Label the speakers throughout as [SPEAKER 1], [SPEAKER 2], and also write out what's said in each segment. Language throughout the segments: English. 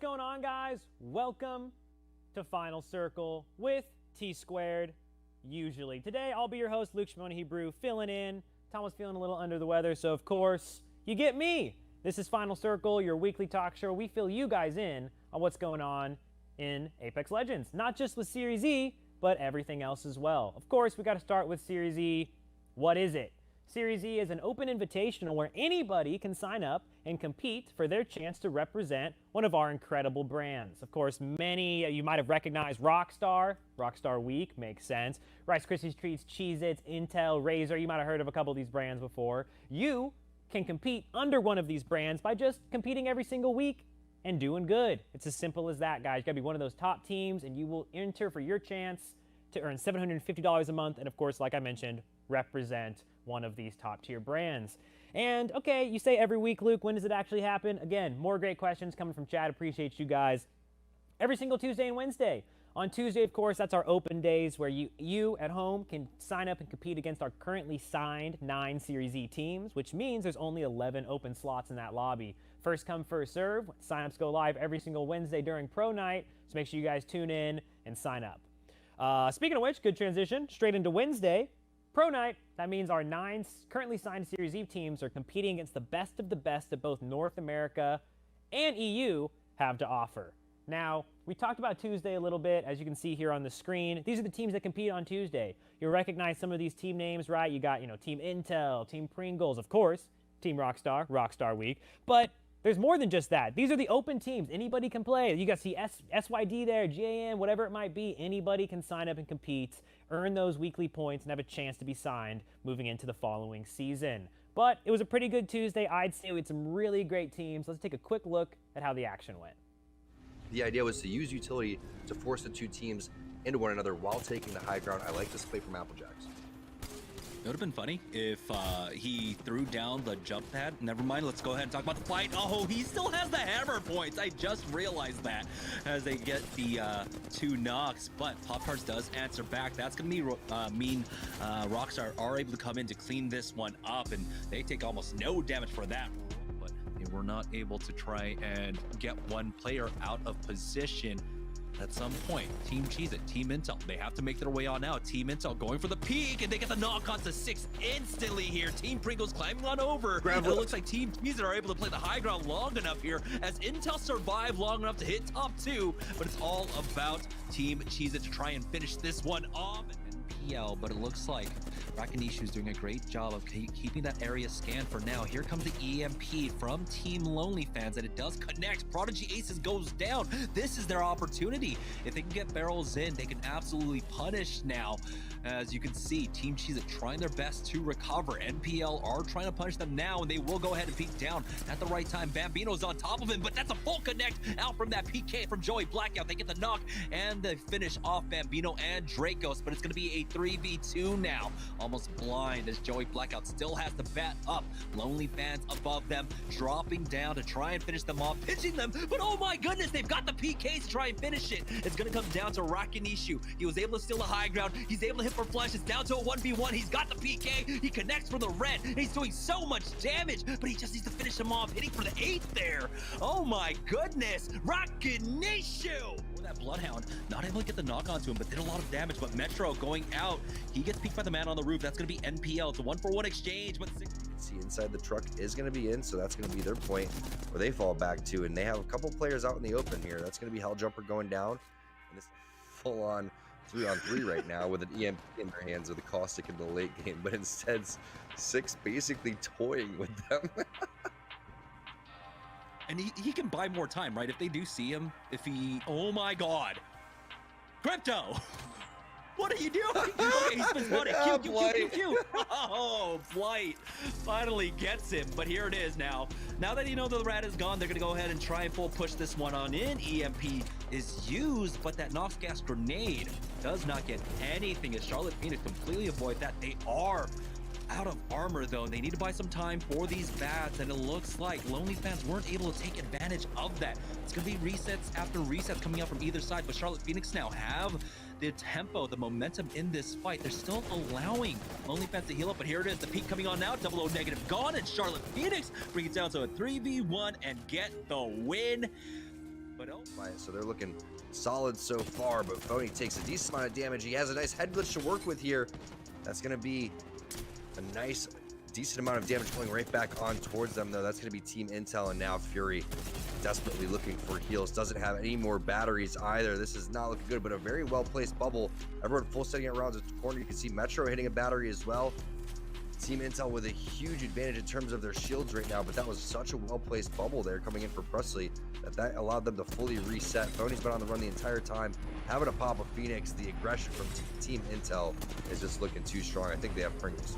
[SPEAKER 1] going on, guys? Welcome to Final Circle with T Squared, usually. Today, I'll be your host, Luke Shimona Hebrew, filling in. Tom was feeling a little under the weather, so of course, you get me. This is Final Circle, your weekly talk show. We fill you guys in on what's going on in Apex Legends. Not just with SeriesE, but everything else as well. Of course, we got to start with SeriesE. What is it? SeriesE is an open invitational where anybody can sign up and compete for their chance to represent one of our incredible brands. Of course, many you might have recognized Rockstar Week, makes sense. Rice Krispies Treats, Cheez-Its, Intel, Razer, you might have heard of a couple of these brands before. You can compete under one of these brands by just competing every single week and doing good. It's as simple as that, guys. You gotta be one of those top teams and you will enter for your chance to earn $750 a month and of course, like I mentioned, represent one of these top tier brands. And okay, you say every week, Luke, when does it actually happen? Again, more great questions coming from chat. Appreciate you guys. Every single Tuesday and Wednesday. On Tuesday, of course, that's our open days where you at home can sign up and compete against our currently signed 9 SeriesE teams, which means there's only 11 open slots in that lobby. First come, first serve. Signups go live every single Wednesday during Pro Night, so make sure you guys tune in and sign up. Speaking of which, good transition, straight into Wednesday. Pro Night, that means our 9 currently signed SeriesE teams are competing against the best of the best that both North America and EU have to offer. Now, we talked about Tuesday a little bit, as you can see here on the screen. These are the teams that compete on Tuesday. You'll recognize some of these team names, right? You got, Team Intel, Team Pringles, of course, Team Rockstar Week. But there's more than just that. These are the open teams. Anybody can play. You got to see SYD there, GAN, whatever it might be. Anybody can sign up and compete, earn those weekly points, and have a chance to be signed moving into the following season. But it was a pretty good Tuesday. I'd say we had some really great teams. Let's take a quick look at how the action went.
[SPEAKER 2] The idea was to use utility to force the two teams into one another while taking the high ground. I like this play from Applejacks.
[SPEAKER 3] It would have been funny if he threw down the jump pad. Never mind, let's go ahead and talk about the fight. Oh, he still has the hammer points. I just realized that as they get the 2 knocks. But Pop-Tarts does answer back. That's going to mean Rockstar are able to come in to clean this one up. And they take almost no damage for that. But they were not able to try and get one player out of position. At some point, Team Cheez-It, Team Intel, they have to make their way on out. Team Intel going for the peak, and they get the knock on to 6 instantly here. Team Pringles climbing on over. And it looks like Team Cheez-It are able to play the high ground long enough here as Intel survived long enough to hit top 2. But it's all about Team Cheez-It to try and finish this one off. But it looks like Rakinishu's doing a great job of keeping that area scanned for now. Here comes the EMP from Team Lonely Fans, and it does connect. Prodigy Aces goes down. This is their opportunity. If they can get barrels in, they can absolutely punish now. As you can see, Team Cheez-It trying their best to recover. NPL are trying to punish them now, and they will go ahead and peek down at the right time. Bambino's on top of him, but that's a full connect out from that PK from Joey Blackout. They get the knock, and they finish off Bambino and Dracos, but it's going to be a 3v2 now. Almost blind as Joey Blackout still has the bat up. Lonely Fans above them, dropping down to try and finish them off, pitching them, but oh my goodness, they've got the PKs to try and finish it. It's going to come down to Rakinishu. He was able to steal the high ground. He's able to hit for flash. It's down to a 1v1. He's got the PK. He connects for the red. He's doing so much damage, but he just needs to finish him off, hitting for the 8th there. Oh my goodness, Rakinishu! That Bloodhound not able to get the knock onto him, but did a lot of damage. But Metro going out, he gets peeked by the man on the roof. That's going to be NPL. It's a 1-for-1 exchange, but
[SPEAKER 2] see inside the truck is going to be in, so that's going to be their point where they fall back to, and they have a couple players out in the open here. That's going to be Helljumper going down, and this full-on 3-on-3 right now with an EMP in their hands with a Caustic in the late game, but instead 6 basically toying with them.
[SPEAKER 3] And he can buy more time, right? If they do see him, oh my God. Crypto! What are you doing? Okay, he's been spotted. Q. Oh, Flight finally gets him, but here it is now. Now that you know the rat is gone, they're gonna go ahead and try and full push this one on in. EMP is used, but that Nox Gas grenade does not get anything as Charlotte Phoenix completely avoid that. They are out of armor though. They need to buy some time for these bats, and it looks like Lonely Fans weren't able to take advantage of that. It's gonna be resets after resets coming out from either side, but Charlotte Phoenix now have the tempo, the momentum in this fight. They're still allowing Lonely Fans to heal up, but here it is, the peak coming on now. 00 negative gone, and Charlotte Phoenix bring it down to a 3v1 and get the win. But oh,
[SPEAKER 2] So they're looking solid so far, but Phony takes a decent amount of damage. He has a nice head glitch to work with here. That's going to be a nice, decent amount of damage going right back on towards them, though. That's going to be Team Intel, and now Fury desperately looking for heals. Doesn't have any more batteries either. This is not looking good, but a very well-placed bubble. Everyone full setting it around the corner. You can see Metro hitting a battery as well. Team Intel with a huge advantage in terms of their shields right now, but that was such a well-placed bubble there coming in for Presley that allowed them to fully reset. Phony's been on the run the entire time, having a pop of Phoenix. The aggression from Team Intel is just looking too strong. I think they have Pringles.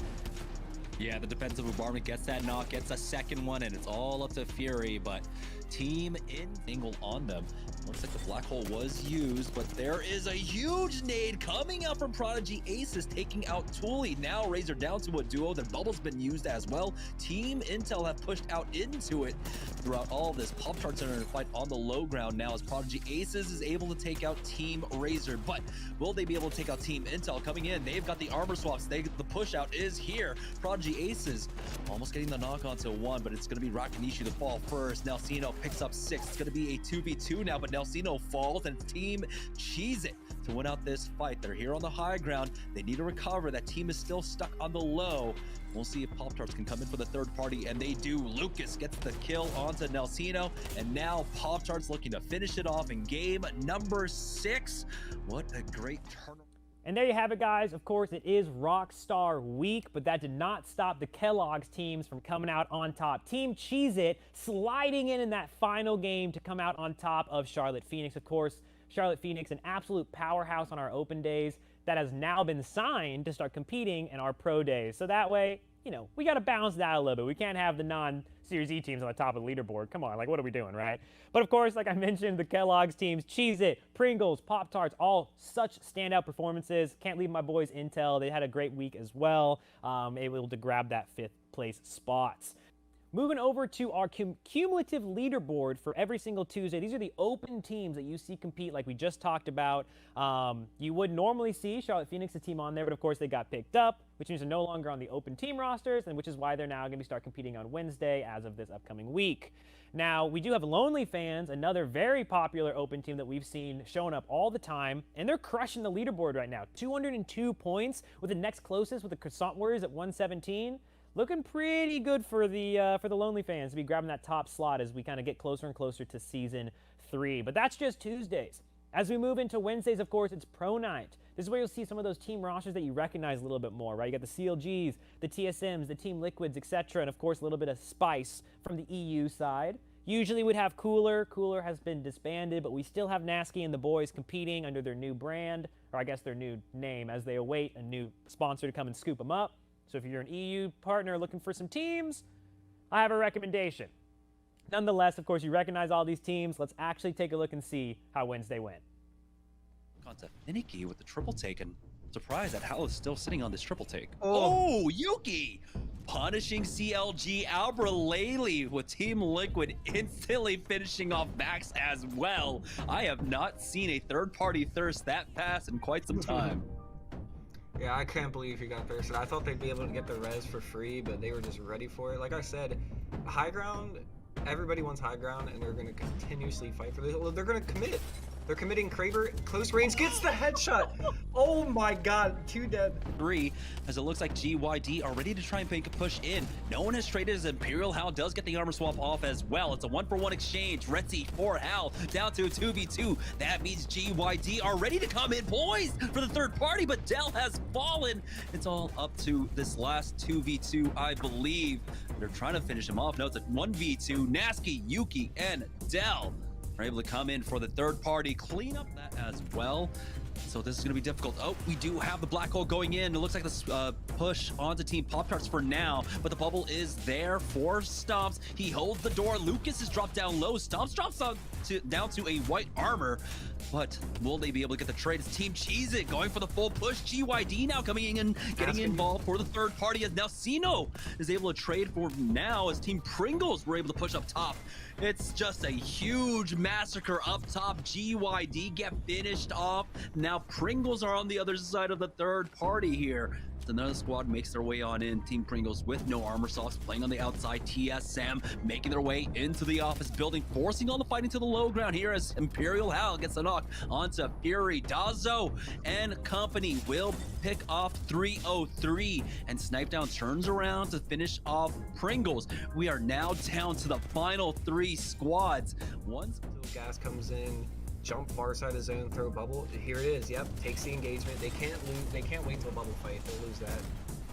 [SPEAKER 3] yeah, the defensive bombardment gets that knock, gets a second one, and it's all up to Fury, but Team Intel on them. Looks like the black hole was used, but there is a huge nade coming out from Prodigy Aces, taking out Thule. Now Razor down to a duo. The bubble's been used as well. Team Intel have pushed out into it throughout all of this. Pop-Tarts are in a fight on the low ground now as Prodigy Aces is able to take out Team Razor, but will they be able to take out Team Intel coming in? They've got the armor swaps. The push out is here. Prodigy Aces almost getting the knock onto one, but it's going to be Rakanishi to fall first. Nelsino picks up 6. It's going to be a 2v2 now, but Nelsino falls, and it's Team Cheese It to win out this fight. They're here on the high ground. They need to recover. That team is still stuck on the low. We'll see if Pop-Tarts can come in for the third party, and they do. Lucas gets the kill onto Nelsino, and now Pop-Tarts looking to finish it off in game number 6. What a great turn.
[SPEAKER 1] And there you have it, guys. Of course, it is Rockstar Week, but that did not stop the Kellogg's teams from coming out on top. Team Cheez-It sliding in that final game to come out on top of Charlotte Phoenix. Of course, Charlotte Phoenix, an absolute powerhouse on our open days that has now been signed to start competing in our pro days. So that way, you know, we got to balance that a little bit. We can't have the non-SeriesE teams on the top of the leaderboard. Come on, like, what are we doing, right? But of course, like I mentioned, the Kellogg's teams, Cheez-It, Pringles, Pop-Tarts, all such standout performances. Can't leave my boys Intel. They had a great week as well, able to grab that 5th place spots. Moving over to our cumulative leaderboard for every single Tuesday. These are the open teams that you see compete like we just talked about. You would normally see Charlotte Phoenix's team on there, but of course they got picked up, which means they're no longer on the open team rosters, and which is why they're now going to start competing on Wednesday as of this upcoming week. Now, we do have Lonely Fans, another very popular open team that we've seen showing up all the time, and they're crushing the leaderboard right now. 202 points, with the next closest with the Croissant Warriors at 117. Looking pretty good for the Lonely Fans to be grabbing that top slot as we kind of get closer and closer to Season 3. But that's just Tuesdays. As we move into Wednesdays, of course, it's Pro Night. This is where you'll see some of those team rosters that you recognize a little bit more, right? You got the CLGs, the TSMs, the Team Liquids, etc., and of course a little bit of spice from the EU side. Usually we'd have Cooler. Cooler has been disbanded, but we still have Nasky and the boys competing under their new brand, or I guess their new name, as they await a new sponsor to come and scoop them up. So if you're an EU partner looking for some teams, I have a recommendation. Nonetheless, of course, you recognize all these teams. Let's actually take a look and see how Wednesday went.
[SPEAKER 3] Onto Finicky with the triple take, and surprised that Hal is still sitting on this triple take.
[SPEAKER 2] Oh.
[SPEAKER 3] Oh, Yuki! Punishing CLG Albralele with Team Liquid instantly finishing off Max as well. I have not seen a third-party thirst that fast in quite some time.
[SPEAKER 4] Yeah, I can't believe he got thirsted. I thought they'd be able to get the res for free, but they were just ready for it. Like I said, high ground, everybody wants high ground, and they're going to continuously fight for this. Well, they're going to commit. They're committing. Kraber, close range, gets the headshot. Oh my god, 2 dead.
[SPEAKER 3] 3, as it looks like GYD are ready to try and make a push in. No one has traded as Imperial. Hal does get the armor swap off as well. It's a 1-for-1 exchange. Retzi for Hal down to a 2v2. That means GYD are ready to come in, poised for the third party, but Dell has fallen. It's all up to this last 2v2, I believe. They're trying to finish him off. No, it's a 1v2. Nasky, Yuki, and Dell are able to come in for the third party, clean up that as well. So this is going to be difficult. Oh, we do have the black hole going in. It looks like this push onto Team Pop-Tarts for now, but the bubble is there for Stomps. He holds the door. Lucas is dropped down low. Stomps drops down to a white armor, but will they be able to get the trade? It's Team Cheez-It going for the full push. GYD now coming in and getting involved for the third party as now Sino is able to trade for now as Team Pringles were able to push up top. It's just a huge massacre up top. GYD get finished off. Now Pringles are on the other side of the third party here. left. Another squad makes their way on in. Team Pringles with no armor socks playing on the outside. TSM making their way into the office building, forcing on the fighting to the low ground here as Imperial Hal gets a knock onto Fury. Dazo and company will pick off 303, and Snipedown turns around to finish off Pringles. We are now down to the final 3 squads. Once
[SPEAKER 4] Gas comes in, jump far side of zone, throw bubble. Here it is. Yep, takes the engagement. They can't lose. They can't wait till bubble fight. They'll lose that.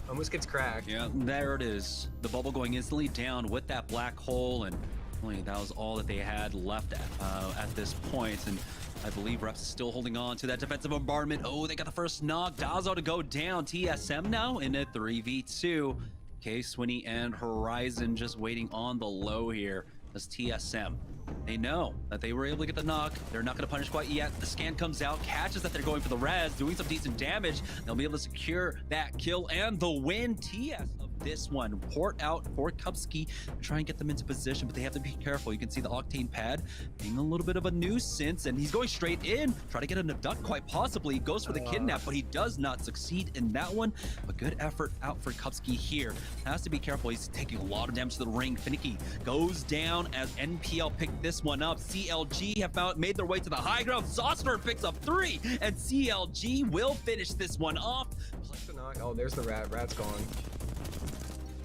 [SPEAKER 4] Almost gets cracked.
[SPEAKER 3] Yeah, there it is. The bubble going instantly down with that black hole, and really, that was all that they had left at this point. And I believe Reps is still holding on to that defensive bombardment. Oh, they got the first knock. Dazo to go down. TSM now in a 3v2. K-Swinny and Horizon just waiting on the low here. As TSM, they know that they were able to get the knock. They're not going to punish quite yet. The scan comes out, catches that they're going for the res, doing some decent damage. They'll be able to secure that kill and the win. TS of this one. Port out for Kupski to try and get them into position, but they have to be careful. You can see the Octane pad being a little bit of a nuisance, and he's going straight in. Try to get an abduct quite possibly. He goes for the kidnap, but he does not succeed in that one. A good effort out for Kupski here. Has to be careful. He's taking a lot of damage to the ring. Finicky goes down as NPL picked this one up. CLG have made their way to the high ground. Saucer picks up 3, and CLG will finish this one off.
[SPEAKER 4] Oh, there's the rat. Rat's gone.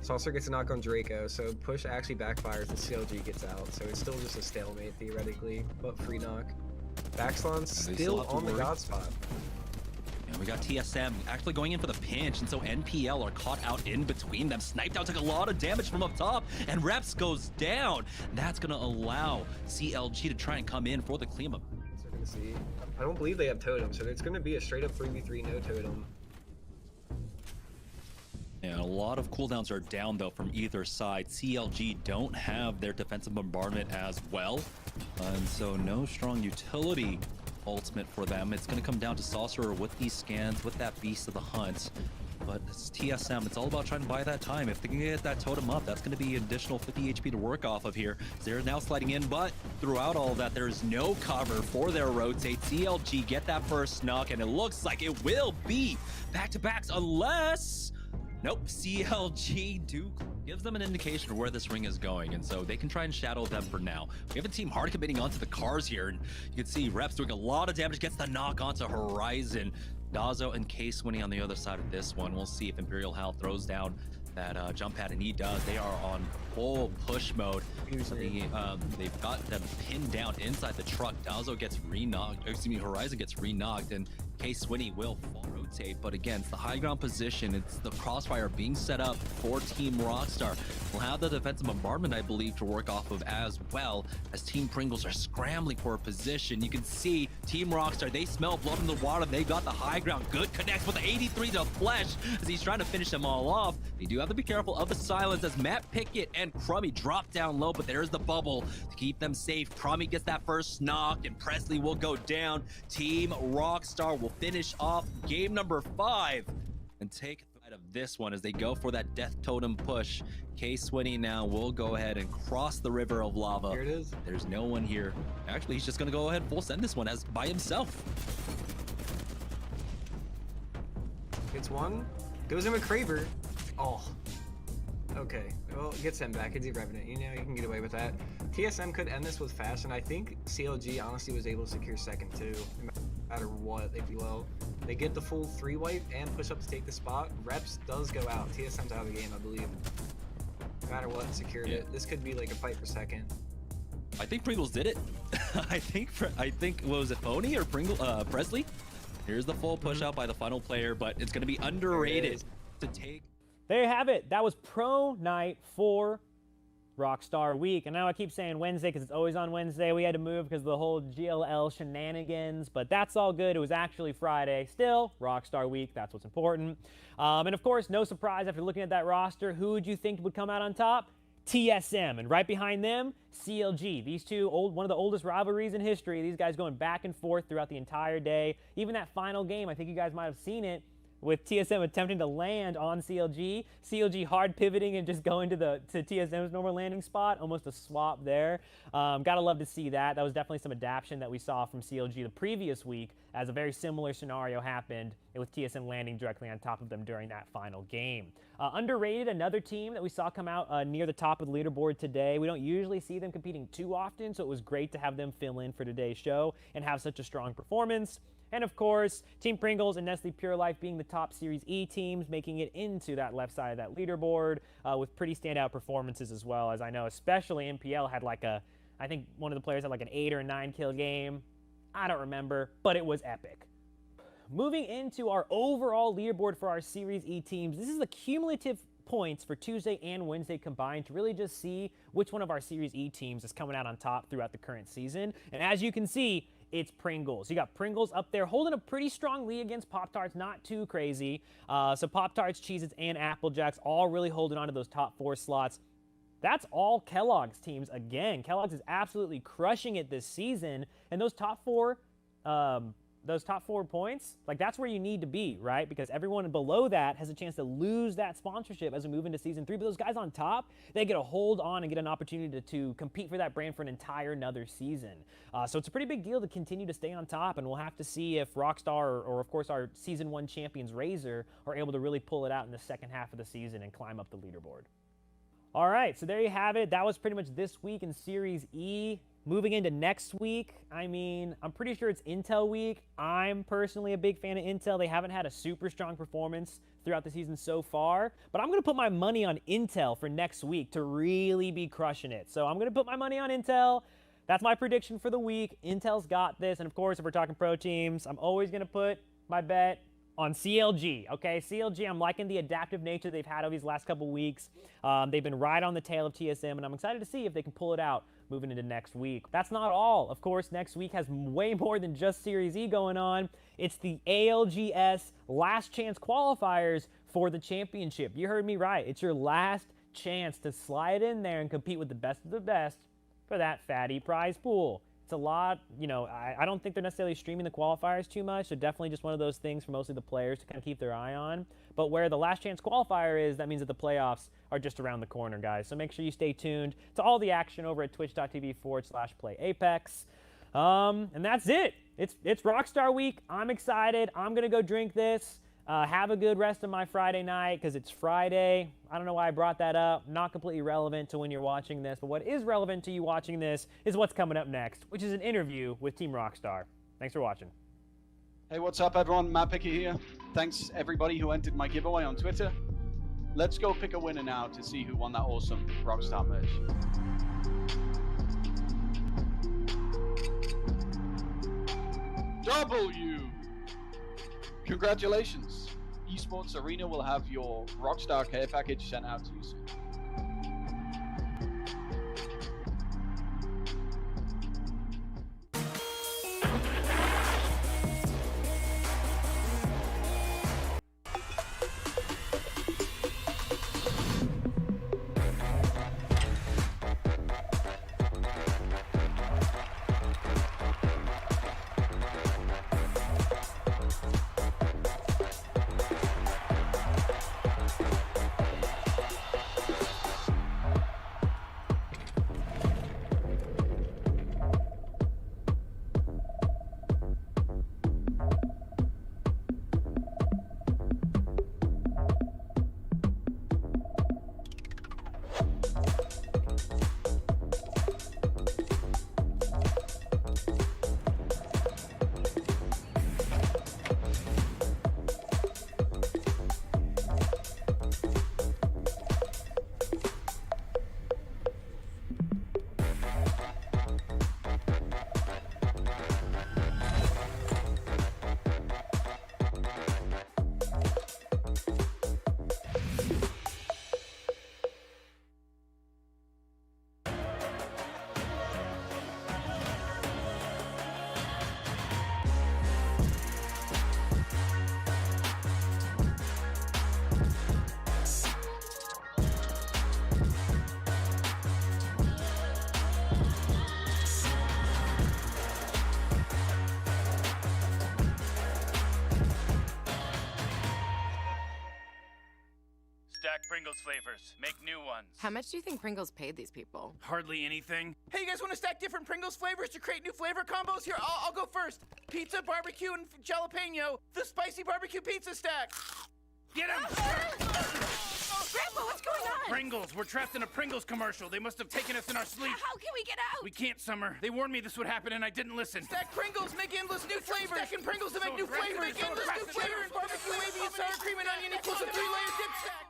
[SPEAKER 4] Saucer gets a knock on Draco, so push actually backfires and CLG gets out. So it's still just a stalemate theoretically, but free knock. Backslon's still on the god spot.
[SPEAKER 3] And we got TSM actually going in for the pinch, and so NPL are caught out in between them. Snipedown took a lot of damage from up top, and Reps goes down. That's going to allow CLG to try and come in for the cleanup.
[SPEAKER 4] We're going to see. I don't believe they have totem, so it's going to be a straight up 3v3 no totem.
[SPEAKER 3] And a lot of cooldowns are down though from either side. CLG don't have their defensive bombardment as well, and so no strong utility ultimate for them. It's going to come down to Saucerer with these scans, with that Beast of the Hunt. But it's TSM. It's all about trying to buy that time. If they can get that totem up, that's going to be an additional 50 HP to work off of here. They're now sliding in, but throughout all of that, there's no cover for their rotate. CLG get that first knock, and it looks like it will be back-to-backs unless... Nope, CLG gives them an indication of where this ring is going, and so they can try and shadow them for now. We have a team hard committing onto the cars here, and you can see Reps doing a lot of damage, gets the knock onto Horizon. Dazo and K-Swinny on the other side of this one. We'll see if Imperial Hal throws down that jump pad, and he does. They are on full push mode. So they've got them pinned down inside the truck. Dazo gets re-knocked, excuse me, Horizon gets re-knocked, and K-Swinny will fall rotate, but again, it's the high ground position. It's the crossfire being set up for Team Rockstar. We'll have the defensive bombardment, I believe, to work off of as well, as Team Pringles are scrambling for a position. You can see Team Rockstar, they smell blood in the water. They got the high ground. Good connects with the 83 to flesh as he's trying to finish them all off. They do have to be careful of the silence as Matt Pickett and Crummy drop down low, but there's the bubble to keep them safe. Crummy gets that first knock, and Presley will go down. Team Rockstar will finish off game number 5 and take out of this one as they go for that death totem push. K-Swinny now will go ahead and cross the river of lava.
[SPEAKER 4] Here it is.
[SPEAKER 3] There's no one here. Actually, he's just going to go ahead and full send this one as by himself.
[SPEAKER 4] Gets one. Goes in with Craver. Oh. Okay. Well, gets him back. It's Revenant. You know, you can get away with that. TSM could end this with fast, and I think CLG honestly was able to secure second too. No matter what, they do well. They get the full 3 wipe and push up to take the spot. Reps does go out. TSM's out of the game, I believe. No matter what, secured it. This could be like a fight for second.
[SPEAKER 3] I think Pringles did it. I think what was it, Pony or Presley? Here's the full push out by the final player, but it's going to be underrated to take.
[SPEAKER 1] There you have it. That was pro night for Rockstar Week. And now I keep saying Wednesday because it's always on Wednesday. We had to move because of the whole GLL shenanigans, but that's all good. It was actually Friday. Still, Rockstar Week. That's what's important. And of course, no surprise after looking at that roster, who would you think would come out on top? TSM. And right behind them, CLG. These two, one of the oldest rivalries in history. These guys going back and forth throughout the entire day. Even that final game, I think you guys might have seen it. with TSM attempting to land on CLG. CLG hard pivoting and just going to TSM's normal landing spot, almost a swap there. Gotta love to see that. That was definitely some adaptation that we saw from CLG the previous week, as a very similar scenario happened with TSM landing directly on top of them during that final game. Underrated, another team that we saw come out near the top of the leaderboard today. We don't usually see them competing too often, so it was great to have them fill in for today's show and have such a strong performance. And of course, Team Pringles and Nestle Pure Life being the top Series E teams, making it into that left side of that leaderboard with pretty standout performances as well. As I know, especially MPL had I think one of the players had like an 8 or 9 kill game. I don't remember, but it was epic. Moving into our overall leaderboard for our Series E teams, this is the cumulative points for Tuesday and Wednesday combined to really just see which one of our Series E teams is coming out on top throughout the current season. And as you can see, it's Pringles. You got Pringles up there holding a pretty strong lead against Pop-Tarts, not too crazy. So Pop-Tarts, Cheez-Its, and Apple Jacks all really holding on to those top 4 slots. That's all Kellogg's teams again. Kellogg's is absolutely crushing it this season, and those top 4 points, like that's where you need to be, right? Because everyone below that has a chance to lose that sponsorship as we move into season 3. But those guys on top, they get a hold on and get an opportunity to compete for that brand for an entire another season. So it's a pretty big deal to continue to stay on top, and we'll have to see if Rockstar or of course our season 1 champions Razor are able to really pull it out in the second half of the season and climb up the leaderboard. All right, so there you have it. That was pretty much this week in Series E. Moving into next week, I mean, I'm pretty sure it's Intel week. I'm personally a big fan of Intel. They haven't had a super strong performance throughout the season so far, but I'm going to put my money on Intel for next week to really be crushing it. So I'm going to put my money on Intel. That's my prediction for the week. Intel's got this, and of course, if we're talking pro teams, I'm always going to put my bet on CLG, okay? CLG, I'm liking the adaptive nature they've had over these last couple weeks. They've been right on the tail of TSM, and I'm excited to see if they can pull it out moving into next week. That's not all. Of course, next week has way more than just Series E going on. It's the ALGS last chance qualifiers for the championship. You heard me right. It's your last chance to slide in there and compete with the best of the best for that fatty prize pool. It's a lot, you know, I don't think they're necessarily streaming the qualifiers too much, so definitely just one of those things for mostly the players to kind of keep their eye on. But where the last chance qualifier is, that means that the playoffs are just around the corner, guys. So make sure you stay tuned to all the action over at twitch.tv/playapex. And that's it. It's Rockstar Week. I'm excited. I'm going to go drink this. Have a good rest of my Friday night because it's Friday. I don't know why I brought that up. Not completely relevant to when you're watching this, but what is relevant to you watching this is what's coming up next, which is an interview with Team Rockstar. Thanks for watching.
[SPEAKER 5] Hey, what's up, everyone? Matt Pickett here. Thanks, everybody who entered my giveaway on Twitter. Let's go pick a winner now to see who won that awesome Rockstar merch. W! Congratulations! Esports Arena will have your Rockstar care package sent out to you soon.
[SPEAKER 6] stack Pringles flavors. Make new ones.
[SPEAKER 7] How much do you think Pringles paid these people?
[SPEAKER 6] Hardly anything. Hey, you guys want to stack different Pringles flavors to create new flavor combos? Here, I'll go first. Pizza, barbecue, and jalapeno. The spicy barbecue pizza stack. Get him!
[SPEAKER 7] Grandpa, what's going on?
[SPEAKER 6] Pringles. We're trapped in a Pringles commercial. They must have taken us in our sleep.
[SPEAKER 7] How can we get out?
[SPEAKER 6] We can't, Summer. They warned me this would happen and I didn't listen. Stack Pringles, make endless new flavors. Stacking Pringles to make new flavors. Make endless new flavors. Barbecue, wavy, and sour cream and onion equals a 3-layer dip stack.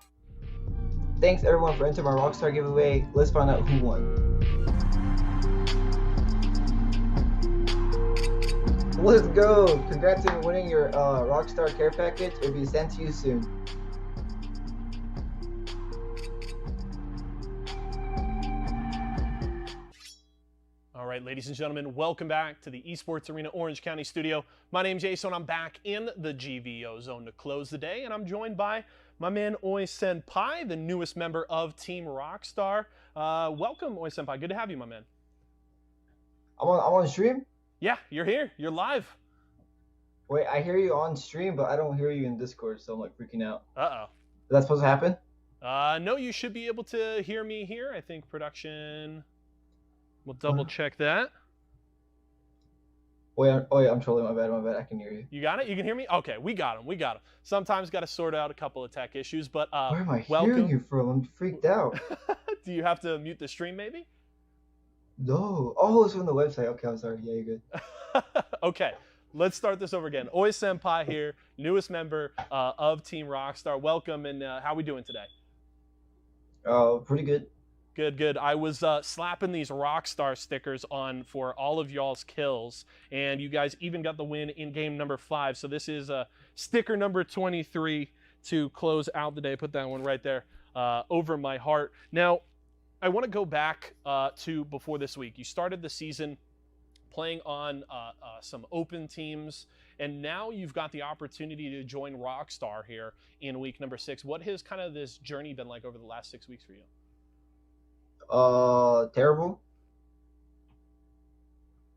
[SPEAKER 8] Thanks everyone for entering my Rockstar giveaway. Let's find out who won. Let's go! Congrats on winning your Rockstar care package. It'll be sent to you soon.
[SPEAKER 9] All right, ladies and gentlemen, welcome back to the Esports Arena Orange County studio. My name's Jason. I'm back in the GVO zone to close the day, and I'm joined by my man Oi Senpai, the newest member of Team Rockstar. Welcome, Oi Senpai. Good to have you, my man.
[SPEAKER 8] I'm on stream?
[SPEAKER 9] Yeah, you're here. You're live.
[SPEAKER 8] Wait, I hear you on stream, but I don't hear you in Discord, so I'm like freaking out.
[SPEAKER 9] Uh-oh.
[SPEAKER 8] Is that supposed to happen?
[SPEAKER 9] No, you should be able to hear me here. I think production... We'll double check that.
[SPEAKER 8] Wait, I'm trolling. My bad. I can hear you.
[SPEAKER 9] You got it? You can hear me? Okay, we got him. Sometimes got to sort out a couple of tech issues, but
[SPEAKER 8] where am I
[SPEAKER 9] welcome.
[SPEAKER 8] hearing you from? I'm freaked out.
[SPEAKER 9] Do you have to mute the stream maybe?
[SPEAKER 8] No. Oh, it's from the website. Okay, I'm sorry. Yeah, you're good.
[SPEAKER 9] Okay, let's start this over again. Oi Senpai here, newest member of Team Rockstar. Welcome, and how we doing today?
[SPEAKER 8] Pretty good.
[SPEAKER 9] Good. I was slapping these Rockstar stickers on for all of y'all's kills, and you guys even got the win in game number 5. So this is sticker number 23 to close out the day. Put that one right there over my heart. Now, I want to go back to before this week. You started the season playing on some open teams, and now you've got the opportunity to join Rockstar here in week number 6. What has kind of this journey been like over the last 6 weeks for you?
[SPEAKER 8] Terrible.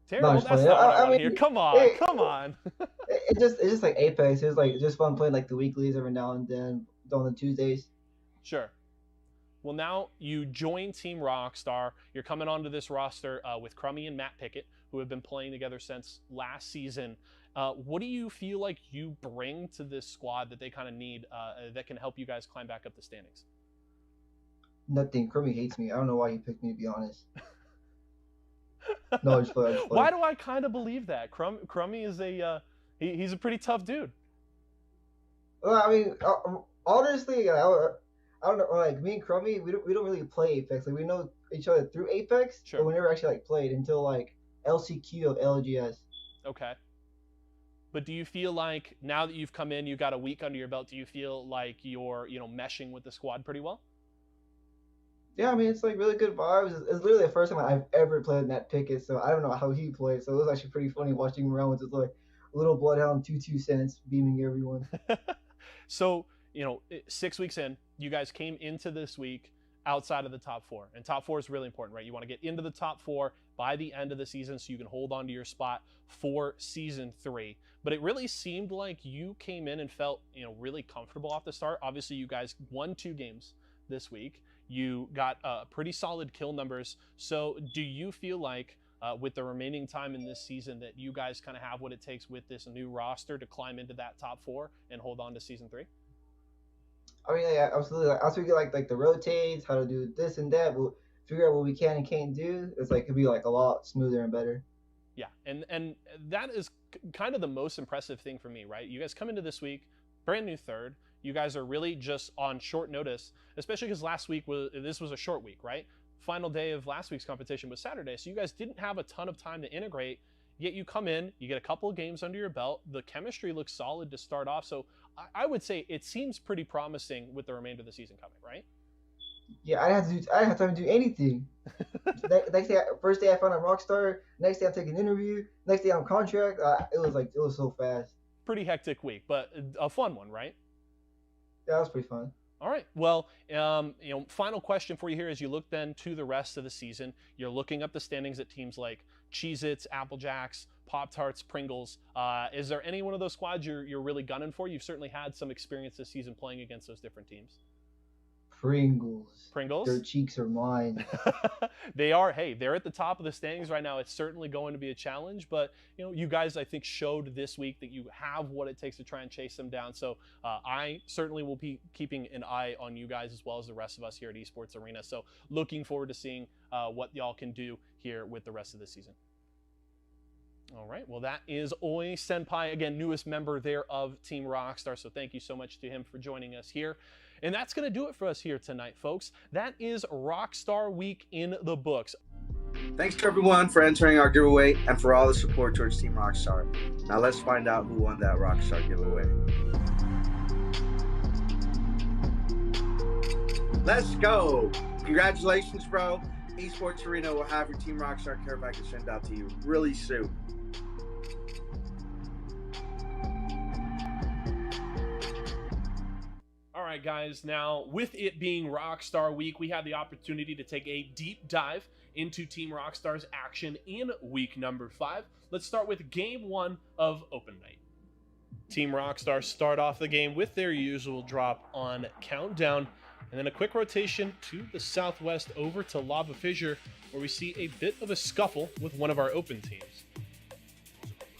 [SPEAKER 9] Terrible.
[SPEAKER 8] No,
[SPEAKER 9] That's not what I want to hear. Come on.
[SPEAKER 8] It's just like Apex. It's like just fun playing like the weeklies every now and then on the Tuesdays.
[SPEAKER 9] Sure. Well, now you join Team Rockstar. You're coming onto this roster with Crummy and Matt Pickett, who have been playing together since last season. What do you feel like you bring to this squad that they kind of need that can help you guys climb back up the standings?
[SPEAKER 8] Nothing. Crummy hates me. I don't know why he picked me, to be honest. No, just play.
[SPEAKER 9] Why do I kind of believe that? Crummy is he's a pretty tough dude.
[SPEAKER 8] Well, I mean, honestly, I don't know. Like me and Crummy, we don't really play Apex. Like we know each other through Apex,
[SPEAKER 9] sure.
[SPEAKER 8] But we never actually like played until like LCQ of LGS.
[SPEAKER 9] Okay. But do you feel like now that you've come in, you've got a week under your belt, do you feel like you're meshing with the squad pretty well?
[SPEAKER 8] Yeah, I mean, it's like really good vibes. It's literally the first time I've ever played Matt Pickett, so I don't know how he played. So it was actually pretty funny watching him around with his like little bloodhound 2 cents beaming everyone.
[SPEAKER 9] So, 6 weeks in, you guys came into this week outside of the top 4. And top 4 is really important, right? You want to get into the top 4 by the end of the season so you can hold on to your spot for season 3. But it really seemed like you came in and felt, really comfortable off the start. Obviously, you guys won 2 games this week. You got pretty solid kill numbers. So do you feel like with the remaining time in this season that you guys kind of have what it takes with this new roster to climb into that top 4 and hold on to season 3?
[SPEAKER 8] I mean, yeah, absolutely. Like, once we get like the rotates, how to do this and that, we'll figure out what we can and can't do. It's like it'd be like a lot smoother and better.
[SPEAKER 9] Yeah, and that is kind of the most impressive thing for me, right? You guys come into this week, brand new third. You guys are really just on short notice, especially because this was a short week, right? Final day of last week's competition was Saturday, so you guys didn't have a ton of time to integrate, yet you come in, you get a couple of games under your belt, the chemistry looks solid to start off, so I would say it seems pretty promising with the remainder of the season coming, right?
[SPEAKER 8] Yeah, I didn't have time to do anything. Next day, first day I found out Rockstar, next day I'm taking an interview, next day I'm contract. It was so fast.
[SPEAKER 9] Pretty hectic week, but a fun one, right?
[SPEAKER 8] Yeah, that was pretty fun.
[SPEAKER 9] All right. Well, final question for you here as you look then to the rest of the season. You're looking up the standings at teams like Cheez-Its, Apple Jacks, Pop-Tarts, Pringles. Is there any one of those squads you're really gunning for? You've certainly had some experience this season playing against those different teams.
[SPEAKER 8] Pringles.
[SPEAKER 9] Pringles.
[SPEAKER 8] Their cheeks are mine.
[SPEAKER 9] They are. Hey, they're at the top of the standings right now. It's certainly going to be a challenge, but you guys, I think, showed this week that you have what it takes to try and chase them down. So I certainly will be keeping an eye on you guys as well as the rest of us here at Esports Arena. So looking forward to seeing what y'all can do here with the rest of the season. All right, well, that is Oi Senpai, again, newest member there of Team Rockstar, so thank you so much to him for joining us here. And that's going to do it for us here tonight, folks. That is Rockstar Week in the books.
[SPEAKER 10] Thanks to everyone for entering our giveaway and for all the support towards Team Rockstar. Now let's find out who won that Rockstar giveaway. Let's go! Congratulations, bro. Esports Arena will have your Team Rockstar care package sent out to you really soon.
[SPEAKER 9] All right, guys, now with it being Rockstar Week, we had the opportunity to take a deep dive into Team Rockstar's action in week number 5. Let's start with game 1 of Open Night. Team Rockstar start off the game with their usual drop on Countdown, and then a quick rotation to the southwest over to Lava Fissure, where we see a bit of a scuffle with one of our open teams.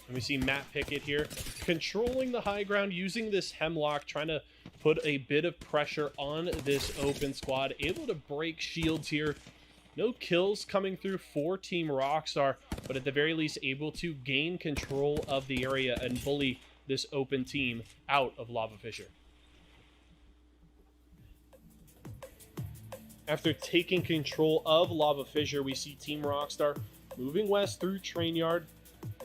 [SPEAKER 9] And we see Matt Pickett here controlling the high ground, using this Hemlock, trying to put a bit of pressure on this open squad, able to break shields here. No kills coming through for Team Rockstar, but at the very least able to gain control of the area and bully this open team out of Lava Fissure. After taking control of Lava Fissure, we see Team Rockstar moving west through Train Yard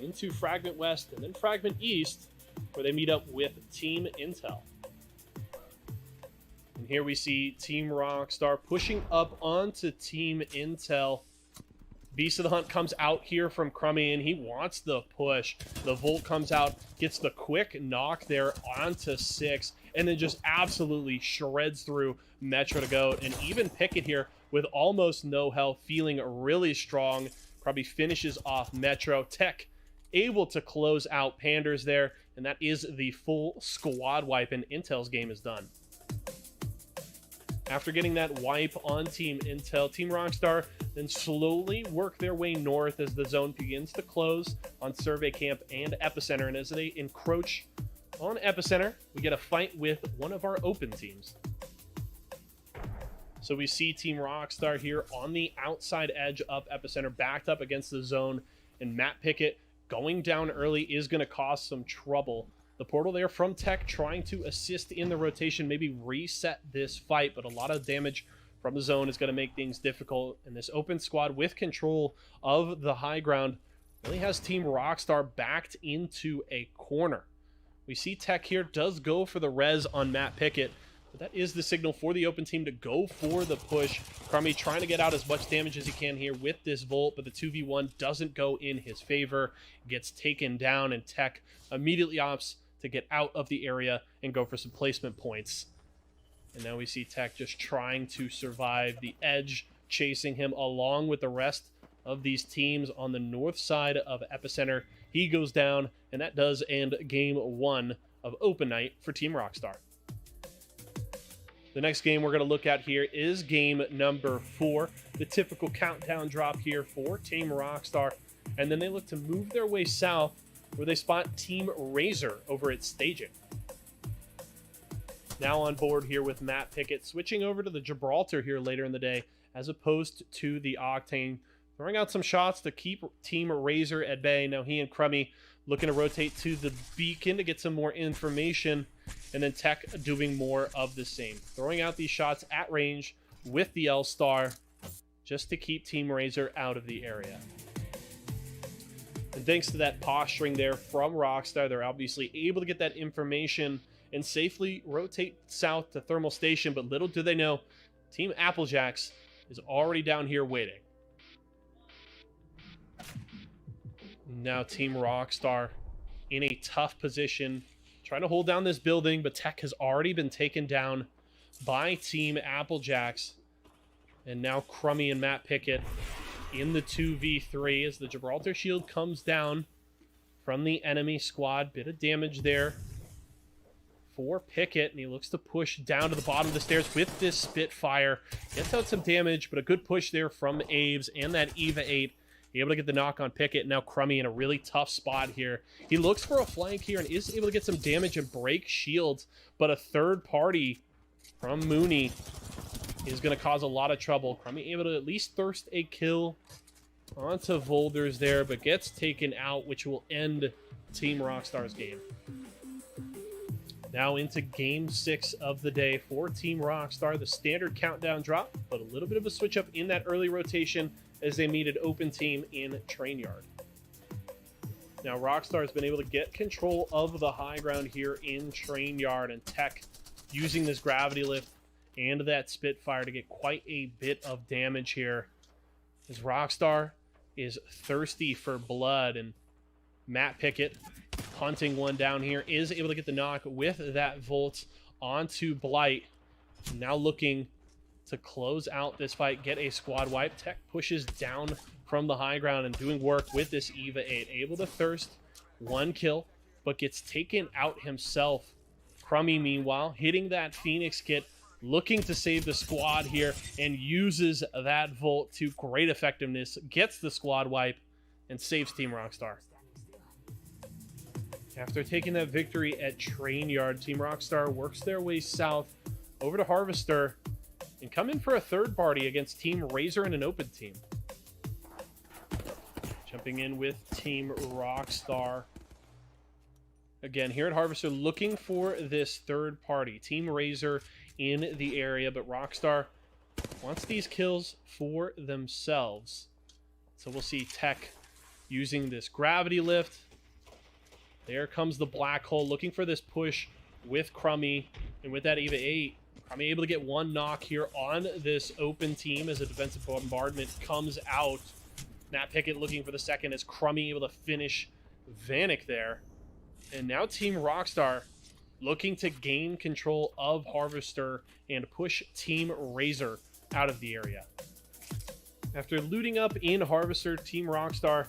[SPEAKER 9] into Fragment West and then Fragment East, where they meet up with Team Intel. And here we see Team Rockstar pushing up onto Team Intel. Beast of the Hunt comes out here from Crummy, and he wants the push. The Volt comes out, gets the quick knock there onto 6, and then just absolutely shreds through Metro to go. And even Pickett here with almost no health, feeling really strong, probably finishes off Metro. Tech able to close out Panders there, and that is the full squad wipe, and Intel's game is done. After getting that wipe on Team Intel, Team Rockstar then slowly work their way north as the zone begins to close on Survey Camp and Epicenter. And as they encroach on Epicenter, we get a fight with one of our open teams. So we see Team Rockstar here on the outside edge of Epicenter, backed up against the zone, and Matt Pickett going down early is going to cause some trouble. The portal there from Tech trying to assist in the rotation, maybe reset this fight, but a lot of damage from the zone is going to make things difficult. And this open squad with control of the high ground really has Team Rockstar backed into a corner. We see Tech here does go for the res on Matt Pickett, but that is the signal for the open team to go for the push. Crummy trying to get out as much damage as he can here with this Volt, but the 2v1 doesn't go in his favor. Gets taken down, and Tech immediately opts to get out of the area and go for some placement points. And now we see Tech just trying to survive. The Edge chasing him along with the rest of these teams on the north side of Epicenter. He goes down, and that does end game 1 of Open Night for Team Rockstar. The next game we're going to look at here is game number 4. The typical countdown drop here for Team Rockstar. And then they look to move their way south, where they spot Team Razor over at Staging. Now on board here with Matt Pickett, switching over to the Gibraltar here later in the day, as opposed to the Octane. Throwing out some shots to keep Team Razor at bay. Now he and Crummy looking to rotate to the Beacon to get some more information. And then Tech doing more of the same. Throwing out these shots at range with the L-Star, just to keep Team Razor out of the area. And thanks to that posturing there from Rockstar, they're obviously able to get that information and safely rotate south to Thermal Station. But little do they know, Team Applejacks is already down here waiting. Now Team Rockstar in a tough position, trying to hold down this building, but Tech has already been taken down by Team Applejacks. And now Crummy and Matt Pickett in the 2v3 as the Gibraltar shield comes down from the enemy squad. Bit of damage there for Pickett, and he looks to push down to the bottom of the stairs with this Spitfire. Gets out some damage, but a good push there from Aves and that Eva 8. Able to get the knock on Pickett. Now Crummy in a really tough spot here. He looks for a flank here and is able to get some damage and break shields, but a third party from Mooney is going to cause a lot of trouble. Crummy able to at least thirst a kill onto Volders there, but gets taken out, which will end Team Rockstar's game. Now into game 6 of the day for Team Rockstar. The standard countdown drop, but a little bit of a switch up in that early rotation as they meet an open team in Train Yard. Now Rockstar has been able to get control of the high ground here in Train Yard, and Tech using this gravity lift and that Spitfire to get quite a bit of damage here. As Rockstar is thirsty for blood, and Matt Pickett hunting one down here is able to get the knock with that Volt onto Blight. Now looking to close out this fight, get a squad wipe. Tech pushes down from the high ground and doing work with this Eva 8. Able to thirst 1 kill, but gets taken out himself. Crummy, meanwhile, hitting that Phoenix kit, looking to save the squad here, and uses that Volt to great effectiveness, gets the squad wipe, and saves Team Rockstar. After taking that victory at Train Yard, Team Rockstar works their way south over to Harvester and come in for a third party against Team Razor and an open team. Jumping in with Team Rockstar. Again, here at Harvester, looking for this third party. Team Razor in the area, but Rockstar wants these kills for themselves. So we'll see Tech using this gravity lift. There comes the black hole, looking for this push with Crummy, and with that Eva 8, Crummy able to get 1 knock here on this open team as a defensive bombardment comes out. Matt Pickett looking for the second as Crummy able to finish Vanek there. And now Team Rockstar looking to gain control of Harvester and push Team Razor out of the area. After looting up in Harvester, Team Rockstar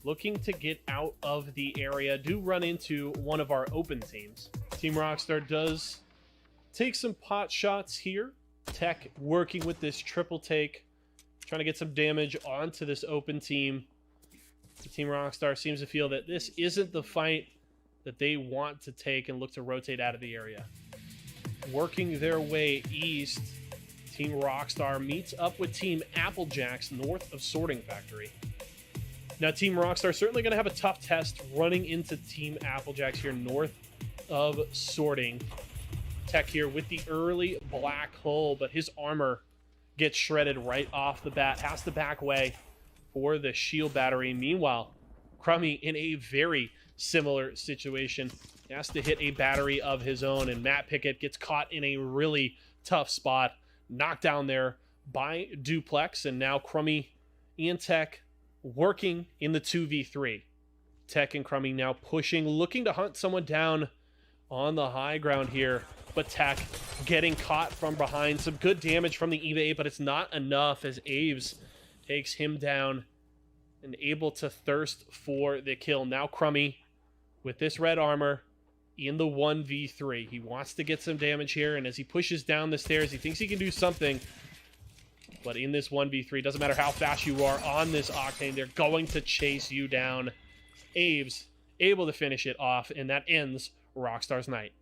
[SPEAKER 9] looking to get out of the area, do run into one of our open teams. Team Rockstar does take some pot shots here. Tech working with this triple take, trying to get some damage onto this open team. The Team Rockstar seems to feel that this isn't the fight that they want to take and look to rotate out of the area. Working their way east, Team Rockstar meets up with Team Applejacks north of Sorting Factory. Now, Team Rockstar certainly going to have a tough test running into Team Applejacks here north of Sorting. Tech here with the early black hole, but his armor gets shredded right off the bat. Has to back away for the shield battery. Meanwhile, Crummy in a very similar situation. He has to hit a battery of his own, and Matt Pickett gets caught in a really tough spot. Knocked down there by Duplex, and now Crummy and Tech working in the 2v3. Tech and Crummy now pushing, looking to hunt someone down on the high ground here, but Tech getting caught from behind. Some good damage from the Eva 8, but it's not enough as Aves takes him down and able to thirst for the kill. Now Crummy with this red armor in the 1v3. He wants to get some damage here, and as he pushes down the stairs, he thinks he can do something. But in this 1v3, doesn't matter how fast you are on this Octane, they're going to chase you down. Aves able to finish it off, and that ends Rockstar's night.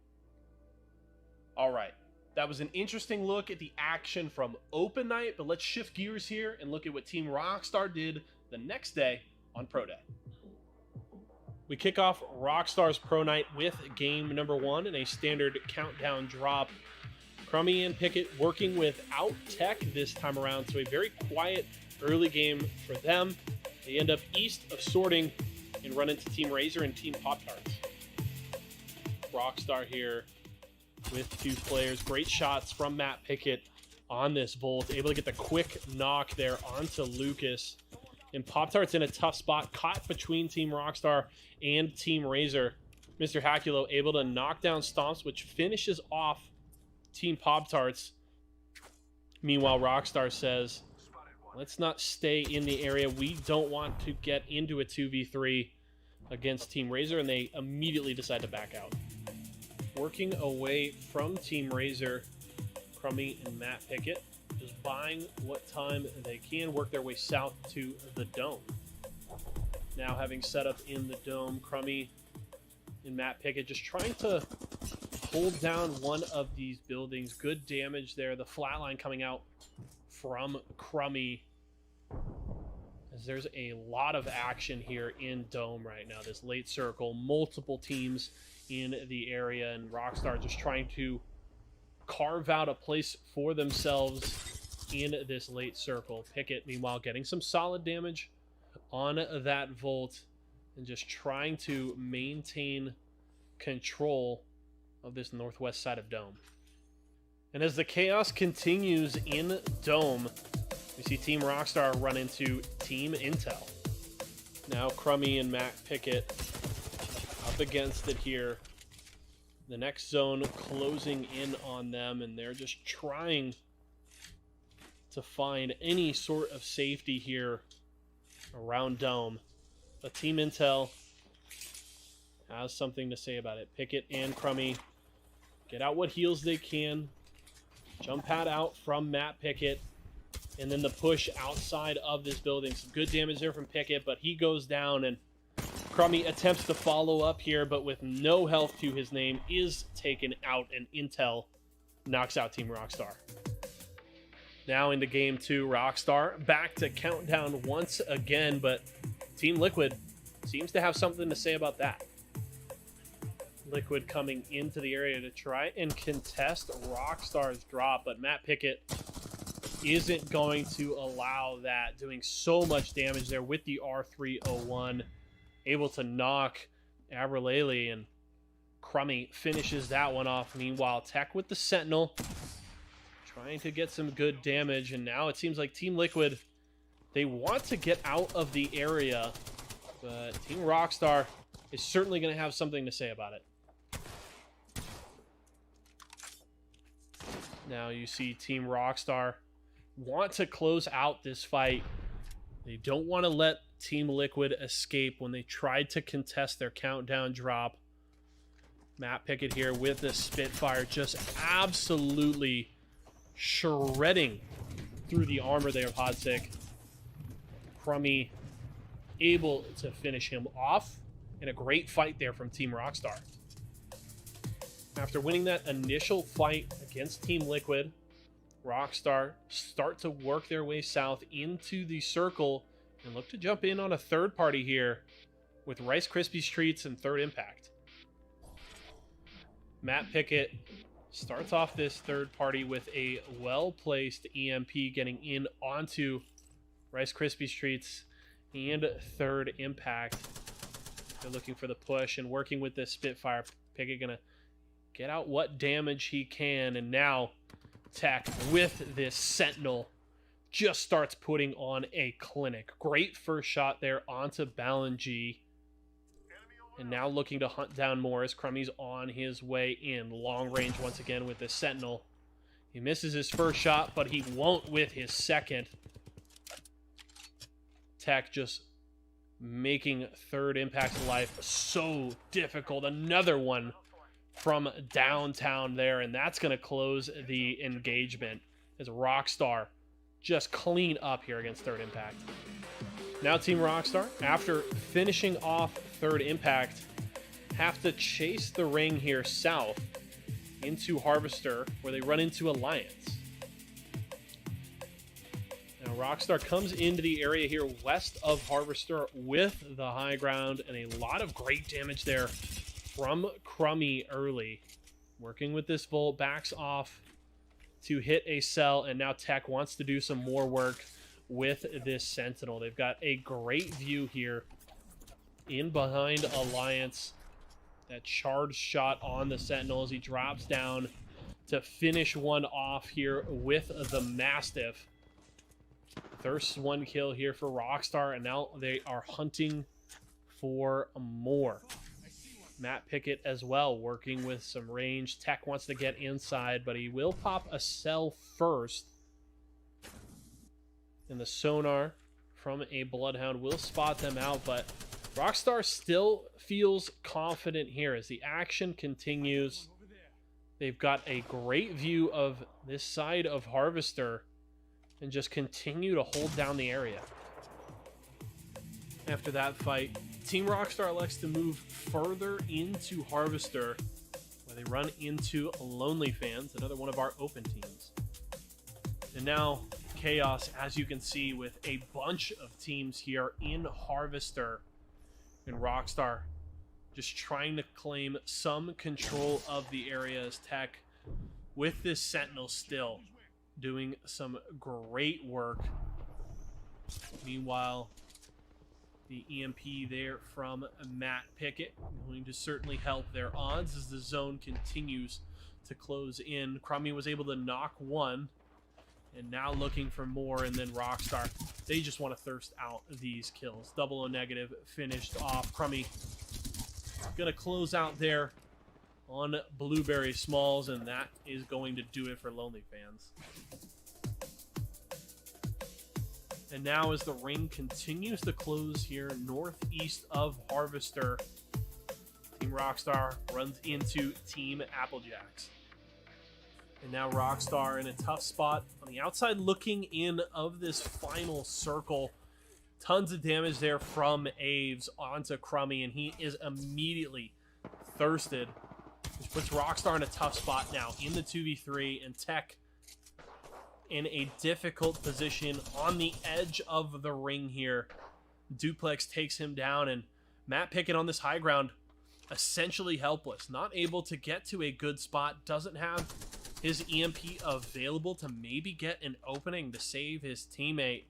[SPEAKER 9] All right, that was an interesting look at the action from Open Night, but let's shift gears here and look at what Team Rockstar did the next day on Pro Day. We kick off Rockstar's Pro Night with game number 1 in a standard countdown drop. Crummy and Pickett working without Tech this time around, so a very quiet early game for them. They end up east of Sorting and run into Team Razor and Team Pop-Tarts. Rockstar here with 2 players. Great shots from Matt Pickett on this Volt. Able to get the quick knock there onto Lucas. And Pop-Tart's in a tough spot, caught between Team Rockstar and Team Razor. Mr. Hakulo able to knock down Stomps, which finishes off Team Pop-Tarts. Meanwhile, Rockstar says, let's not stay in the area. We don't want to get into a 2v3 against Team Razor, and they immediately decide to back out. working away from Team Razor, Crummy and Matt Pickett, just buying what time they can, work their way south to the dome. Now having set up in the dome, Crummy and Matt Pickett just trying to hold down one of these buildings. Good damage there. The flatline coming out from Crummy, as there's a lot of action here in dome right now. This late circle, multiple teams in the area, and Rockstar just trying to carve out a place for themselves in this late circle. Pickett, meanwhile, getting some solid damage on that Volt and just trying to maintain control of this northwest side of dome. And as the chaos continues in dome, we see Team Rockstar run into Team Intel. Now Crummy and Matt Pickett up against it here. The next zone closing in on them, and they're just trying to find any sort of safety here around dome. But Team Intel has something to say about it. Pickett and Crummy get out what heals they can. Jump pad out from Matt Pickett. And then the push outside of this building. Some good damage there from Pickett, but he goes down, and Crummy attempts to follow up here, but with no health to his name, is taken out, and Intel knocks out Team Rockstar. Now into game 2, Rockstar back to countdown once again, but Team Liquid seems to have something to say about that. Liquid coming into the area to try and contest Rockstar's drop, but Matt Pickett isn't going to allow that, doing so much damage there with the R301, able to knock Abralele, and Crummy finishes that one off. Meanwhile, Tech with the Sentinel, trying to get some good damage, and now it seems like Team Liquid, they want to get out of the area, but Team Rockstar is certainly going to have something to say about it. Now you see Team Rockstar want to close out this fight. They don't want to let Team Liquid escape when they tried to contest their countdown drop. Matt Pickett here with the Spitfire, just absolutely shredding through the armor there of Hodzic. Crummy able to finish him off, and a great fight there from Team Rockstar. After winning that initial fight against Team Liquid, Rockstar start to work their way south into the circle and look to jump in on a third party here with Rice Krispies Treats and Third Impact. Matt Pickett starts off this third party with a well-placed EMP getting in onto Rice Krispies Treats and Third Impact. They're looking for the push and working with this Spitfire. Pickett gonna get out what damage he can, and now Tech with this Sentinel just starts putting on a clinic. Great first shot there onto Balanji. And now looking to hunt down Morris. Crummy's on his way in. Long range once again with the Sentinel. He misses his first shot, but he won't with his second. Tech just making Third Impact's life so difficult. Another one from downtown there, and that's going to close the engagement as Rockstar just clean up here against Third Impact. Now Team Rockstar, after finishing off Third Impact, have to chase the ring here south into Harvester, where they run into Alliance. Now Rockstar comes into the area here west of Harvester with the high ground, and a lot of great damage there from Crummy early. Working with this Volt, backs off to hit a cell, and now Tech wants to do some more work with this Sentinel. They've got a great view here in behind Alliance. That charge shot on the Sentinel as he drops down to finish one off here with the Mastiff. First one kill here for Rockstar, and now they are hunting for more. Matt Pickett as well, working with some range. Tech wants to get inside, but he will pop a cell first. And the sonar from a Bloodhound will spot them out, but Rockstar still feels confident here as the action continues. they've got a great view of this side of Harvester and just continue to hold down the area. After that fight, Team Rockstar elects to move further into Harvester, where they run into Lonely Fans, another one of our open teams. And now Chaos, as you can see, with a bunch of teams here in Harvester, and Rockstar just trying to claim some control of the area as Tech, with this Sentinel still doing some great work. Meanwhile, the EMP there from Matt Pickett going to certainly help their odds as the zone continues to close in. Crummy was able to knock one, and now looking for more, and then Rockstar, they just want to thirst out these kills. 00 negative finished off. Crummy gonna close out there on Blueberry Smalls, and that is going to do it for Lonely Fans. And now as the ring continues to close here northeast of Harvester, Team Rockstar runs into Team Applejacks. And now Rockstar in a tough spot on the outside looking in of this final circle. Tons of damage there from Aves onto Crummy, and he is immediately thirsted, which puts Rockstar in a tough spot now in the 2v3, and Tech in a difficult position on the edge of the ring here. Duplex takes him down, and Matt Pickett on this high ground essentially helpless, not able to get to a good spot, doesn't have his EMP available to maybe get an opening to save his teammate,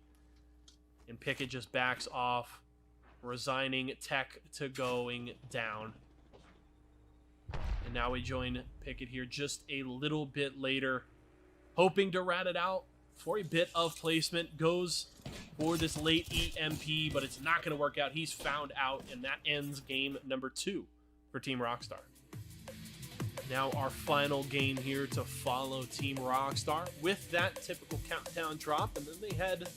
[SPEAKER 9] and Pickett just backs off, resigning Tech to going down. And now we join Pickett here just a little bit later, hoping to rat it out for a bit of placement. Goes for this late EMP, but it's not going to work out. He's found out, and that ends game number 2 for Team Rockstar. Now our final game here to follow Team Rockstar with that typical countdown drop, and then they head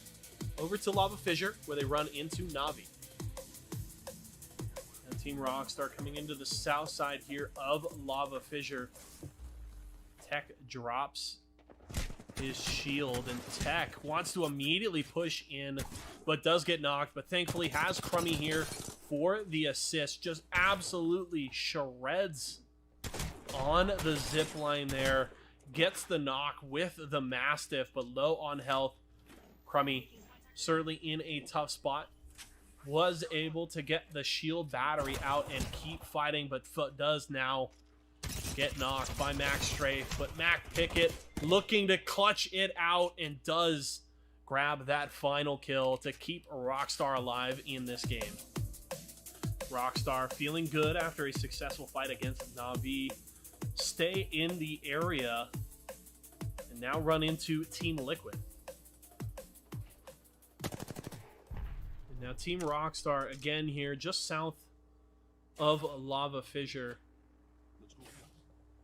[SPEAKER 9] over to Lava Fissure, where they run into Navi. And Team Rockstar coming into the south side here of Lava Fissure. Tech drops his shield, and Tech wants to immediately push in, but does get knocked, but thankfully has Crummy here for the assist. Just absolutely shreds on the zip line there. Gets the knock with the Mastiff, but low on health. Crummy certainly in a tough spot. Was able to get the shield battery out and keep fighting, but does now get knocked by Max Strafe. But Mac Pickett looking to clutch it out, and does grab that final kill to keep Rockstar alive in this game. Rockstar feeling good after a successful fight against Navi. Stay in the area and now run into Team Liquid. And now Team Rockstar again here just south of Lava Fissure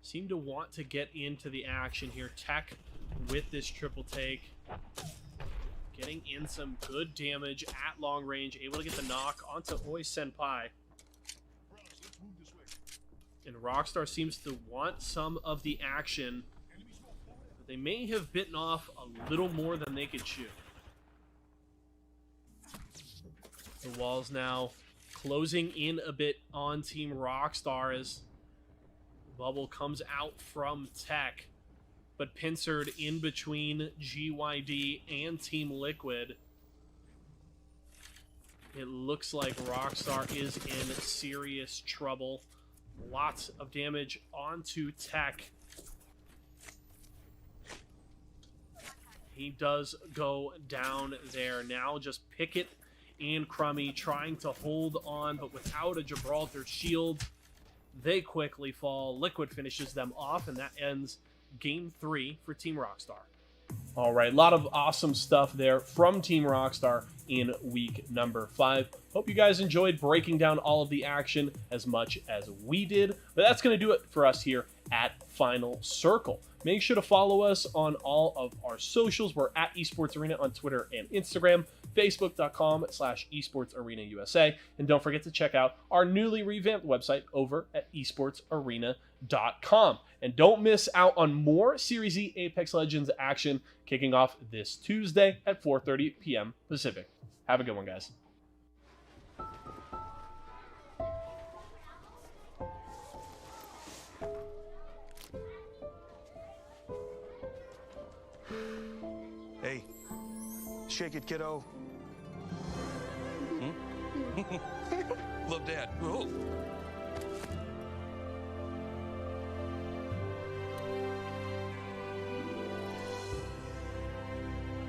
[SPEAKER 9] seem to want to get into the action here. Tech with this triple take, getting in some good damage at long range, able to get the knock onto Oi Senpai. And Rockstar seems to want some of the action, but they may have bitten off a little more than they could chew. The walls now closing in a bit on Team Rockstar as Bubble comes out from Tech, but pincered in between GYD and Team Liquid. It looks like Rockstar is in serious trouble. Lots of damage onto Tech. He does go down there. Now just Pickett and Crummy trying to hold on, but without a Gibraltar shield, they quickly fall. Liquid finishes them off, and that ends game 3 for Team Rockstar. All right, a lot of awesome stuff there from Team Rockstar in week number 5. Hope you guys enjoyed breaking down all of the action as much as we did. But that's going to do it for us here at Final Circle. Make sure to follow us on all of our socials. We're at Esports Arena on Twitter and Instagram, facebook.com/esportsarenausa. And don't forget to check out our newly revamped website over at esportsarena.com. And don't miss out on more Series E Apex Legends action kicking off this Tuesday at 4:30 p.m. Pacific. Have a good one, guys.
[SPEAKER 11] Hey, shake it, kiddo. Love Dad. Oh.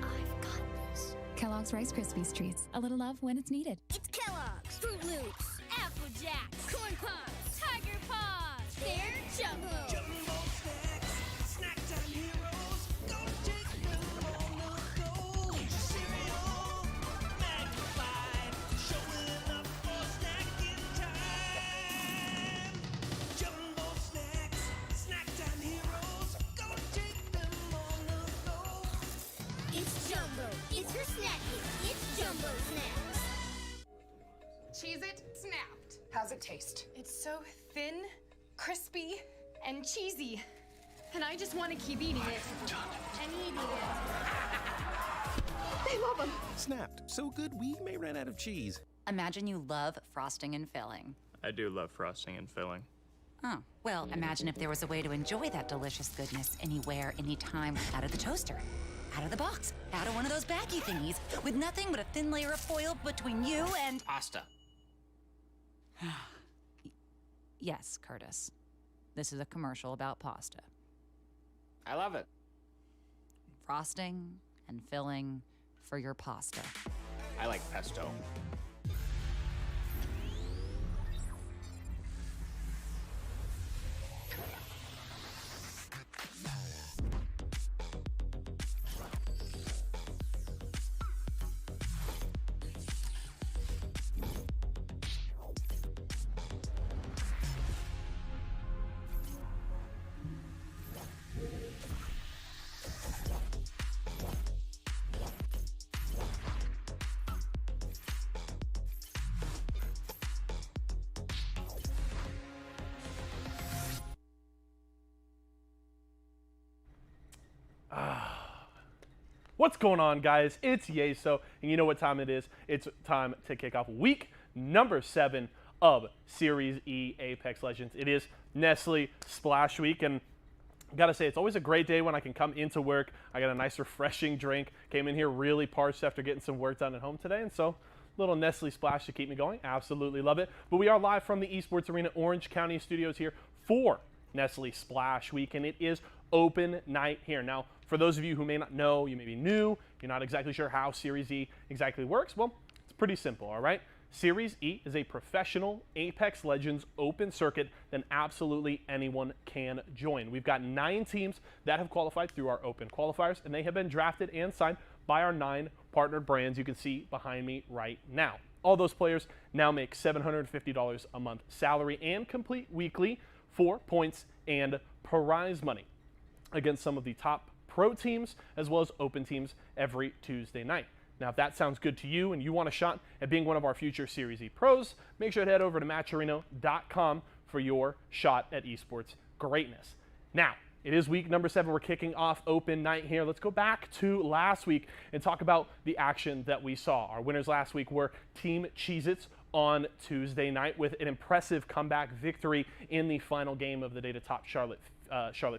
[SPEAKER 12] I've got this. Kellogg's Rice Krispies Treats. A little love when it's needed.
[SPEAKER 13] It's Kellogg's, Fruit Loops, Apple Jacks, Corn Pops, Tiger Paws. They're Jumbo. Jumbo snacks, snack time heroes. Gonna take them on the go. Eat your cereal, magnified, showing up for snacking time. Jumbo snacks, snack time heroes. Gonna take them on the go. It's Jumbo. It's your snacking. It's Jumbo snacks.
[SPEAKER 14] Cheez-It snapped. How's it taste? It's so thin, crispy, and cheesy. And I just want to keep eating it. And eating it. They love them.
[SPEAKER 11] Snapped. So good we may run out of cheese.
[SPEAKER 15] Imagine you love frosting and filling.
[SPEAKER 16] I do love frosting and filling.
[SPEAKER 15] Oh, well, imagine if there was a way to enjoy that delicious goodness anywhere, anytime, out of the toaster, out of the box, out of one of those baggy thingies, with nothing but a thin layer of foil between you and...
[SPEAKER 16] Pasta.
[SPEAKER 15] Yes, Curtis. This is a commercial about pasta.
[SPEAKER 16] I love it.
[SPEAKER 15] Frosting and filling for your pasta.
[SPEAKER 16] I like pesto.
[SPEAKER 9] What's going on, guys? It's Yeso, and you know what time it is. It's time to kick off week number 7 of Series E Apex Legends. It is Nestle Splash Week, and I gotta say, it's always a great day when I can come into work. I got a nice refreshing drink. Came in here really parched after getting some work done at home today, and so little Nestle Splash to keep me going. Absolutely love it. But we are live from the Esports Arena Orange County studios here for Nestle Splash Week, and it is open night here. Now, for those of you who may not know, you may be new, you're not exactly sure how Series E exactly works, well, it's pretty simple, all right? Series E is a professional Apex Legends open circuit that absolutely anyone can join. We've got 9 teams that have qualified through our open qualifiers, and they have been drafted and signed by our 9 partnered brands you can see behind me right now. All those players now make $750 a month salary and complete weekly for points and prize money against some of the top pro teams as well as open teams every Tuesday night. Now, if that sounds good to you and you want a shot at being one of our future Series E pros, make sure to head over to matcherino.com for your shot at esports greatness. Now, it is week number 7. We're kicking off open night here. Let's go back to last week and talk about the action that we saw. Our winners last week were Team Cheez-Its on Tuesday night with an impressive comeback victory in the final game of the day to top Charlotte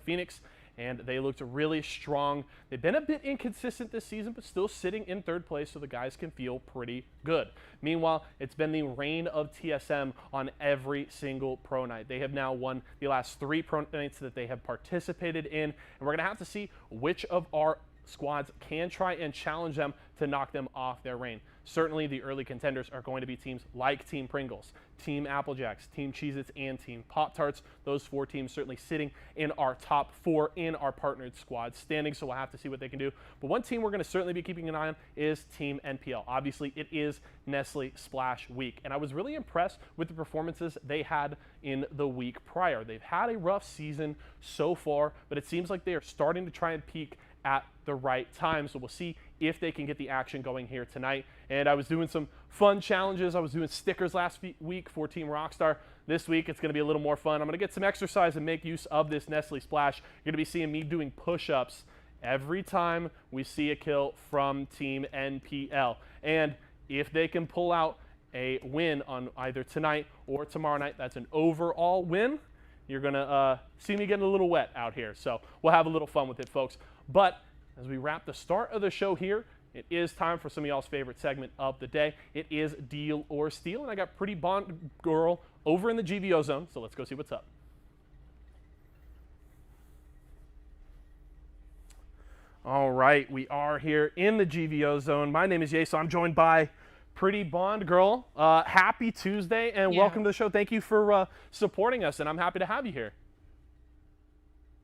[SPEAKER 9] Phoenix. And they looked really strong. They've been a bit inconsistent this season, but still sitting in 3rd place, so the guys can feel pretty good. Meanwhile, it's been the reign of TSM on every single pro night. They have now won the last 3 pro nights that they have participated in, and we're going to have to see which of our squads can try and challenge them to knock them off their reign. Certainly, the early contenders are going to be teams like Team Pringles, Team Applejacks, Team Cheez-Its, and Team Pop-Tarts. Those 4 teams certainly sitting in our top 4 in our partnered squad standing, so we'll have to see what they can do. But one team we're going to certainly be keeping an eye on is Team NPL. Obviously, it is Nestle Splash Week, and I was really impressed with the performances they had in the week prior. They've had a rough season so far, but it seems like they are starting to try and peak at the right time, so we'll see if they can get the action going here tonight. And I was doing some fun challenges. I was doing stickers last week for Team Rockstar. This week, it's going to be a little more fun. I'm going to get some exercise and make use of this Nestle Splash. You're going to be seeing me doing push-ups every time we see a kill from Team NPL. And if they can pull out a win on either tonight or tomorrow night, that's an overall win. You're going to see me getting a little wet out here. So we'll have a little fun with it, folks. But as we wrap the start of the show here, it is time for some of y'all's favorite segment of the day. It is Deal or Steal, and I got Pretty Bond Girl over in the GVO zone, so let's go see what's up. All right, we are here in the GVO zone. My name is Yaso. I'm joined by Pretty Bond Girl. Happy Tuesday, and welcome to the show. Thank you for supporting us, and I'm happy to have you here.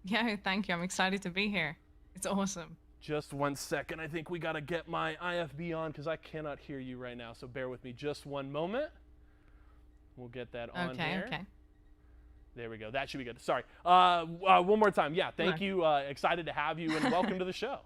[SPEAKER 17] Yeah, thank you. I'm excited to be here. It's awesome.
[SPEAKER 9] Just 1 second. I think we got to get my IFB on because I cannot hear you right now. So bear with me just one moment. We'll get that on here.
[SPEAKER 17] Okay.
[SPEAKER 9] There we go. That should be good. Sorry. One more time. Yeah, thank you. Excited to have you and welcome to the show.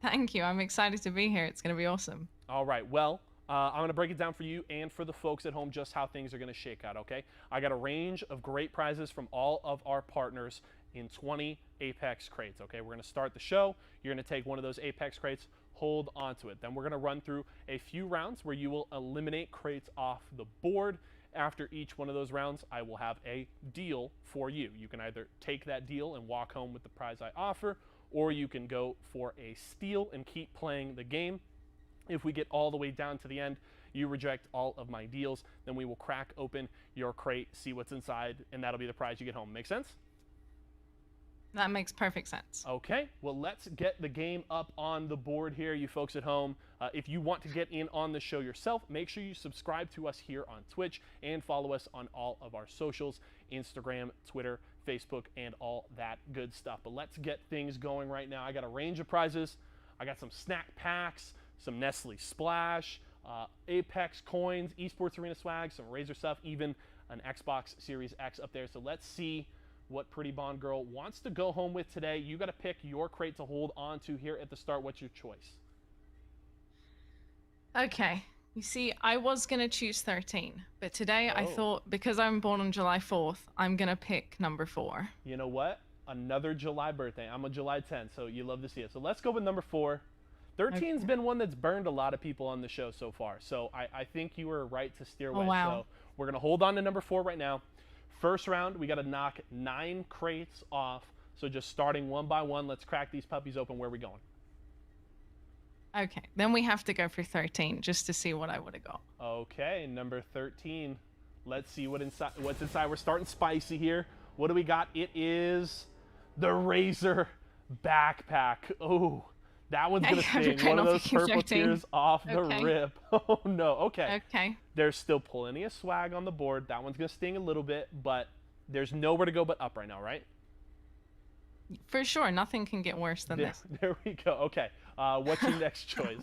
[SPEAKER 17] Thank you. I'm excited to be here. It's going to be awesome.
[SPEAKER 9] All right. Well, I'm going to break it down for you and for the folks at home just how things are going to shake out, okay? I got a range of great prizes from all of our partners in 20 Apex crates, okay? We're going to start the show. You're going to take one of those Apex crates, hold onto it. Then we're going to run through a few rounds where you will eliminate crates off the board. After each one of those rounds, I will have a deal for you. You can either take that deal and walk home with the prize I offer, or you can go for a steal and keep playing the game. If we get all the way down to the end, you reject all of my deals, then we will crack open your crate, see what's inside, and that'll be the prize you get home. Make sense?
[SPEAKER 17] That makes perfect sense.
[SPEAKER 9] Okay, well, let's get the game up on the board here, you folks at home. If you want to get in on the show yourself, make sure you subscribe to us here on Twitch and follow us on all of our socials, Instagram, Twitter, Facebook, and all that good stuff. But let's get things going right now. I got a range of prizes. I got some snack packs, some Nestle Splash, Apex coins, Esports Arena swag, some Razer stuff, even an Xbox Series X up there. So let's see what Pretty Bond Girl wants to go home with today. You got to pick your crate to hold on to here at the start. What's your choice?
[SPEAKER 17] Okay. You see, I was going to choose 13, but today I thought because I'm born on July 4th, I'm going to pick number 4.
[SPEAKER 9] You know what? Another July birthday. I'm a July 10th, so you love to see it. So let's go with number 4. 13's been one that's burned a lot of people on the show so far, so I think you were right to steer away. So we're going to hold on to number 4 right now. First round, we got to knock 9 crates off. So just starting one by one, let's crack these puppies open. Where are we going?
[SPEAKER 17] Okay, then we have to go for 13 just to see what I would have got.
[SPEAKER 9] Okay, number 13. Let's see what's inside. We're starting spicy here. What do we got? It is the Razer backpack. Oh, that one's going to sting. One of those purple tears off the rip. Oh, no. Okay.
[SPEAKER 17] Okay.
[SPEAKER 9] There's still plenty of swag on the board. That one's going to sting a little bit, but there's nowhere to go but up right now, right?
[SPEAKER 17] For sure. Nothing can get worse than this.
[SPEAKER 9] There we go. Okay. What's your next choice?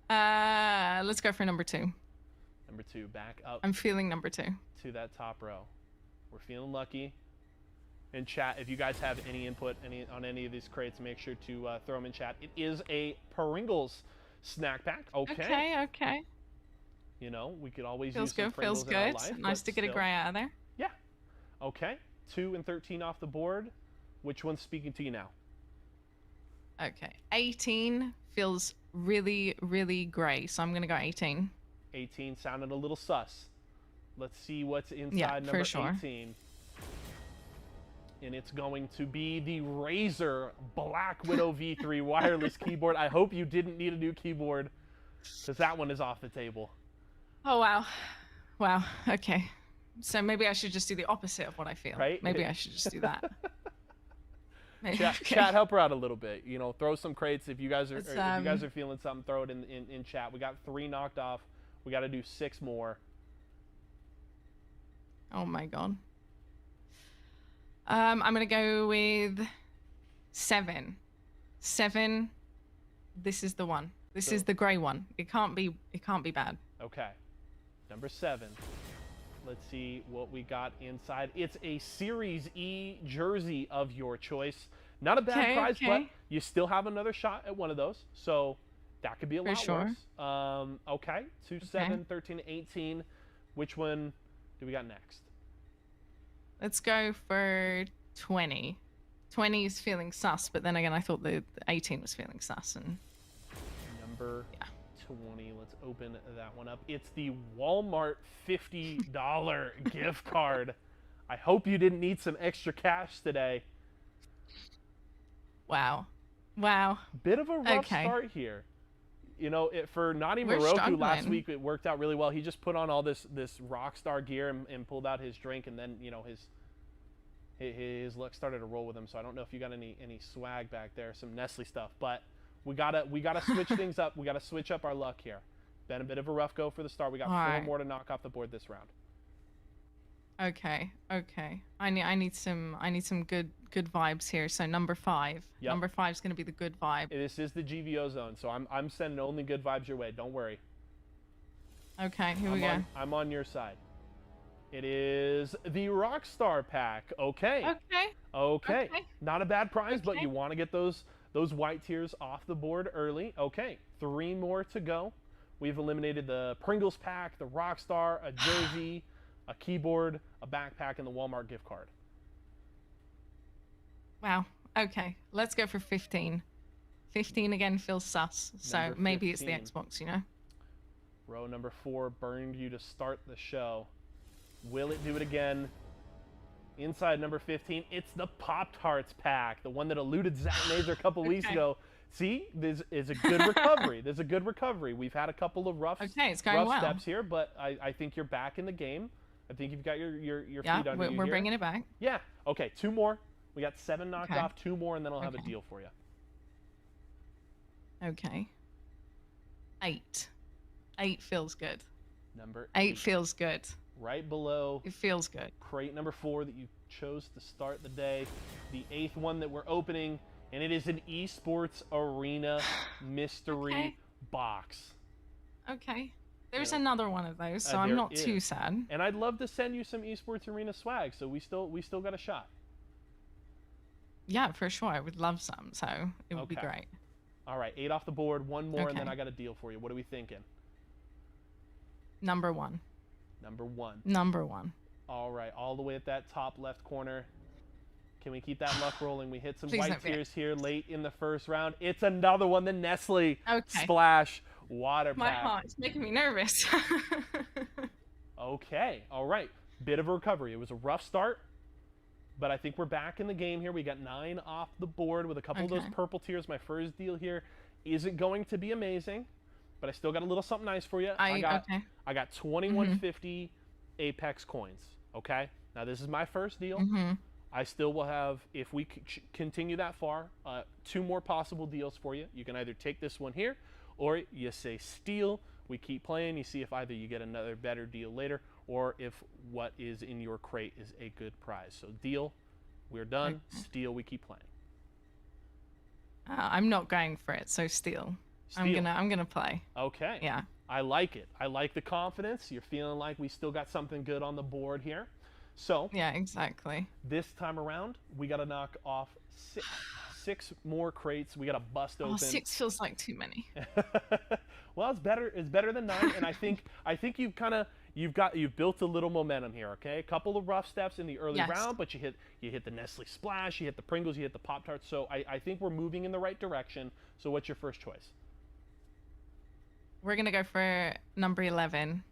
[SPEAKER 17] Let's go for number 2.
[SPEAKER 9] Number 2, back up.
[SPEAKER 17] I'm feeling number 2.
[SPEAKER 9] To that top row. We're feeling lucky. In chat, if you guys have any input on any of these crates, make sure to throw them in chat. It is a Pringles snack pack. Okay.
[SPEAKER 17] Okay.
[SPEAKER 9] You know, we could always
[SPEAKER 17] feels
[SPEAKER 9] use some
[SPEAKER 17] good.
[SPEAKER 9] Pringles
[SPEAKER 17] Feels
[SPEAKER 9] in our
[SPEAKER 17] good.
[SPEAKER 9] life,
[SPEAKER 17] Nice to get a gray out of there.
[SPEAKER 9] Yeah. Okay. 2 and 13 off the board. Which one's speaking to you now?
[SPEAKER 17] Okay. 18 feels really, really gray, so I'm gonna go 18.
[SPEAKER 9] 18 sounded a little sus. Let's see what's inside number
[SPEAKER 17] for sure.
[SPEAKER 9] 18. And it's going to be the Razer Black Widow V3 wireless keyboard. I hope you didn't need a new keyboard, because that one is off the table.
[SPEAKER 17] Oh, wow. Wow. Okay. So maybe I should just do the opposite of what I feel.
[SPEAKER 9] Right?
[SPEAKER 17] Maybe I should just do that. Maybe,
[SPEAKER 9] Chat, help her out a little bit. You know, throw some crates. If you guys are, if you guys are feeling something, throw it in chat. We got 3 knocked off. We got to do 6 more.
[SPEAKER 17] Oh my god. I'm gonna go with 7. 7. This is the one. This is the gray one. It can't be bad.
[SPEAKER 9] Okay. Number 7. Let's see what we got inside. It's a SeriesE jersey of your choice. Not a bad
[SPEAKER 17] Okay,
[SPEAKER 9] prize, but
[SPEAKER 17] okay.
[SPEAKER 9] you still have another shot at one of those. So that could be a
[SPEAKER 17] For
[SPEAKER 9] lot
[SPEAKER 17] sure.
[SPEAKER 9] worse. Okay, 2, 7, 13, 18. Which one do we got next?
[SPEAKER 17] Let's go for 20. 20 is feeling sus, but then again, I thought the 18 was feeling sus. And
[SPEAKER 9] Number 20. Let's open that one up. It's the Walmart $50 gift card. I hope you didn't need some extra cash today.
[SPEAKER 17] wow. Wow.
[SPEAKER 9] Bit of a rough
[SPEAKER 17] Okay.
[SPEAKER 9] start here. You know, for Naughty
[SPEAKER 17] We're
[SPEAKER 9] Moroku last
[SPEAKER 17] struggling.
[SPEAKER 9] week, it worked out really well. He just put on all this Rockstar gear and pulled out his drink, and then, you know, his luck started to roll with him. So I don't know if you got any swag back there, some Nestle stuff, but we gotta switch things up. We gotta switch up our luck here. Been a bit of a rough go for the start. We got 4
[SPEAKER 17] Alright.
[SPEAKER 9] more to knock off the board this round.
[SPEAKER 17] Okay. Okay. I need some good vibes here. So number 5.
[SPEAKER 9] Yep.
[SPEAKER 17] Number 5 is going to be the good vibe.
[SPEAKER 9] This is the GVO zone, so I'm sending only good vibes your way. Don't worry.
[SPEAKER 17] Okay. Here we go.
[SPEAKER 9] I'm on your side. It is the Rockstar pack. Okay.
[SPEAKER 17] Okay.
[SPEAKER 9] Okay.
[SPEAKER 17] Okay.
[SPEAKER 9] Not a bad prize, but
[SPEAKER 17] Okay.
[SPEAKER 9] you want to get those white tiers off the board early. Okay. 3 more to go. We've eliminated the Pringles pack, the Rockstar, a jersey, a keyboard, a backpack, and the Walmart gift card.
[SPEAKER 17] Wow. Okay. Let's go for 15. 15 again feels sus. So
[SPEAKER 9] Number
[SPEAKER 17] maybe it's the
[SPEAKER 9] 15.
[SPEAKER 17] Xbox, you know?
[SPEAKER 9] Row number 4 burned you to start the show. Will it do it again? Inside number 15, it's the Pop-Tarts pack, the one that eluded Zach Mazer a couple weeks
[SPEAKER 17] Okay.
[SPEAKER 9] ago. See, this is a good recovery. There's a good recovery. We've had a couple of rough,
[SPEAKER 17] Okay, it's going
[SPEAKER 9] rough
[SPEAKER 17] well.
[SPEAKER 9] steps here, but I think you're back in the game. I think you've got your
[SPEAKER 17] Yeah,
[SPEAKER 9] feet under you
[SPEAKER 17] we're
[SPEAKER 9] here.
[SPEAKER 17] bringing it back.
[SPEAKER 9] Yeah. Okay, 2 more. We got 7 knocked
[SPEAKER 17] Okay.
[SPEAKER 9] off. 2 more, and then I'll have a
[SPEAKER 17] Okay.
[SPEAKER 9] deal for you.
[SPEAKER 17] Okay. 8. 8 feels good.
[SPEAKER 9] Number
[SPEAKER 17] 8 feels good.
[SPEAKER 9] right below
[SPEAKER 17] It feels good.
[SPEAKER 9] crate number 4 that you chose to start the day. The 8th one that we're opening, and it is an esports arena mystery
[SPEAKER 17] Okay.
[SPEAKER 9] box.
[SPEAKER 17] Okay. There's
[SPEAKER 9] Yeah.
[SPEAKER 17] another one of those, so I'm
[SPEAKER 9] There
[SPEAKER 17] not too
[SPEAKER 9] is.
[SPEAKER 17] sad.
[SPEAKER 9] And I'd love to send you some esports arena swag, so we still got a shot.
[SPEAKER 17] Yeah, for sure. I would love some, so it would be
[SPEAKER 9] Okay.
[SPEAKER 17] great.
[SPEAKER 9] All right, 8 off the board, 1 more, and then
[SPEAKER 17] Okay.
[SPEAKER 9] I got a deal for you. What are we thinking?
[SPEAKER 17] Number 1.
[SPEAKER 9] Number 1.
[SPEAKER 17] Number 1.
[SPEAKER 9] All right, all the way at that top left corner. Can we keep that luck rolling? We hit some
[SPEAKER 17] Please
[SPEAKER 9] white
[SPEAKER 17] don't be it.
[SPEAKER 9] tiers here late in the first round. It's another one, the Nestle
[SPEAKER 17] Okay.
[SPEAKER 9] Splash Water
[SPEAKER 17] My
[SPEAKER 9] Pack.
[SPEAKER 17] heart's making me nervous.
[SPEAKER 9] Okay, all right. Bit of a recovery. It was a rough start, but I think we're back in the game here. We got 9 off the board with a couple of those
[SPEAKER 17] Okay.
[SPEAKER 9] purple tiers. My first deal here isn't going to be amazing, but I still got a little something nice for you. I got 2150 Apex coins. Okay, now this is my first deal.
[SPEAKER 17] Mhm.
[SPEAKER 9] I still will have, if we continue that far, 2 more possible deals for you. You can either take this one here, or you say steal. We keep playing. You see if either you get another better deal later, or if what is in your crate is a good prize. So deal, we're done. Steal, we keep playing.
[SPEAKER 17] I'm not going for it, so steal. I'm
[SPEAKER 9] Steal.
[SPEAKER 17] gonna play.
[SPEAKER 9] Okay.
[SPEAKER 17] Yeah.
[SPEAKER 9] I like it. I like the confidence. You're feeling like we still got something good on the board here. So
[SPEAKER 17] Yeah, exactly.
[SPEAKER 9] this time around, we got to knock off 6 more crates. We got to bust open.
[SPEAKER 17] Oh, 6 feels like too many.
[SPEAKER 9] Well, it's better. It's better than 9, and I think you've built a little momentum here. Okay, a couple of rough steps in the early
[SPEAKER 17] Yes.
[SPEAKER 9] round, but you hit the Nestle Splash, you hit the Pringles, you hit the Pop-Tarts. So I think we're moving in the right direction. So what's your first choice?
[SPEAKER 17] We're gonna go for number 11.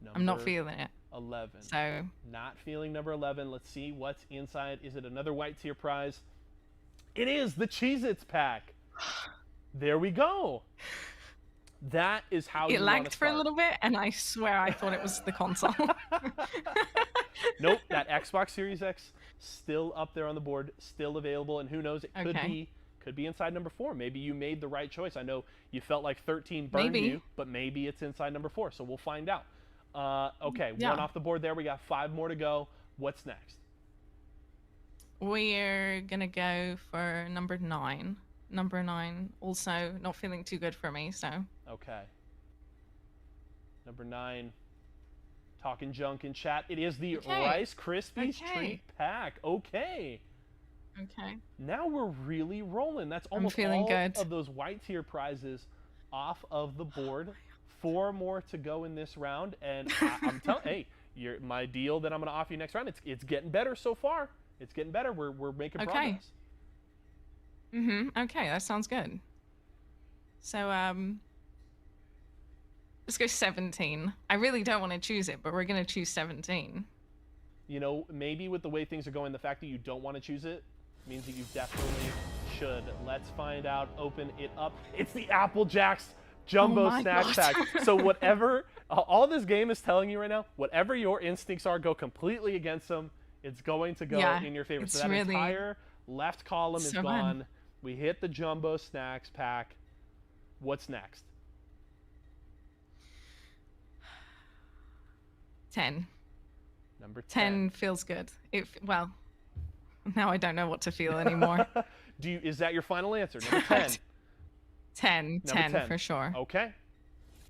[SPEAKER 17] I'm not
[SPEAKER 9] Number
[SPEAKER 17] feeling it.
[SPEAKER 9] 11.
[SPEAKER 17] So
[SPEAKER 9] Not feeling number 11. Let's see what's inside. Is it another white tier prize? It is the Cheez-Its pack. There we go. That is how
[SPEAKER 17] it
[SPEAKER 9] you wanna
[SPEAKER 17] lagged for a
[SPEAKER 9] start.
[SPEAKER 17] little bit, and I swear I thought it was the console.
[SPEAKER 9] Nope, that Xbox Series X still up there on the board, still available, and who knows, it
[SPEAKER 17] Okay.
[SPEAKER 9] could be inside number 4. Maybe you made the right choice. I know you felt like 13 burned
[SPEAKER 17] Maybe.
[SPEAKER 9] you, but maybe it's inside number 4. So we'll find out. Okay,
[SPEAKER 17] Yeah.
[SPEAKER 9] 1 off the board there. We got 5 more to go. What's next?
[SPEAKER 17] We're gonna go for number 9. Number 9, also not feeling too good for me, so
[SPEAKER 9] Okay. Number 9. Talking junk in chat. It is the
[SPEAKER 17] Okay.
[SPEAKER 9] Rice Krispies
[SPEAKER 17] Okay.
[SPEAKER 9] treat pack. Okay.
[SPEAKER 17] Okay.
[SPEAKER 9] Now we're really rolling. That's almost
[SPEAKER 17] feeling
[SPEAKER 9] all
[SPEAKER 17] good.
[SPEAKER 9] of those white tier prizes off of the board. 4 more to go in this round, and I'm telling, hey, my deal that I'm going to offer you next round. It's getting better so far. It's getting better. We're making progress.
[SPEAKER 17] Okay, that sounds good. So let's go 17. I really don't want to choose it, but we're gonna choose 17.
[SPEAKER 9] You know, maybe with the way things are going, the fact that you don't want to choose it means that you definitely should. Let's find out. Open it up. It's the Apple Jacks Jumbo Snack Pack. So whatever, all this game is telling you right now, whatever your instincts are, go completely against them. It's going to go in your favor. So that entire left column is gone. We hit the Jumbo Snacks Pack. What's next?
[SPEAKER 17] 10.
[SPEAKER 9] Number 10.
[SPEAKER 17] 10 feels good. Well, now I don't know what to feel anymore.
[SPEAKER 9] Is that your final answer? Number 10.
[SPEAKER 17] 10.
[SPEAKER 9] Number
[SPEAKER 17] 10 for sure.
[SPEAKER 9] Okay.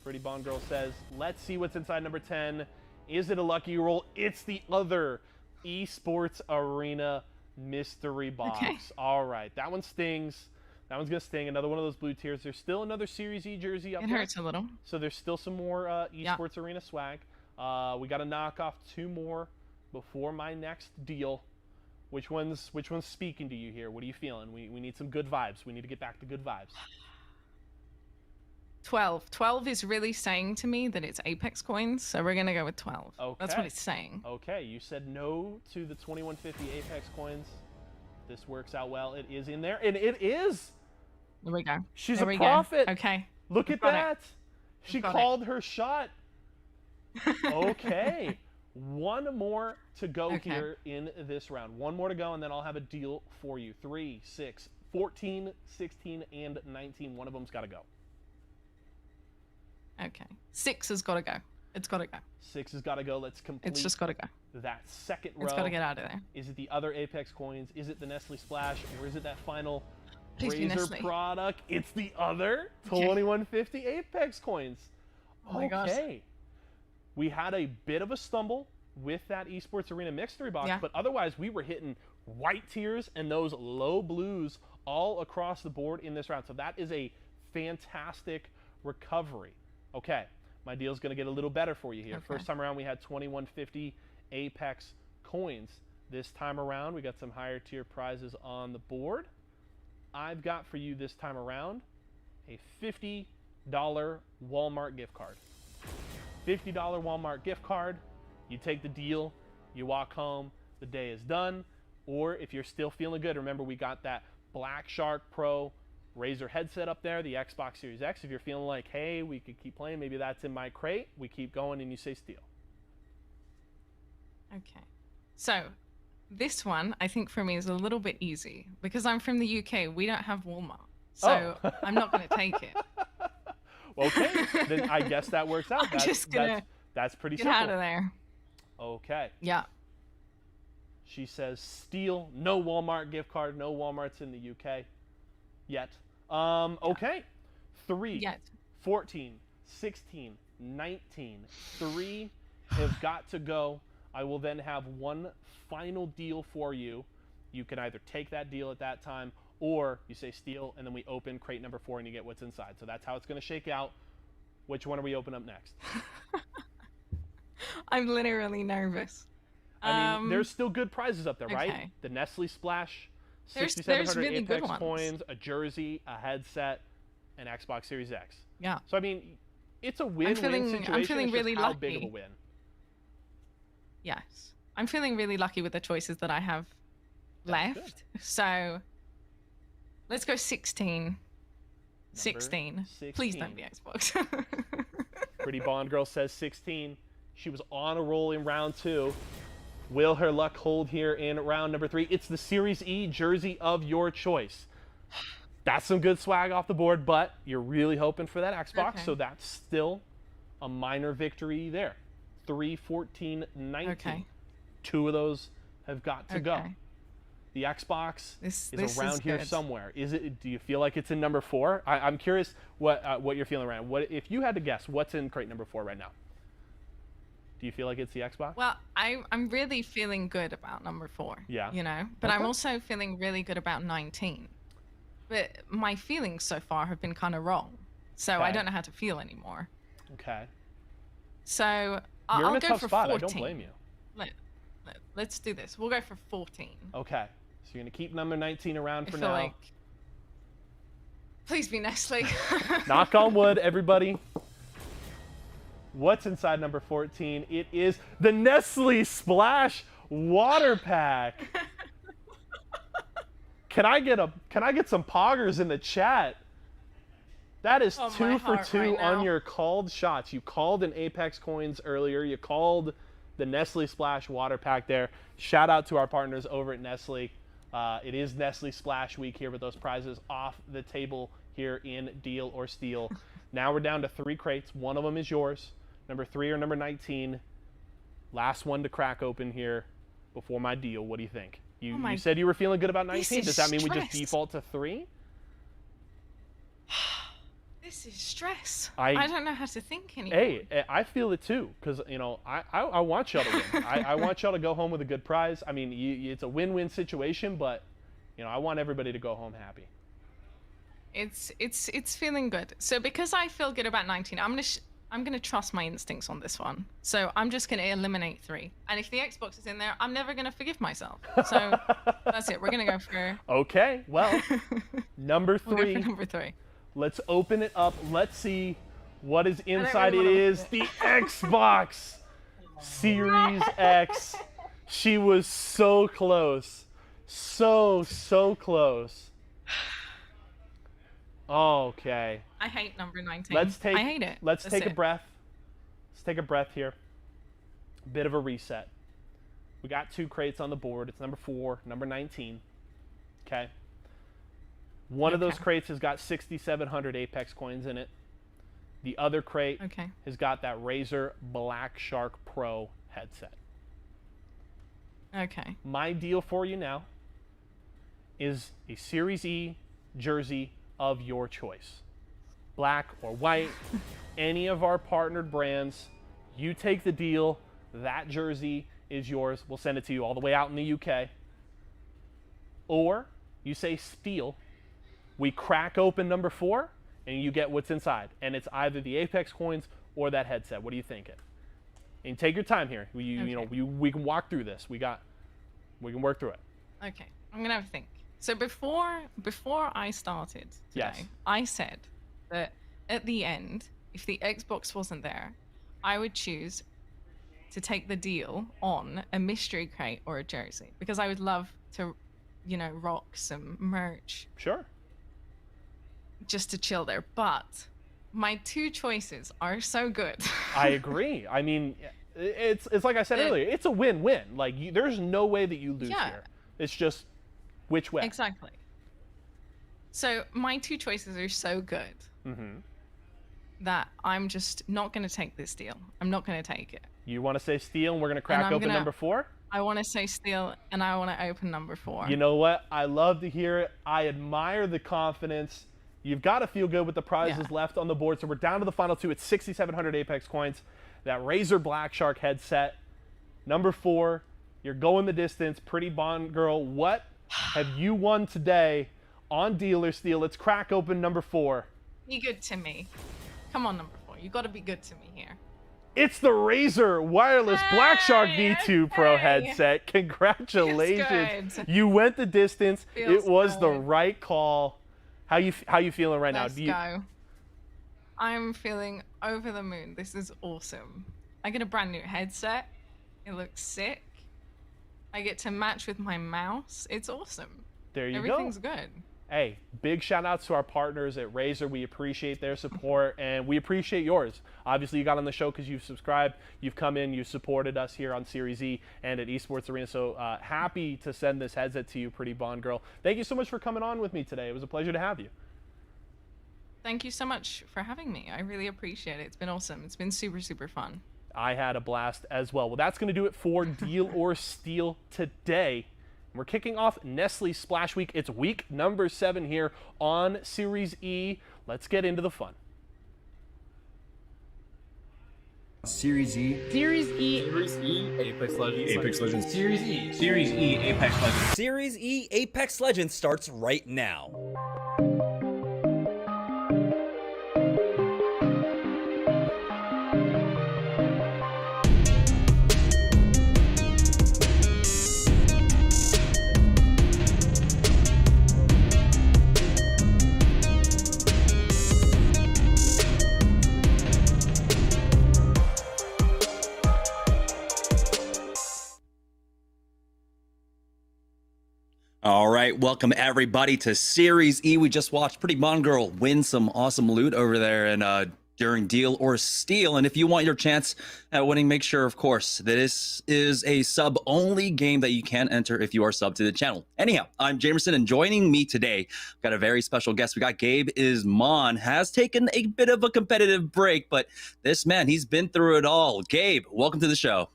[SPEAKER 9] Pretty Bond Girl says, let's see what's inside number 10. Is it a lucky roll? It's the other Esports Arena mystery box.
[SPEAKER 17] Okay.
[SPEAKER 9] All right. That one stings. That one's going to sting. Another one of those blue tiers. There's still another SeriesE jersey up there.
[SPEAKER 17] It hurts a little.
[SPEAKER 9] So there's still some more Esports Arena swag. We got to knock off 2 more before my next deal. Which one's speaking to you here? What are you feeling? We need some good vibes. We need to get back to good vibes.
[SPEAKER 17] 12. 12 is really saying to me that it's Apex coins, so we're going to go with 12.
[SPEAKER 9] Okay.
[SPEAKER 17] That's what it's saying.
[SPEAKER 9] Okay, you said no to the 2150 Apex coins. This works out well. It is in there, and it is.
[SPEAKER 17] There we go.
[SPEAKER 9] She's
[SPEAKER 17] there
[SPEAKER 9] a
[SPEAKER 17] we
[SPEAKER 9] prophet.
[SPEAKER 17] Go. Okay.
[SPEAKER 9] Look at that. She
[SPEAKER 17] got
[SPEAKER 9] called her shot. Okay. 1 more to go here in this round. 1 more to go, and then I'll have a deal for you. 3, 6, 14, 16, and 19. One of them's got to go.
[SPEAKER 17] Okay. 6 has got to go. It's got to go.
[SPEAKER 9] 6 has got to go. Let's complete.
[SPEAKER 17] It's just got to go.
[SPEAKER 9] That second row.
[SPEAKER 17] It's got to get out of there.
[SPEAKER 9] Is it the other Apex coins? Is it the Nestle Splash? Or is it that final
[SPEAKER 17] Please be
[SPEAKER 9] Razor
[SPEAKER 17] Nestle.
[SPEAKER 9] product? It's the other 2150 Apex coins.
[SPEAKER 17] Oh my gosh.
[SPEAKER 9] Okay. We had a bit of a stumble with that Esports Arena mystery box, but otherwise we were hitting white tiers and those low blues all across the board in this round. So that is a fantastic recovery. Okay, my deal's going to get a little better for you here. First time around we had 2150 Apex coins. This time around we got some higher tier prizes on the board. I've got for you this time around a $50 Walmart gift card. $50 Walmart gift card. You take the deal, you walk home, the day is done. Or if you're still feeling good, remember we got that Black Shark Pro Razer headset up there, the Xbox Series X. If you're feeling like, hey, we could keep playing, maybe that's in my crate, we keep going and you say steal.
[SPEAKER 17] Okay. So this one, I think for me, is a little bit easy because I'm from the UK. We don't have Walmart. So I'm not going to take it.
[SPEAKER 9] Okay, then I guess that works out. That's pretty
[SPEAKER 17] get
[SPEAKER 9] simple.
[SPEAKER 17] out of there.
[SPEAKER 9] Okay.
[SPEAKER 17] Yeah.
[SPEAKER 9] She says steal, no Walmart gift card, no Walmarts in the UK yet. Okay. 3, 14, 16, 19. 3 have got to go. I will then have one final deal for you. You can either take that deal at that time or you say steal and then we open crate number 4 and you get what's inside. So that's how it's going to shake out. Which one are we open up next?
[SPEAKER 17] I'm literally nervous.
[SPEAKER 9] I mean, there's still good prizes up there, right?
[SPEAKER 17] Okay.
[SPEAKER 9] The Nestle Splash,
[SPEAKER 17] There's
[SPEAKER 9] 6,700
[SPEAKER 17] really good
[SPEAKER 9] Apex
[SPEAKER 17] ones.
[SPEAKER 9] coins, a jersey, a headset, an Xbox Series X.
[SPEAKER 17] Yeah.
[SPEAKER 9] So I mean, it's a win-win situation.
[SPEAKER 17] I'm feeling
[SPEAKER 9] it's
[SPEAKER 17] really
[SPEAKER 9] just how
[SPEAKER 17] lucky.
[SPEAKER 9] big of a win.
[SPEAKER 17] Yes. I'm feeling really lucky with the choices that I have left. So let's go 16. 16. Please don't be Xbox.
[SPEAKER 9] Pretty Bond Girl says 16. She was on a roll in round 2. Will her luck hold here in round number 3? It's the SeriesE jersey of your choice. That's some good swag off the board, but you're really hoping for that Xbox, so that's still a minor victory there. 3, 14, 19.
[SPEAKER 17] Okay.
[SPEAKER 9] 2 of those have got to go. The Xbox
[SPEAKER 17] this
[SPEAKER 9] is around
[SPEAKER 17] is
[SPEAKER 9] here
[SPEAKER 17] good.
[SPEAKER 9] somewhere. Is it? Do you feel like it's in number 4? I'm curious what you're feeling right now. What if you had to guess? What's in crate number 4 right now? Do you feel like it's the Xbox?
[SPEAKER 17] Well, I'm really feeling good about number 4.
[SPEAKER 9] Yeah.
[SPEAKER 17] You know, but I'm
[SPEAKER 9] Okay.
[SPEAKER 17] also feeling really good about 19. But my feelings so far have been kind of wrong. So I
[SPEAKER 9] Okay.
[SPEAKER 17] don't know how to feel anymore.
[SPEAKER 9] Okay.
[SPEAKER 17] So
[SPEAKER 9] You're
[SPEAKER 17] I'll
[SPEAKER 9] in a
[SPEAKER 17] go
[SPEAKER 9] tough
[SPEAKER 17] for
[SPEAKER 9] spot.
[SPEAKER 17] 14.
[SPEAKER 9] I don't blame you.
[SPEAKER 17] Let's do this. We'll go for 14.
[SPEAKER 9] Okay. So you're going to keep number 19 around
[SPEAKER 17] I
[SPEAKER 9] for
[SPEAKER 17] feel
[SPEAKER 9] now.
[SPEAKER 17] like... Please be Nestle.
[SPEAKER 9] Knock on wood, everybody. What's inside number 14? It is the Nestle Splash Water Pack. Can I get some poggers in the chat? That is
[SPEAKER 17] Oh,
[SPEAKER 9] 2
[SPEAKER 17] my
[SPEAKER 9] for
[SPEAKER 17] heart
[SPEAKER 9] 2
[SPEAKER 17] right
[SPEAKER 9] on
[SPEAKER 17] now.
[SPEAKER 9] your called shots. You called an Apex Coins earlier. You called the Nestle Splash Water Pack there. Shout out to our partners over at Nestle. It is Nestle Splash Week here with those prizes off the table here in Deal or Steal. Now we're down to 3 crates. One of them is yours. Number 3 or number 19. Last one to crack open here before my deal. What do you think? You said you were feeling good about 19.
[SPEAKER 17] is
[SPEAKER 9] Does that mean we just
[SPEAKER 17] stress.
[SPEAKER 9] default to 3?
[SPEAKER 17] This is stress.
[SPEAKER 9] I
[SPEAKER 17] I don't know how to think anymore.
[SPEAKER 9] Hey, I feel it too, because I want y'all to win. I want y'all to go home with a good prize. I mean, it's a win-win situation, but I want everybody to go home happy.
[SPEAKER 17] It's feeling good. So because I feel good about 19, I'm gonna trust my instincts on this one. So I'm just gonna eliminate 3. And if the Xbox is in there, I'm never gonna forgive myself. So that's it. We're gonna go for.
[SPEAKER 9] Okay, well, number 3.
[SPEAKER 17] We'll go for number 3.
[SPEAKER 9] Let's open it up. Let's see what is
[SPEAKER 17] don't
[SPEAKER 9] inside.
[SPEAKER 17] really
[SPEAKER 9] It
[SPEAKER 17] wanna
[SPEAKER 9] is
[SPEAKER 17] look
[SPEAKER 9] the Xbox Series X. She was so close. So close. Okay.
[SPEAKER 17] I hate number 19.
[SPEAKER 9] I hate it. Let's
[SPEAKER 17] That's
[SPEAKER 9] take a
[SPEAKER 17] it.
[SPEAKER 9] breath. Let's take a breath here. Bit of a reset. We got 2 crates on the board. It's number 4, number 19. Okay. One of those crates has got 6,700 Apex coins in it. The other crate has got that Razer Black Shark Pro headset.
[SPEAKER 17] Okay.
[SPEAKER 9] My deal for you now is a Series E jersey of your choice. Black or white, any of our partnered brands. You take the deal. That jersey is yours. We'll send it to you all the way out in the UK. Or you say steal. We crack open number 4, and you get what's inside. And it's either the Apex coins or that headset. What are you thinking? And take your time here. We can walk through this. We can work through it.
[SPEAKER 17] Okay. I'm gonna have a think. So before I started today,
[SPEAKER 9] Yes.
[SPEAKER 17] I said that at the end, if the Xbox wasn't there, I would choose to take the deal on a mystery crate or a jersey because I would love to, rock some merch.
[SPEAKER 9] Sure.
[SPEAKER 17] Just to chill there. But my 2 choices are so good.
[SPEAKER 9] I agree. I mean, it's like I said earlier. It's a win-win. Like there's no way that you lose here. It's just which way.
[SPEAKER 17] Exactly. So my 2 choices are so good that I'm just not going to take this deal. I'm not going to take it.
[SPEAKER 9] You want to say steal, and we're going to crack open number 4?
[SPEAKER 17] I want to say steal, and I want to open number 4.
[SPEAKER 9] You know what? I love to hear it. I admire the confidence. You've got to feel good with the prizes left on the board. So we're down to the final 2. It's 6,700 Apex coins. That Razer Black Shark headset. Number 4, you're going the distance. Pretty Bond girl, what have you won today on Deal or Steal? Let's crack open number 4.
[SPEAKER 17] Be good to me. Come on, number 4. You got to be good to me here.
[SPEAKER 9] It's the Razer Wireless Black Shark V2 Pro headset. Congratulations.
[SPEAKER 17] good.
[SPEAKER 9] You went the distance.
[SPEAKER 17] Feels
[SPEAKER 9] It was the
[SPEAKER 17] good.
[SPEAKER 9] right call. How you feeling right
[SPEAKER 17] Let's
[SPEAKER 9] now?
[SPEAKER 17] go. I'm feeling over the moon. This is awesome. I get a brand new headset. It looks sick. I get to match with my mouse. It's awesome.
[SPEAKER 9] There you
[SPEAKER 17] Everything's
[SPEAKER 9] go.
[SPEAKER 17] good.
[SPEAKER 9] Hey, big shout outs to our partners at Razer. We appreciate their support and we appreciate yours. Obviously, you got on the show because you've subscribed, you've come in, you've supported us here on SeriesE and at Esports Arena. So happy to send this headset to you, Pretty Bond girl. Thank you so much for coming on with me today. It was a pleasure to have you.
[SPEAKER 17] Thank you so much for having me. I really appreciate it. It's been awesome. It's been super, super fun.
[SPEAKER 9] I had a blast as well. Well, that's going to do it for Deal or Steal today. We're kicking off Nestle Splash Week. It's week number 7 here on SeriesE. Let's get into the fun.
[SPEAKER 18] Series E.
[SPEAKER 19] Series E. Series E. Apex Legends.
[SPEAKER 18] Apex Legends.
[SPEAKER 19] Series E. Series E. Apex Legends.
[SPEAKER 20] Series E Apex Legends starts right now.
[SPEAKER 3] All right, welcome everybody to Series E. We just watched Pretty Mon Girl win some awesome loot over there and during Deal or Steal. And if you want your chance at winning, make sure, of course, that this is a sub-only game that you can enter if you are sub to the channel. Anyhow, I'm Jamerson, and joining me today, got a very special guest. We got Gabe Isman, has taken a bit of a competitive break, but this man, he's been through it all. Gabe, welcome to the show.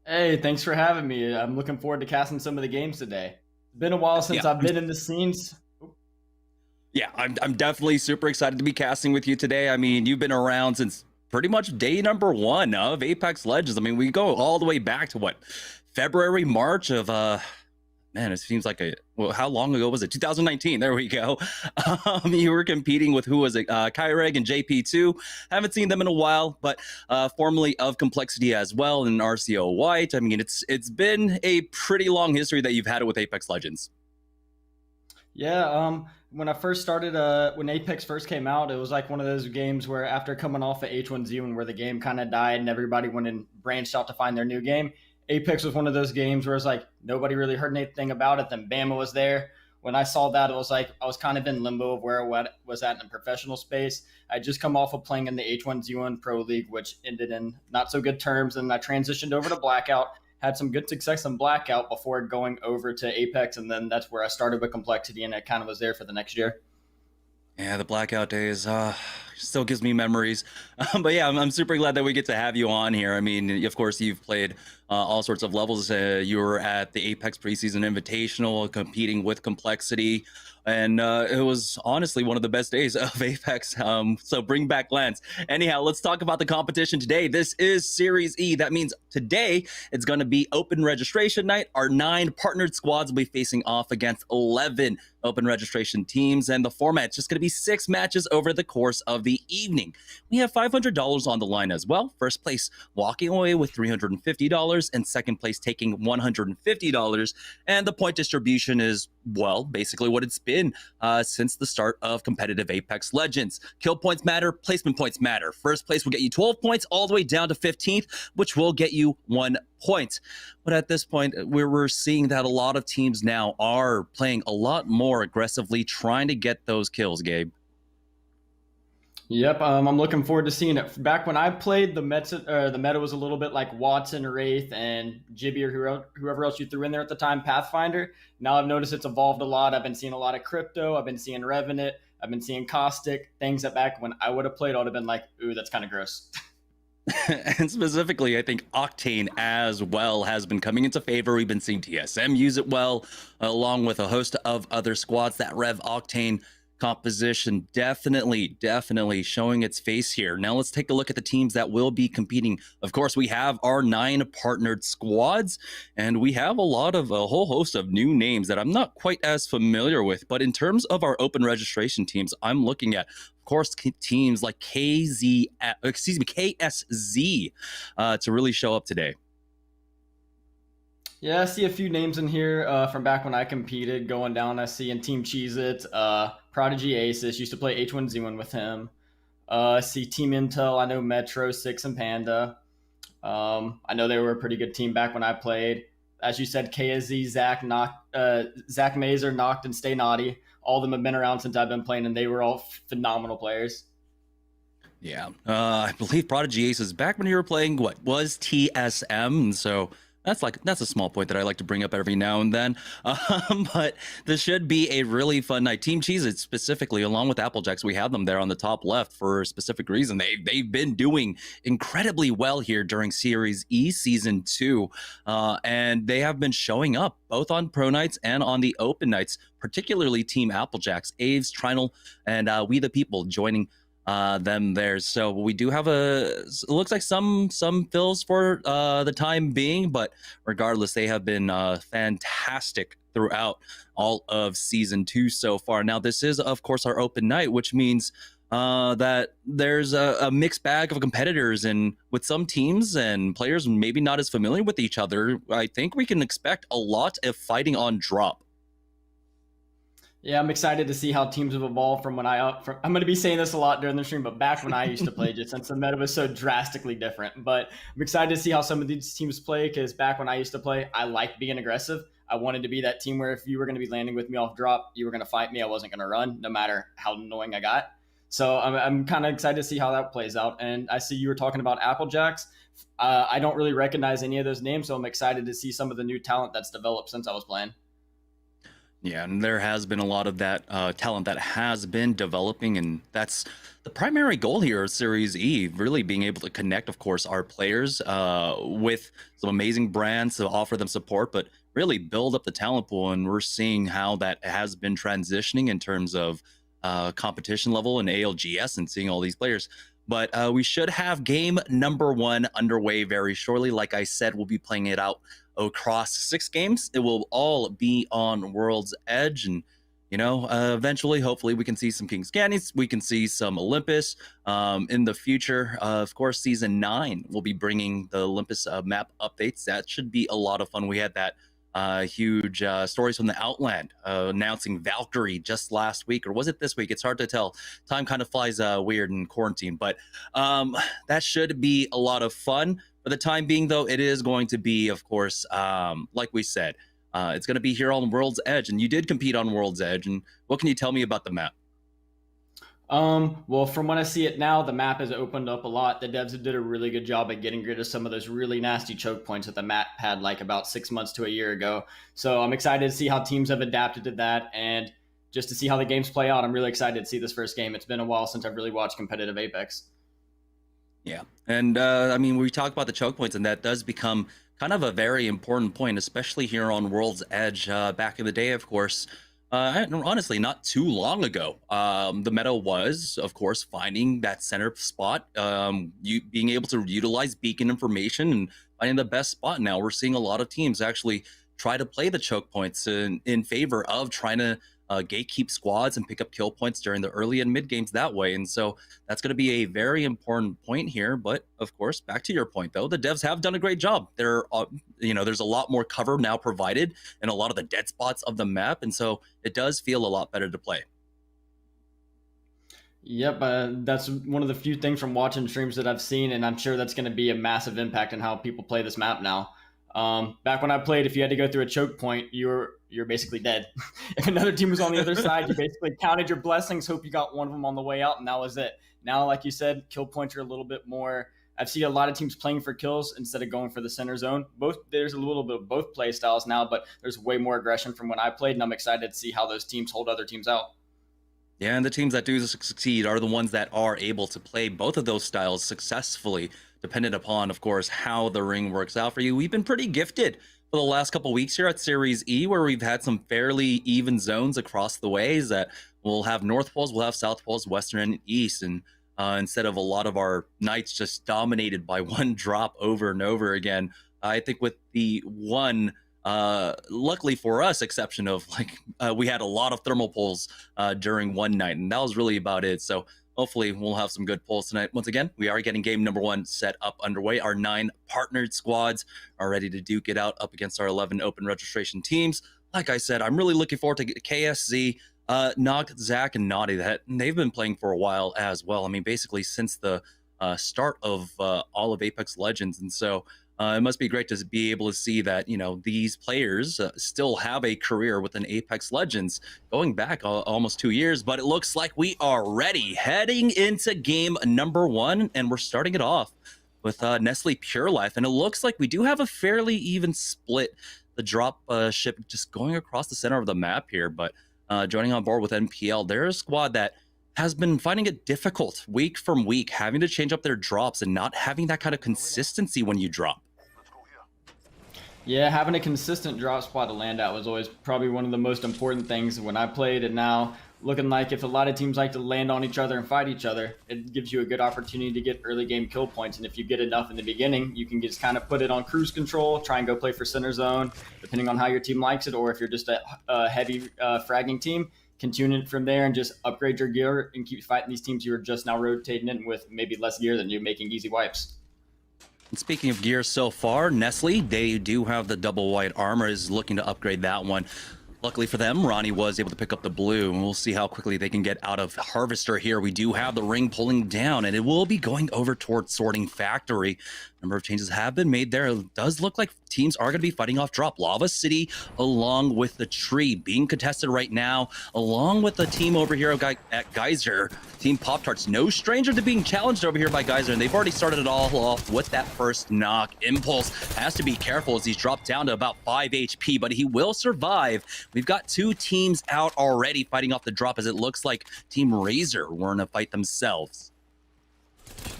[SPEAKER 21] Hey, thanks for having me. I'm looking forward to casting some of the games today. It's been a while since I've been in the scenes.
[SPEAKER 3] Yeah, I'm definitely super excited to be casting with you today. I mean, you've been around since pretty much day number 1 of Apex Legends. I mean, we go all the way back to what, February, March of man, it seems like how long ago was it? 2019. There we go. You were competing with, who was it? Kyreg and JP2. Haven't seen them in a while, but formerly of Complexity as well, and RCO White. I mean, it's been a pretty long history that you've had it with Apex Legends.
[SPEAKER 21] Yeah, when I first started, when Apex first came out, it was like one of those games where after coming off of H1Z1 where the game kind of died and everybody went and branched out to find their new game, Apex was one of those games where it's like nobody really heard anything about it. Then Bama was there. When I saw that, it was like I was kind of in limbo of where I was at in the professional space. I just come off of playing in the H1Z1 Pro League, which ended in not so good terms. And I transitioned over to Blackout, had some good success in Blackout before going over to Apex. And then that's where I started with Complexity, and it kind of was there for the next year.
[SPEAKER 3] Yeah, the Blackout days still gives me memories. But yeah, I'm super glad that we get to have you on here. I mean, of course, you've played all sorts of levels. You were at the Apex Preseason Invitational, competing with Complexity. And it was honestly one of the best days of Apex. So bring back Lance. Anyhow, let's talk about the competition today. This is Series E. That means today it's going to be open registration night. Our 9 partnered squads will be facing off against 11 open registration teams. And the format's just going to be 6 matches over the course of the evening. We have $500 on the line as well. First place walking away with $350 and second place taking $150. And the point distribution is, well, basically what it's been since the start of competitive Apex Legends. Kill points matter, placement points matter. First place will get you 12 points all the way down to 15th, which will get you 1 point. But at this point, we're seeing that a lot of teams now are playing a lot more aggressively, trying to get those kills, Gabe.
[SPEAKER 21] Yep, I'm looking forward to seeing it. Back when I played, the meta was a little bit like Watson, Wraith, and Jibby, or whoever else you threw in there at the time, Pathfinder. Now I've noticed it's evolved a lot. I've been seeing a lot of Crypto. I've been seeing Revenant. I've been seeing Caustic. Things that back when I would have played, I would have been like, ooh, that's kind of gross.
[SPEAKER 3] And specifically, I think Octane as well has been coming into favor. We've been seeing TSM use it well, along with a host of other squads. That Rev Octane composition definitely showing its face here. Now let's take a look at the teams that will be competing. Of course, we have our 9 partnered squads, and we have a whole host of new names that I'm not quite as familiar with. But in terms of our open registration teams, I'm looking at, of course, teams like KSZ to really show up today.
[SPEAKER 21] Yeah, I see a few names in here from back when I competed going down. I see in Team Cheez-It, Prodigy Aces, used to play H1Z1 with him. I see Team Intel, I know Metro, Six, and Panda. I know they were a pretty good team back when I played. As you said, KSZ, Zach Mazer, Noct, and Stay Naughty. All of them have been around since I've been playing, and they were all phenomenal players.
[SPEAKER 3] Yeah, I believe Prodigy Aces, back when you were playing, what was TSM, so that's a small point that I like to bring up every now and then. But this should be a really fun night. Team Cheez-It specifically, along with Applejacks, we have them there on the top left for a specific reason. They've been doing incredibly well here during Series E Season 2. And they have been showing up both on Pro Nights and on the Open Nights, particularly Team Applejacks, Aves, Trinal, and We the People joining them there. So we do have it looks like some fills for the time being, but regardless, they have been fantastic throughout all of season 2 so far. Now, this is, of course, our open night, which means that there's a mixed bag of competitors, and with some teams and players maybe not as familiar with each other, I think we can expect a lot of fighting on drop.
[SPEAKER 21] Yeah, I'm excited to see how teams have evolved from when I'm going to be saying this a lot during the stream, but back when I used to play, just since the meta was so drastically different. But I'm excited to see how some of these teams play, because back when I used to play, I liked being aggressive. I wanted to be that team where if you were going to be landing with me off drop, you were going to fight me. I wasn't going to run, no matter how annoying I got. So I'm kind of excited to see how that plays out. And I see you were talking about Applejacks. I don't really recognize any of those names, so I'm excited to see some of the new talent that's developed since I was playing.
[SPEAKER 3] Yeah, and there has been a lot of that talent that has been developing, and that's the primary goal here of SeriesE, really being able to connect, of course, our players with some amazing brands to offer them support, but really build up the talent pool. And we're seeing how that has been transitioning in terms of competition level and ALGS and seeing all these players. But we should have game number 1 underway very shortly. Like I said, we'll be playing it out across 6 games. It will all be on World's Edge, and eventually, hopefully, we can see some King's Candies, we can see some Olympus in the future. Of course, season 9 will be bringing the Olympus map updates. That should be a lot of fun. We had that huge stories from the Outland announcing Valkyrie just last week, or was it this week? It's hard to tell. Time kind of flies weird in quarantine, but that should be a lot of fun. For the time being, though, it is going to be, of course, like we said, it's going to be here on World's Edge, and you did compete on World's Edge. And what can you tell me about the map?
[SPEAKER 21] Well, from when I see it now, the map has opened up a lot. The devs did a really good job at getting rid of some of those really nasty choke points that the map had like about 6 months to a year ago. So I'm excited to see how teams have adapted to that, and just to see how the games play out. I'm really excited to see this first game. It's been a while since I've really watched competitive Apex.
[SPEAKER 3] Yeah, and I mean, we talk about the choke points, and that does become kind of a very important point, especially here on World's Edge. Back in the day, of course, honestly, not too long ago, the meta was, of course, finding that center spot, being able to utilize beacon information and finding the best spot. Now we're seeing a lot of teams actually try to play the choke points in favor of trying to gatekeep squads and pick up kill points during the early and mid games that way. And so that's going to be a very important point here. But of course, back to your point, though, the devs have done a great job. There's a lot more cover now provided in a lot of the dead spots of the map. And so it does feel a lot better to play.
[SPEAKER 21] Yep, that's one of the few things from watching streams that I've seen, and I'm sure that's going to be a massive impact on how people play this map now. Back when I played, if you had to go through a choke point, you're basically dead. If another team was on the other side, you basically counted your blessings, hope you got one of them on the way out, and that was it. Now, like you said, kill points are a little bit more. I've seen a lot of teams playing for kills instead of going for the center zone. There's a little bit of both play styles now, but there's way more aggression from when I played, and I'm excited to see how those teams hold other teams out.
[SPEAKER 3] Yeah, and the teams that do succeed are the ones that are able to play both of those styles successfully, dependent upon, of course, how the ring works out for you. We've been pretty gifted for the last couple weeks here at SeriesE, where we've had some fairly even zones across the ways that we'll have North Poles, we'll have South Poles, Western and East, and instead of a lot of our nights just dominated by one drop over and over again, I think with the one, luckily for us, exception of we had a lot of thermal pulls during one night, and that was really about it. So hopefully we'll have some good pulls tonight. Once again, we are getting game number 1 set up underway. Our 9 partnered squads are ready to duke it out up against our 11 open registration teams. Like I said, I'm really looking forward to KSZ, Nog, Zach, and Naughty. They've been playing for a while as well. I mean, basically since the start of all of Apex Legends. And so it must be great to be able to see that, these players still have a career within Apex Legends going back almost 2 years. But it looks like we are ready, heading into game number 1, and we're starting it off with Nestle Pure Life. And it looks like we do have a fairly even split. The drop ship just going across the center of the map here, but joining on board with NPL, they're a squad that has been finding it difficult week from week, having to change up their drops and not having that kind of consistency when you drop.
[SPEAKER 21] Yeah, having a consistent drop spot to land at was always probably one of the most important things when I played, and now looking like if a lot of teams like to land on each other and fight each other, it gives you a good opportunity to get early game kill points. And if you get enough in the beginning, you can just kind of put it on cruise control, try and go play for center zone, depending on how your team likes it. Or if you're just a heavy fragging team, can tune it from there and just upgrade your gear and keep fighting these teams you're just now rotating in with maybe less gear than you, making easy wipes.
[SPEAKER 3] And speaking of gear so far, Nestle, they do have the double white armor, is looking to upgrade that one. Luckily for them, Ronnie was able to pick up the blue, and we'll see how quickly they can get out of Harvester here. We do have the ring pulling down, and it will be going over towards Sorting Factory. A number of changes have been made there. It does look like teams are going to be fighting off drop. Lava City, along with the tree, being contested right now, along with the team over here at Geyser. Team Pop-Tarts, no stranger to being challenged over here by Geyser, and they've already started it all off with that first knock. Impulse has to be careful as he's dropped down to about 5 HP, but he will survive. We've got 2 teams out already fighting off the drop, as it looks like Team Razor were in a fight themselves.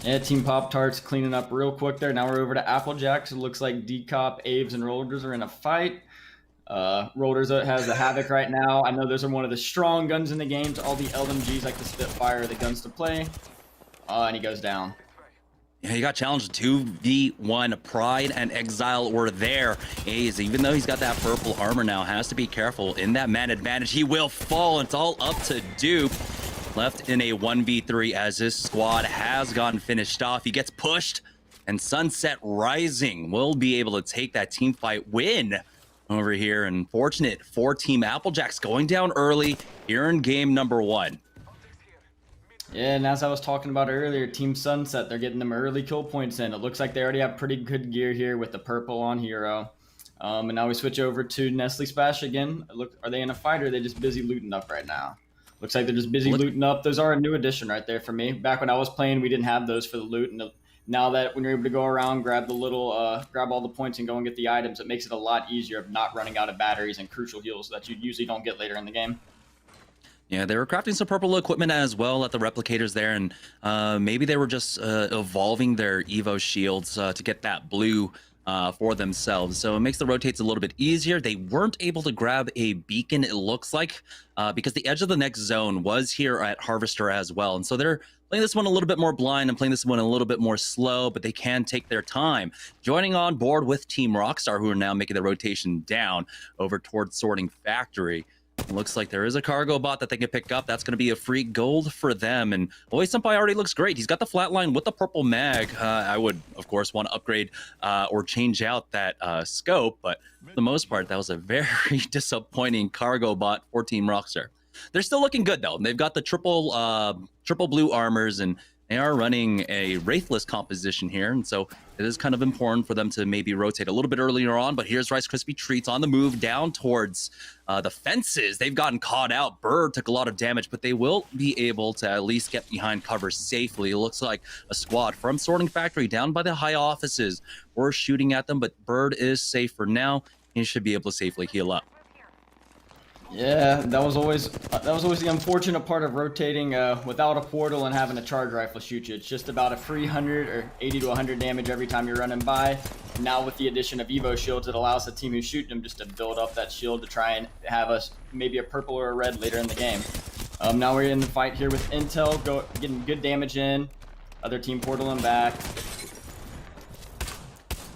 [SPEAKER 21] Yeah, Team Pop-Tarts cleaning up real quick there. Now we're over to Applejacks. It looks like D-Cop, Aves, and Rollers are in a fight. Rollers has the Havoc right now. I know those are one of the strong guns in the games. All the LMGs like the Spitfire are the guns to play. And he goes down.
[SPEAKER 3] Yeah, he got challenged 2v1. Pride and Exile were there. Aze, even though he's got that purple armor now, has to be careful. In that man advantage, he will fall. It's all up to Dupe. Left in a 1v3 as his squad has gotten finished off. He gets pushed, and Sunset Rising will be able to take that team fight win over here. And fortunate for Team Applejacks going down early here in game number 1.
[SPEAKER 21] Yeah, and as I was talking about earlier, Team Sunset, they're getting them early kill points in. It looks like they already have pretty good gear here with the purple on Hero. And now we switch over to Nestle Splash again. Look, are they in a fight, or are they just busy looting up right now? Looks like they're just busy looting up. Those are a new addition right there for me. Back when I was playing, we didn't have those for the loot. And now that when you're able to go around, grab the little, grab all the points and go and get the items, it makes it a lot easier of not running out of batteries and crucial heals that you usually don't get later in the game.
[SPEAKER 3] Yeah, they were crafting some purple equipment as well at the replicators there, and maybe they were just evolving their Evo shields to get that blue for themselves. So it makes the rotates a little bit easier. They weren't able to grab a beacon, it looks like, because the edge of the next zone was here at Harvester as well. And so they're playing this one a little bit more blind and playing this one a little bit more slow, but they can take their time. Joining on board with Team Rockstar, who are now making the rotation down over towards Sorting Factory. It looks like there is a cargo bot that they can pick up. That's going to be a free gold for them. And Boy Senpai already looks great. He's got the flatline with the purple mag. I would, of course, want to upgrade or change out that scope. But for the most part, that was a very disappointing cargo bot for Team Rockstar. They're still looking good, though. They've got the triple blue armors, and they are running a Wraithless composition here. And so it is kind of important for them to maybe rotate a little bit earlier on. But here's Rice Krispie Treats on the move down towards the fences. They've gotten caught out. Bird took a lot of damage, but they will be able to at least get behind cover safely. It looks like a squad from Sorting Factory down by the high offices were shooting at them, but Bird is safe for now. He should be able to safely heal up.
[SPEAKER 21] Yeah, that was always the unfortunate part of rotating without a portal and having a charge rifle shoot you. It's just about a free 100 or 80 to 100 damage every time you're running by. Now with the addition of Evo shields, it allows the team who's shooting them just to build up that shield to try and have us maybe a purple or a red later in the game. Now we're in the fight here with Intel, getting good damage in. Other team portaling back.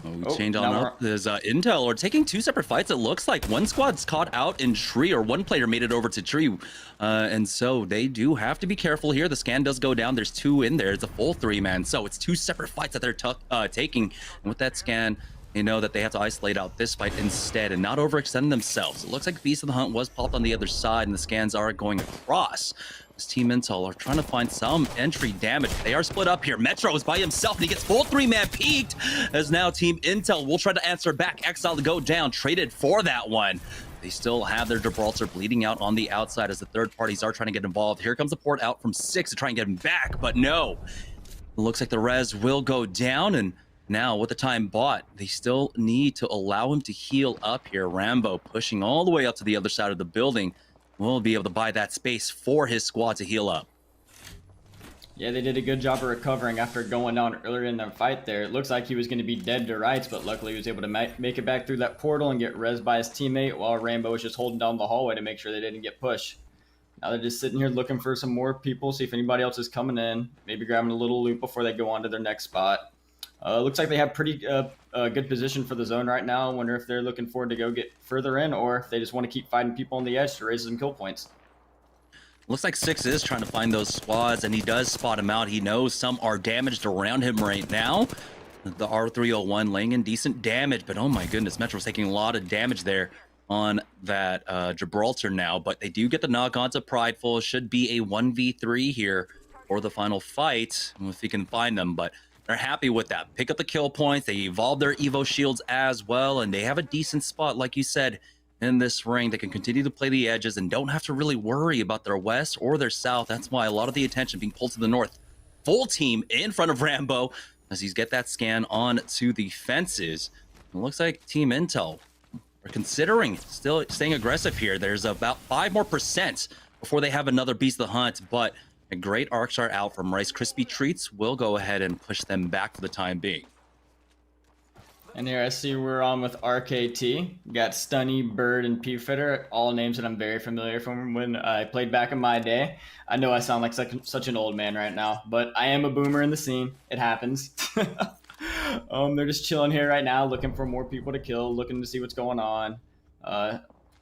[SPEAKER 3] We changed on up. There's Intel are taking 2 separate fights. It looks like one squad's caught out in tree, or one player made it over to tree. And so they do have to be careful here. The scan does go down. There's 2 in there. It's a full 3-man. So it's 2 separate fights that they're taking. And with that scan, they know that they have to isolate out this fight instead and not overextend themselves. It looks like Beast of the Hunt was popped on the other side, and the scans are going across. This Team Intel are trying to find some entry damage. They are split up here. Metro is by himself, and he gets full 3-man peaked, as now Team Intel will try to answer back. Exile to go down, traded for that one. They still have their Gibraltar bleeding out on the outside as the third parties are trying to get involved. Here comes the port out from 6 to try and get him back, but no. It looks like the res will go down, and now with the time bought, they still need to allow him to heal up here. Rambo pushing all the way up to the other side of the building. Will be able to buy that space for his squad to heal up.
[SPEAKER 21] Yeah, they did a good job of recovering after going down earlier in the fight there. It looks like he was going to be dead to rights, but luckily he was able to make it back through that portal and get rezzed by his teammate, while Rainbow was just holding down the hallway to make sure they didn't get pushed. Now they're just sitting here looking for some more people, see if anybody else is coming in, maybe grabbing a little loot before they go on to their next spot. Looks like they have pretty good position for the zone right now. I wonder if they're looking forward to go get further in, or if they just want to keep fighting people on the edge to raise some kill points.
[SPEAKER 3] Looks like Six is trying to find those squads, and he does spot them out. He knows some are damaged around him right now. The R301 laying in decent damage, but oh my goodness, Metro's taking a lot of damage there on that Gibraltar now, but they do get the knock on to Prideful. Should be a 1v3 here for the final fight, if he can find them, but they're happy with that. Pick up the kill points. They evolve their Evo shields as well, and they have a decent spot, like you said, in this ring. They can continue to play the edges and don't have to really worry about their west or their south. That's why a lot of the attention being pulled to the north. Full team in front of Rambo as he's get that scan on to the fences. It looks like Team Intel are considering still staying aggressive here. There's about 5% more before they have another Beast of the Hunt, but a great arc shot out from Rice Krispie Treats will go ahead and push them back for the time being.
[SPEAKER 21] And here I see we're on with RKT. We got Stunny, Bird, and P-Fitter, all names that I'm very familiar from when I played back in my day. I know I sound like such an old man right now, but I am a boomer in the scene. It happens. They're just chilling here right now, looking for more people to kill, looking to see what's going on.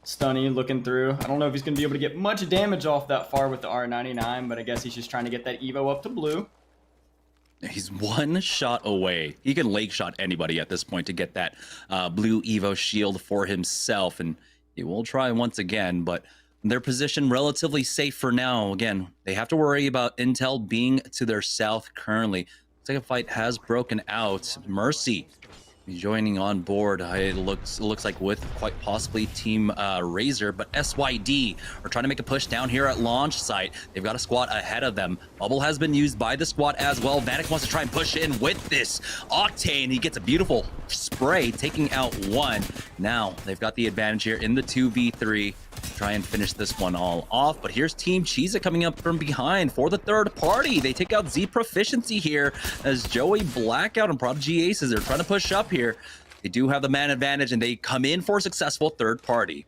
[SPEAKER 21] Stunny looking through. I don't know if he's going to be able to get much damage off that far with the R99, but I guess he's just trying to get that Evo up to blue.
[SPEAKER 3] He's one shot away. He can lake shot anybody at this point to get that blue Evo shield for himself, and he will try once again, but their position relatively safe for now. Again, they have to worry about Intel being to their south currently. Looks like a fight has broken out. Mercy joining on board. It looks like with quite possibly Team Razor, but SYD are trying to make a push down here at launch site. They've got a squad ahead of them. Bubble has been used by the squad as well. Vanek wants to try and push in with this Octane. He gets a beautiful spray, taking out one. Now they've got the advantage here in the 2v3. Try and finish this one all off, but here's Team Cheesa coming up from behind for the third party. They take out Z Proficiency here as Joey Blackout and Prodigy Aces are trying to push up here. They do have the man advantage, and they come in for a successful third party.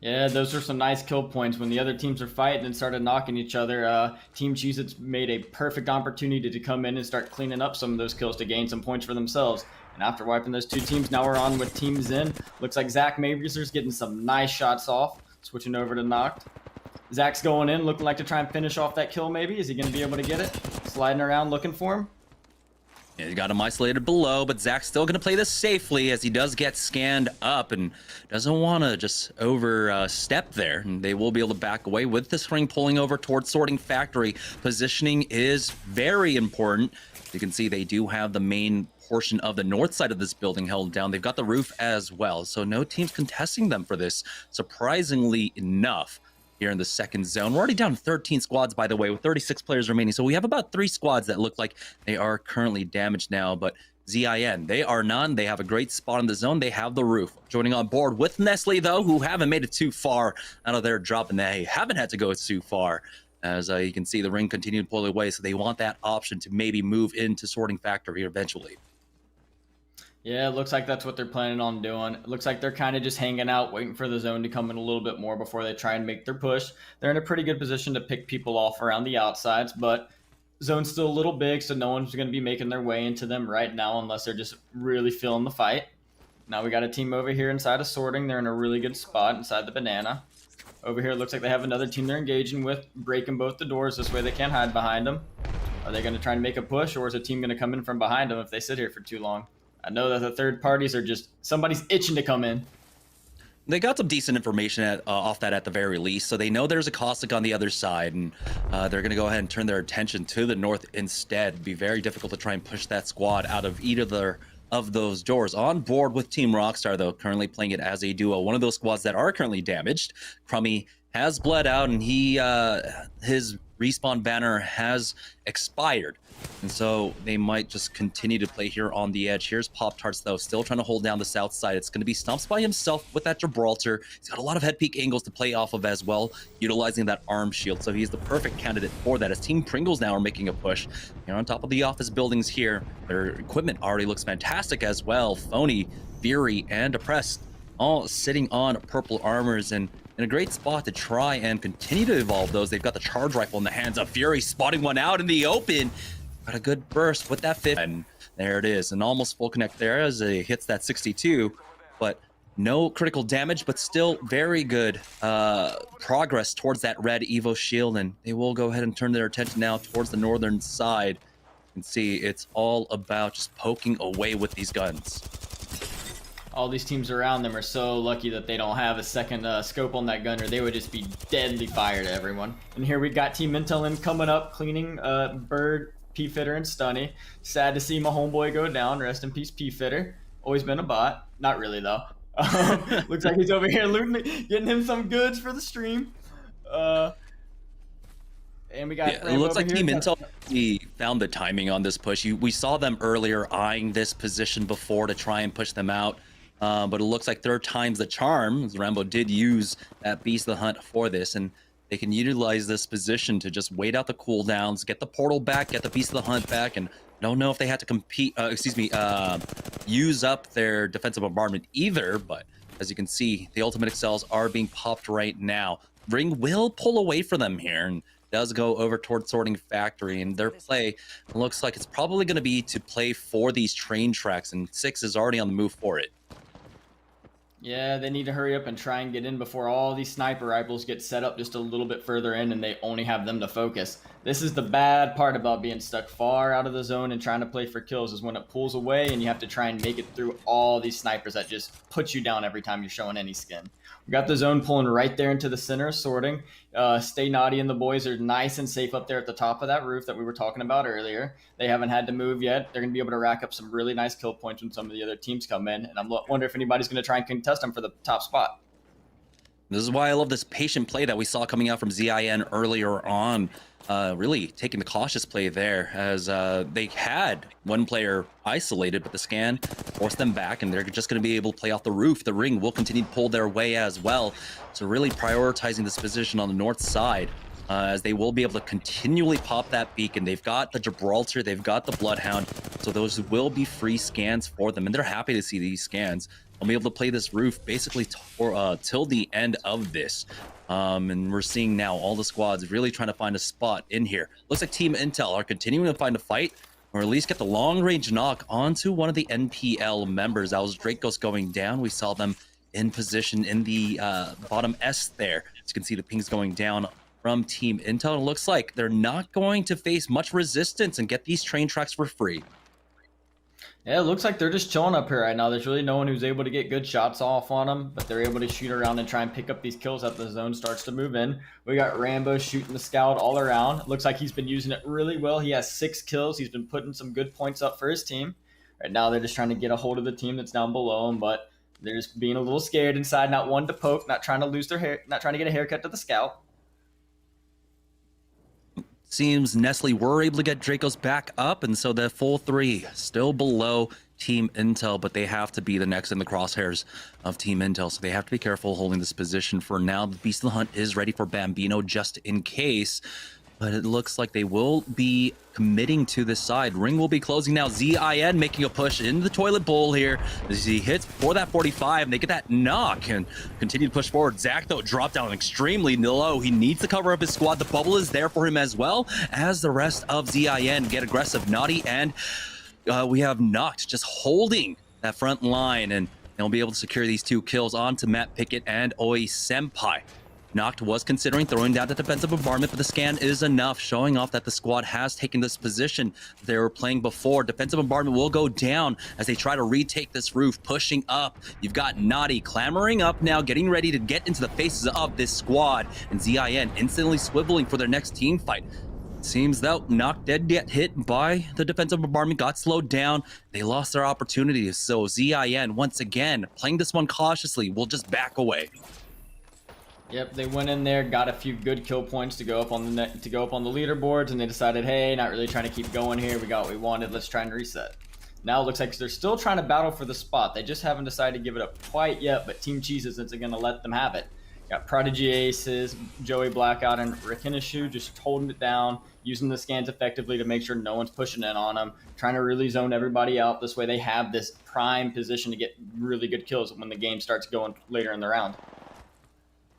[SPEAKER 21] Yeah, those are some nice kill points. When the other teams are fighting and started knocking each other, Team Cheez-Its made a perfect opportunity to come in and start cleaning up some of those kills to gain some points for themselves. And after wiping those two teams, now we're on with Team Zen. Looks like Zach Maverser's getting some nice shots off. Switching over to Noct. Zach's going in, looking like to try and finish off that kill maybe. Is he going to be able to get it? Sliding around looking for him.
[SPEAKER 3] Yeah, he got him isolated below, but Zach's still going to play this safely as he does get scanned up and doesn't want to just overstep there. And they will be able to back away with this ring pulling over towards Sorting Factory. Positioning is very important. You can see they do have the main portion of the north side of this building held down. They've got the roof as well, so no teams contesting them for this, surprisingly enough. Here in the second zone, we're already down to 13 squads, by the way, with 36 players remaining, so we have about 3 squads that look like they are currently damaged now. But ZIN, they are none. They have a great spot in the zone. They have the roof. Joining on board with Nestle, though, who haven't made it too far out of their drop, and they haven't had to go too far. As you can see, the ring continued to pull away, so they want that option to maybe move into Sorting Factory eventually.
[SPEAKER 21] Yeah, it looks like that's what they're planning on doing. It looks like they're kind of just hanging out, waiting for the zone to come in a little bit more before they try and make their push. They're in a pretty good position to pick people off around the outsides, but zone's still a little big, so no one's going to be making their way into them right now unless they're just really feeling the fight. Now we got a team over here inside of Sorting. They're in a really good spot inside the banana. Over here, it looks like they have another team they're engaging with, breaking both the doors. This way they can't hide behind them. Are they going to try and make a push, or is a team going to come in from behind them if they sit here for too long? I know that the third parties are just, somebody's itching to come in.
[SPEAKER 3] They got some decent information off that at the very least, so they know there's a caustic on the other side, and they're going to go ahead and turn their attention to the north instead. It'd be very difficult to try and push that squad out of either of those doors. On board with Team Rockstar, though, currently playing it as a duo. One of those squads that are currently damaged, Crummy, has bled out, and his respawn banner has expired. And so they might just continue to play here on the edge. Here's Pop-Tarts, though, still trying to hold down the south side. It's going to be Stumps by himself with that Gibraltar. He's got a lot of head peak angles to play off of as well, utilizing that arm shield. So he's the perfect candidate for that. As Team Pringles now are making a push. They're on top of the office buildings here. Their equipment already looks fantastic as well. Phony, Fury, and Oppressed all sitting on purple armors, and in a great spot to try and continue to evolve those. They've got the charge rifle in the hands of Fury, spotting one out in the open. Got a good burst with that 50. And there it is, an almost full connect there as it hits that 62, but no critical damage, but still very good progress towards that red Evo shield. And they will go ahead and turn their attention now towards the northern side. You can see it's all about just poking away with these guns.
[SPEAKER 21] All these teams around them are so lucky that they don't have a second scope on that gun, or they would just be deadly fire to everyone. And here we got Team Intel in coming up, cleaning Bird, P-Fitter, and Stunny. Sad to see my homeboy go down. Rest in peace, P-Fitter. Always been a bot. Not really, though. Looks like he's over here looting, getting him some goods for the stream. And we got
[SPEAKER 3] it looks like Team Intel found the timing on this push. We saw them earlier eyeing this position before to try and push them out. But it looks like third time's the charm. Rambo did use that Beast of the Hunt for this, and they can utilize this position to just wait out the cooldowns, get the portal back, get the Beast of the Hunt back, and I don't know if they had to use up their defensive bombardment either, but as you can see, the ultimate excels are being popped right now. Ring will pull away from them here and does go over towards Sorting Factory, and their play looks like it's probably going to be to play for these train tracks, and 6 is already on the move for it.
[SPEAKER 21] Yeah, they need to hurry up and try and get in before all these sniper rifles get set up just a little bit further in and they only have them to focus. This is the bad part about being stuck far out of the zone and trying to play for kills, is when it pulls away and you have to try and make it through all these snipers that just put you down every time you're showing any skin. We got the zone pulling right there into the center, sorting. Stay Naughty and the boys are nice and safe up there at the top of that roof that we were talking about earlier. They haven't had to move yet. They're going to be able to rack up some really nice kill points when some of the other teams come in. And I'm wondering if anybody's going to try and contest them for the top spot.
[SPEAKER 3] This is why I love this patient play that we saw coming out from ZIN earlier on. Really taking the cautious play there, as they had one player isolated, but the scan forced them back, and they're just going to be able to play off the roof. The Ring will continue to pull their way as well. So really prioritizing this position on the north side, as they will be able to continually pop that beacon. They've got the Gibraltar, they've got the Bloodhound, so those will be free scans for them, and they're happy to see these scans. I'll be able to play this roof basically till the end of this. And we're seeing now all the squads really trying to find a spot in here. Looks like Team Intel are continuing to find a fight, or at least get the long-range knock onto one of the NPL members. That was Dracos going down. We saw them in position in the bottom S there. As you can see, the pings going down from Team Intel. It looks like they're not going to face much resistance and get these train tracks for free.
[SPEAKER 21] Yeah, it looks like they're just chilling up here right now. There's really no one who's able to get good shots off on them, but they're able to shoot around and try and pick up these kills as the zone starts to move in. We got Rambo shooting the scout all around. It looks like he's been using it really well. He has 6 kills. He's been putting some good points up for his team. Right now, they're just trying to get a hold of the team that's down below him, but they're just being a little scared inside, not one to poke, not trying to lose their hair, not trying to get a haircut to the scout.
[SPEAKER 3] Seems Nestle were able to get Dracos back up, and so the full 3 still below Team Intel, but they have to be the next in the crosshairs of Team Intel, so they have to be careful holding this position for now. The Beast of the Hunt is ready for Bambino just in case, but it looks like they will be committing to this side. Ring will be closing now. ZIN making a push into the toilet bowl here as he hits for that 45, and they get that knock and continue to push forward. Zach, though, dropped down extremely low. He needs to cover up his squad. The bubble is there for him as well as the rest of ZIN get aggressive. Naughty, and we have Noct just holding that front line, and they'll be able to secure these 2 kills onto Matt Pickett and Oi Senpai. Noct was considering throwing down the defensive bombardment, but the scan is enough, showing off that the squad has taken this position they were playing before. Defensive bombardment will go down as they try to retake this roof, pushing up. You've got Naughty clamoring up now, getting ready to get into the faces of this squad, and ZIN instantly swiveling for their next team fight. Seems though Noct did get hit by the defensive bombardment, got slowed down. They lost their opportunities, so ZIN once again playing this one cautiously will just back away.
[SPEAKER 21] Yep, they went in there, got a few good kill points to go up on the leaderboards, and they decided, hey, not really trying to keep going here. We got what we wanted. Let's try and reset. Now it looks like they're still trying to battle for the spot. They just haven't decided to give it up quite yet, but Team Cheese isn't going to let them have it. Got Prodigy Aces, Joey Blackout, and Rikinishu just holding it down, using the scans effectively to make sure no one's pushing in on them, trying to really zone everybody out. This way they have this prime position to get really good kills when the game starts going later in the round.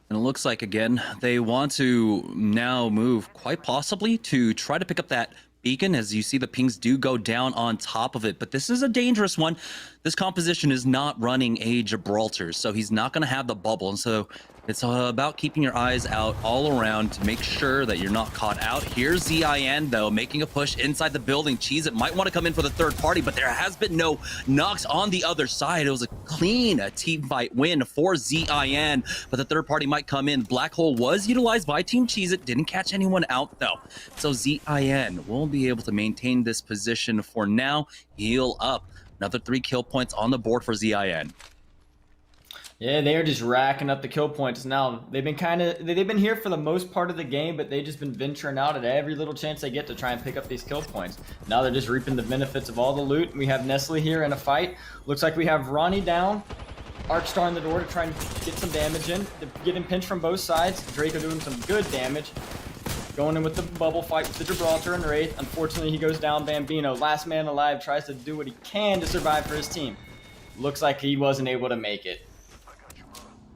[SPEAKER 3] And it looks like, again, they want to now move quite possibly to try to pick up that beacon. As you see, the pings do go down on top of it, but this is a dangerous one. This composition is not running a Gibraltar, so he's not going to have the bubble. And so it's about keeping your eyes out all around to make sure that you're not caught out. Here's ZIN, though, making a push inside the building. Cheese, it might want to come in for the third party, but there has been no knocks on the other side. It was a clean team fight win for ZIN, but the third party might come in. Black hole was utilized by Team Cheese. It didn't catch anyone out, though. So ZIN will be able to maintain this position for now. Heal up. Another 3 kill points on the board for ZIN.
[SPEAKER 21] Yeah, they are just racking up the kill points now. They've been here for the most part of the game, but they've just been venturing out at every little chance they get to try and pick up these kill points. Now they're just reaping the benefits of all the loot. We have Nestle here in a fight. Looks like we have Ronnie down. Arcstar in the door to try and get some damage in. They're getting pinched from both sides. Draco doing some good damage. Going in with the bubble fight with the Gibraltar and Wraith. Unfortunately, he goes down. Bambino, last man alive, tries to do what he can to survive for his team. Looks like he wasn't able to make it.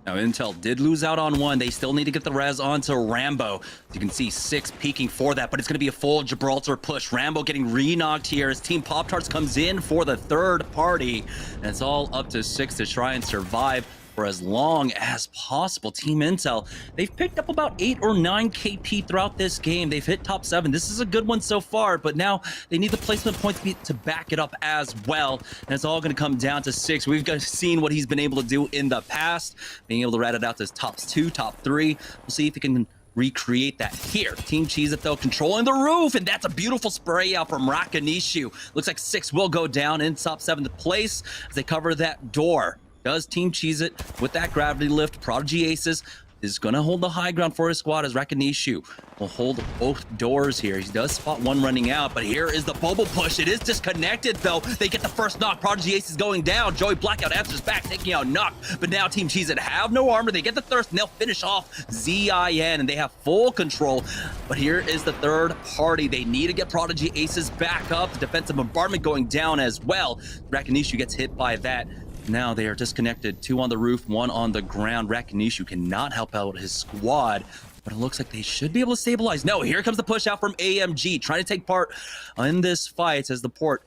[SPEAKER 3] Now, Intel did lose out on one. They still need to get the res onto Rambo. You can see 6 peeking for that, but it's going to be a full Gibraltar push. Rambo getting re-knocked here as Team Pop-Tarts comes in for the third party. And it's all up to 6 to try and survive for as long as possible. Team Intel, they've picked up about 8 or 9 KP throughout this game. They've hit top 7. This is a good one so far, but now they need the placement points to back it up as well. And it's all going to come down to 6. We've seen what he's been able to do in the past, being able to rat it out to his top 2, top 3. We'll see if he can recreate that here. Team Cheez It, though, controlling the roof, and that's a beautiful spray out from Rakanishu. Looks like 6 will go down in top 7th place as they cover that door. Does Team Cheez It with that gravity lift. Prodigy Aces is going to hold the high ground for his squad as Rakanishu will hold both doors here. He does spot one running out, but here is the bubble push. It is disconnected, though. They get the first knock. Prodigy Aces going down. Joey Blackout answers back, taking out Knock. But now Team Cheez It have no armor. They get the thirst, and they'll finish off ZIN, and they have full control. But here is the third party. They need to get Prodigy Aces back up. The defensive bombardment going down as well. Rakanishu gets hit by that. Now they are disconnected. 2 on the roof, 1 on the ground. Rakanishu cannot help out his squad, but it looks like they should be able to stabilize. No, here comes the push out from AMG, trying to take part in this fight as the port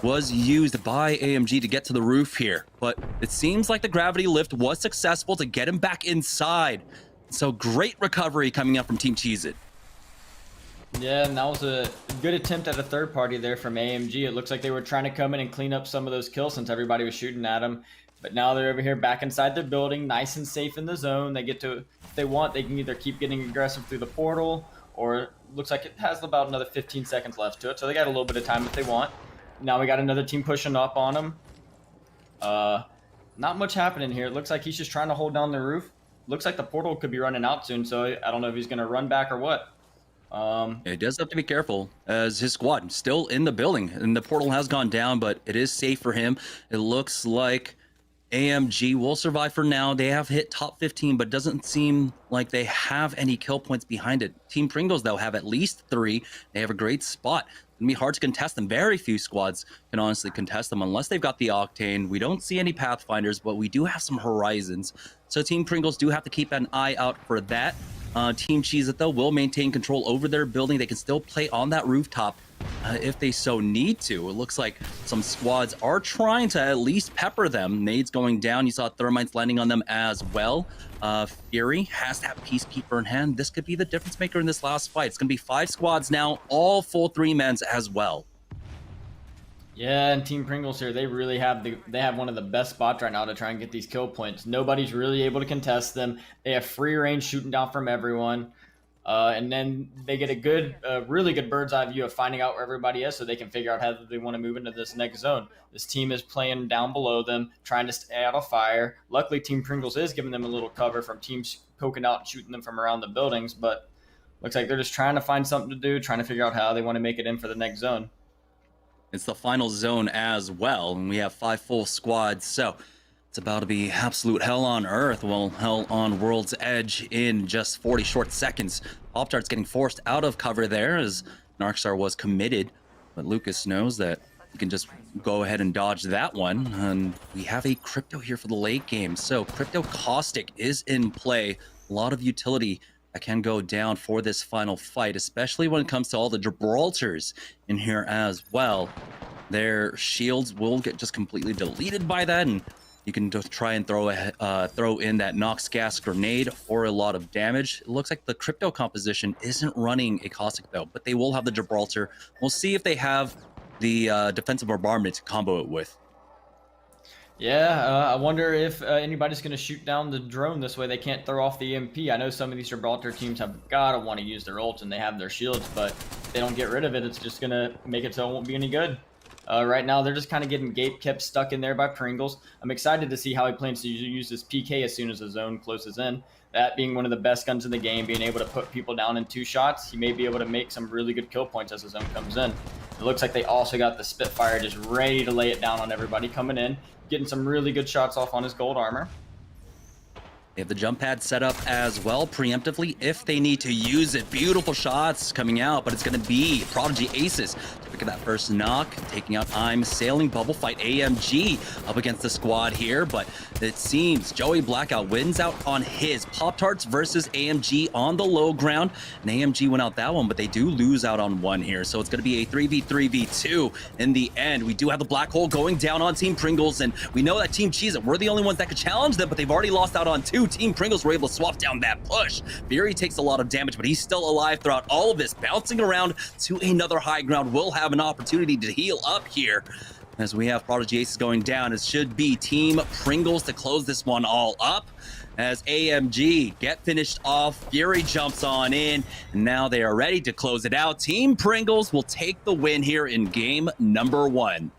[SPEAKER 3] was used by AMG to get to the roof here. But it seems like the gravity lift was successful to get him back inside. So great recovery coming out from Team Cheez It.
[SPEAKER 21] Yeah, and that was a good attempt at a third party there from AMG. It looks like they were trying to come in and clean up some of those kills since everybody was shooting at them. But now they're over here back inside the building, nice and safe in the zone. They get to, if they want, they can either keep getting aggressive through the portal, or it looks like it has about another 15 seconds left to it. So they got a little bit of time if they want. Now we got another team pushing up on them. Not much happening here. It looks like he's just trying to hold down the roof. Looks like the portal could be running out soon, so I don't know if he's going to run back or what.
[SPEAKER 3] He does have to be careful as his squad still in the building, and the portal has gone down, but it is safe for him. It looks like AMG will survive for now. They have hit top 15, but doesn't seem like they have any kill points behind it. Team Pringles, though, have at least 3. They have a great spot. It's going to be hard to contest them. Very few squads can honestly contest them unless they've got the Octane. We don't see any Pathfinders, but we do have some Horizons. So Team Pringles do have to keep an eye out for that. Team Cheez It, though, will maintain control over their building. They can still play on that rooftop if they so need to. It looks like some squads are trying to at least pepper them. Nades going down. You saw Thermites landing on them as well. Fury has that Peacekeeper in hand. This could be the difference maker in this last fight. It's going to be 5 squads now, all full 3-mans as well.
[SPEAKER 21] Yeah, and Team Pringles here, they really have one of the best spots right now to try and get these kill points. Nobody's really able to contest them. They have free range shooting down from everyone. And then they get a really good bird's eye view of finding out where everybody is so they can figure out how they want to move into this next zone. This team is playing down below them, trying to stay out of fire. Luckily, Team Pringles is giving them a little cover from teams poking out and shooting them from around the buildings, but looks like they're just trying to find something to do, trying to figure out how they want to make it in for the next zone.
[SPEAKER 3] It's the final zone as well, and we have 5 full squads, so it's about to be absolute hell on earth. Well, hell on World's Edge in just 40 short seconds. Pop-Tart's getting forced out of cover there as Narcstar was committed, but Lucas knows that he can just go ahead and dodge that one. And we have a Crypto here for the late game, so Crypto Caustic is in play. a lot of utility that can go down for this final fight, especially when it comes to all the Gibraltars in here as well. Their shields will get just completely deleted by that, and you can just try and throw in that Nox gas grenade for a lot of damage. It looks like the crypto composition isn't running a caustic though, but they will have the Gibraltar. We'll see if they have the defensive bombardment to combo it with.
[SPEAKER 21] Yeah, I wonder if anybody's going to shoot down the drone this way. They can't throw off the EMP. I know some of these Gibraltar teams have got to want to use their ult and they have their shields, but if they don't get rid of it, it's just going to make it so it won't be any good. Right now, they're just kind of getting kept stuck in there by Pringles. I'm excited to see how he plans to use this PK as soon as the zone closes in. That being one of the best guns in the game, being able to put people down in 2 shots, he may be able to make some really good kill points as the zone comes in. It looks like they also got the Spitfire just ready to lay it down on everybody coming in, getting some really good shots off on his gold armor.
[SPEAKER 3] They have the jump pad set up as well, preemptively, if they need to use it. Beautiful shots coming out, but it's going to be Prodigy Aces to pick up that first knock, taking out I'm Sailing Bubble Fight AMG up against the squad here, but it seems Joey Blackout wins out on his Pop-Tarts versus AMG on the low ground, and AMG went out that one, but they do lose out on one here, so it's going to be a 3v3v2 in the end. We do have the Black Hole going down on Team Pringles, and we know that Team Cheez-It, we're the only ones that could challenge them, but they've already lost out on 2. Team Pringles were able to swap down that push. Fury takes a lot of damage, but he's still alive throughout all of this. Bouncing around to another high ground, will have an opportunity to heal up here. As we have Prodigy Aces going down, it should be Team Pringles to close this one all up. As AMG get finished off, Fury jumps on in, and now they are ready to close it out. Team Pringles will take the win here in game number 1.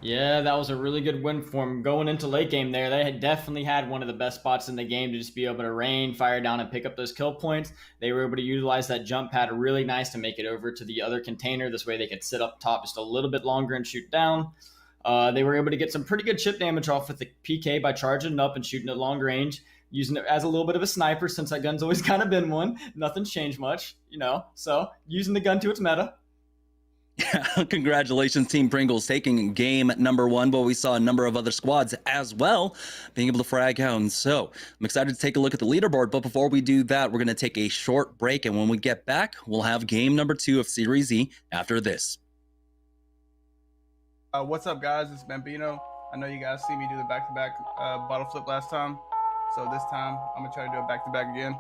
[SPEAKER 21] Yeah, that was a really good win for him. Going into late game there, they had definitely had one of the best spots in the game to just be able to rain, fire down, and pick up those kill points. They were able to utilize that jump pad really nice to make it over to the other container. This way they could sit up top just a little bit longer and shoot down. They were able to get some pretty good chip damage off with the PK by charging it up and shooting at long range, using it as a little bit of a sniper since that gun's always kind of been one. Nothing's changed much, you know, so using the gun to its meta.
[SPEAKER 3] Yeah, congratulations, Team Pringles, taking game number 1, but we saw a number of other squads as well being able to frag out. And so I'm excited to take a look at the leaderboard, but before we do that, we're going to take a short break, and when we get back, we'll have game number 2 of Series E after this.
[SPEAKER 18] What's up, guys? It's Bambino. I know you guys see me do the back-to-back bottle flip last time, so this time I'm going to try to do a back-to-back again.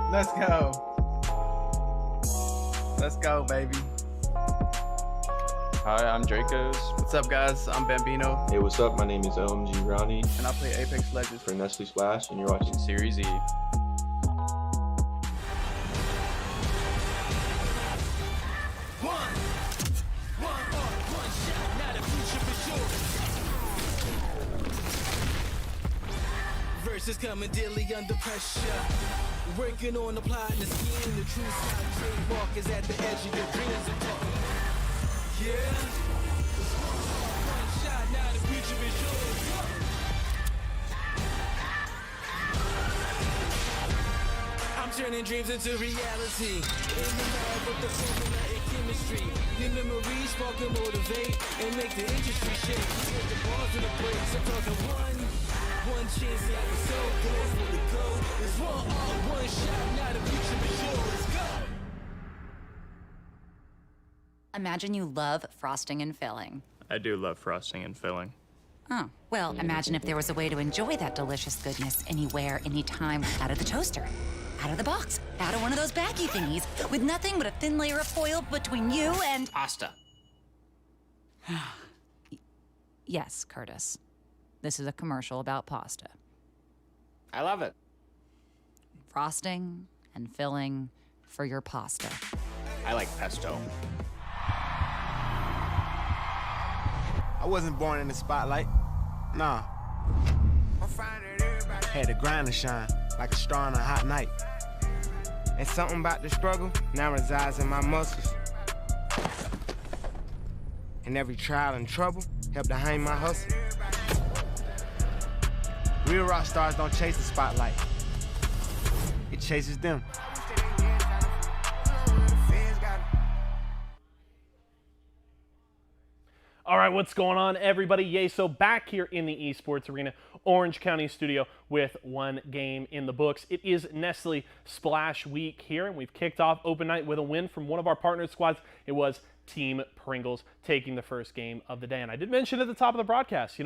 [SPEAKER 18] Let's go. Let's go, baby.
[SPEAKER 22] Hi, I'm Dracos.
[SPEAKER 18] What's up, guys? I'm Bambino.
[SPEAKER 22] Hey, what's up? My name is OMG Ronnie.
[SPEAKER 18] And I play Apex Legends
[SPEAKER 22] for Nestle Splash, and you're watching Series E.
[SPEAKER 6] Verses coming daily under pressure. Working on applying the scheme. The true sound trademark is at the edge of your dreams. I'm talking. Yeah. One shot, now the future is yours. I'm turning dreams into reality. In the lab with the formula and chemistry. Your memories spark and motivate and make the industry shake. With the bars and the breaks, I'm talking one chance at the soul, goes for the goal. It's one shot, now the future is yours. Let's go.
[SPEAKER 15] Imagine you love frosting and filling.
[SPEAKER 16] I do love frosting and filling.
[SPEAKER 15] Oh, well, imagine if there was a way to enjoy that delicious goodness anywhere, anytime, out of the toaster, out of the box, out of one of those baggy thingies, with nothing but a thin layer of foil between you and...
[SPEAKER 16] Pasta.
[SPEAKER 15] Yes, Curtis. This is a commercial about pasta.
[SPEAKER 16] I love it.
[SPEAKER 15] Frosting and filling for your pasta.
[SPEAKER 16] I like pesto.
[SPEAKER 23] I wasn't born in the spotlight. Nah. Had to grind and shine like a star on a hot night. And something about the struggle now resides in my muscles. And every trial and trouble helped to hang my hustle. Real rock stars don't chase the spotlight. It chases them.
[SPEAKER 9] All right, what's going on, everybody? Yay, so back here in the Esports Arena, Orange County studio with one game in the books. It is Nestle Splash Week here, and we've kicked off open night with a win from one of our partner squads. It was Team Pringles taking the first game of the day. And I did mention at the top of the broadcast,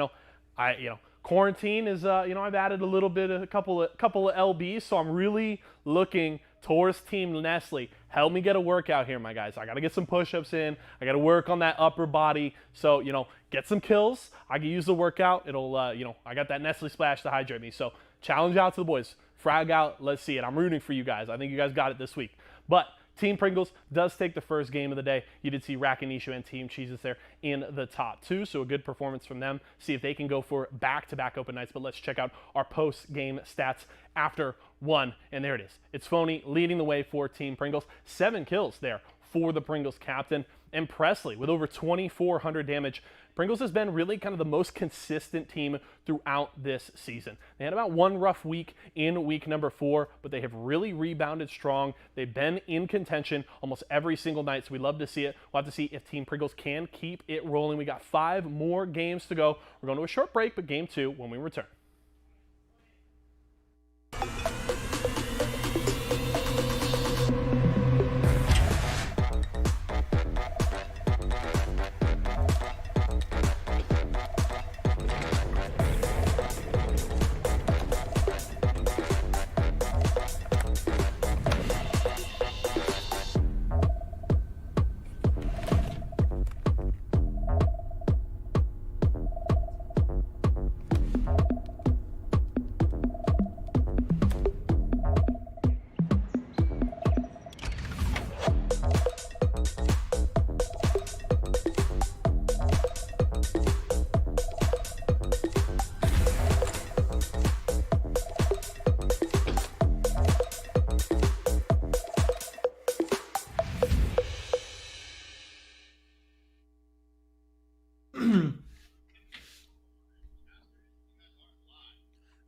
[SPEAKER 9] quarantine is, I've added a couple of LBs, so I'm really looking towards Team Nestle. Help me get a workout here, my guys. I got to get some push-ups in. I got to work on that upper body. So, get some kills. I can use the workout. It'll, I got that Nestle Splash to hydrate me. So, challenge out to the boys. Frag out. Let's see it. I'm rooting for you guys. I think you guys got it this week. But Team Pringles does take the first game of the day. You did see Rakanishu and Team Cheeses there in the top two, so a good performance from them. See if they can go for back-to-back open nights, but let's check out our post-game stats after one, and there it is. It's Phony leading the way for Team Pringles. 7 kills there for the Pringles captain, and Presley with over 2,400 damage. Pringles has been really kind of the most consistent team throughout this season. They had about one rough week in week number 4, but they have really rebounded strong. They've been in contention almost every single night, so we love to see it. We'll have to see if Team Pringles can keep it rolling. We got 5 more games to go. We're going to a short break, but game 2 when we return.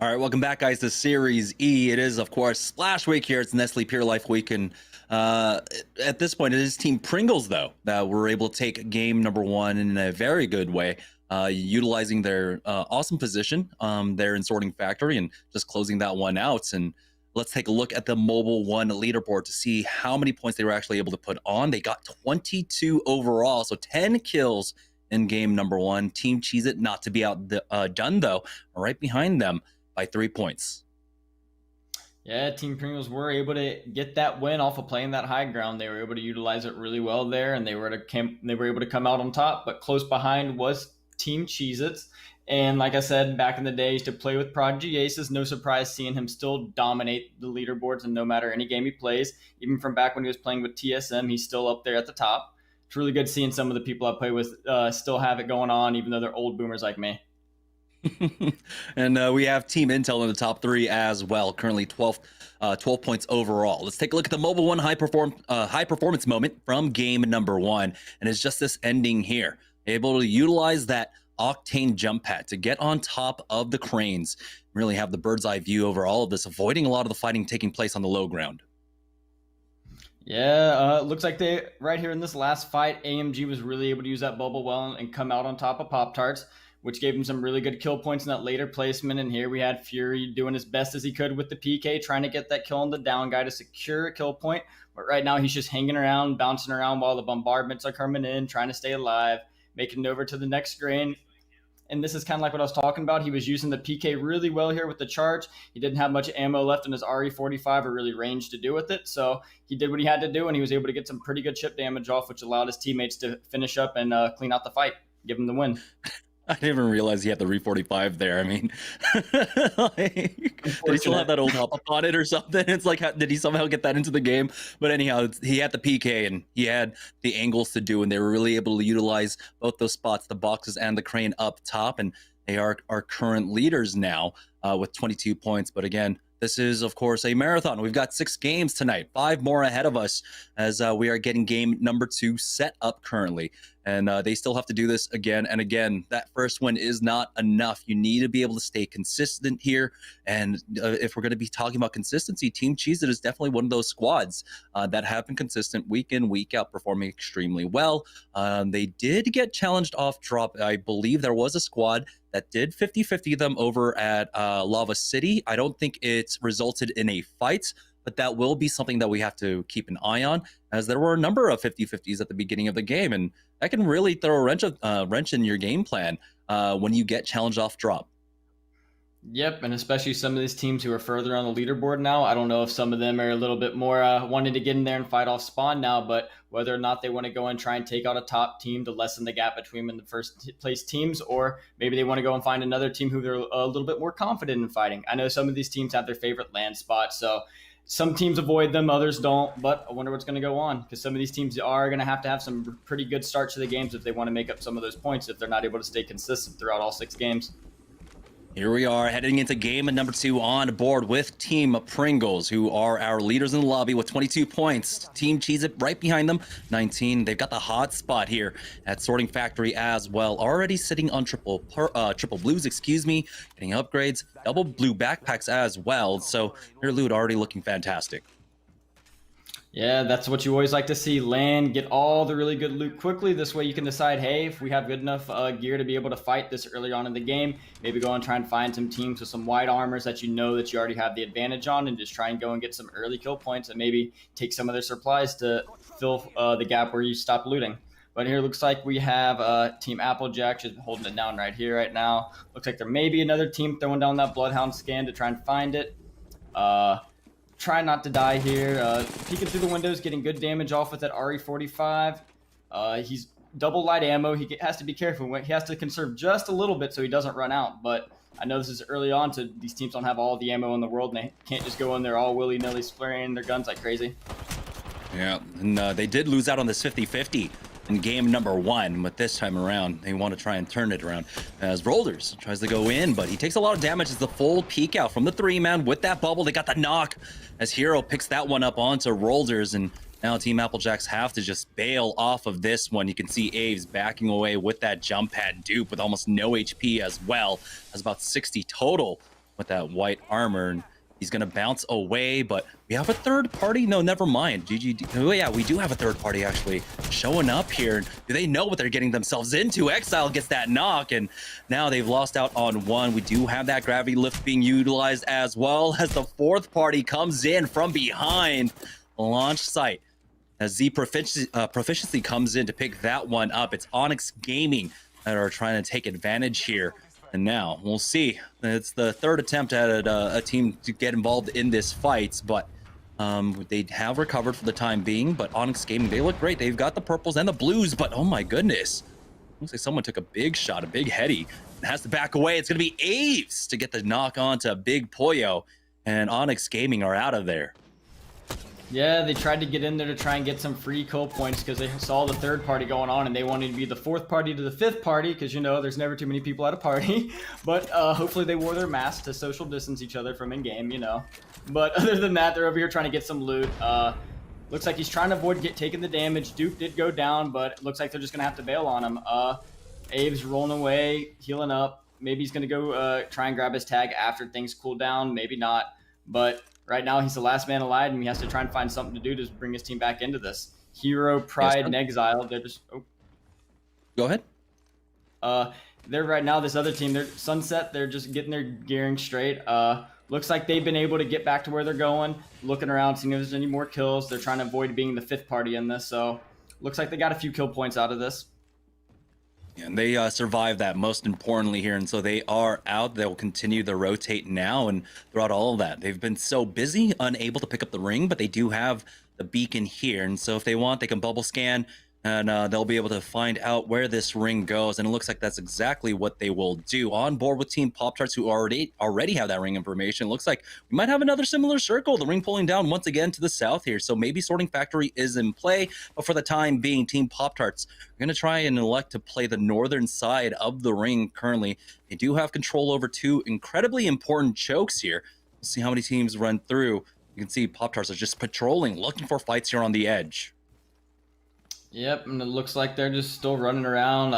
[SPEAKER 3] All right, welcome back, guys, to Series E. It is, of course, Splash Week here. It's Nestle Pure Life Week, and at this point, it is Team Pringles, though, that were able to take game number 1 in a very good way, utilizing their awesome position there in Sorting Factory and just closing that one out. And let's take a look at the Mobile 1 leaderboard to see how many points they were actually able to put on. They got 22 overall, so 10 kills in game number 1. Team Cheez It not to be outdone, though, right behind them by 3 points.
[SPEAKER 21] Yeah, Team Pringles were able to get that win off of playing that high ground. They were able to utilize it really well there, and they were able to come out on top. But close behind was Team Cheez-Its. And like I said, back in the day, used to play with Prodigy Aces. No surprise seeing him still dominate the leaderboards, and no matter any game he plays, even from back when he was playing with TSM, he's still up there at the top. It's really good seeing some of the people I play with still have it going on, even though they're old boomers like me.
[SPEAKER 3] And we have Team Intel in the top 3 as well, currently 12 points overall. Let's take a look at the Mobile 1 high performance moment from game number 1, and it's just this ending here. Able to utilize that Octane jump pad to get on top of the cranes, really have the bird's eye view over all of this, avoiding a lot of the fighting taking place on the low ground.
[SPEAKER 21] Yeah, looks like right here in this last fight, AMG was really able to use that bubble well and come out on top of Pop-Tarts, which gave him some really good kill points in that later placement. And here we had Fury doing as best as he could with the PK, trying to get that kill on the down guy to secure a kill point. But right now he's just hanging around, bouncing around while the bombardments are coming in, trying to stay alive, making it over to the next grain. And this is kind of like what I was talking about. He was using the PK really well here with the charge. He didn't have much ammo left in his RE45 or really range to do with it. So he did what he had to do, and he was able to get some pretty good chip damage off, which allowed his teammates to finish up and clean out the fight, give him the win.
[SPEAKER 3] I didn't even realize he had the RE45 there. I mean, did he still have that old hop up on it or something? It's like, did he somehow get that into the game? But anyhow, he had the PK and he had the angles to do, and they were really able to utilize both those spots, the boxes and the crane up top, and they are our current leaders now with 22 points. But again, this is, of course, a marathon. We've got 6 games tonight, 5 more ahead of us as we are getting game number 2 set up currently. And they still have to do this again and again. That first win is not enough. You need to be able to stay consistent here. And if we're going to be talking about consistency, Team Cheez-It is definitely one of those squads that have been consistent week in, week out, performing extremely well. They did get challenged off drop. I believe there was a squad that did 50-50 them over at Lava City. I don't think it's resulted in a fight, but that will be something that we have to keep an eye on, as there were a number of 50-50s at the beginning of the game, and that can really throw a wrench in your game plan when you get challenged off drop.
[SPEAKER 21] Yep, and especially some of these teams who are further on the leaderboard now. I don't know if some of them are a little bit more wanting to get in there and fight off spawn now, but whether or not they want to go and try and take out a top team to lessen the gap between them and the first place teams, or maybe they want to go and find another team who they're a little bit more confident in fighting. I know some of these teams have their favorite land spots, so some teams avoid them, others don't, but I wonder what's going to go on, because some of these teams are going to have some pretty good starts to the games if they want to make up some of those points, if they're not able to stay consistent throughout all 6 games.
[SPEAKER 3] Here we are heading into game number 2 on board with Team Pringles, who are our leaders in the lobby with 22 points. Team Cheez-It right behind them, 19. They've got the hot spot here at Sorting Factory as well. Already sitting on triple blues, getting upgrades, double blue backpacks as well. So their loot already looking fantastic.
[SPEAKER 21] Yeah, that's what you always like to see. Land, get all the really good loot quickly. This way you can decide, hey, if we have good enough gear to be able to fight this early on in the game, maybe go and try and find some teams with some wide armors that you know that you already have the advantage on, and just try and go and get some early kill points and maybe take some of their supplies to fill the gap where you stop looting. But here looks like we have Team Applejack just holding it down right here, right now. Looks like there may be another team throwing down that Bloodhound scan to try and find it. Try not to die here. Peeking through the windows, getting good damage off with that RE45. He's double light ammo. He has to be careful. He has to conserve just a little bit so he doesn't run out. But I know this is early on, so these teams don't have all the ammo in the world, and they can't just go in there all willy-nilly spraying their guns like crazy.
[SPEAKER 3] Yeah, and they did lose out on this 50-50 in game number 1, but this time around they want to try and turn it around as Rolders tries to go in, but he takes a lot of damage as the full peek out from the 3-man with that bubble. They got the knock as Hero picks that one up onto Rolders, and now Team Applejacks have to just bail off of this one. You can see Aves backing away with that jump pad dupe with almost no HP as well, has about 60 total with that white armor, and he's gonna bounce away, but we have a third party. No, never mind. GG. Oh yeah, we do have a third party actually showing up here. Do they know what they're getting themselves into? Exile gets that knock, and now they've lost out on one. We do have that gravity lift being utilized as well as the fourth party comes in from behind launch site. As Z Proficiency comes in to pick that one up. It's Onyx Gaming that are trying to take advantage here. And now we'll see. It's the third attempt at a team to get involved in this fight, but they have recovered for the time being. But Onyx Gaming, they look great. They've got the purples and the blues, but oh my goodness. Looks like someone took a big shot, a big heady, and has to back away. It's going to be Aves to get the knock on to Big Pollo, and Onyx Gaming are out of there.
[SPEAKER 21] Yeah, they tried to get in there to try and get some free kill points because they saw the third party going on, and they wanted to be the fourth party to the fifth party because, you know, there's never too many people at a party. But hopefully they wore their masks to social distance each other from in-game, you know. But other than that, they're over here trying to get some loot. Looks like he's trying to avoid taking the damage. Duke did go down, but it looks like they're just going to have to bail on him. Abe's rolling away, healing up. Maybe he's going to go try and grab his tag after things cool down. Maybe not. But right now, he's the last man alive, and he has to try and find something to do to bring his team back into this. Hero, Pride, and Exile, they're just... Oh.
[SPEAKER 3] Go ahead.
[SPEAKER 21] They're right now, this other team, they're Sunset, they're just getting their gearing straight. Looks like they've been able to get back to where they're going, looking around, seeing if there's any more kills. They're trying to avoid being the fifth party in this, so looks like they got a few kill points out of this.
[SPEAKER 3] And they survived that, most importantly here, and so they are out. They'll continue to rotate now, and throughout all of that, they've been so busy, unable to pick up the ring, but they do have the beacon here, and so if they want, they can bubble scan, and they'll be able to find out where this ring goes, and it looks like that's exactly what they will do. On board with Team Pop-Tarts, who already have that ring information. Looks like we might have another similar circle, the ring pulling down once again to the south here, so maybe Sorting Factory is in play, but for the time being, Team Pop-Tarts are going to try and elect to play the northern side of the ring currently. They do have control over 2 incredibly important chokes here. We'll see how many teams run through. You can see Pop-Tarts are just patrolling, looking for fights here on the edge.
[SPEAKER 21] Yep, and it looks like they're just still running around.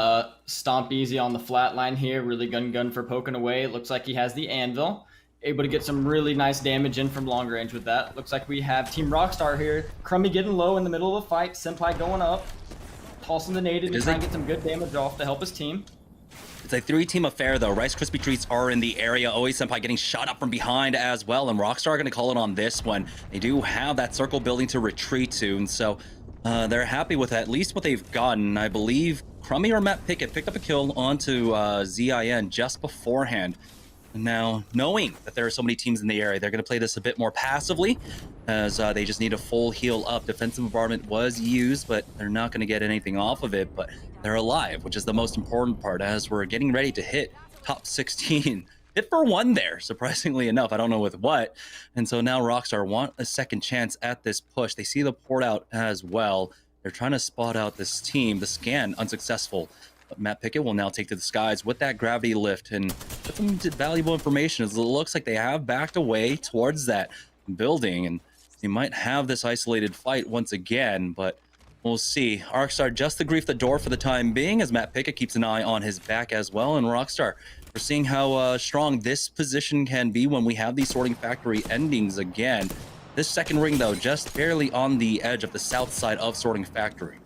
[SPEAKER 21] Stomp easy on the flat line here. Really gun for poking away. It looks like he has the anvil. Able to get some really nice damage in from long range with that. Looks like we have Team Rockstar here. Crummy getting low in the middle of the fight. Senpai going up. Tossing the nade and trying to get some good damage off to help his team.
[SPEAKER 3] It's a 3-team affair, though. Rice Krispie Treats are in the area. Always Senpai getting shot up from behind as well, and Rockstar are going to call it on this one. They do have that circle building to retreat to, and so they're happy with at least what they've gotten. I believe Crummy or Matt Pickett picked up a kill onto ZIN just beforehand. Now, knowing that there are so many teams in the area, they're going to play this a bit more passively, as they just need a full heal up. Defensive bombardment was used, but they're not going to get anything off of it. But they're alive, which is the most important part, as we're getting ready to hit top 16. Hit for one there, surprisingly enough. I don't know with what. And so now Rockstar want a second chance at this push. They see the port out as well. They're trying to spot out this team. The scan, unsuccessful. Matt Pickett will now take to the skies with that gravity lift and put some valuable information, as it looks like they have backed away towards that building, and they might have this isolated fight once again, but we'll see. Rockstar just to grief the door for the time being, as Matt Pickett keeps an eye on his back as well, and Rockstar, we're seeing how strong this position can be when we have these sorting factory endings again. This second ring, though, just barely on the edge of the south side of sorting factory.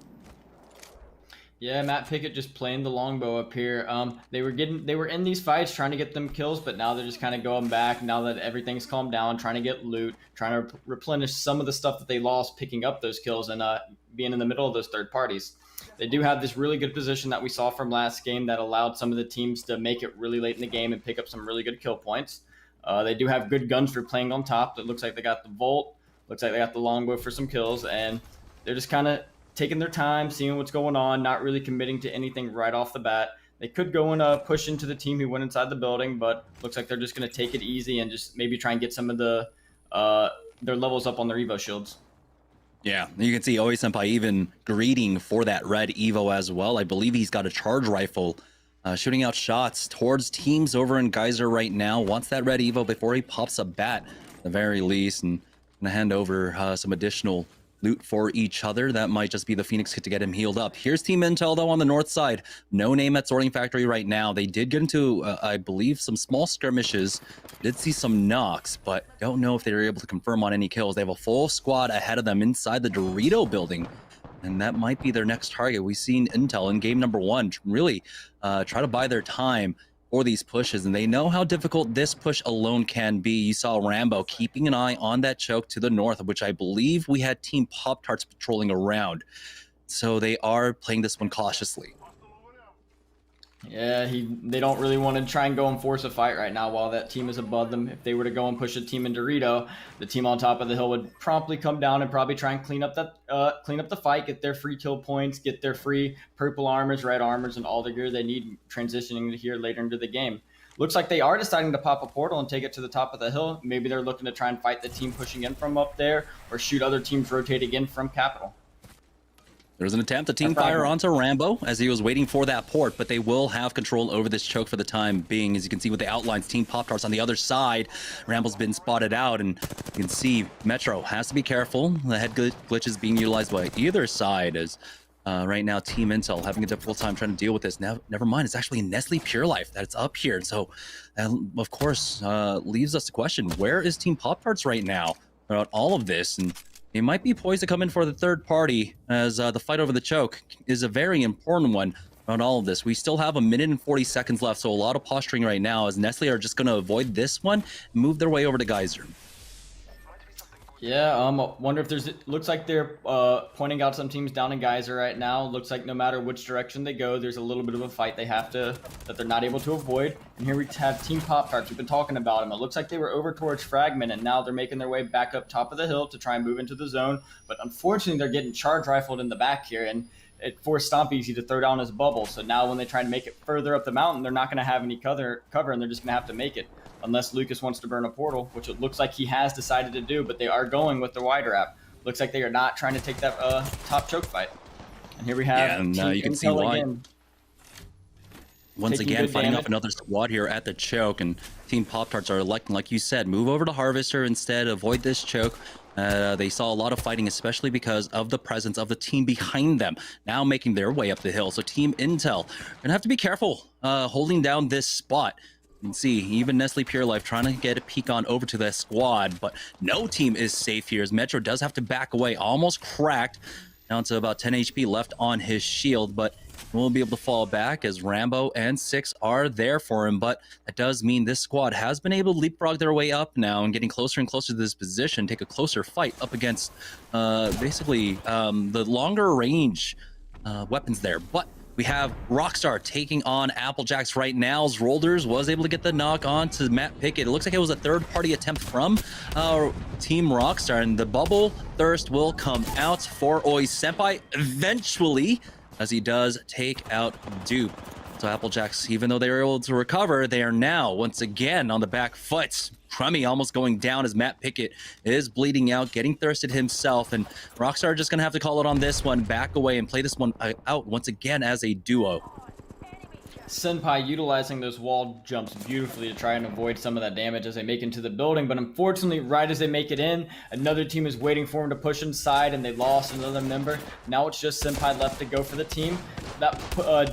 [SPEAKER 21] Yeah, Matt Pickett just playing the longbow up here. They were in these fights trying to get them kills, but now they're just kind of going back now that everything's calmed down, trying to get loot, trying to replenish some of the stuff that they lost, picking up those kills and being in the middle of those third parties. They do have this really good position that we saw from last game that allowed some of the teams to make it really late in the game and pick up some really good kill points. They do have good guns for playing on top. It looks like they got the Volt, looks like they got the longbow for some kills, and they're just kind of taking their time, seeing what's going on, not really committing to anything right off the bat. They could go and push into the team who went inside the building, but looks like they're just going to take it easy and just maybe try and get some of the their levels up on their Evo shields.
[SPEAKER 3] Yeah, you can see Oi Senpai even greeting for that red Evo as well. I believe he's got a charge rifle shooting out shots towards teams over in Geyser right now. Wants that red Evo before he pops a bat at the very least, and gonna hand over some additional loot for each other. That might just be the Phoenix kit to get him healed up. Here's Team Intel, though, on the north side. No name at Sorting Factory right now. They did get into, I believe, some small skirmishes. Did see some knocks, but don't know if they were able to confirm on any kills. They have a full squad ahead of them inside the Dorito building, and that might be their next target. We've seen Intel in game number 1 really try to buy their time for these pushes, and they know how difficult this push alone can be. You saw Rambo keeping an eye on that choke to the north, which I believe we had Team Pop-Tarts patrolling around. So they are playing this one cautiously.
[SPEAKER 21] Yeah, they don't really want to try and go and force a fight right now while that team is above them. If they were to go and push a team in Dorito, the team on top of the hill would promptly come down and probably try and clean up the fight, get their free kill points, get their free purple armors, red armors, and all the gear they need transitioning to here later into the game. Looks like they are deciding to pop a portal and take it to the top of the hill. Maybe they're looking to try and fight the team pushing in from up there or shoot other teams rotating in from Capital.
[SPEAKER 3] There's an attempt to team fire onto Rambo as he was waiting for that port, but they will have control over this choke for the time being. As you can see with the outlines, Team Pop-Tarts on the other side. Rambo's been spotted out, and you can see Metro has to be careful. The head glitch is being utilized by either side, as right now Team Intel having a difficult time trying to deal with this. Now, never mind, it's actually Nestle Pure Life that's up here. So, of course, leaves us to question, where is Team Pop-Tarts right now about all of this? And they might be poised to come in for the third party, as the fight over the choke is a very important one around all of this. We still have 1 minute and 40 seconds left, so a lot of posturing right now, as Nestle are just going to avoid this one and move their way over to Geyser.
[SPEAKER 21] Yeah, wonder if looks like they're pointing out some teams down in Geyser right now. Looks like no matter which direction they go, there's a little bit of a fight that they're not able to avoid. And here we have Team Pop-Tarts. We've been talking about them. It looks like they were over towards Fragment, and now they're making their way back up top of the hill to try and move into the zone. But unfortunately, they're getting charge rifled in the back here, and it forced StompEasy to throw down his bubble. So now when they try to make it further up the mountain, they're not going to have any cover, and they're just going to have to make it. Unless Lucas wants to burn a portal, which it looks like he has decided to do, but they are going with the wider app. Looks like they are not trying to take that top choke fight. And here we have
[SPEAKER 3] and you can see why. Once again, fighting off another squad here at the choke, and Team Pop-Tarts are electing, like you said, move over to Harvester instead, avoid this choke. They saw a lot of fighting, especially because of the presence of the team behind them, now making their way up the hill. So Team Intel gonna have to be careful holding down this spot. You can see even Nestle Pure Life trying to get a peek on over to that squad, but no team is safe here as Metro does have to back away, almost cracked, down to about 10 HP left on his shield, but won't be able to fall back as Rambo and Six are there for him. But that does mean this squad has been able to leapfrog their way up now and getting closer and closer to this position, take a closer fight up against basically the longer range weapons there. But we have Rockstar taking on Applejacks right now. As Rolders was able to get the knock on to Matt Pickett. It looks like it was a third-party attempt from Team Rockstar, and the bubble thirst will come out for Oi Senpai eventually, as he does take out Dupe. So Applejacks, even though they were able to recover, they are now once again on the back foot. Crummy almost going down as Matt Pickett is bleeding out, getting thirsted himself, and Rockstar just gonna have to call it on this one, back away and play this one out once again as a duo.
[SPEAKER 21] Senpai utilizing those wall jumps beautifully to try and avoid some of that damage as they make into the building, but unfortunately right as they make it in, another team is waiting for him to push inside and they lost another member. Now it's just Senpai left to go for the team. That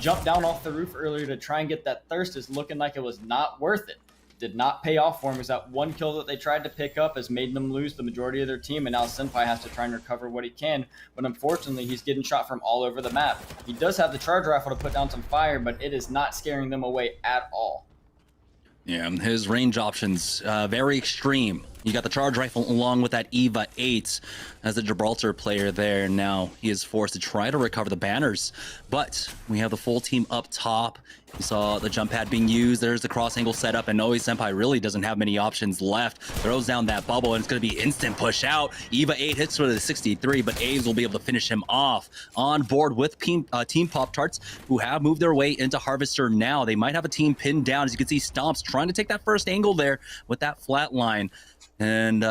[SPEAKER 21] jump down off the roof earlier to try and get that thirst is looking like it was not worth it. Did not pay off for him, as that one kill that they tried to pick up has made them lose the majority of their team, and now Senpai has to try and recover what he can, but unfortunately he's getting shot from all over the map. He does have the charge rifle to put down some fire, but it is not scaring them away at all.
[SPEAKER 3] Yeah, his range options, very extreme. You got the charge rifle along with that EVA 8 as the Gibraltar player there. Now he is forced to try to recover the banners, but we have the full team up top. You saw the jump pad being used. There's the cross angle setup, and Oi Senpai really doesn't have many options left. Throws down that bubble, and it's going to be instant push out. EVA 8 hits for the 63, but Aves will be able to finish him off. On board with Team Pop-Tarts, who have moved their way into Harvester now. They might have a team pinned down. As you can see, Stomps trying to take that first angle there with that flat line. And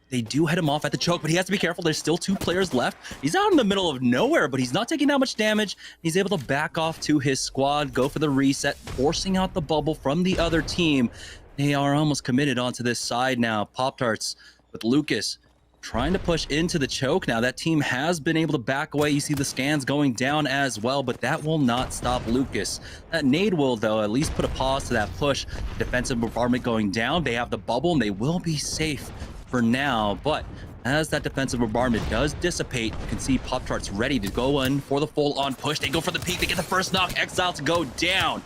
[SPEAKER 3] they do head him off at the choke, but he has to be careful. There's still 2 players left. He's out in the middle of nowhere, but he's not taking that much damage. He's able to back off to his squad, go for the reset, forcing out the bubble from the other team. They are almost committed onto this side now. Pop-Tarts with Lucas trying to push into the choke now. That team has been able to back away. You see the scans going down as well, but that will not stop Lucas. That nade will, though, at least put a pause to that push. Defensive bombardment going down. They have the bubble, and they will be safe for now, but as that defensive bombardment does dissipate, you can see Pop-Tarts ready to go in for the full-on push. They go for the peak. They get the first knock. Exile to go down.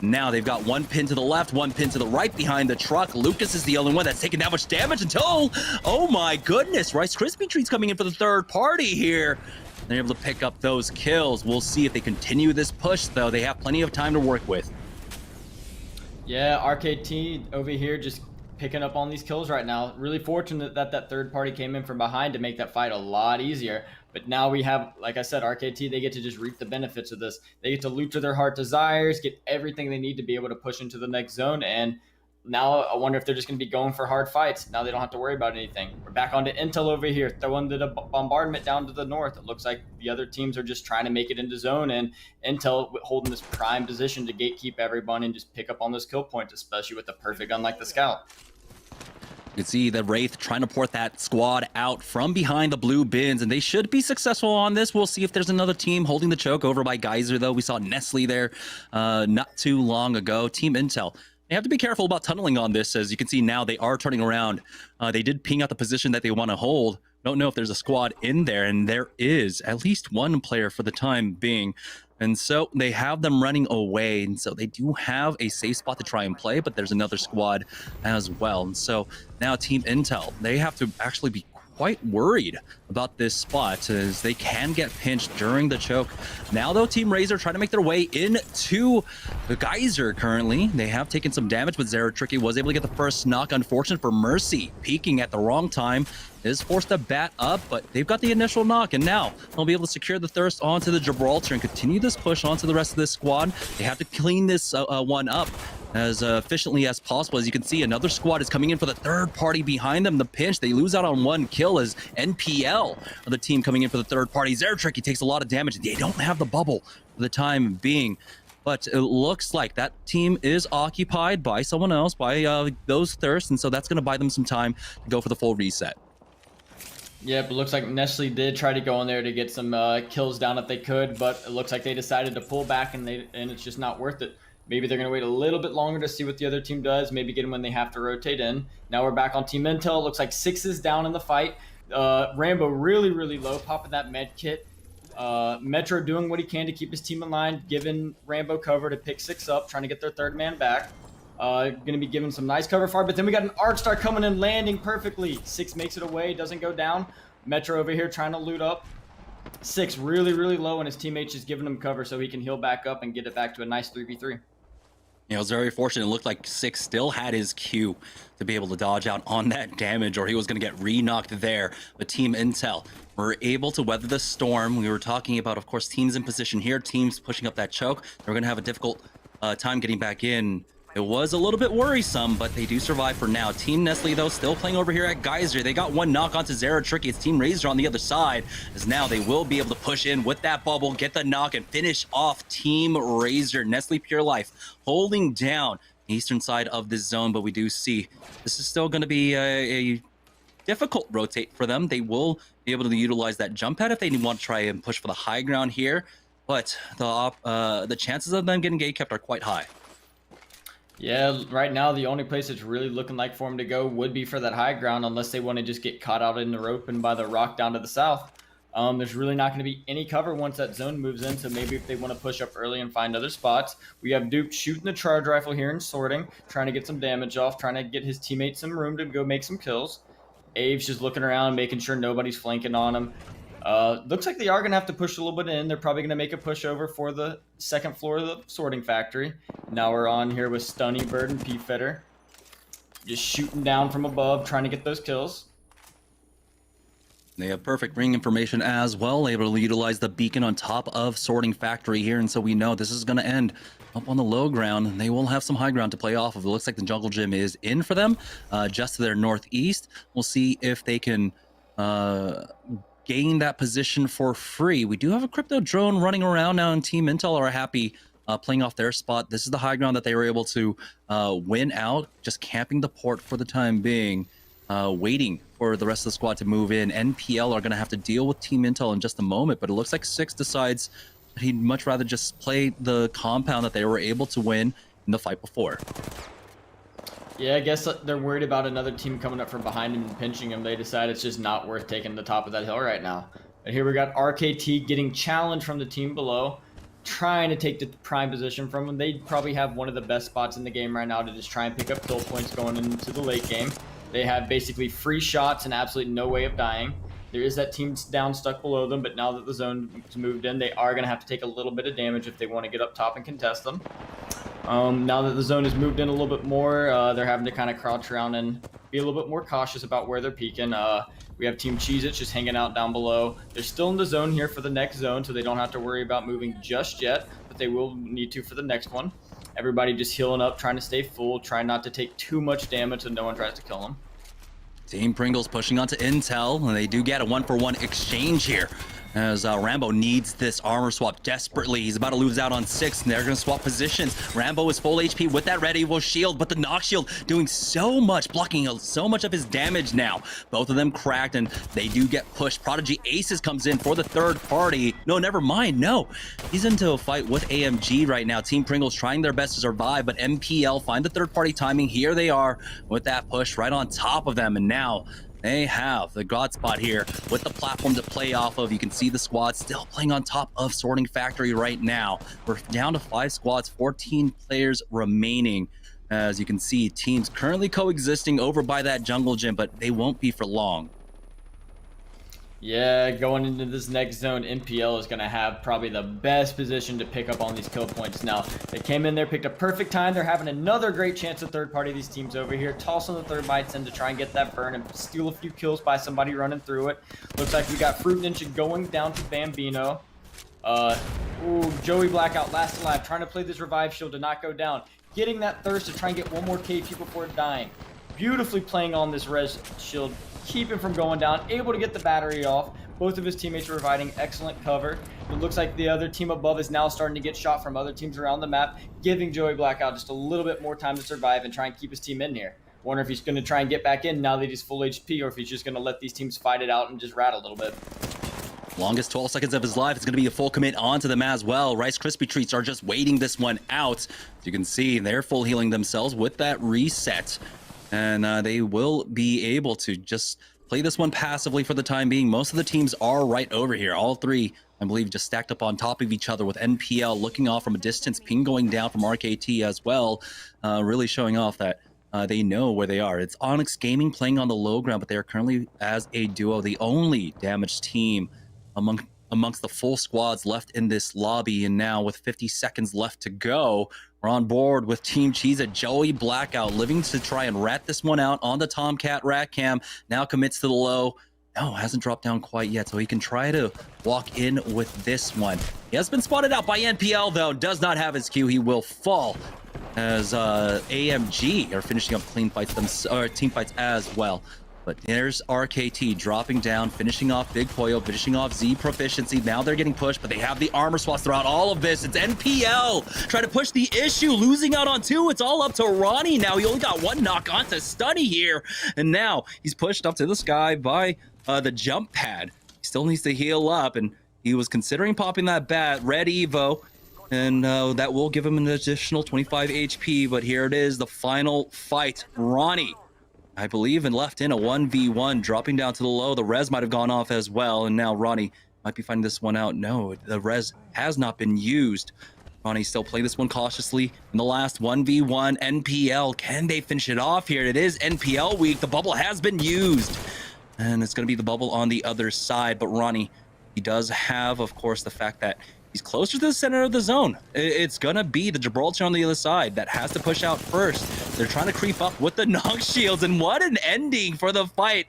[SPEAKER 3] Now they've got 1 pin to the left, 1 pin to the right behind the truck. Lucas is the only one that's taking that much damage until, oh my goodness, Rice Krispie Treats coming in for the third party here. They're able to pick up those kills. We'll see if they continue this push, though. They have plenty of time to work with.
[SPEAKER 21] Yeah, RKT over here just picking up on these kills right now. Really fortunate that that third party came in from behind to make that fight a lot easier. But now we have, like I said, RKT, they get to just reap the benefits of this. They get to loot to their heart desires, get everything they need to be able to push into the next zone. And now I wonder if they're just going to be going for hard fights. Now they don't have to worry about anything. We're back onto Intel over here, throwing the bombardment down to the north. It looks like the other teams are just trying to make it into zone, and Intel holding this prime position to gatekeep everyone and just pick up on those kill points, especially with the perfect gun like the Scout.
[SPEAKER 3] You can see the Wraith trying to port that squad out from behind the blue bins, and they should be successful on this. We'll see if there's another team holding the choke over by Geyser, though. We saw Nestle there not too long ago. Team Intel, they have to be careful about tunneling on this. As you can see now, they are turning around. They did ping out the position that they want to hold. Don't know if there's a squad in there, and there is at least 1 player for the time being. And so they have them running away, and so they do have a safe spot to try and play, but there's another squad as well. And so now Team Intel, they have to actually be quite worried about this spot, as they can get pinched during the choke. Now, though, Team Razor trying to make their way into the Geyser currently. They have taken some damage, but Zara Tricky was able to get the first knock. Unfortunate for Mercy, peeking at the wrong time. Is forced to bat up, but they've got the initial knock, and now they'll be able to secure the thirst onto the Gibraltar and continue this push onto the rest of this squad. They have to clean this one up as efficiently as possible. As you can see, another squad is coming in for the third party behind them. The pinch, they lose out on 1 kill as NPL of the team coming in for the third party. Zeratrick, he takes a lot of damage. They don't have the bubble for the time being. But it looks like that team is occupied by someone else, by those thirsts, and so that's going to buy them some time to go for the full reset.
[SPEAKER 21] Yep, it looks like Nestle did try to go in there to get some kills down if they could, but it looks like they decided to pull back, and it's just not worth it. Maybe they're going to wait a little bit longer to see what the other team does, maybe get them when they have to rotate in. Now we're back on Team Intel. It looks like 6 is down in the fight. Rambo really, really low, popping that med kit. Metro doing what he can to keep his team in line, giving Rambo cover to pick 6 up, trying to get their third man back. Going to be given some nice cover far, but then we got an Arc Star coming in, landing perfectly. 6 makes it away, doesn't go down. Metro over here trying to loot up. 6 really, really low, and his teammates just giving him cover so he can heal back up and get it back to a nice 3v3.
[SPEAKER 3] It was very fortunate. It looked like 6 still had his Q to be able to dodge out on that damage, or he was going to get re-knocked there. But Team Intel were able to weather the storm. We were talking about, of course, teams in position here, teams pushing up that choke. They're going to have a difficult time getting back in. It was a little bit worrisome, but they do survive for now. Team Nestle, though, still playing over here at Geyser. They got one knock onto Zara Tricky. It's Team Razor on the other side, as now they will be able to push in with that bubble, get the knock, and finish off Team Razor. Nestle Pure Life holding down the eastern side of this zone, but we do see this is still going to be a difficult rotate for them. They will be able to utilize that jump pad if they want to try and push for the high ground here, but the chances of them getting gate kept are quite high.
[SPEAKER 21] Yeah, right now the only place it's really looking like for them to go would be for that high ground, unless they want to just get caught out in the rope and by the rock down to the south. There's really not going to be any cover once that zone moves in, so maybe if they want to push up early and find other spots. We have Duke shooting the charge rifle here and sorting, trying to get some damage off, trying to get his teammates some room to go make some kills. Abe's just looking around, making sure nobody's flanking on him. Looks like they are going to have to push a little bit in. They're probably going to make a push over for the second floor of the sorting factory. Now we're on here with Stunny Bird and P-Fitter. Just shooting down from above, trying to get those kills.
[SPEAKER 3] They have perfect ring information as well, able to utilize the beacon on top of sorting factory here, and so we know this is going to end up on the low ground, and they will have some high ground to play off of. It looks like the jungle gym is in for them, just to their northeast. We'll see if they can gain that position for free. We do have a crypto drone running around now, and Team Intel are happy playing off their spot. This is the high ground that they were able to win out, just camping the port for the time being, waiting for the rest of the squad to move in. NPL are going to have to deal with Team Intel in just a moment, but it looks like 6 decides that he'd much rather just play the compound that they were able to win in the fight before.
[SPEAKER 21] Yeah, I guess they're worried about another team coming up from behind him and pinching him. They decide it's just not worth taking the top of that hill right now. But here we got RKT getting challenged from the team below, trying to take the prime position from him. They probably have one of the best spots in the game right now to just try and pick up kill points going into the late game. They have basically free shots and absolutely no way of dying. There is that team down stuck below them, but now that the zone's moved in, they are going to have to take a little bit of damage if they want to get up top and contest them. Now that the zone has moved in a little bit more, they're having to kind of crouch around and be a little bit more cautious about where they're peeking. We have Team Cheez-Its just hanging out down below. They're still in the zone here for the next zone, so they don't have to worry about moving just yet, but they will need to for the next one. Everybody just healing up, trying to stay full, trying not to take too much damage so no one tries to kill them.
[SPEAKER 3] Team Pringles pushing onto Intel, and they do get a 1-for-1 exchange here, as Rambo needs this armor swap desperately. He's about to lose out on 6, and they're going to swap positions. Rambo is full HP with that Red Evil shield, but the knock shield doing so much, blocking so much of his damage now. Both of them cracked, and they do get pushed. Prodigy Aces comes in for the third party. No, never mind. No, he's into a fight with AMG right now. Team Pringles trying their best to survive, but MPL find the third party timing. Here they are with that push right on top of them, and now they have the God spot here with the platform to play off of. You can see the squad still playing on top of Sorting Factory right now. We're down to 5 squads, 14 players remaining. As you can see, teams currently coexisting over by that jungle gym, but they won't be for long.
[SPEAKER 21] Yeah, going into this next zone, NPL is going to have probably the best position to pick up on these kill points now. They came in there, picked a perfect time. They're having another great chance to third party these teams over here. Tossing the third bites in to try and get that burn and steal a few kills by somebody running through it. Looks like we got Fruit Ninja going down to Bambino. Joey Blackout last alive, trying to play this revive shield to not go down. Getting that thirst to try and get one more KP before dying. Beautifully playing on this res shield, keep him from going down, able to get the battery off. Both of his teammates are providing excellent cover. It looks like the other team above is now starting to get shot from other teams around the map, giving Joey Blackout just a little bit more time to survive and try and keep his team in here. Wonder if he's going to try and get back in now that he's full HP, or if he's just going to let these teams fight it out and just rat a little bit.
[SPEAKER 3] Longest 12 seconds of his life. It's going to be a full commit onto them as well. Rice Krispie Treats are just waiting this one out. As you can see, they're full healing themselves with that reset. And they will be able to just play this one passively for the time being. Most of the teams are right over here. All three, I believe, just stacked up on top of each other with NPL looking off from a distance. Ping going down from RKT as well. Really showing off that they know where they are. It's Onyx Gaming playing on the low ground, but they are currently as a duo the only damaged team amongst the full squads left in this lobby. And now with 50 seconds left to go, we're on board with Team Cheese at Joey Blackout, living to try and rat this one out on the Tomcat rat cam. Now commits to the low. No, hasn't dropped down quite yet, so he can try to walk in with this one. He has been spotted out by NPL, though. Does not have his Q. He will fall as AMG are finishing up team fights as well. But there's RKT dropping down, finishing off Big Poyo, finishing off Z Proficiency. Now they're getting pushed, but they have the armor swaps throughout all of this. It's NPL trying to push the issue, losing out on two. It's all up to Ronnie now. He only got one knock onto Stunny here. And now he's pushed up to the sky by the jump pad. He still needs to heal up, and he was considering popping that bat, Red Evo, and that will give him an additional 25 HP. But here it is, the final fight. Ronnie, I believe, and left in a 1v1, dropping down to the low. The res might have gone off as well, and now Ronnie might be finding this one out. No, the res has not been used. Ronnie still playing this one cautiously in the last 1v1. NPL, can they finish it off here? It is NPL week. The bubble has been used, and it's going to be the bubble on the other side. But Ronnie, he does have, of course, the fact that he's closer to the center of the zone. It's going to be the Gibraltar on the other side that has to push out first. They're trying to creep up with the Nox shields, and what an ending for the fight.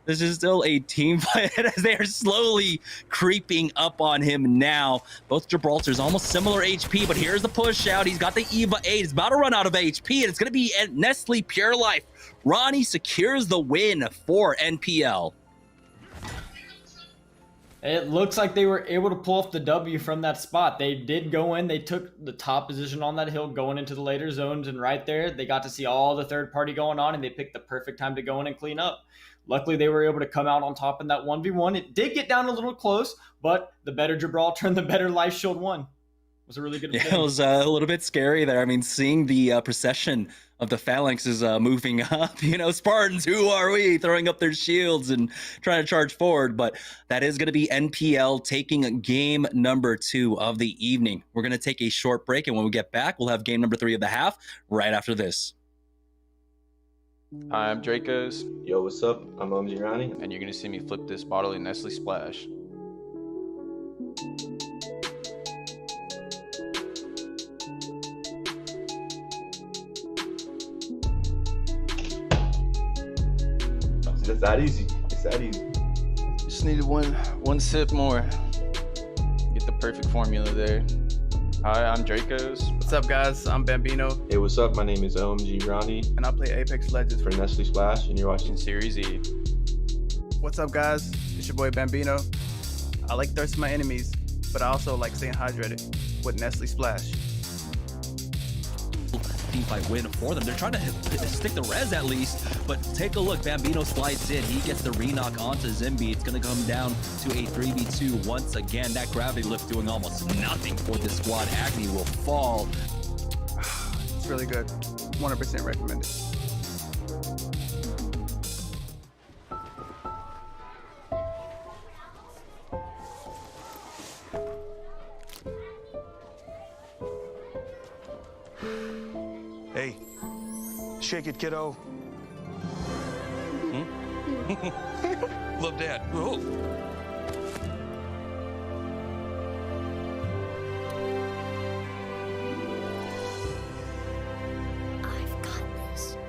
[SPEAKER 3] This is still a team fight as they are slowly creeping up on him now. Both Gibraltars almost similar HP, but here's the push out. He's got the EVA 8. He's about to run out of HP, and it's going to be Nestle Pure Life. Ronnie secures the win for NPL.
[SPEAKER 21] It looks like they were able to pull off the W from that spot. They did go in. They took the top position on that hill going into the later zones, and right there, they got to see all the third party going on, and they picked the perfect time to go in and clean up. Luckily, they were able to come out on top in that 1v1. It did get down a little close, but the better Gibraltar and the better Life Shield won. It was a really good
[SPEAKER 3] Yeah,
[SPEAKER 21] thing.
[SPEAKER 3] it was a little bit scary there. I mean, seeing the procession of the phalanxes moving up, you know, Spartans, who are we, throwing up their shields and trying to charge forward. But that is going to be NPL taking game number 2 of the evening. We're going to take a short break, and when we get back, we'll have game number 3 of the half right after this.
[SPEAKER 22] Hi, I'm Dracos. Yo, what's up? I'm Ronnie. And you're gonna see me flip this bottle of Nestle Splash. It's that easy. It's that easy. Just needed one sip more. Get the perfect formula there. Hi, I'm Dracos.
[SPEAKER 18] What's up, guys? I'm Bambino.
[SPEAKER 22] Hey, what's up? My name is OMG Ronnie.
[SPEAKER 18] And I play Apex Legends
[SPEAKER 22] for Nestle Splash, and you're watching SeriesE.
[SPEAKER 18] What's up, guys? It's your boy Bambino. I like thirsting my enemies, but I also like staying hydrated with Nestle Splash.
[SPEAKER 3] Team fight win for them. They're trying to stick the res at least, but take a look. Bambino slides in. He gets the re-knock onto Zimby. It's going to come down to a 3v2 once again. That gravity lift doing almost nothing for this squad. Agni will fall.
[SPEAKER 18] It's really good. 100% recommended.
[SPEAKER 11] Hey, shake it, kiddo. Love Dad. Oh.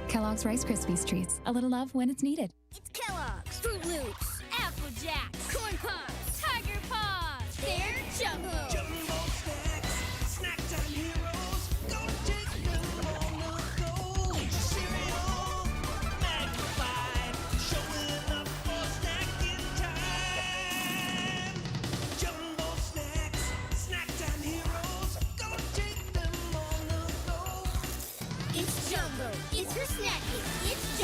[SPEAKER 12] Kellogg's Rice Krispies Treats. A little love when it's needed.
[SPEAKER 13] It's Kellogg's, Fruit Loops, Apple Jacks, Corn Pops, Tiger Paws. They're Jumbo. Jumbo snacks, snack time heroes. Gonna take them on the go. It's your cereal, magnified, showing up for snacking time. Jumbo snacks, snack time heroes. Gonna take them on the go. It's Jumbo. It's for snacking. It's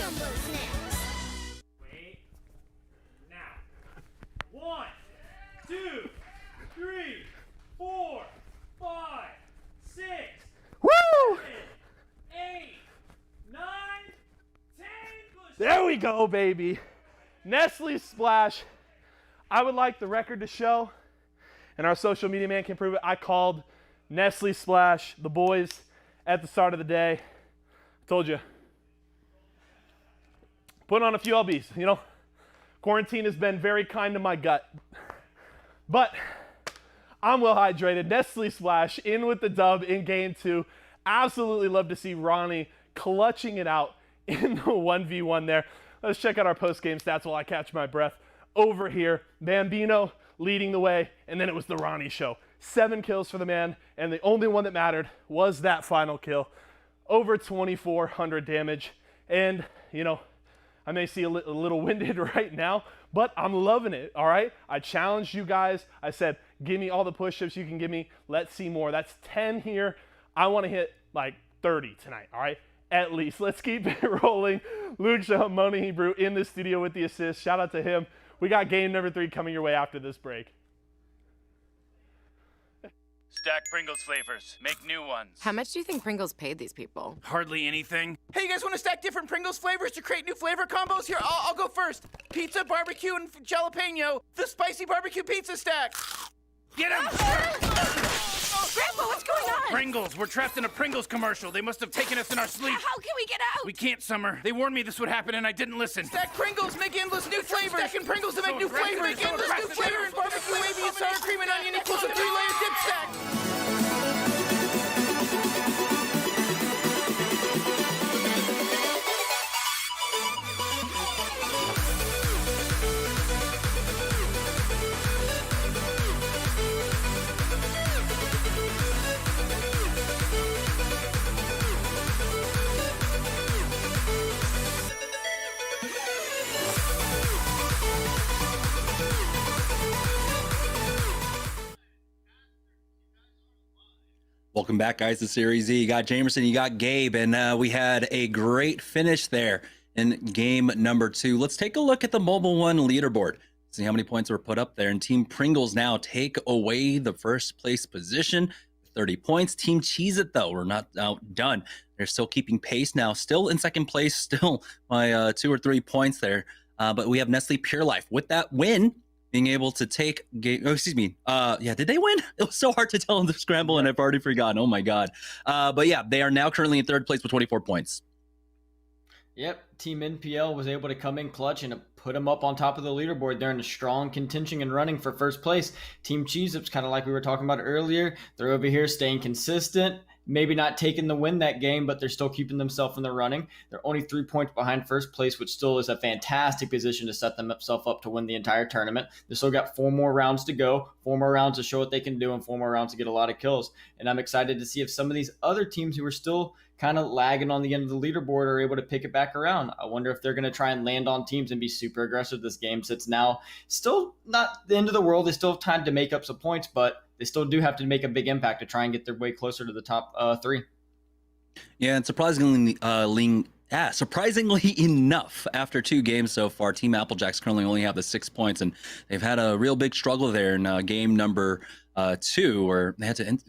[SPEAKER 9] we go, baby. Nestle Splash. I would like the record to show, and our social media man can prove it. I called Nestle Splash, the boys, at the start of the day. I told you. Put on a few lbs, you know. Quarantine has been very kind to my gut. But I'm well hydrated. Nestle Splash in with the dub in game 2. Absolutely love to see Ronnie clutching it out in the 1v1 there. Let's check out our post-game stats while I catch my breath. Over here, Bambino leading the way, and then it was the Ronnie show. 7 kills for the man, and the only one that mattered was that final kill. Over 2,400 damage, and, you know, I may see a little winded right now, but I'm loving it, all right? I challenged you guys. I said, give me all the push-ups you can give me. Let's see more. That's 10 here. I want to hit like 30 tonight, all right? At least. Let's keep it rolling. Luke Shahamoni Hebrew in the studio with the assist. Shout out to him. We got game number 3 coming your way after this break.
[SPEAKER 1] Stack Pringles flavors. Make new ones.
[SPEAKER 7] How much do you think Pringles paid these people?
[SPEAKER 1] Hardly anything. Hey, you guys want to stack different Pringles flavors to create new flavor combos? Here, I'll go first. Pizza, barbecue, and jalapeno. The spicy barbecue pizza stack. Get him!
[SPEAKER 7] Grandpa, what's going on?
[SPEAKER 1] Pringles. We're trapped in a Pringles commercial. They must have taken us in our sleep.
[SPEAKER 7] How can we get out?
[SPEAKER 1] We can't, Summer. They warned me this would happen, and I didn't listen. Stack Pringles. Make endless new flavors. Stacking Pringles to make new flavors. Make endless new flavors. Barbecue, wavy, and sour cream and onion equals a 3-layer dip stack.
[SPEAKER 3] Welcome back, guys, to Series E. You got Jamerson, you got Gabe, and we had a great finish there in game number 2. Let's take a look at the Mobile One leaderboard. See how many points were put up there. And Team Pringles now take away the first place position, 30 points. Team Cheez-It, though, we're not outdone. They're still keeping pace now, still in second place, still by 2 or 3 points there. But we have Nestle Pure Life with that win, being able to take game. Oh, excuse me. Yeah, did they win? It was so hard to tell in the scramble, and I've already forgotten. Oh my god. But yeah, they are now currently in third place with 24 points.
[SPEAKER 21] Yep, Team NPL was able to come in clutch and put them up on top of the leaderboard. They're in a strong contention and running for first place. Team Cheez-Ups, kind of like we were talking about earlier, they're over here staying consistent. Maybe not taking the win that game, but they're still keeping themselves in the running. They're only 3 points behind first place, which still is a fantastic position to set themselves up to win the entire tournament. They still got 4 more rounds to go, 4 more rounds to show what they can do, and 4 more rounds to get a lot of kills. And I'm excited to see if some of these other teams who are still kind of lagging on the end of the leaderboard are able to pick it back around. I wonder if they're going to try and land on teams and be super aggressive this game, since it's now still not the end of the world. They still have time to make up some points, but they still do have to make a big impact to try and get their way closer to the top 3.
[SPEAKER 3] Yeah, and surprisingly enough, after 2 games so far, Team Applejacks currently only have the 6 points, and they've had a real big struggle there in game number 2, where they had to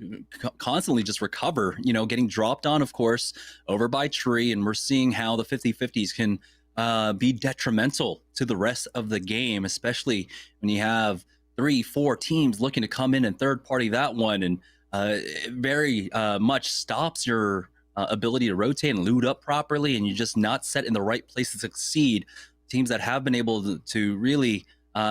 [SPEAKER 3] constantly just recover, you know, getting dropped on, of course, over by Tree, and we're seeing how the 50-50s can be detrimental to the rest of the game, especially when you have 3-4 teams looking to come in and third party that one, and it very much stops your ability to rotate and loot up properly, and you're just not set in the right place to succeed. Teams that have been able to really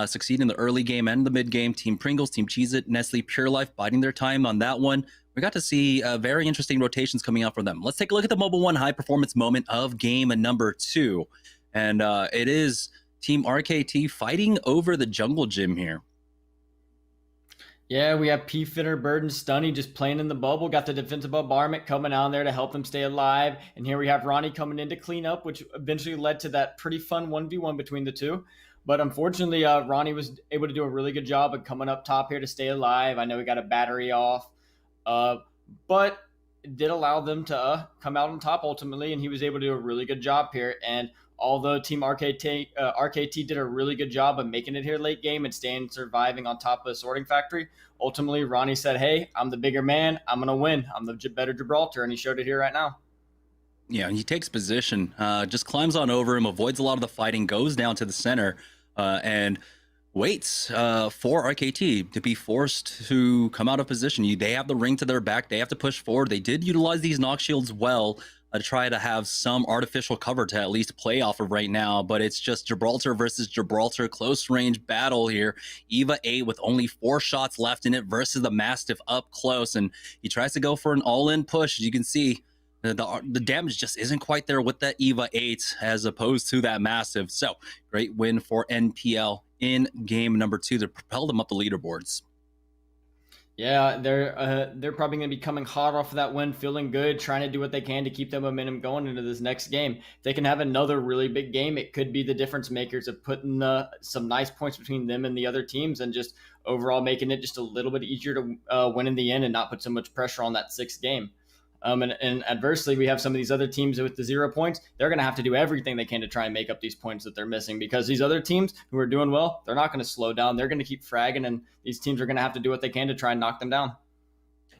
[SPEAKER 3] succeed in the early game and the mid game, Team Pringles, Team Cheez-It, Nestle Pure Life, biding their time on that one. We got to see very interesting rotations coming out from them. Let's take a look at the Mobile One high performance moment of game number 2, and it is Team RKT fighting over the jungle gym here.
[SPEAKER 21] Yeah, we have P-Fitter, Bird, and Stunny just playing in the bubble. Got the defensive bombardment coming on there to help them stay alive. And here we have Ronnie coming in to clean up, which eventually led to that pretty fun 1v1 between the two. But unfortunately, Ronnie was able to do a really good job of coming up top here to stay alive. I know he got a battery off, but it did allow them to come out on top ultimately, and he was able to do a really good job here. And although Team RKT did a really good job of making it here late game and surviving on top of the sorting factory, ultimately Ronnie said, hey, I'm the bigger man. I'm going to win. I'm the better Gibraltar, and he showed it here right now.
[SPEAKER 3] Yeah, he takes position, just climbs on over him, avoids a lot of the fighting, goes down to the center, and waits for RKT to be forced to come out of position. They have the ring to their back. They have to push forward. They did utilize these knock shields well to try to have some artificial cover to at least play off of right now, but it's just Gibraltar versus Gibraltar, close range battle here. Eva 8 with only 4 shots left in it versus the Mastiff up close, and he tries to go for an all-in push. As you can see, the damage just isn't quite there with that Eva 8 as opposed to that Mastiff. So great win for NPL in game number 2 to propel them up the leaderboards.
[SPEAKER 21] Yeah, they're probably going to be coming hot off of that win, feeling good, trying to do what they can to keep that momentum going into this next game. If they can have another really big game, it could be the difference makers of putting some nice points between them and the other teams, and just overall making it just a little bit easier to win in the end and not put so much pressure on that 6th game. And adversely, we have some of these other teams with the 0 points. They're going to have to do everything they can to try and make up these points that they're missing, because these other teams who are doing well, they're not going to slow down. They're going to keep fragging, and these teams are going to have to do what they can to try and knock them down.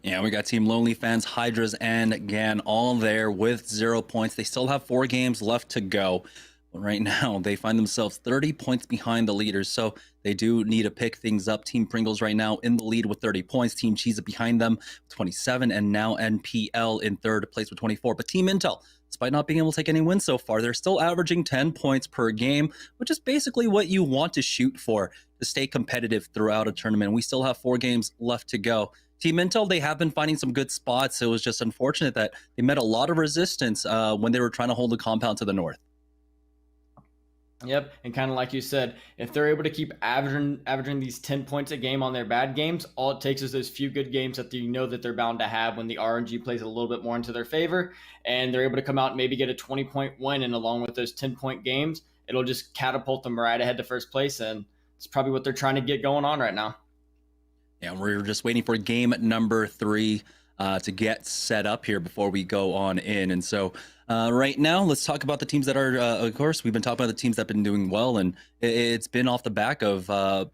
[SPEAKER 3] Yeah, we got Team Lonely Fans, Hydras, and Gan all there with 0 points. They still have 4 games left to go. But right now, they find themselves 30 points behind the leaders, so they do need to pick things up. Team Pringles right now in the lead with 30 points. Team Cheesa behind them, 27, and now NPL in 3rd place with 24. But Team Intel, despite not being able to take any wins so far, they're still averaging 10 points per game, which is basically what you want to shoot for to stay competitive throughout a tournament. We still have 4 games left to go. Team Intel, they have been finding some good spots. It was just unfortunate that they met a lot of resistance when they were trying to hold the compound to the north.
[SPEAKER 21] Yep, and kind of like you said, if they're able to keep averaging these 10 points a game on their bad games, all it takes is those few good games that you know that they're bound to have when the RNG plays a little bit more into their favor, and they're able to come out and maybe get a 20-point win, and along with those 10-point games, it'll just catapult them right ahead to first place, and it's probably what they're trying to get going on right now.
[SPEAKER 3] Yeah, we're just waiting for game number 3 to get set up here before we go on in. And so right now, let's talk about the teams that are, of course, we've been talking about the teams that have been doing well, and it's been off the back of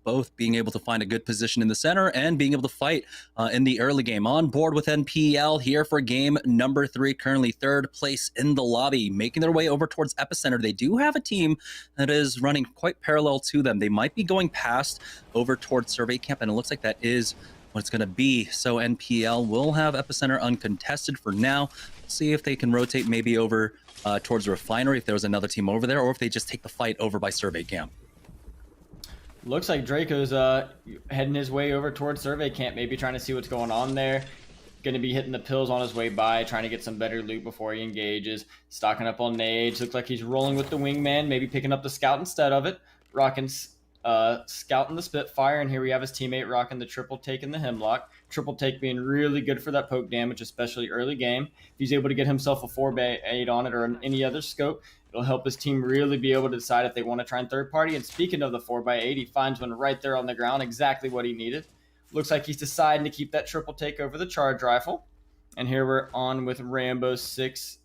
[SPEAKER 3] both being able to find a good position in the center and being able to fight in the early game. On board with NPL here for game number 3, currently 3rd place in the lobby, making their way over towards Epicenter. They do have a team that is running quite parallel to them. They might be going past over towards Survey Camp, and it looks like that is what it's going to be. So NPL will have Epicenter uncontested for now. See if they can rotate maybe over towards Refinery if there was another team over there, or if they just take the fight over by Survey Camp.
[SPEAKER 21] Looks like Draco's heading his way over towards Survey Camp, maybe trying to see what's going on there. Going to be hitting the pills on his way by, trying to get some better loot before he engages. Stocking up on nades. Looks like he's rolling with the wingman, maybe picking up the scout instead of it. Rocking Scout in the Spitfire, and here we have his teammate rocking the triple take in the Hemlock. Triple take being really good for that poke damage, especially early game. If he's able to get himself a 4x8 on it or any other scope, it'll help his team really be able to decide if they want to try and third party. And speaking of the 4x8, he finds one right there on the ground, exactly what he needed. Looks like he's deciding to keep that triple take over the charge rifle. And here we're on with Rambo 6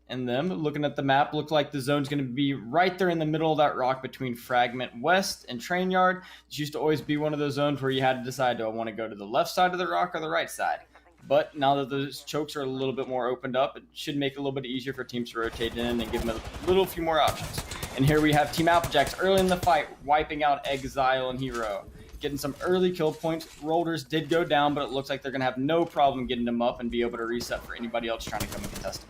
[SPEAKER 21] and them. Looking at the map, look like the zone's going to be right there in the middle of that rock between Fragment West and Train Yard. This used to always be one of those zones where you had to decide, do I want to go to the left side of the rock or the right side? But now that those chokes are a little bit more opened up, it should make it a little bit easier for teams to rotate in and give them a few more options. And here we have Team Applejacks early in the fight, wiping out Exile and Hero. Getting some early kill points. Rollers did go down, but it looks like they're going to have no problem getting them up and be able to reset for anybody else trying to come and contest them.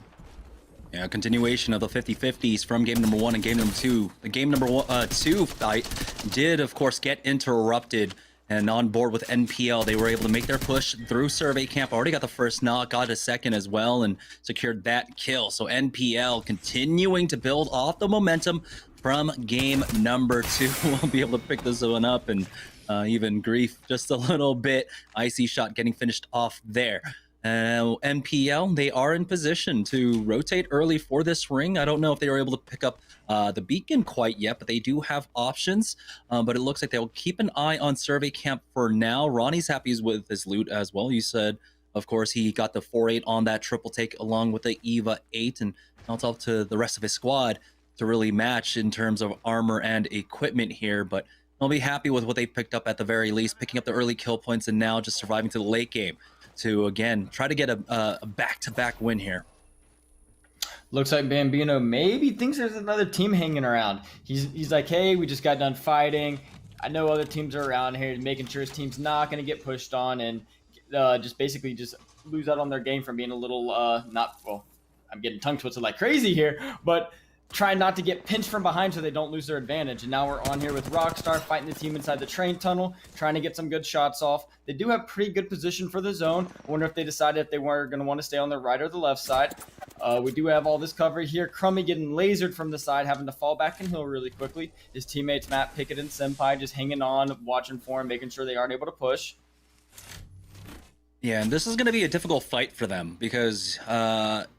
[SPEAKER 3] Yeah, continuation of the 50-50s from game number 1 and game number 2. The game number 2 fight did, of course, get interrupted. And on board with NPL, they were able to make their push through Survey Camp. Already got the first knock, got a second as well, and secured that kill. So NPL continuing to build off the momentum from game number 2. We'll be able to pick this one up and even grief just a little bit. Icy shot getting finished off there. NPL, they are in position to rotate early for this ring. I don't know if they were able to pick up the beacon quite yet, but they do have options. But it looks like they'll keep an eye on Survey Camp for now. Ronnie's happy with his loot as well. You said, of course, he got the 4-8 on that triple take along with the Eva 8, and now it's up to the rest of his squad to really match in terms of armor and equipment here. But they'll be happy with what they picked up at the very least, picking up the early kill points and now just surviving to the late game to, again, try to get a back-to-back win here.
[SPEAKER 21] Looks like Bambino maybe thinks there's another team hanging around. He's like, hey, we just got done fighting. I know other teams are around here, making sure his team's not going to get pushed on and just basically just lose out on their game from being a little I'm getting tongue twisted like crazy here, but trying not to get pinched from behind so they don't lose their advantage. And now we're on here with Rockstar fighting the team inside the train tunnel, trying to get some good shots off. They do have pretty good position for the zone. I wonder if they decided if they were going to want to stay on the right or the left side. We do have all this cover here. Crummy getting lasered from the side, having to fall back and heal really quickly. His teammates Matt Pickett and Senpai just hanging on, watching for him, making sure they aren't able to push.
[SPEAKER 3] Yeah, and this is going to be a difficult fight for them because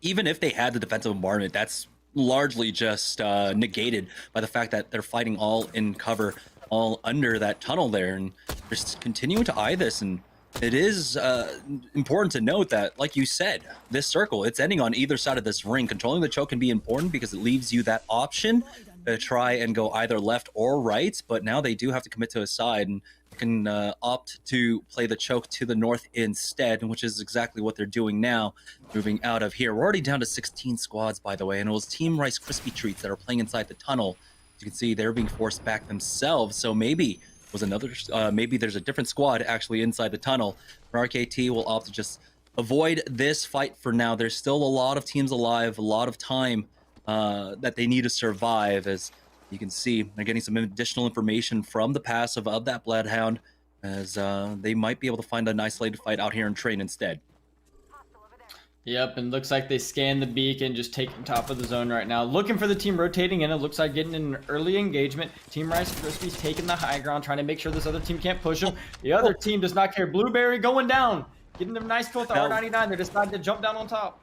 [SPEAKER 3] even if they had the defensive bombardment, that's largely just negated by the fact that they're fighting all in cover, all under that tunnel there, and just continuing to eye this. And it is important to note that, like you said, this circle, it's ending on either side of this ring. Controlling the choke can be important because it leaves you that option to try and go either left or right, but now they do have to commit to a side and can opt to play the choke to the north instead, which is exactly what they're doing now, moving out of here. We're already down to 16 squads, by the way, and it was Team Rice Krispie Treats that are playing inside the tunnel. As you can see, they're being forced back themselves, so maybe was another maybe there's a different squad actually inside the tunnel. RKT will opt to just avoid this fight for now. There's still a lot of teams alive, a lot of time that they need to survive. As you can see, they're getting some additional information from the passive of that Bloodhound, as they might be able to find an isolated fight out here in train instead.
[SPEAKER 21] Yep, and looks like they scan the beacon, just taking top of the zone right now. Looking for the team rotating in. It looks like getting an early engagement. Team Rice Krispies taking the high ground, trying to make sure this other team can't push them. The other team does not care. Blueberry going down. Getting them nice kill with the R99. They decided to jump down on top.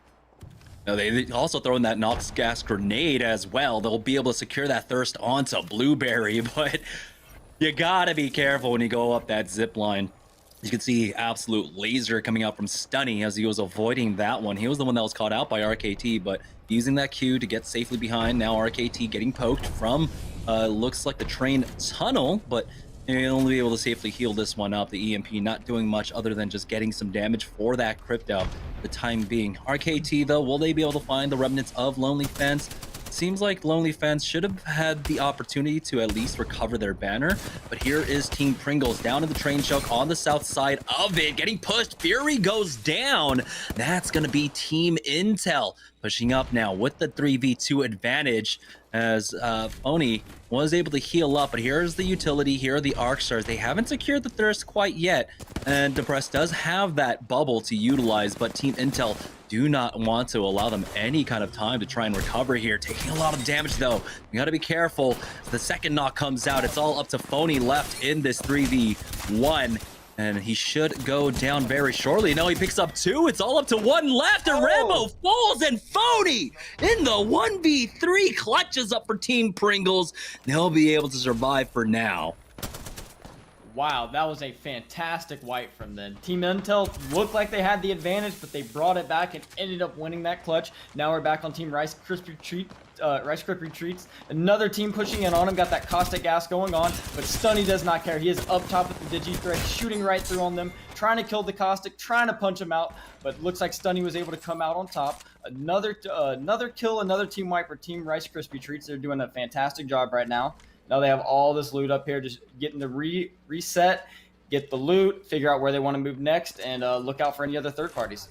[SPEAKER 3] Now they also throw in that Nox gas grenade as well. They'll be able to secure that thirst onto Blueberry, but you gotta be careful when you go up that zip line. You can see absolute laser coming out from Stunny as he was avoiding that one. He was the one that was caught out by RKT, but using that Q to get safely behind. Now RKT getting poked from looks like the train tunnel, but they'll only be able to safely heal this one up. The EMP not doing much other than just getting some damage for that crypto for the time being. RKT though, will they be able to find the remnants of Lonely Fence? Seems like Lonely Fence should have had the opportunity to at least recover their banner, but here is Team Pringles down in the train choke on the south side of it, getting pushed. Fury goes down. That's going to be Team Intel pushing up now with the 3v2 advantage, as Phony was able to heal up. But here's the utility, here are the Arc Stars. They haven't secured the Thirst quite yet, and Depressed does have that bubble to utilize, but Team Intel do not want to allow them any kind of time to try and recover here. Taking a lot of damage though. You gotta be careful. The second knock comes out. It's all up to Phony left in this 3v1. And he should go down very shortly. No, he picks up 2. It's all up to 1 left. And Rambo falls, and Phony in the 1v3 clutches up for Team Pringles. They'll be able to survive for now.
[SPEAKER 21] Wow, that was a fantastic wipe from them. Team Intel looked like they had the advantage, but they brought it back and ended up winning that clutch. Now we're back on Team Rice Krispie Treats. Another team pushing in on him, got that caustic gas going on, but Stunny does not care. He is up top with the Digi-Thread, shooting right through on them, trying to kill the caustic, trying to punch him out, but looks like Stunny was able to come out on top. Another kill, another team wipe for Team Rice Krispie Treats. They're doing a fantastic job right now. Now they have all this loot up here, just getting the reset, get the loot, figure out where they want to move next, and look out for any other third parties.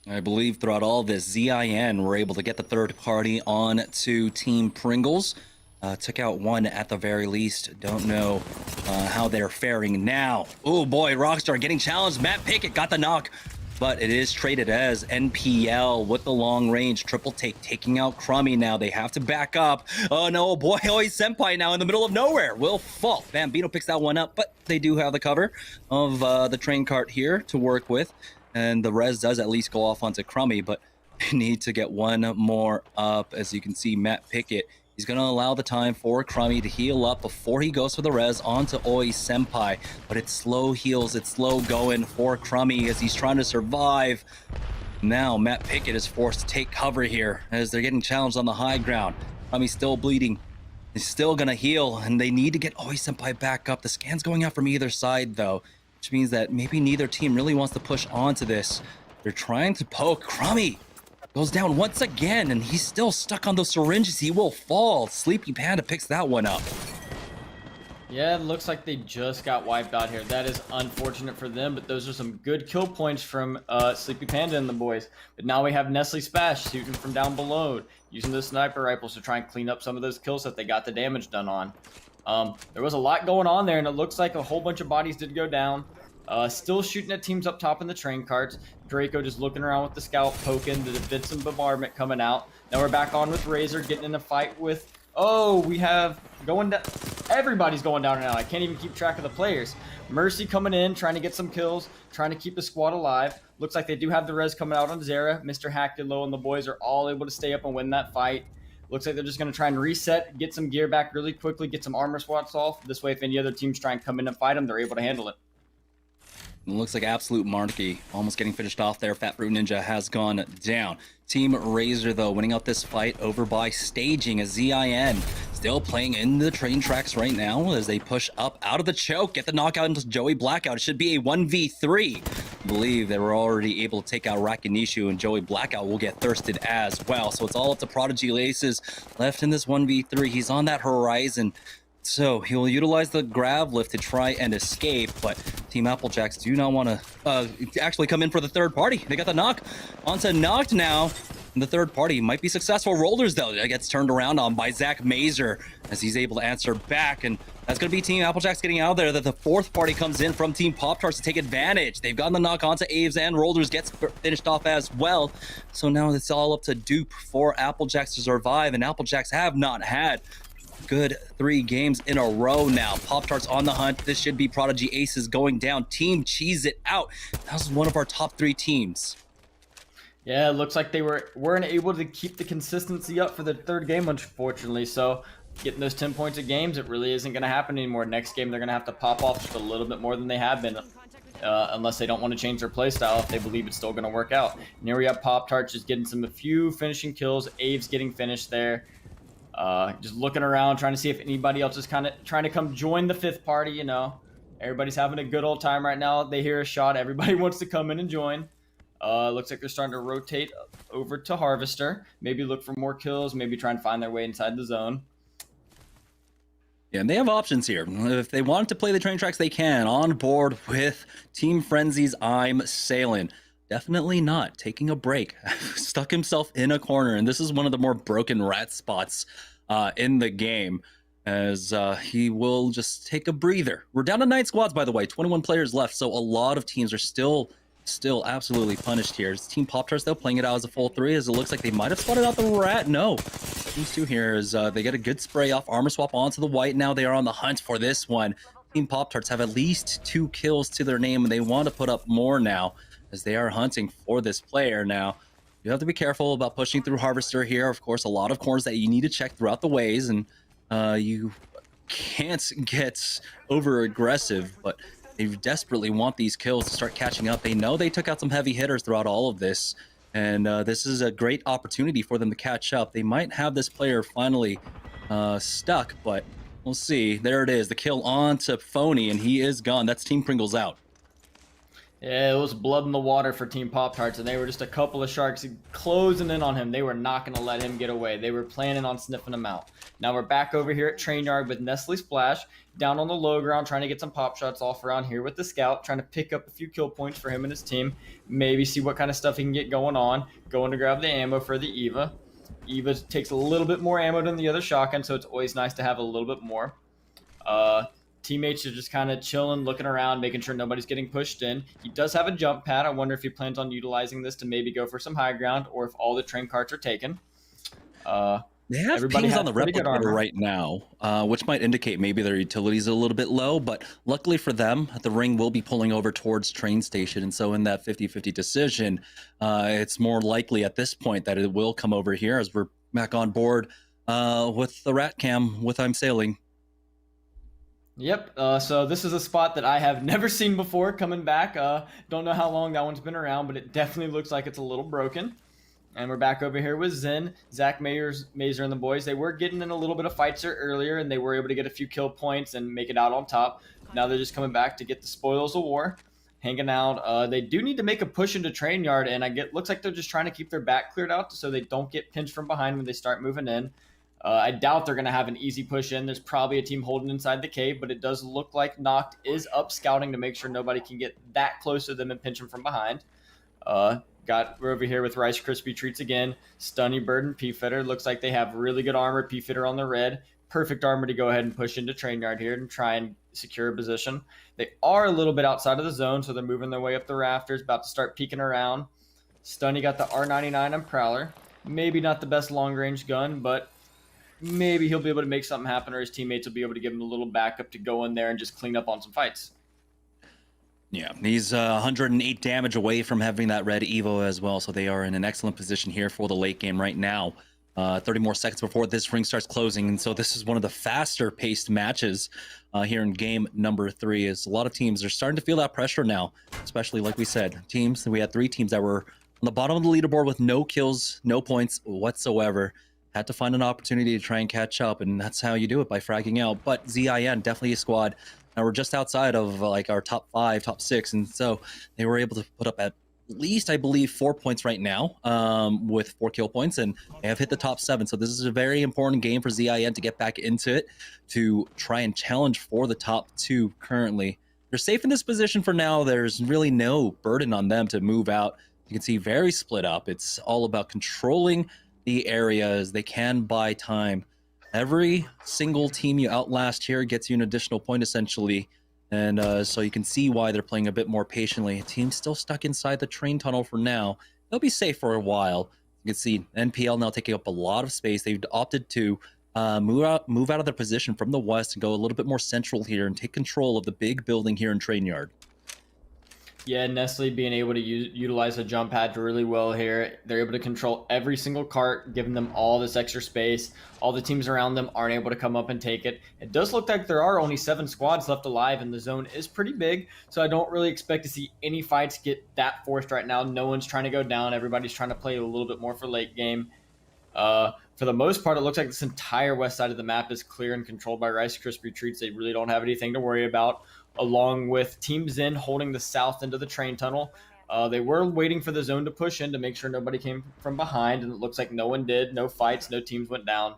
[SPEAKER 3] I believe throughout all this, ZIN were able to get the third party on to Team Pringles. Took out one at the very least. Don't know how they're faring now. Oh boy, Rockstar getting challenged. Matt Pickett got the knock, but it is traded as NPL with the long range triple take, taking out Crummy now. They have to back up. Oh no, boy, Senpai now in the middle of nowhere will fall. Bambino picks that one up, but they do have the cover of the train cart here to work with. And the res does at least go off onto Crummy, but they need to get one more up. As you can see, Matt Pickett, he's going to allow the time for Crummy to heal up before he goes for the res onto Oi Senpai. But it's slow heals, it's slow going for Crummy as he's trying to survive. Now Matt Pickett is forced to take cover here as they're getting challenged on the high ground. Crummy's still bleeding. He's still going to heal, and they need to get Oi Senpai back up. The scan's going out from either side, though, which means that maybe neither team really wants to push onto this. They're trying to poke Crummy. Goes down once again, and he's still stuck on those syringes. He will fall. Sleepy Panda picks that one up.
[SPEAKER 21] Yeah, it looks like they just got wiped out here. That is unfortunate for them, but those are some good kill points from Sleepy Panda and the boys. But now we have Nestle Spash shooting from down below, using the sniper rifles to try and clean up some of those kills that they got the damage done on. There was a lot going on there, and it looks like a whole bunch of bodies did go down. Still shooting at teams up top in the train carts. Draco just looking around with the scout, poking. The defense and bombardment coming out. Now we're back on with Razor, getting in a fight with... Oh, we have going down... Everybody's going down now. I can't even keep track of the players. Mercy coming in, trying to get some kills, trying to keep the squad alive. Looks like they do have the res coming out on Zera. Mr. Hackalo and the boys are all able to stay up and win that fight. Looks like they're just going to try and reset, get some gear back really quickly, get some armor swaps off. This way, if any other teams try and come in and fight them, they're able to handle it.
[SPEAKER 3] It looks like absolute monarchy almost getting finished off there. Fat Fruit Ninja has gone down. Team Razor, though, winning out this fight over by staging a ZIN. Still playing in the train tracks right now as they push up out of the choke. Get the knockout into Joey Blackout. It should be a 1v3. I believe they were already able to take out Rakinishu, and Joey Blackout will get thirsted as well. So it's all up to Prodigy Laces left in this 1v3. He's on that horizon. So he'll utilize the grab lift to try and escape, but Team Applejacks do not want to actually come in for the third party. They got the knock. Onto knocked now. And the third party might be successful. Rollers, though, that gets turned around on by Zach Mazer as he's able to answer back. And that's going to be Team Applejacks getting out of there. That the fourth party comes in from Team Pop-Tarts to take advantage. They've gotten the knock onto Aves, and Rollers gets finished off as well. So now it's all up to dupe for Applejacks to survive, and Applejacks have not had good 3 games in a row now. Pop-Tarts on the hunt. This should be Prodigy Aces going down. Team Cheese It Out. That was one of our top 3 teams.
[SPEAKER 21] Yeah, it looks like they weren't able to keep the consistency up for the third game, unfortunately. So getting those 10 points a games, it really isn't going to happen anymore. Next game, they're going to have to pop off just a little bit more than they have been, unless they don't want to change their play style if they believe it's still going to work out. And here we have Pop-Tarts just getting a few finishing kills. Aves getting finished there. Just looking around, trying to see if anybody else is kind of trying to come join the fifth party, you know. Everybody's having a good old time right now. They hear a shot. Everybody wants to come in and join. Looks like they're starting to rotate over to Harvester. Maybe look for more kills. Maybe try and find their way inside the zone.
[SPEAKER 3] Yeah, and they have options here. If they want to play the train tracks, they can. On board with Team Frenzy's I'm Sailing. Definitely not taking a break. Stuck himself in a corner, and this is one of the more broken rat spots in the game, as he will just take a breather. We're down to 9 squads, by the way, 21 players left, so a lot of teams are still absolutely punished here. It's Team Pop-Tarts, though, playing it out as a full 3, as it looks like they might have spotted out the rat. No. These two here is they get a good spray off, armor swap onto the white. Now they are on the hunt for this one. Team Pop-Tarts have at least 2 kills to their name, and they want to put up more now, as they are hunting for this player now. You have to be careful about pushing through Harvester here. Of course, a lot of corners that you need to check throughout the ways, and you can't get over aggressive, but they desperately want these kills to start catching up. They know they took out some heavy hitters throughout all of this, and this is a great opportunity for them to catch up. They might have this player finally stuck, but we'll see. There it is, the kill on to Phony, and he is gone. That's Team Pringles out.
[SPEAKER 21] Yeah, it was blood in the water for Team Pop-Tarts, and they were just a couple of sharks closing in on him. They were not going to let him get away. They were planning on sniffing him out. Now we're back over here at Train Yard with Nestle Splash, down on the low ground, trying to get some pop shots off around here with the Scout, trying to pick up a few kill points for him and his team, maybe see what kind of stuff he can get going on, going to grab the ammo for the Eva. Eva takes a little bit more ammo than the other shotgun, so it's always nice to have a little bit more. Teammates are just kind of chilling, looking around, making sure nobody's getting pushed in. He does have a jump pad. I wonder if he plans on utilizing this to maybe go for some high ground, or if all the train carts are taken.
[SPEAKER 3] They have pings on the replicator right now, which might indicate maybe their utility's a little bit low, but luckily for them, the ring will be pulling over towards train station, and so in that 50-50 decision, it's more likely at this point that it will come over here as we're back on board with the rat cam with I'm Sailing.
[SPEAKER 21] Yep, so this is a spot that I have never seen before coming back. Don't know how long that one's been around, but it definitely looks like it's a little broken. And we're back over here with Zen, Zach Mazer and the boys. They were getting in a little bit of fights earlier, and they were able to get a few kill points and make it out on top. Now they're just coming back to get the spoils of war. hanging out. They do need to make a push into train yard, and looks like they're just trying to keep their back cleared out so they don't get pinched from behind when they start moving in. I doubt they're going to have an easy push in. There's probably a team holding inside the cave, but it does look like Noct is up scouting to make sure nobody can get that close to them and pinch them from behind. We're over here with Rice Krispie Treats again. Stunny Bird and P-Fitter. Looks like they have really good armor. P-Fitter on the red. Perfect armor to go ahead and push into train yard here and try and secure a position. They are a little bit outside of the zone, so they're moving their way up the rafters, about to start peeking around. Stunny got the R99 on Prowler. Maybe not the best long-range gun, but maybe he'll be able to make something happen, or his teammates will be able to give him a little backup to go in there and just clean up on some fights.
[SPEAKER 3] Yeah, he's 108 damage away from having that red Evo as well, so they are in an excellent position here for the late game right now. 30 more seconds before this ring starts closing, and so this is one of the faster paced matches here in game number 3. As a lot of teams are starting to feel that pressure now, especially like we said, we had 3 teams that were on the bottom of the leaderboard with no kills, no points whatsoever. Had to find an opportunity to try and catch up, and that's how you do it, by fragging out. But ZIN, definitely a squad. Now we're just outside of like our top 5, top 6, and so they were able to put up at least, I believe, 4 points right now with 4 kill points, and they have hit the top 7. So this is a very important game for ZIN to get back into it, to try and challenge for the top 2 currently. They're safe in this position for now. There's really no burden on them to move out. You can see very split up. It's all about controlling the areas. They can buy time. Every single team you outlast here gets you an additional point, essentially. And so you can see why they're playing a bit more patiently. Team's still stuck inside the train tunnel for now. They'll be safe for a while. You can see NPL now taking up a lot of space. They've opted to move out of their position from the west and go a little bit more central here and take control of the big building here in Train Yard.
[SPEAKER 21] Yeah, Nestle being able to utilize the jump pad really well here. They're able to control every single cart, giving them all this extra space. All the teams around them aren't able to come up and take it. It does look like there are only 7 squads left alive, and the zone is pretty big, so I don't really expect to see any fights get that forced right now. No one's trying to go down. Everybody's trying to play a little bit more for late game. For the most part, it looks like this entire west side of the map is clear and controlled by Rice Krispie Treats. They really don't have anything to worry about, along with Team Zen holding the south end of the train tunnel. They were waiting for the zone to push in to make sure nobody came from behind, and it looks like no one did. No fights, no teams went down.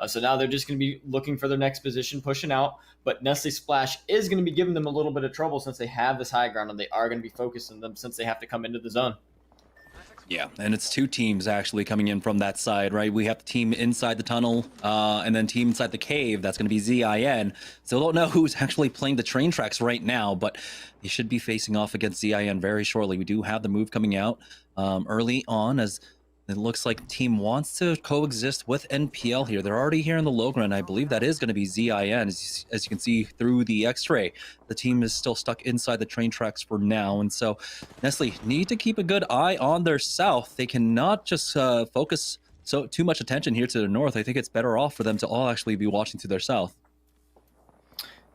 [SPEAKER 21] So now they're just going to be looking for their next position, pushing out. But Nestle Splash is going to be giving them a little bit of trouble since they have this high ground, and they are going to be focusing them since they have to come into the zone.
[SPEAKER 3] Yeah, and it's 2 teams actually coming in from that side, right? We have the team inside the tunnel, and then team inside the cave. That's going to be ZIN. So don't know who's actually playing the train tracks right now, but they should be facing off against ZIN very shortly. We do have the move coming out early on, as it looks like team wants to coexist with NPL here. They're already here in the low ground. I believe that is going to be ZIN. As you can see through the x-ray, the team is still stuck inside the train tracks for now. And so Nestle need to keep a good eye on their south. They cannot just focus too much attention here to the north. I think it's better off for them to all actually be watching to their south.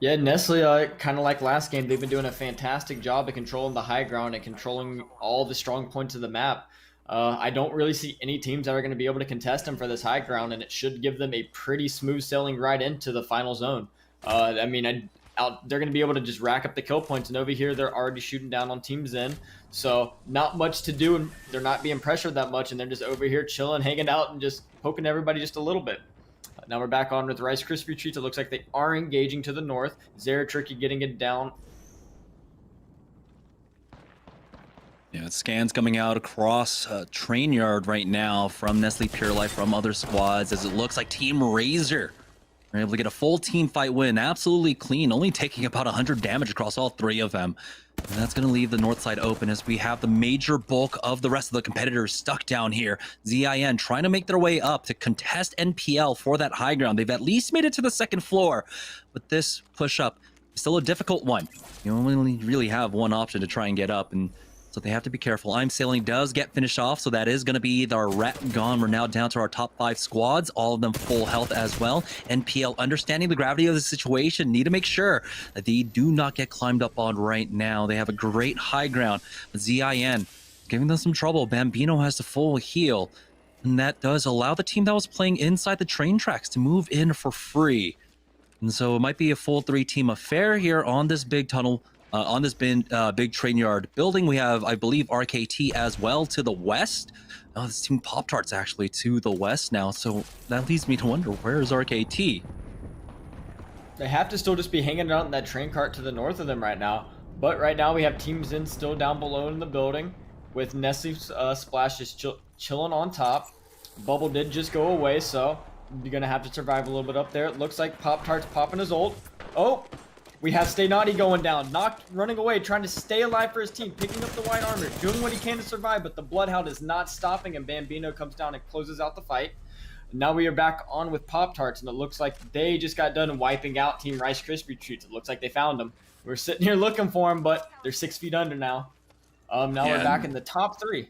[SPEAKER 21] Yeah, Nestle, kind of like last game, they've been doing a fantastic job of controlling the high ground and controlling all the strong points of the map. I don't really see any teams that are going to be able to contest them for this high ground, and it should give them a pretty smooth sailing right into the final zone. They're going to be able to just rack up the kill points, and over here they're already shooting down on Team Zen, so not much to do, and they're not being pressured that much, and they're just over here chilling, hanging out, and just poking everybody just a little bit. Now we're back on with Rice Krispie Treats. It looks like they are engaging to the north. Zara Tricky getting it down.
[SPEAKER 3] Yeah, scans coming out across Train Yard right now from Nestle Pure Life, from other squads, as it looks like Team Razor are able to get a full team fight win, absolutely clean, only taking about 100 damage across all 3 of them. And that's going to leave the north side open, as we have the major bulk of the rest of the competitors stuck down here. ZIN trying to make their way up to contest NPL for that high ground. They've at least made it to the 2nd floor, but this push up is still a difficult one. You only really have one option to try and get up, and so they have to be careful. I'm Sailing does get finished off, so that is going to be our rat gone. We're now down to our top 5 squads, all of them full health as well. NPL, understanding the gravity of the situation, need to make sure that they do not get climbed up on right now. They have a great high ground, but ZIN giving them some trouble. Bambino has the full heal, and that does allow the team that was playing inside the train tracks to move in for free. And so it might be a full 3-team affair here on this big tunnel. on this big train yard building. We have, I believe, RKT as well to the west. Oh, this team Pop-Tarts actually to the west now. So that leads me to wonder, where is RKT?
[SPEAKER 21] They have to still just be hanging out in that train cart to the north of them right now. But right now we have Team Zen still down below in the building, with Nestle Splash just chilling on top. Bubble did just go away, so you're going to have to survive a little bit up there. It looks like Pop-Tart's popping his ult. Oh, we have Stay Naughty going down. Knocked, running away, trying to stay alive for his team, picking up the white armor, doing what he can to survive, but the Bloodhound is not stopping, and Bambino comes down and closes out the fight. Now we are back on with Pop-Tarts, and it looks like they just got done wiping out Team Rice Krispie Treats. It looks like they found them. We're sitting here looking for them, but they're 6 feet under now. Now we're back in the top 3.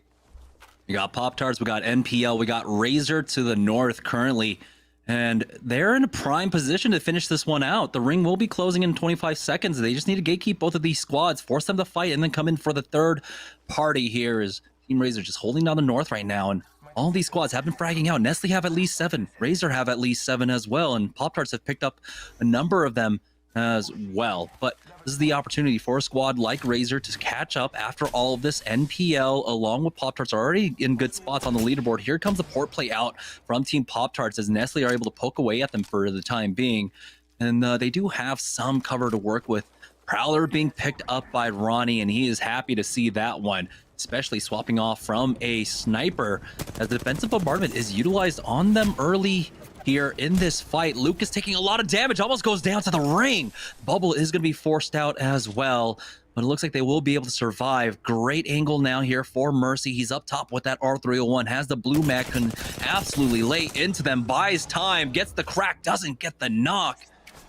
[SPEAKER 3] We got Pop-Tarts, we got NPL, we got Razor to the north currently, and they're in a prime position to finish this one out. The ring will be closing in 25 seconds. They just need to gatekeep both of these squads, force them to fight, and then come in for the third party here. Is Team Razor just holding down the north right now, and all these squads have been fragging out. Nestle have at least 7, Razor have at least 7 as well, and Pop-Tarts have picked up a number of them as well. But this is the opportunity for a squad like Razor to catch up after all of this. NPL along with Pop-Tarts are already in good spots on the leaderboard. Here comes the port play out from Team Pop-Tarts as Nestle are able to poke away at them for the time being, and they do have some cover to work with. Prowler being picked up by Ronnie, and he is happy to see that one, especially swapping off from a sniper as the defensive bombardment is utilized on them early here in this fight. Luke is taking a lot of damage, almost goes down to the ring. Bubble is going to be forced out as well, but it looks like they will be able to survive. Great angle now here for Mercy. He's up top with that R301, has the blue mag, can absolutely lay into them, buys time, gets the crack, doesn't get the knock,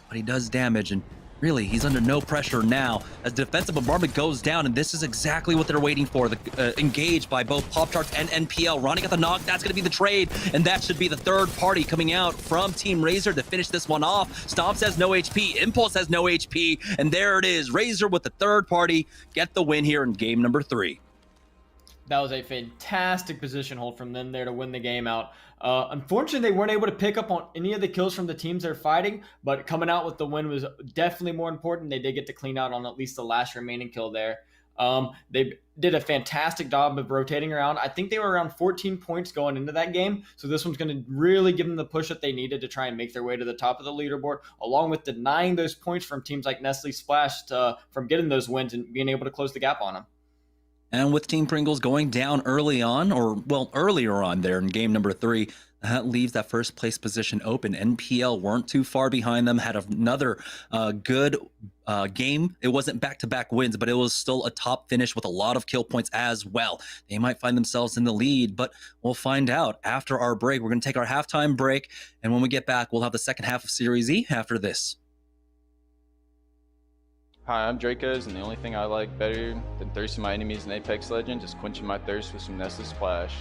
[SPEAKER 3] but he does damage, and really, he's under no pressure now as defensive bombardment goes down, and this is exactly what they're waiting for. Engaged by both Pop-Tarts and NPL. Ronnie got the knock. That's going to be the trade, and that should be the third party coming out from Team Razor to finish this one off. Stomps has no HP. Impulse has no HP, and there it is. Razor with the third party get the win here in game number 3.
[SPEAKER 21] That was a fantastic position hold from them there to win the game out. Unfortunately, they weren't able to pick up on any of the kills from the teams they're fighting, but coming out with the win was definitely more important. They did get to clean out on at least the last remaining kill there. They did a fantastic job of rotating around. I think they were around 14 points going into that game, so this one's going to really give them the push that they needed to try and make their way to the top of the leaderboard, along with denying those points from teams like Nestle Splash from getting those wins and being able to close the gap on them.
[SPEAKER 3] And with Team Pringles going down early on, or well, earlier on there in game number 3, that leaves that first place position open. NPL weren't too far behind them, had another good game. It wasn't back-to-back wins, but it was still a top finish with a lot of kill points as well. They might find themselves in the lead, but we'll find out after our break. We're going to take our halftime break, and when we get back, we'll have the second half of Series E after this.
[SPEAKER 22] Hi, I'm Dracos, and the only thing I like better than thirsting my enemies in Apex Legends is quenching my thirst with some Nestle Splash.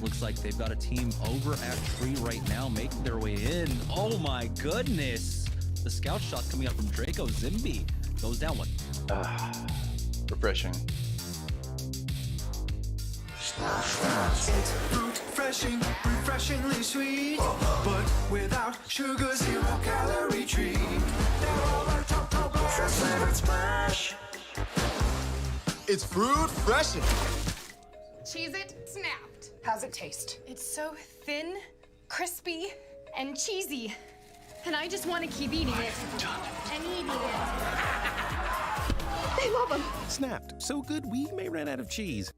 [SPEAKER 3] Looks like they've got a team over at Tree right now, making their way in. Oh my goodness! The scout shot coming up from Draco. Zimby goes down one.
[SPEAKER 22] Refreshing.
[SPEAKER 6] Refreshing, refreshingly sweet, but without sugar, 0 calorie treat. They're all our top flavored smash.
[SPEAKER 2] It's fruit freshin'.
[SPEAKER 14] Cheez-It snapped. How's it taste? It's so thin, crispy, and cheesy. And I just want to keep eating it. And eating it. They love them.
[SPEAKER 2] Snapped. So good we may run out of cheese.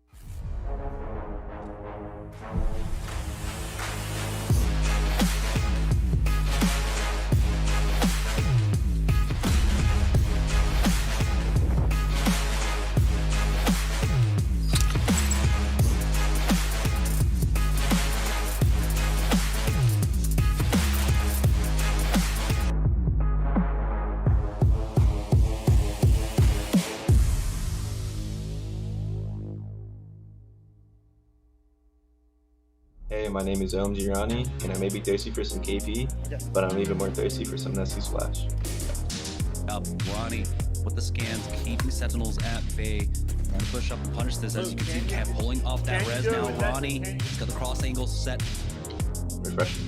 [SPEAKER 22] Hey, my name is Girani, and I may be thirsty for some KP, but I'm even more thirsty for some Nestle Splash.
[SPEAKER 3] Ronnie with the scans, keeping Sentinels at bay. Trying to push up and punish this. As you can see, Camp pulling off that res now. Ronnie, he's got the cross angle set.
[SPEAKER 22] Refreshing.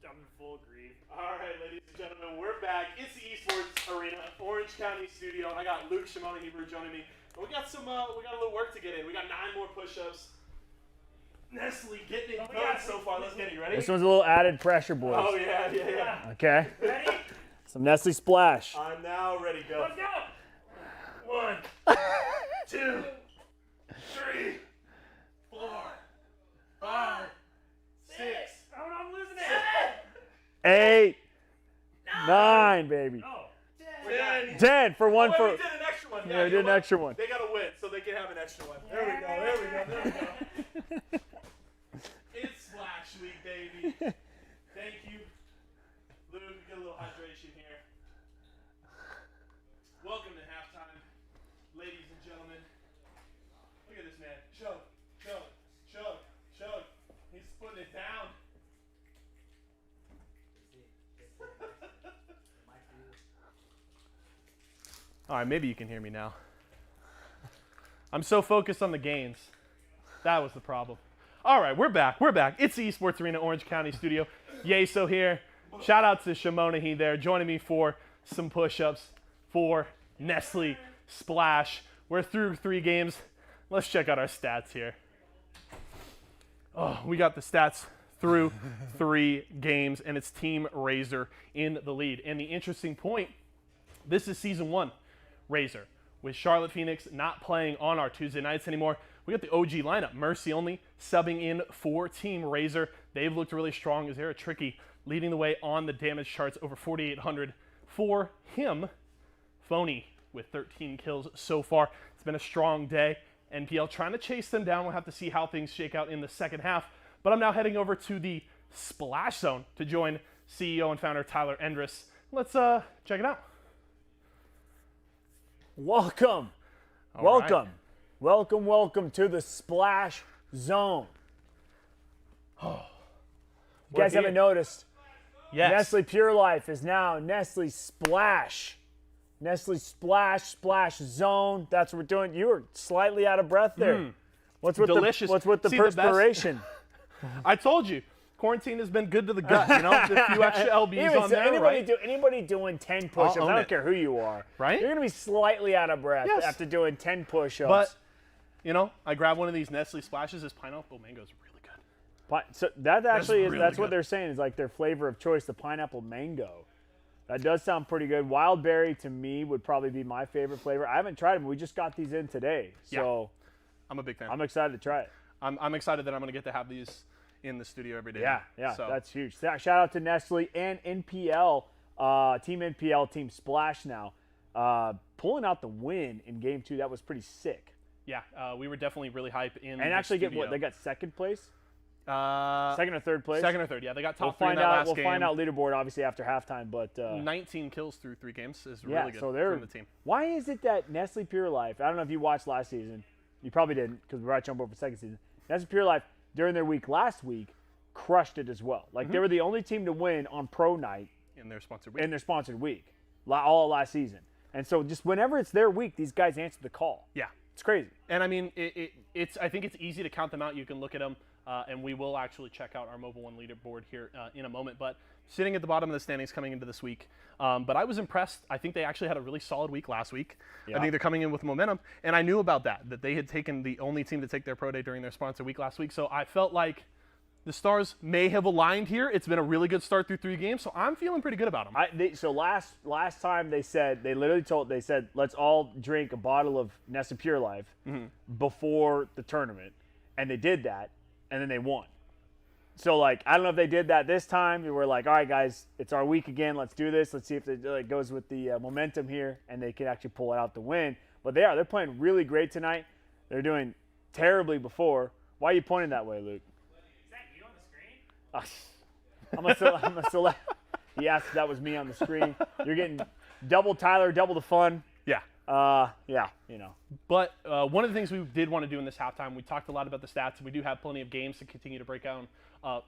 [SPEAKER 9] I'm in full grief. All right, ladies and gentlemen, we're back. It's the Esports Arena, Orange County Studio. I got Luke Shimona Hebrew joining me. And we got a little work to get in. We got 9 more push-ups. Nestle getting it done so far. Let's get it. You ready?
[SPEAKER 4] This one's a little added pressure, boys.
[SPEAKER 9] Oh, yeah.
[SPEAKER 4] Okay.
[SPEAKER 9] Ready?
[SPEAKER 4] Some Nestle Splash.
[SPEAKER 9] I'm now ready. Go. Let's go. 1, 2, 3, 4, 5, 6. Oh, I'm losing it.
[SPEAKER 4] 8, 9, baby. 10 for one.
[SPEAKER 9] We
[SPEAKER 4] For
[SPEAKER 9] did an extra one.
[SPEAKER 4] yeah, we did an extra one.
[SPEAKER 9] They got to win, so they can have an extra one. There we go. It's Splash Week, baby. Thank you. Luke, get a little hydration here. Welcome to halftime, ladies and gentlemen. Look at this man. Chug. He's putting it down. All right, maybe you can hear me now. I'm so focused on the gains. That was the problem. All right, we're back. It's the Esports Arena Orange County Studio. Yeso here. Shout out to Shimona there, joining me for some push-ups for Nestle Splash. We're through 3 games. Let's check out our stats here. Oh, we got the stats through 3 games, and it's Team Razor in the lead. And the interesting point, this is Season 1 Razor. With Charlotte Phoenix not playing on our Tuesday nights anymore, we got the OG lineup. Mercy only subbing in for Team Razor. They've looked really strong as they're tricky, leading the way on the damage charts, over 4,800 for him. Phony with 13 kills so far. It's been a strong day. NPL trying to chase them down. We'll have to see how things shake out in the second half. But I'm now heading over to the Splash Zone to join CEO and founder Tyler Endress. Let's check it out.
[SPEAKER 4] Welcome to the Splash Zone. You guys haven't noticed?
[SPEAKER 9] Yes.
[SPEAKER 4] Nestle Pure Life is now Nestle Splash. Nestle Splash Zone. That's what we're doing. You were slightly out of breath there. What's with
[SPEAKER 9] delicious.
[SPEAKER 4] What's with the
[SPEAKER 9] See,
[SPEAKER 4] perspiration?
[SPEAKER 9] I told you. Quarantine has been good to the gut, you know? A few extra LBs on there, right?
[SPEAKER 4] Anybody doing 10 push-ups, I don't care who you are,
[SPEAKER 9] right?
[SPEAKER 4] You're going to be slightly out of breath after doing 10 push-ups.
[SPEAKER 9] But, you know, I grabbed one of these Nestle Splashes. This pineapple mango is really good.
[SPEAKER 4] So that actually is,
[SPEAKER 9] really
[SPEAKER 4] that's
[SPEAKER 9] good.
[SPEAKER 4] what they're saying is like their flavor of choice, the pineapple mango. That does sound pretty good. Wild berry, to me, would probably be my favorite flavor. I haven't tried them. We just got these in today. So
[SPEAKER 9] I'm a big fan.
[SPEAKER 4] I'm excited to try it.
[SPEAKER 9] I'm excited that I'm going to get to have these in the studio every day.
[SPEAKER 4] Yeah,
[SPEAKER 9] so.
[SPEAKER 4] That's huge. Shout out to Nestle and NPL, Team NPL, Team Splash now. Pulling out the win in Game 2, that was pretty sick.
[SPEAKER 9] Yeah, we were definitely really hype in
[SPEAKER 4] And actually
[SPEAKER 9] studio.
[SPEAKER 4] get what? They got second place?
[SPEAKER 9] Second
[SPEAKER 4] or third place?
[SPEAKER 9] Second or third, yeah. They got top
[SPEAKER 4] we'll
[SPEAKER 9] 3 in that last
[SPEAKER 4] We'll
[SPEAKER 9] game.
[SPEAKER 4] find out leaderboard, obviously, after halftime. But
[SPEAKER 9] 19 kills through 3 games is really good
[SPEAKER 4] so they're,
[SPEAKER 9] from the team.
[SPEAKER 4] Why is it that Nestle Pure Life, I don't know if you watched last season. You probably didn't because we're actually on board for second season. Nestle Pure Life, during their week last week, crushed it as well. Like, they were the only team to win on Pro Night.
[SPEAKER 9] In their sponsored week.
[SPEAKER 4] All last season. And so just whenever it's their week, these guys answer the call.
[SPEAKER 9] Yeah.
[SPEAKER 4] It's crazy.
[SPEAKER 9] And, I mean, I think it's easy to count them out. You can look at them, and we will actually check out our Mobile One leaderboard here in a moment. But sitting at the bottom of the standings coming into this week. But I was impressed. I think they actually had a really solid week last week.
[SPEAKER 4] Yeah.
[SPEAKER 9] I think they're coming in with momentum. And I knew about that they had taken the only team to take their Pro Day during their sponsor week last week. So I felt like the stars may have aligned here. It's been a really good start through 3 games, so I'm feeling pretty good about them.
[SPEAKER 4] So last time they said, let's all drink a bottle of Nestle Pure Life before the tournament. And they did that, and then they won. So, like, I don't know if they did that this time. We were like, all right, guys, it's our week again. Let's do this. Let's see if it goes with the momentum here, and they can actually pull it out the win. But they're playing really great tonight. They're doing terribly before. Why are you pointing that way, Luke? I'm gonna select. He asked if that was me on the screen. You're getting double Tyler, double the fun.
[SPEAKER 9] Yeah.
[SPEAKER 4] You know.
[SPEAKER 9] But one of the things we did want to do in this halftime, we talked a lot about the stats, and we do have plenty of games to continue to break down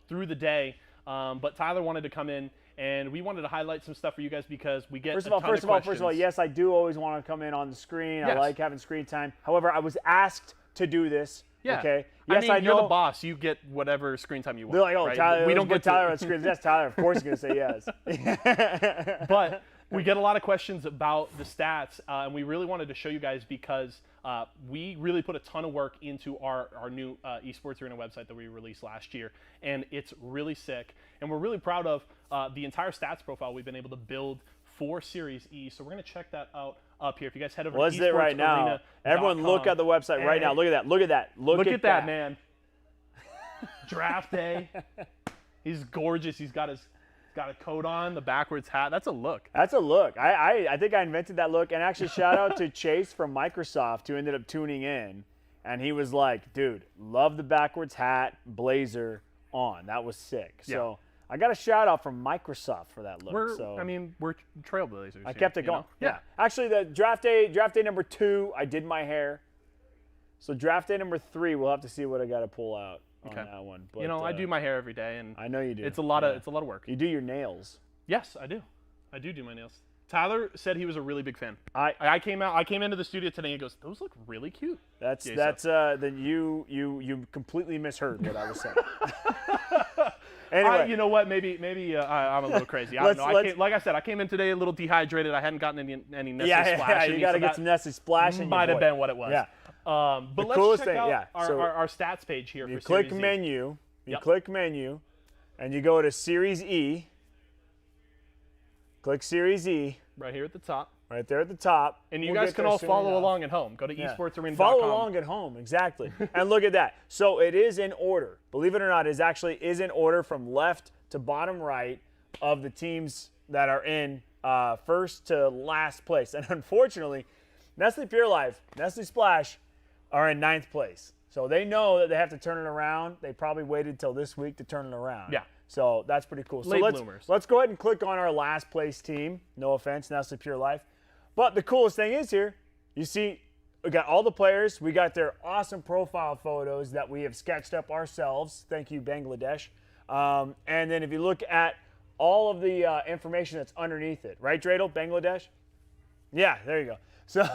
[SPEAKER 9] through the day. But Tyler wanted to come in, and we wanted to highlight some stuff for you guys because we get
[SPEAKER 4] First of all, yes, I do always want to come in on the screen.
[SPEAKER 9] Yes.
[SPEAKER 4] I like having screen time. However, I was asked to do this
[SPEAKER 9] Yeah.
[SPEAKER 4] Okay.
[SPEAKER 9] I
[SPEAKER 4] Yes,
[SPEAKER 9] mean,
[SPEAKER 4] I
[SPEAKER 9] you're
[SPEAKER 4] know.
[SPEAKER 9] the boss. You get whatever screen time you want.
[SPEAKER 4] They're like, oh,
[SPEAKER 9] right?
[SPEAKER 4] Tyler,
[SPEAKER 9] we don't get
[SPEAKER 4] Tyler
[SPEAKER 9] to...
[SPEAKER 4] on screen. Yes, Tyler. Of course, he's gonna say yes.
[SPEAKER 9] But we get a lot of questions about the stats, and we really wanted to show you guys because we really put a ton of work into our new Esports Arena website that we released last year, and it's really sick. And we're really proud of the entire stats profile we've been able to build for Series E. So we're going to check that out up here. If you guys head over
[SPEAKER 4] What's
[SPEAKER 9] to
[SPEAKER 4] it right now? Everyone look at the website right now. Look at that. Look at that.
[SPEAKER 9] Look at that, man. Draft day. He's gorgeous. He's got a coat on, the backwards hat. That's a look.
[SPEAKER 4] That's a look. I think I invented that look. And actually, shout out to Chase from Microsoft who ended up tuning in. And he was like, dude, love the backwards hat, blazer on. That was sick.
[SPEAKER 9] Yeah.
[SPEAKER 4] So I got a shout out from Microsoft for that look.
[SPEAKER 9] We're trailblazers.
[SPEAKER 4] I kept it going. Yeah. Actually, the draft day number 2, I did my hair. So draft day number 3, we'll have to see what I got to pull out on that one. But,
[SPEAKER 9] I do my hair every day, and
[SPEAKER 4] I know you do.
[SPEAKER 9] It's a lot of work.
[SPEAKER 4] You do your nails.
[SPEAKER 9] Yes, I do. I do my nails. Tyler said he was a really big fan. I came into the studio today and he goes, "Those look really cute."
[SPEAKER 4] Then you completely misheard what I was saying. Anyway,
[SPEAKER 9] you know what? Maybe I'm a little crazy. I don't know. Like I said, I came in today a little dehydrated. I hadn't gotten any Nestle Splash.
[SPEAKER 4] Yeah, you got to get some Nestle Splash.
[SPEAKER 9] Might have been what it was.
[SPEAKER 4] Yeah.
[SPEAKER 9] But let's check out our stats page here.
[SPEAKER 4] You
[SPEAKER 9] for
[SPEAKER 4] click
[SPEAKER 9] Series E.
[SPEAKER 4] menu. You click menu, and you go to Series E. Click Series E.
[SPEAKER 9] Right here at the top.
[SPEAKER 4] Right there at the top.
[SPEAKER 9] And you guys can all follow along at home. Go to esportsarena.com.
[SPEAKER 4] Follow along at home, exactly. And look at that. So it is in order. Believe it or not, it actually is in order from left to bottom right of the teams that are in first to last place. And unfortunately, Nestle Pure Life, Nestle Splash are in 9th place. So they know that they have to turn it around. They probably waited till this week to turn it around.
[SPEAKER 9] Yeah.
[SPEAKER 4] So that's pretty cool.
[SPEAKER 9] Late
[SPEAKER 4] so
[SPEAKER 9] bloomers.
[SPEAKER 4] let's go ahead and click on our last place team. No offense, Nestle Pure Life. But the coolest thing is here, you see, we got all the players. We got their awesome profile photos that we have sketched up ourselves. Thank you, Bangladesh. And then if you look at all of the information that's underneath it, right, Dreidel, Bangladesh? Yeah, there you go. So,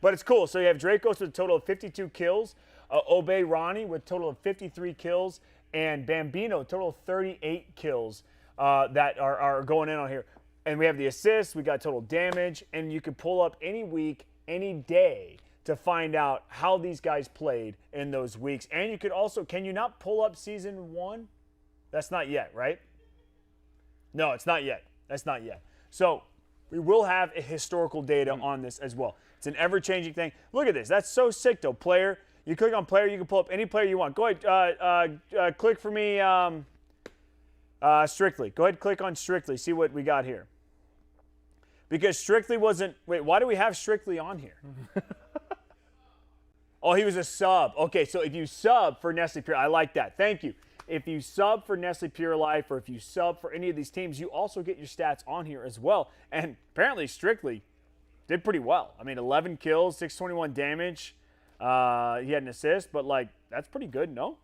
[SPEAKER 4] but it's cool. So you have Dracos with a total of 52 kills, Obey Ronnie with a total of 53 kills, and Bambino, a total of 38 kills that are going in on here. And we have the assists, we got total damage, and you can pull up any week, any day to find out how these guys played in those weeks. And you could also, can you not pull up season 1? That's not yet, right? No, it's not yet. That's not yet. So we will have a historical data on this as well. It's an ever-changing thing. Look at this. That's so sick, though. Player. You click on player, you can pull up any player you want. Go ahead, click for me, Strictly. Go ahead and click on Strictly. See what we got here. Because Strictly wasn't... Wait, why do we have Strictly on here? Oh, he was a sub. Okay, so if you sub for Nestle Pure... I like that. Thank you. If you sub for Nestle Pure Life or if you sub for any of these teams, you also get your stats on here as well. And apparently Strictly did pretty well. I mean, 11 kills, 621 damage. He had an assist, but, like, that's pretty good, no?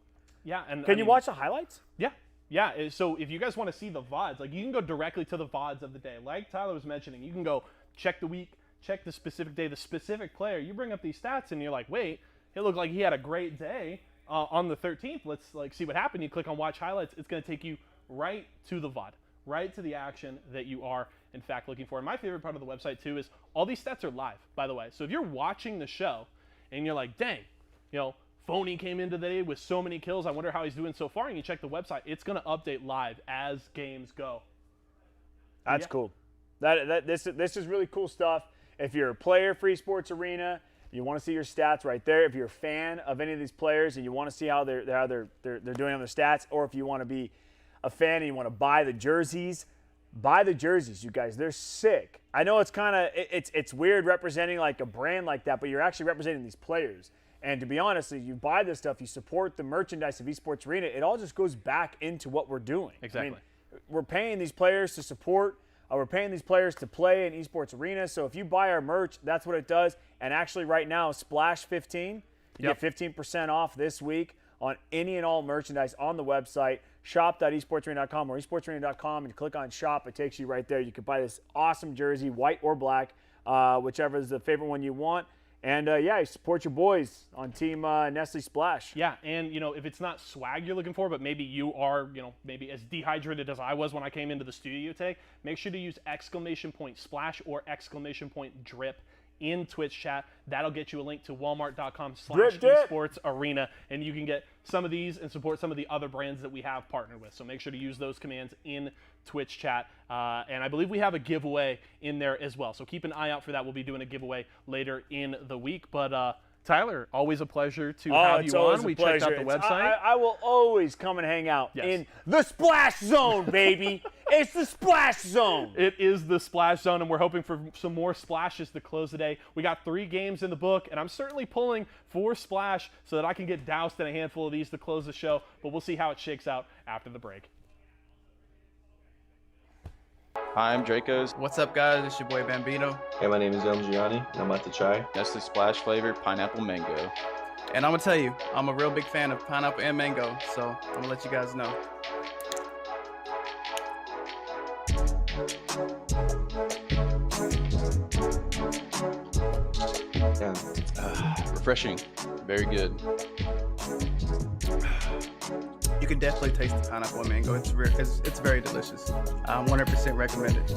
[SPEAKER 9] Yeah. And
[SPEAKER 4] Can you watch the highlights?
[SPEAKER 9] Yeah. Yeah, so if you guys want to see the VODs, like you can go directly to the VODs of the day. Like Tyler was mentioning, you can go check the week, check the specific day, the specific player. You bring up these stats and you're like, wait, it looked like he had a great day on the 13th. Let's see what happened. You click on watch highlights. It's going to take you right to the VOD, right to the action that you are, in fact, looking for. And my favorite part of the website, too, is all these stats are live, by the way. So if you're watching the show and you're like, dang, Phony came in today with so many kills. I wonder how he's doing so far. And you check the website, it's going to update live as games go.
[SPEAKER 4] That's cool. This is really cool stuff. If you're a player for Esports Arena, you want to see your stats right there. If you're a fan of any of these players and you want to see how they're doing on their stats, or if you want to be a fan and you want to buy the jerseys, buy the jerseys, you guys. They're sick. I know it's kind of it's weird representing like a brand like that, but you're actually representing these players. And to be honest, you buy this stuff, you support the merchandise of Esports Arena, it all just goes back into what we're doing.
[SPEAKER 9] Exactly.
[SPEAKER 4] I mean, we're paying these players to support. We're paying these players to play in Esports Arena. So if you buy our merch, that's what it does. And actually right now, Splash 15, you get 15% off this week on any and all merchandise on the website, shop.esportsarena.com or esportsarena.com, and click on shop. It takes you right there. You can buy this awesome jersey, white or black, whichever is the favorite one you want. And yeah, support your boys on Team Nestle Splash.
[SPEAKER 9] Yeah, and if it's not swag you're looking for, but maybe you are, maybe as dehydrated as I was when I came into the studio today, make sure to use !splash or !drip in Twitch chat. That'll get you a link to walmart.com/esports arena, and you can get some of these and support some of the other brands that we have partnered with. So make sure to use those commands in Twitch chat. And I believe we have a giveaway in there as well. So keep an eye out for that. We'll be doing a giveaway later in the week. But Tyler, always a pleasure to have you on. We checked out the website.
[SPEAKER 4] I will always come and hang out in the Splash Zone, baby. It's the Splash Zone.
[SPEAKER 9] It is the Splash Zone, and we're hoping for some more splashes to close the day. We got 3 games in the book, and I'm certainly pulling for Splash so that I can get doused in a handful of these to close the show, but we'll see how it shakes out after the break.
[SPEAKER 22] Hi, I'm Draco's.
[SPEAKER 18] What's up, guys? It's your boy Bambino.
[SPEAKER 22] Hey, my name is Gianni, and I'm about to try Nestle Splash flavored pineapple mango.
[SPEAKER 18] And I'm gonna tell you, I'm a real big fan of pineapple and mango, so I'm gonna let you guys know.
[SPEAKER 22] Refreshing. Very good.
[SPEAKER 18] You can definitely taste the pineapple and mango. It's very delicious. 100% recommend it.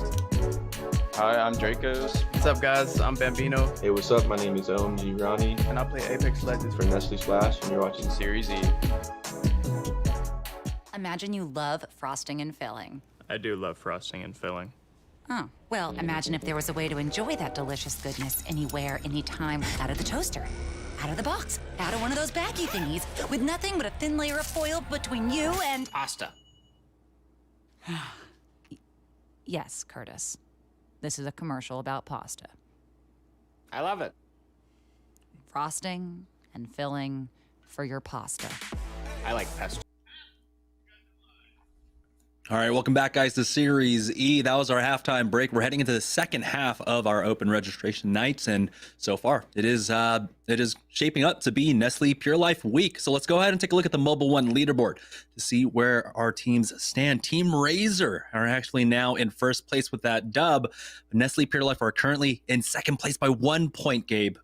[SPEAKER 22] Hi, I'm Draco's.
[SPEAKER 18] What's up, guys? I'm Bambino.
[SPEAKER 22] Hey, what's up? My name is Gianni,
[SPEAKER 18] and I play Apex Legends
[SPEAKER 22] for Nestle Splash, and you're watching SeriesE.
[SPEAKER 15] Imagine you love frosting and filling.
[SPEAKER 22] I do love frosting and filling.
[SPEAKER 15] Oh, well, imagine if there was a way to enjoy that delicious goodness anywhere, anytime, out of the toaster, out of the box, out of one of those baggy thingies, with nothing but a thin layer of foil between you and...
[SPEAKER 16] Pasta.
[SPEAKER 15] Yes, Curtis. This is a commercial about pasta.
[SPEAKER 16] I love it.
[SPEAKER 15] Frosting and filling for your pasta.
[SPEAKER 16] I like pesto.
[SPEAKER 3] All right, welcome back, guys, to SeriesE. That was our halftime break. We're heading into the second half of our open registration nights, and so far, it is shaping up to be Nestle Pure Life Week. So let's go ahead and take a look at the Mobile One leaderboard to see where our teams stand. Team Razor are actually now in first place with that dub. Nestle Pure Life are currently in second place by 1 point, Gabe.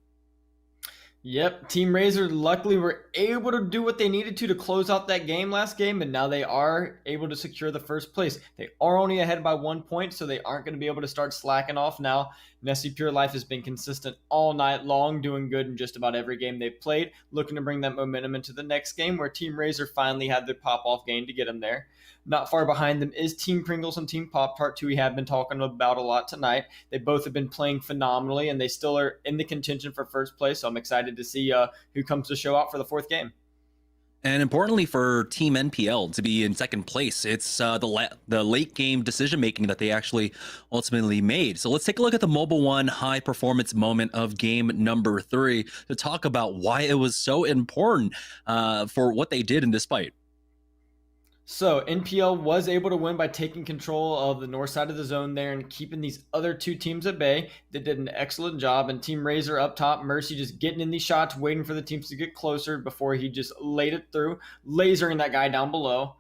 [SPEAKER 21] Yep, Team Razor luckily were able to do what they needed to close out that game last game, and now they are able to secure the first place. They are only ahead by 1 point, so they aren't going to be able to start slacking off now. Nestle Pure Life has been consistent all night long, doing good in just about every game they've played, looking to bring that momentum into the next game where Team Razor finally had their pop-off game to get them there. Not far behind them is Team Pringles and Team Pop-Tart, who we have been talking about a lot tonight. They both have been playing phenomenally, and they still are in the contention for first place, so I'm excited to see who comes to show out for the fourth game.
[SPEAKER 3] And importantly for Team NPL to be in second place, it's the late game decision making that they actually ultimately made. So let's take a look at the Mobile One high performance moment of game number 3 to talk about why it was so important for what they did in this fight.
[SPEAKER 21] So NPL was able to win by taking control of the north side of the zone there and keeping these other two teams at bay. They did an excellent job, and Team Razor up top, Mercy just getting in these shots, waiting for the teams to get closer before he just laid it through, lasering that guy down below.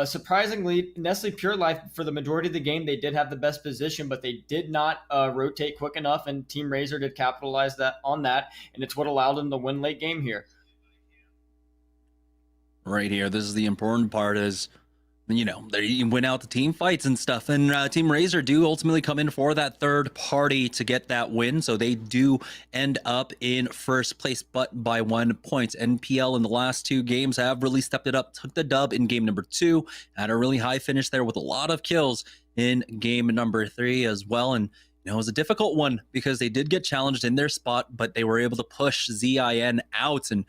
[SPEAKER 21] Surprisingly, Nestle Pure Life, for the majority of the game, they did have the best position, but they did not rotate quick enough, and Team Razor did capitalize on that, and it's what allowed them to win late game here.
[SPEAKER 3] Right here, this is the important part is, they win out the team fights and stuff, and Team Razor do ultimately come in for that third party to get that win, so they do end up in first place, but by 1 point. NPL in the last 2 games have really stepped it up, took the dub in game number 2, had a really high finish there with a lot of kills in game number 3 as well, and it was a difficult one because they did get challenged in their spot, but they were able to push ZIN out and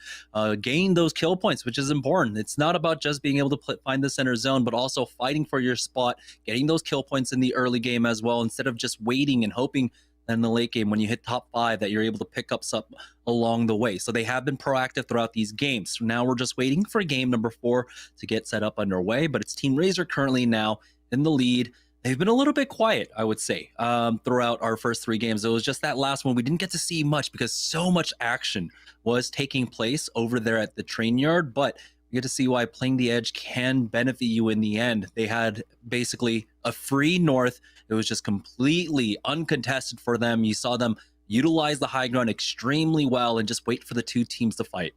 [SPEAKER 3] gain those kill points, which is important. It's not about just being able to find the center zone, but also fighting for your spot, getting those kill points in the early game as well, instead of just waiting and hoping that in the late game when you hit top 5 that you're able to pick up some along the way. So they have been proactive throughout these games. So now we're just waiting for game number 4 to get set up underway, but it's Team Razor currently now in the lead. They've been a little bit quiet, I would say, throughout our first 3 games. It was just that last one we didn't get to see much because so much action was taking place over there at the train yard, but we get to see why playing the edge can benefit you in the end. They had basically a free north. It was just completely uncontested for them. You saw them utilize the high ground extremely well and just wait for the two teams to fight.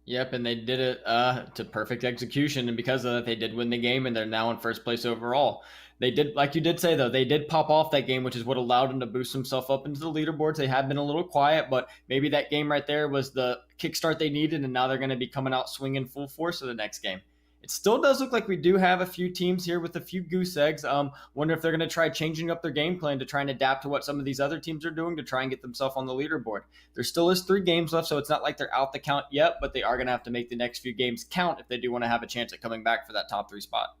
[SPEAKER 21] Yep, and they did it to perfect execution, and because of that, they did win the game, and they're now in first place overall. They did, like you did say, though, they did pop off that game, which is what allowed them to boost themselves up into the leaderboards. They had been a little quiet, but maybe that game right there was the kickstart they needed, and now they're going to be coming out swinging full force for the next game. It still does look like we do have a few teams here with a few goose eggs. Wonder if they're going to try changing up their game plan to try and adapt to what some of these other teams are doing to try and get themselves on the leaderboard. There still is 3 games left, so it's not like they're out the count yet, but they are going to have to make the next few games count if they do want to have a chance at coming back for that top 3 spot.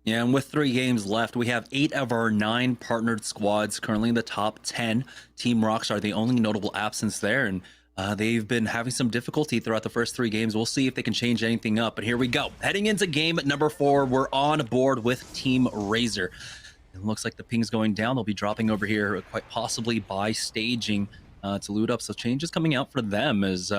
[SPEAKER 3] Yeah, and with 3 games left, we have 8 of our 9 partnered squads currently in the top 10. Team Rockstar, the only notable absence there, and they've been having some difficulty throughout the first 3 games. We'll see if they can change anything up, but here we go. Heading into game number 4, we're on board with Team Razor. It looks like the ping's going down. They'll be dropping over here quite possibly by staging to loot up, so changes coming out for them as...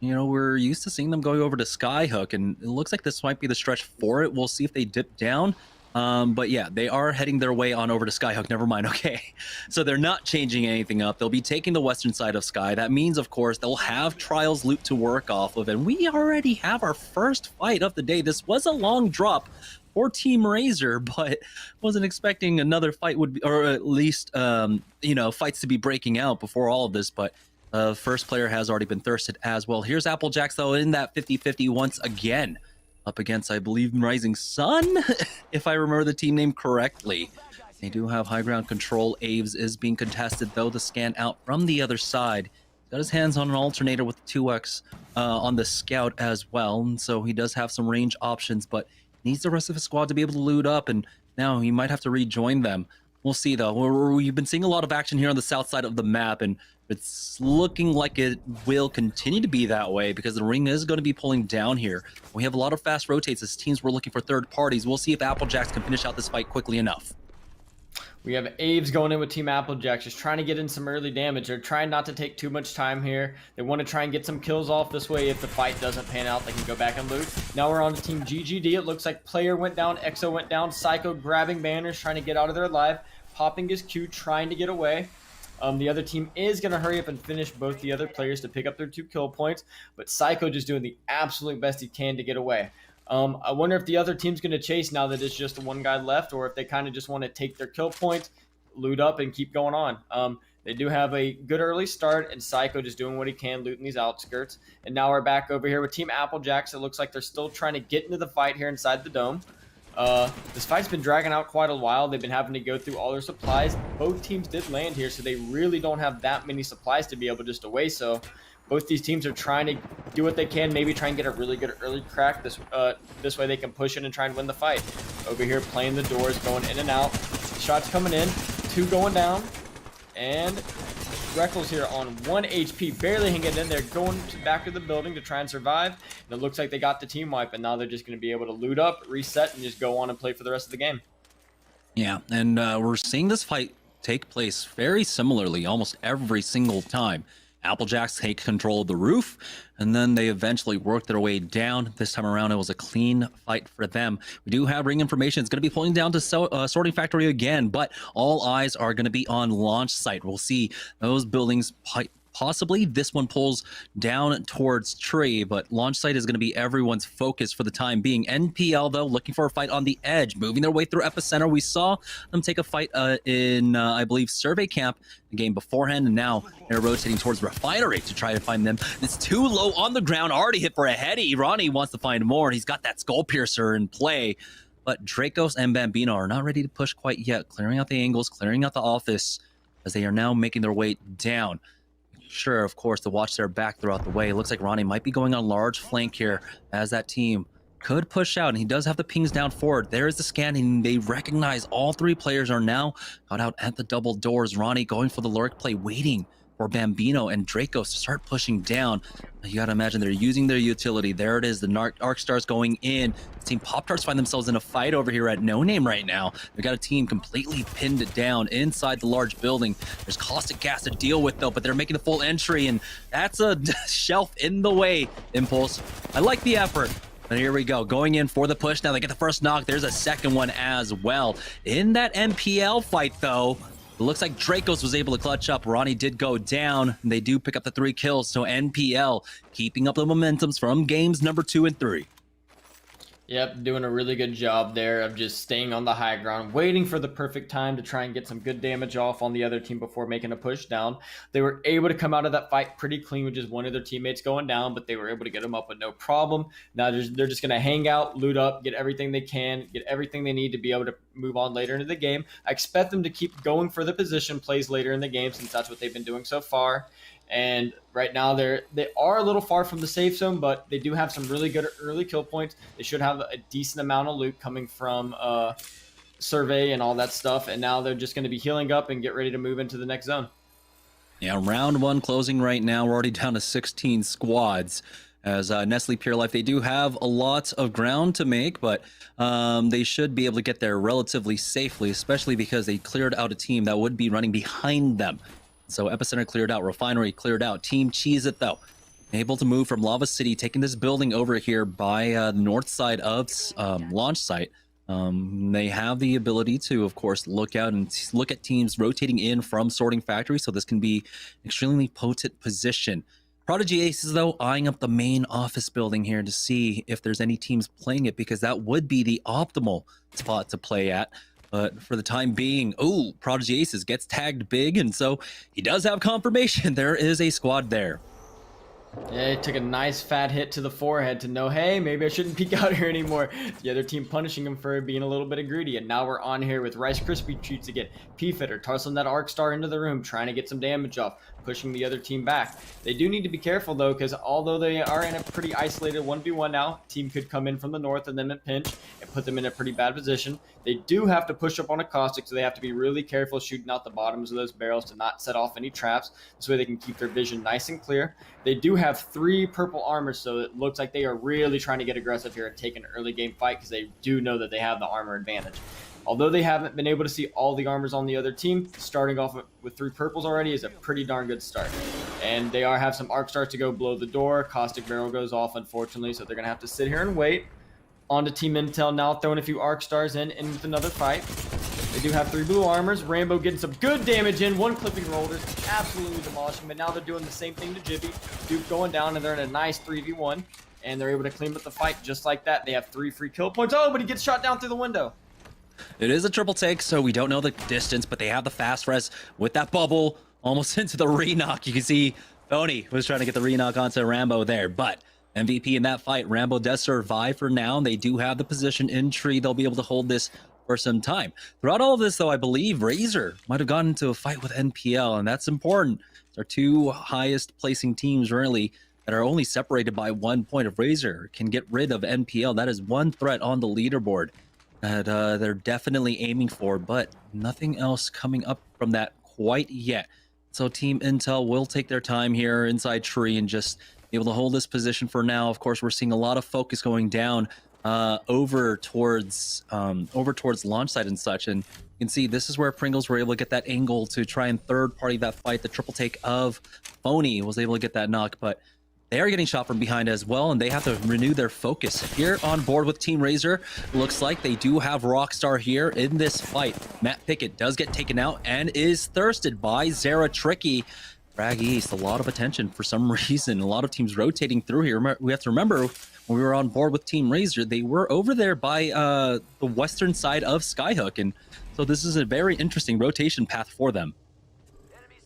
[SPEAKER 3] we're used to seeing them going over to Skyhook, and it looks like this might be the stretch for it. We'll see if they dip down. But yeah, they are heading their way on over to Skyhook. Never mind. Okay. So they're not changing anything up. They'll be taking the western side of Sky. That means, of course, they'll have Trials loot to work off of. And we already have our first fight of the day. This was a long drop for Team Razor, but wasn't expecting another fight would be, or at least, fights to be breaking out before all of this. But first player has already been thirsted as well. Here's Applejacks, though, in that 50-50 once again. Up against, I believe, Rising Sun, if I remember the team name correctly. They do have high ground control. Aves is being contested, though, the scan out from the other side. He's got his hands on an alternator with 2x on the scout as well. And so he does have some range options, but needs the rest of his squad to be able to loot up. And now he might have to rejoin them. We'll see, though. We've been seeing a lot of action here on the south side of the map, and it's looking like it will continue to be that way because the ring is going to be pulling down here. We have a lot of fast rotates as teams were looking for third parties. We'll see if Applejacks can finish out this fight quickly enough.
[SPEAKER 21] We have Aves going in with Team Applejacks, just trying to get in some early damage. They're trying not to take too much time here. They want to try and get some kills off this way. If the fight doesn't pan out, they can go back and loot. Now we're on to Team GGD. It looks like Player went down, Exo went down, Psycho grabbing banners, trying to get out of there alive, popping his Q, trying to get away. The other team is going to hurry up and finish both the other players to pick up their 2 kill points, but Psycho just doing the absolute best he can to get away. I wonder if the other team's going to chase now that it's just the one guy left, or if they kind of just want to take their kill points, loot up, and keep going on. They do have a good early start, and Psycho just doing what he can, looting these outskirts. And now we're back over here with Team Applejacks. It looks like they're still trying to get into the fight here inside the dome. This fight's been dragging out quite a while. They've been having to go through all their supplies. Both teams did land here, so they really don't have that many supplies to be able just to waste. So both these teams are trying to do what they can, maybe try and get a really good early crack. This way they can push in and try and win the fight. Over here playing the doors, going in and out. Shots coming in, 2 going down, and Reckles here on 1 HP, barely hanging in there, going back to the building to try and survive. And it looks like they got the team wipe, and now they're just going to be able to loot up, reset, and just go on and play for the rest of the game.
[SPEAKER 3] Yeah, and we're seeing this fight take place very similarly almost every single time. Applejacks take control of the roof, and then they eventually work their way down. This time around, it was a clean fight for them. We do have ring information. It's going to be pulling down to Sorting Factory again, but all eyes are going to be on launch site. We'll see those buildings possibly. This one pulls down towards Tree, but launch site is going to be everyone's focus for the time being. NPL, though, looking for a fight on the edge, moving their way through Epicenter. We saw them take a fight in, I believe, Survey Camp the game beforehand, and now they're rotating towards Refinery to try to find them. It's too low on the ground, already hit for a heady. Ronnie wants to find more, and he's got that Skull Piercer in play, but Dracos and Bambino are not ready to push quite yet, clearing out the angles, clearing out the office, as they are now making their way down. Sure, of course, to watch their back throughout the way. It looks like Ronnie might be going on large flank here as that team could push out, and he does have the pings down forward. There is the scan, and they recognize all 3 players are now got out at the double doors. Ronnie going for the lurk play, waiting for Bambino and Dracos to start pushing down. You gotta imagine they're using their utility. There it is, the Arc Stars going in. Team Pop-Tarts find themselves in a fight over here at No Name right now. They've got a team completely pinned down inside the large building. There's caustic gas to deal with, though, but they're making the full entry, and that's a shelf in the way, Impulse. I like the effort. But here we go, going in for the push. Now they get the first knock. There's a second one as well. In that MPL fight, though, It looks like Dracos was able to clutch up. Ronnie did go down, and they do pick up the 3 kills. So NPL keeping up the momentums from games number 2 and 3.
[SPEAKER 21] Yep, doing a really good job there of just staying on the high ground, waiting for the perfect time to try and get some good damage off on the other team before making a push down. They were able to come out of that fight pretty clean with just one of their teammates going down, but they were able to get them up with no problem. Now they're just going to hang out, loot up, get everything they can, get everything they need to be able to move on later into the game. I expect them to keep going for the position plays later in the game since that's what they've been doing so far. And right now they are a little far from the safe zone, but they do have some really good early kill points. They should have a decent amount of loot coming from survey and all that stuff. And now they're just going to be healing up and get ready to move into the next zone.
[SPEAKER 3] Yeah, round 1 closing right now. We're already down to 16 squads. As Nestle Pure Life, they do have a lot of ground to make, but they should be able to get there relatively safely, especially because they cleared out a team that would be running behind them. So Epicenter cleared out, Refinery cleared out, Team Cheese It though, able to move from Lava City, taking this building over here by the north side of launch site. They have the ability to, of course, look out and look at teams rotating in from Sorting Factory, so this can be extremely potent position. Prodigy Aces, though, eyeing up the main office building here to see if there's any teams playing it, because that would be the optimal spot to play at. But for the time being, Prodigy Aces gets tagged big, and so he does have confirmation. There is a squad there.
[SPEAKER 21] Yeah, he took a nice fat hit to the forehead to know, hey, maybe I shouldn't peek out here anymore. The other team punishing him for being a little bit greedy. And now we're on here with Rice Krispie Treats again. P-Fitter tossing that Arc Star into the room, trying to get some damage off, pushing the other team back. They do need to be careful, though, because although they are in a pretty isolated 1v1 now, team could come in from the north and then at pinch and put them in a pretty bad position. They do have to push up on a caustic, so they have to be really careful shooting out the bottoms of those barrels to not set off any traps. This way they can keep their vision nice and clear. They do have 3 purple armors, so it looks like they are really trying to get aggressive here and take an early game fight because they do know that they have the armor advantage. Although they haven't been able to see all the armors on the other team, starting off with 3 purples already is a pretty darn good start. And they have some arc stars to go below the door. Caustic barrel goes off, unfortunately, so they're going to have to sit here and wait. On to Team Intel now, throwing a few arc stars in with another fight. They do have 3 blue armors. Rainbow getting some good damage in. 1 clipping roll, just absolutely demolishing. But now they're doing the same thing to Jibby. Duke going down, and they're in a nice 3v1. And they're able to clean up the fight just like that. They have 3 free kill points. Oh, but he gets shot down through the window.
[SPEAKER 3] It is a triple take, so we don't know the distance, but they have the fast res with that bubble almost into the re-knock. You can see Oni was trying to get the re-knock onto Rambo there, but MVP in that fight. Rambo does survive for now. They do have the position in tree. They'll be able to hold this for some time. Throughout all of this, though, I believe Razor might have gotten into a fight with NPL, and that's important. Our 2 highest placing teams, really, that are only separated by 1 point. Of Razor can get rid of NPL. That is 1 threat on the leaderboard that they're definitely aiming for, but nothing else coming up from that quite yet. So Team Intel will take their time here inside tree and just be able to hold this position for now. Of course, we're seeing a lot of focus going down over towards launch site and such, and you can see this is where Pringles were able to get that angle to try and third party that fight. The triple take of Phony was able to get that knock, but they are getting shot from behind as well, and they have to renew their focus. Here on board with Team Razor, looks like they do have Rockstar here in this fight. Matt Pickett does get taken out and is thirsted by Zara Tricky. Frag East, a lot of attention for some reason. A lot of teams rotating through here. We have to remember, when we were on board with Team Razor, they were over there by the western side of Skyhook, and so this is a very interesting rotation path for them.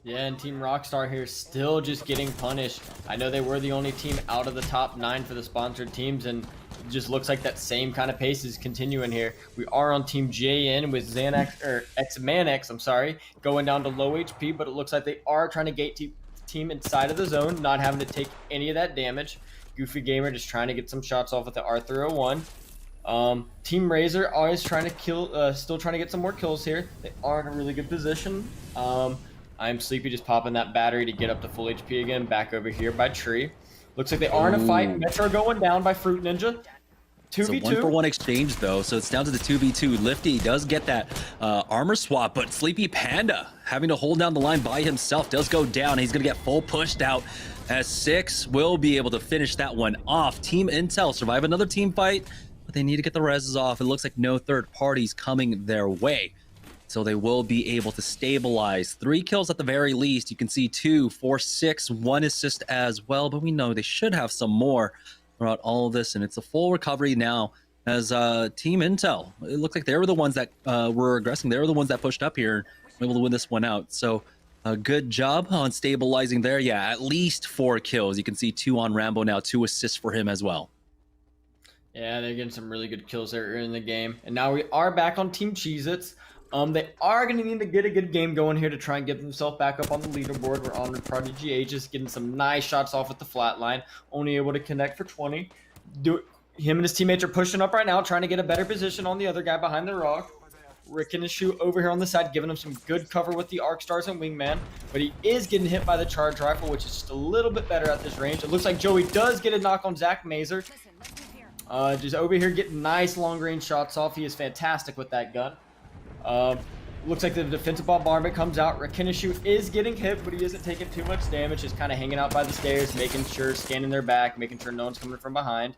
[SPEAKER 21] Yeah, and Team Rockstar here still just getting punished. I know they were the only team out of the top 9 for the sponsored teams, and it just looks like that same kind of pace is continuing here. We are on Team JN with Xanax, or X-Man-X, I'm sorry, going down to low HP, but it looks like they are trying to gate team inside of the zone, not having to take any of that damage. Goofy Gamer just trying to get some shots off with the R301. Team Razor always trying to kill, still trying to get some more kills here. They are in a really good position. I'm Sleepy just popping that battery to get up to full HP again, back over here by Tree. Looks like they are in a fight. Metro going down by Fruit Ninja. 2v2.
[SPEAKER 3] It's a 1-for-1 exchange, though, so it's down to the 2v2. Lifty does get that armor swap, but Sleepy Panda, having to hold down the line by himself, does go down. He's going to get full pushed out, as 6 will be able to finish that one off. Team Intel survive another team fight, but they need to get the reses off. It looks like no third parties coming their way. So they will be able to stabilize. 3 kills at the very least. You can see 2, 4, 6, 1 assist as well. But we know they should have some more throughout all of this. And it's a full recovery now as Team Intel. It looks like they were the ones that were aggressing. They were the ones that pushed up here and were able to win this one out. So a good job on stabilizing there. Yeah, at least 4 kills. You can see 2 on Rambo now. 2 assists for him as well.
[SPEAKER 21] Yeah, they're getting some really good kills there in the game. And now we are back on Team Cheez-Its. They are going to need to get a good game going here to try and get themselves back up on the leaderboard. We're on with Prodigy Aegis, getting some nice shots off at the flat line. Only able to connect for 20. Him and his teammates are pushing up right now, trying to get a better position on the other guy behind the rock. Rick and his shoot over here on the side, giving him some good cover with the Arc Stars and Wingman. But he is getting hit by the Charge Rifle, which is just a little bit better at this range. It looks like Joey does get a knock on Zach Mazer. Just over here getting nice long-range shots off. He is fantastic with that gun. Looks like the defensive bombardment comes out. Rakinishu is getting hit, but he isn't taking too much damage. Just kind of hanging out by the stairs, making sure, scanning their back, making sure no one's coming from behind.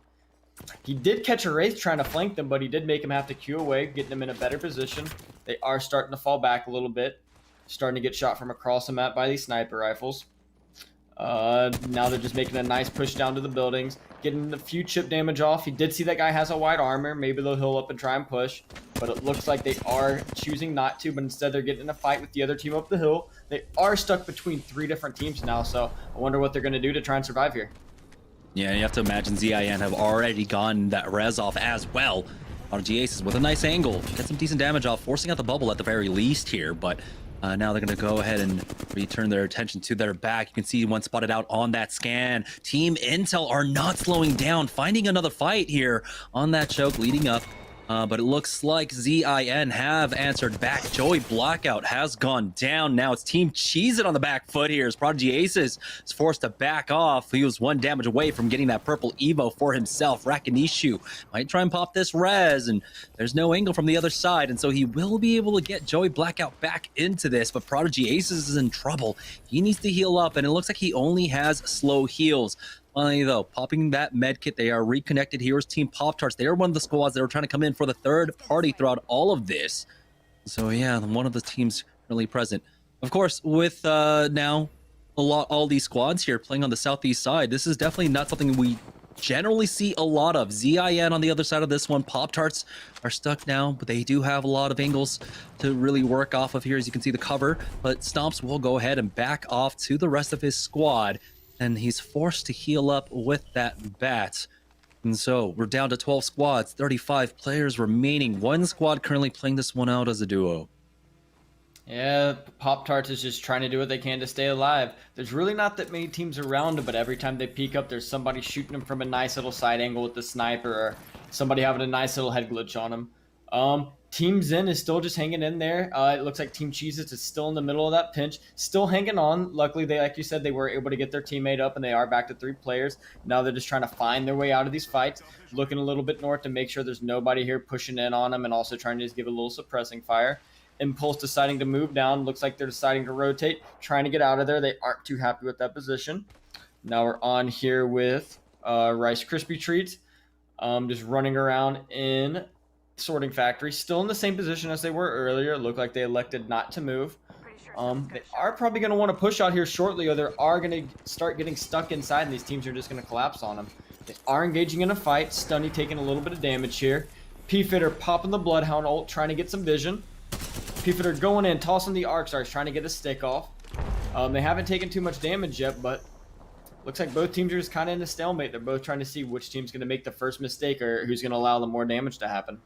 [SPEAKER 21] He did catch a Wraith trying to flank them, but he did make him have to queue away, getting them in a better position. They are starting to fall back a little bit. Starting to get shot from across the map by these sniper rifles. Now they're just making a nice push down to the buildings, getting a few chip damage off. He did see that guy has a white armor. Maybe they'll heal up and try and push, but it looks like they are choosing not to, but instead they're getting in a fight with the other team up the hill. They are stuck between 3 different teams now, so I wonder what they're going to do to try and survive here.
[SPEAKER 3] Yeah, you have to imagine ZIN have already gotten that res off as well. RG Aces with a nice angle. Get some decent damage off, forcing out the bubble at the very least here, but now they're going to go ahead and return their attention to their back. You can see one spotted out on that scan. Team Intel are not slowing down, finding another fight here on that choke leading up. But it looks like ZIN have answered back. Joey Blackout has gone down. Now it's Team Cheez-It on the back foot here as Prodigy Aces is forced to back off. He was 1 damage away from getting that purple Evo for himself. Rakinishu might try and pop this res, and there's no angle from the other side, and so he will be able to get Joey Blackout back into this, but Prodigy Aces is in trouble. He needs to heal up, and it looks like he only has slow heals. Finally, though, popping that med kit, they are reconnected. Here's Team Pop-Tarts. They are one of the squads that are trying to come in for the 3rd party throughout all of this. So yeah, one of the teams really present. Of course, with now all these squads here playing on the southeast side, this is definitely not something we generally see a lot of. ZIN on the other side of this one. Pop-Tarts are stuck now, but they do have a lot of angles to really work off of here. As you can see the cover, but Stomps will go ahead and back off to the rest of his squad. And he's forced to heal up with that bat. And so we're down to 12 squads, 35 players remaining. 1 squad currently playing this one out as a duo.
[SPEAKER 21] Yeah, Pop-Tarts is just trying to do what they can to stay alive. There's really not that many teams around him, but every time they peek up, there's somebody shooting him from a nice little side angle with the sniper, or somebody having a nice little head glitch on him. Team Zen is still just hanging in there. It looks like Team Cheez-Its is still in the middle of that pinch, still hanging on. Luckily, they, like you said, they were able to get their teammate up, and they are back to 3 players. Now they're just trying to find their way out of these fights, looking a little bit north to make sure there's nobody here pushing in on them, and also trying to just give a little suppressing fire. Impulse deciding to move down. Looks like they're deciding to rotate, trying to get out of there. They aren't too happy with that position. Now we're on here with Rice Krispie Treats, just running around in Sorting Factory, still in the same position as they were earlier. It looked like they elected not to move. They are probably going to want to push out here shortly, or they are going to start getting stuck inside, and these teams are just going to collapse on them. They are engaging in a fight. Stunny taking a little bit of damage here. P-Fitter popping the Bloodhound ult, trying to get some vision. P-Fitter going in, tossing the Arc Stars, trying to get a stick off. They haven't taken too much damage yet, but looks like both teams are just kind of in a stalemate. They're both trying to see which team's going to make the first mistake, or who's going to allow them more damage to happen.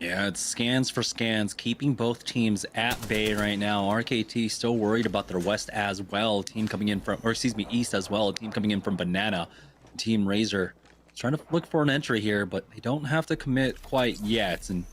[SPEAKER 3] Yeah, it's scans for scans, keeping both teams at bay right now. RKT still worried about their west as well. Team coming in from, or excuse me, east as well. A team coming in from Banana. Team Razor trying to look for an entry here, but they don't have to commit quite yet. And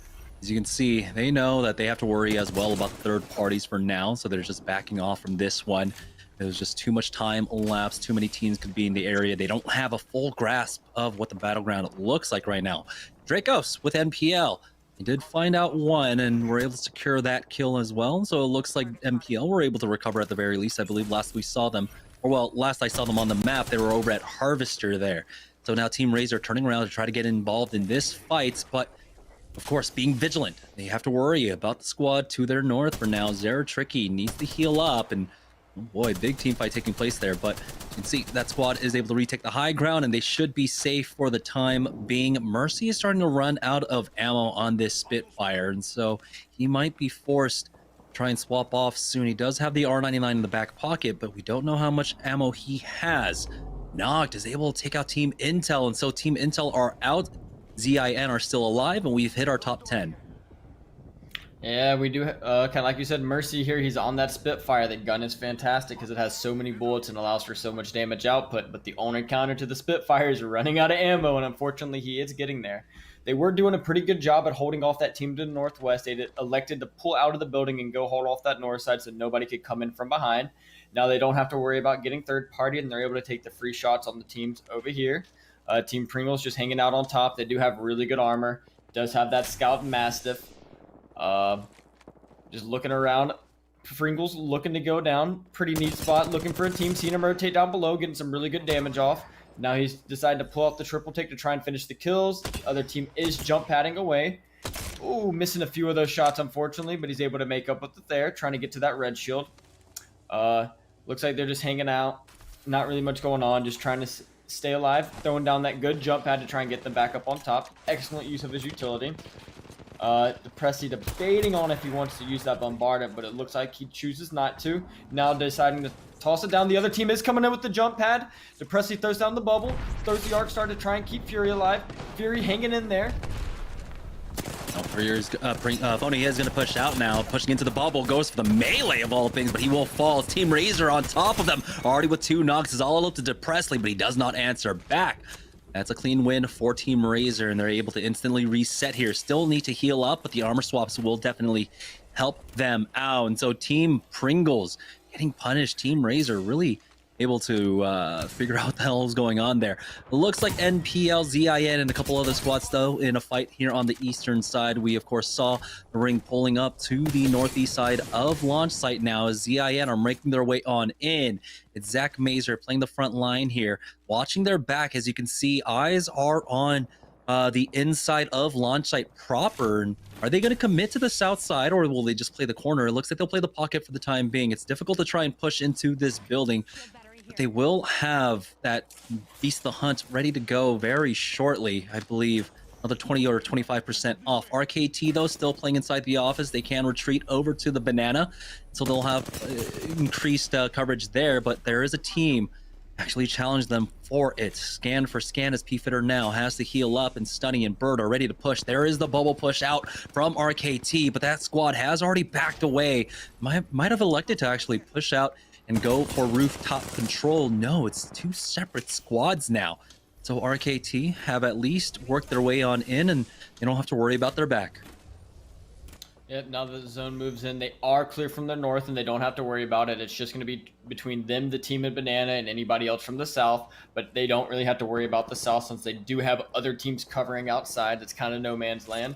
[SPEAKER 3] as you can see, they know that they have to worry as well about third parties for now, so they're just backing off from this one. There's just too much time elapsed. Too many teams could be in the area. They don't have a full grasp of what the battleground looks like right now. Dracos with NPL. They did find out one and were able to secure that kill as well. So it looks like MPL were able to recover at the very least. I believe last we saw them, or well, last I saw them on the map, they were over at Harvester there. So now Team Razor turning around to try to get involved in this fight, but of course, being vigilant. They have to worry about the squad to their north for now. Zara Tricky needs to heal up, and oh boy, big team fight taking place there. But you can see that squad is able to retake the high ground, and they should be safe for the time being. Mercy is starting to run out of ammo on this Spitfire, and so he might be forced to try and swap off soon. He does have the R99 in the back pocket, but we don't know how much ammo he has. Noct is able to take out Team Intel, and so Team Intel are out. ZIN are still alive, and we've hit our top 10.
[SPEAKER 21] Yeah, we do. Kind of like you said, Mercy here, he's on that Spitfire. The gun is fantastic because it has so many bullets and allows for so much damage output, but the only counter to the Spitfire is running out of ammo, and unfortunately he is getting there. They were doing a pretty good job at holding off that team to the northwest. They elected to pull out of the building and go hold off that north side so nobody could come in from behind. Now they don't have to worry about getting third party, and they're able to take the free shots on the teams over here. Team Pringles just hanging out on top. They do have really good armor. Does have that Scout Mastiff. Just looking around. Pringles looking to go down. Pretty neat spot. Looking for a team. Seeing him rotate down below. Getting some really good damage off. Now he's decided to pull out the triple take to try and finish the kills. The other team is jump padding away. Ooh, missing a few of those shots, unfortunately, but he's able to make up with it there. Trying to get to that red shield. Looks like they're just hanging out. Not really much going on. Just trying to stay alive. Throwing down that good jump pad to try and get them back up on top. Excellent use of his utility. Depressy debating on if he wants to use that bombardment, but it looks like he chooses not to. Now deciding to toss it down. The other team is coming in with the jump pad. Depressy throws down the bubble. Throws the arc star to try and keep Fury alive. Fury hanging in there.
[SPEAKER 3] Phony is going to push out now, pushing into the bubble, goes for the melee of all things, but he will fall. Team Razor on top of them, already with 2 knocks, is all up to Depressly, but he does not answer back. That's a clean win for Team Razor, and they're able to instantly reset here. Still need to heal up, but the armor swaps will definitely help them out. And so Team Pringles getting punished. Team Razor really able to figure out what the hell is going on there. It looks like NPL, ZIN, and a couple other squads, though, in a fight here on the eastern side. We, of course, saw the ring pulling up to the northeast side of launch site now as ZIN are making their way on in. It's Zach Mazer playing the front line here, watching their back. As you can see, eyes are on the inside of launch site proper. And are they going to commit to the south side, or will they just play the corner? It looks like they'll play the pocket for the time being. It's difficult to try and push into this building, but they will have that Beast the Hunt ready to go very shortly, I believe. Another 20 or 25% off. RKT, though, still playing inside the office. They can retreat over to the banana, so they'll have increased coverage there, but there is a team actually challenge them for it. Scan for scan as P-Fitter now has to heal up, and Stunny and Bird are ready to push. There is the bubble push out from RKT, but that squad has already backed away. Might have elected to actually push out and go for rooftop control. No, it's 2 separate squads now. So RKT have at least worked their way on in, and they don't have to worry about their back.
[SPEAKER 21] Yep, now that the zone moves in, they are clear from the north, and they don't have to worry about it. It's just going to be between them, the team in Banana, and anybody else from the south, but they don't really have to worry about the south since they do have other teams covering outside. It's kind of no man's land.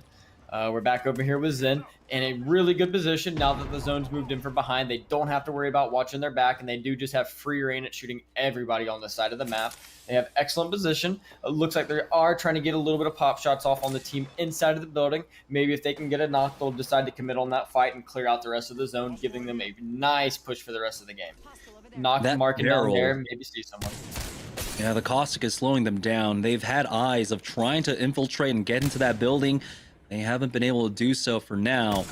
[SPEAKER 21] We're back over here with Zen in a really good position now that the zone's moved in from behind. They don't have to worry about watching their back, and they do just have free reign at shooting everybody on the side of the map. They have excellent position. It looks like they are trying to get a little bit of pop shots off on the team inside of the building. Maybe if they can get a knock, they'll decide to commit on that fight and clear out the rest of the zone, giving them a nice push for the rest of the game. Knock the market down there, maybe see someone.
[SPEAKER 3] Yeah, the caustic is slowing them down. They've had eyes of trying to infiltrate and get into that building. They haven't been able to do so for now.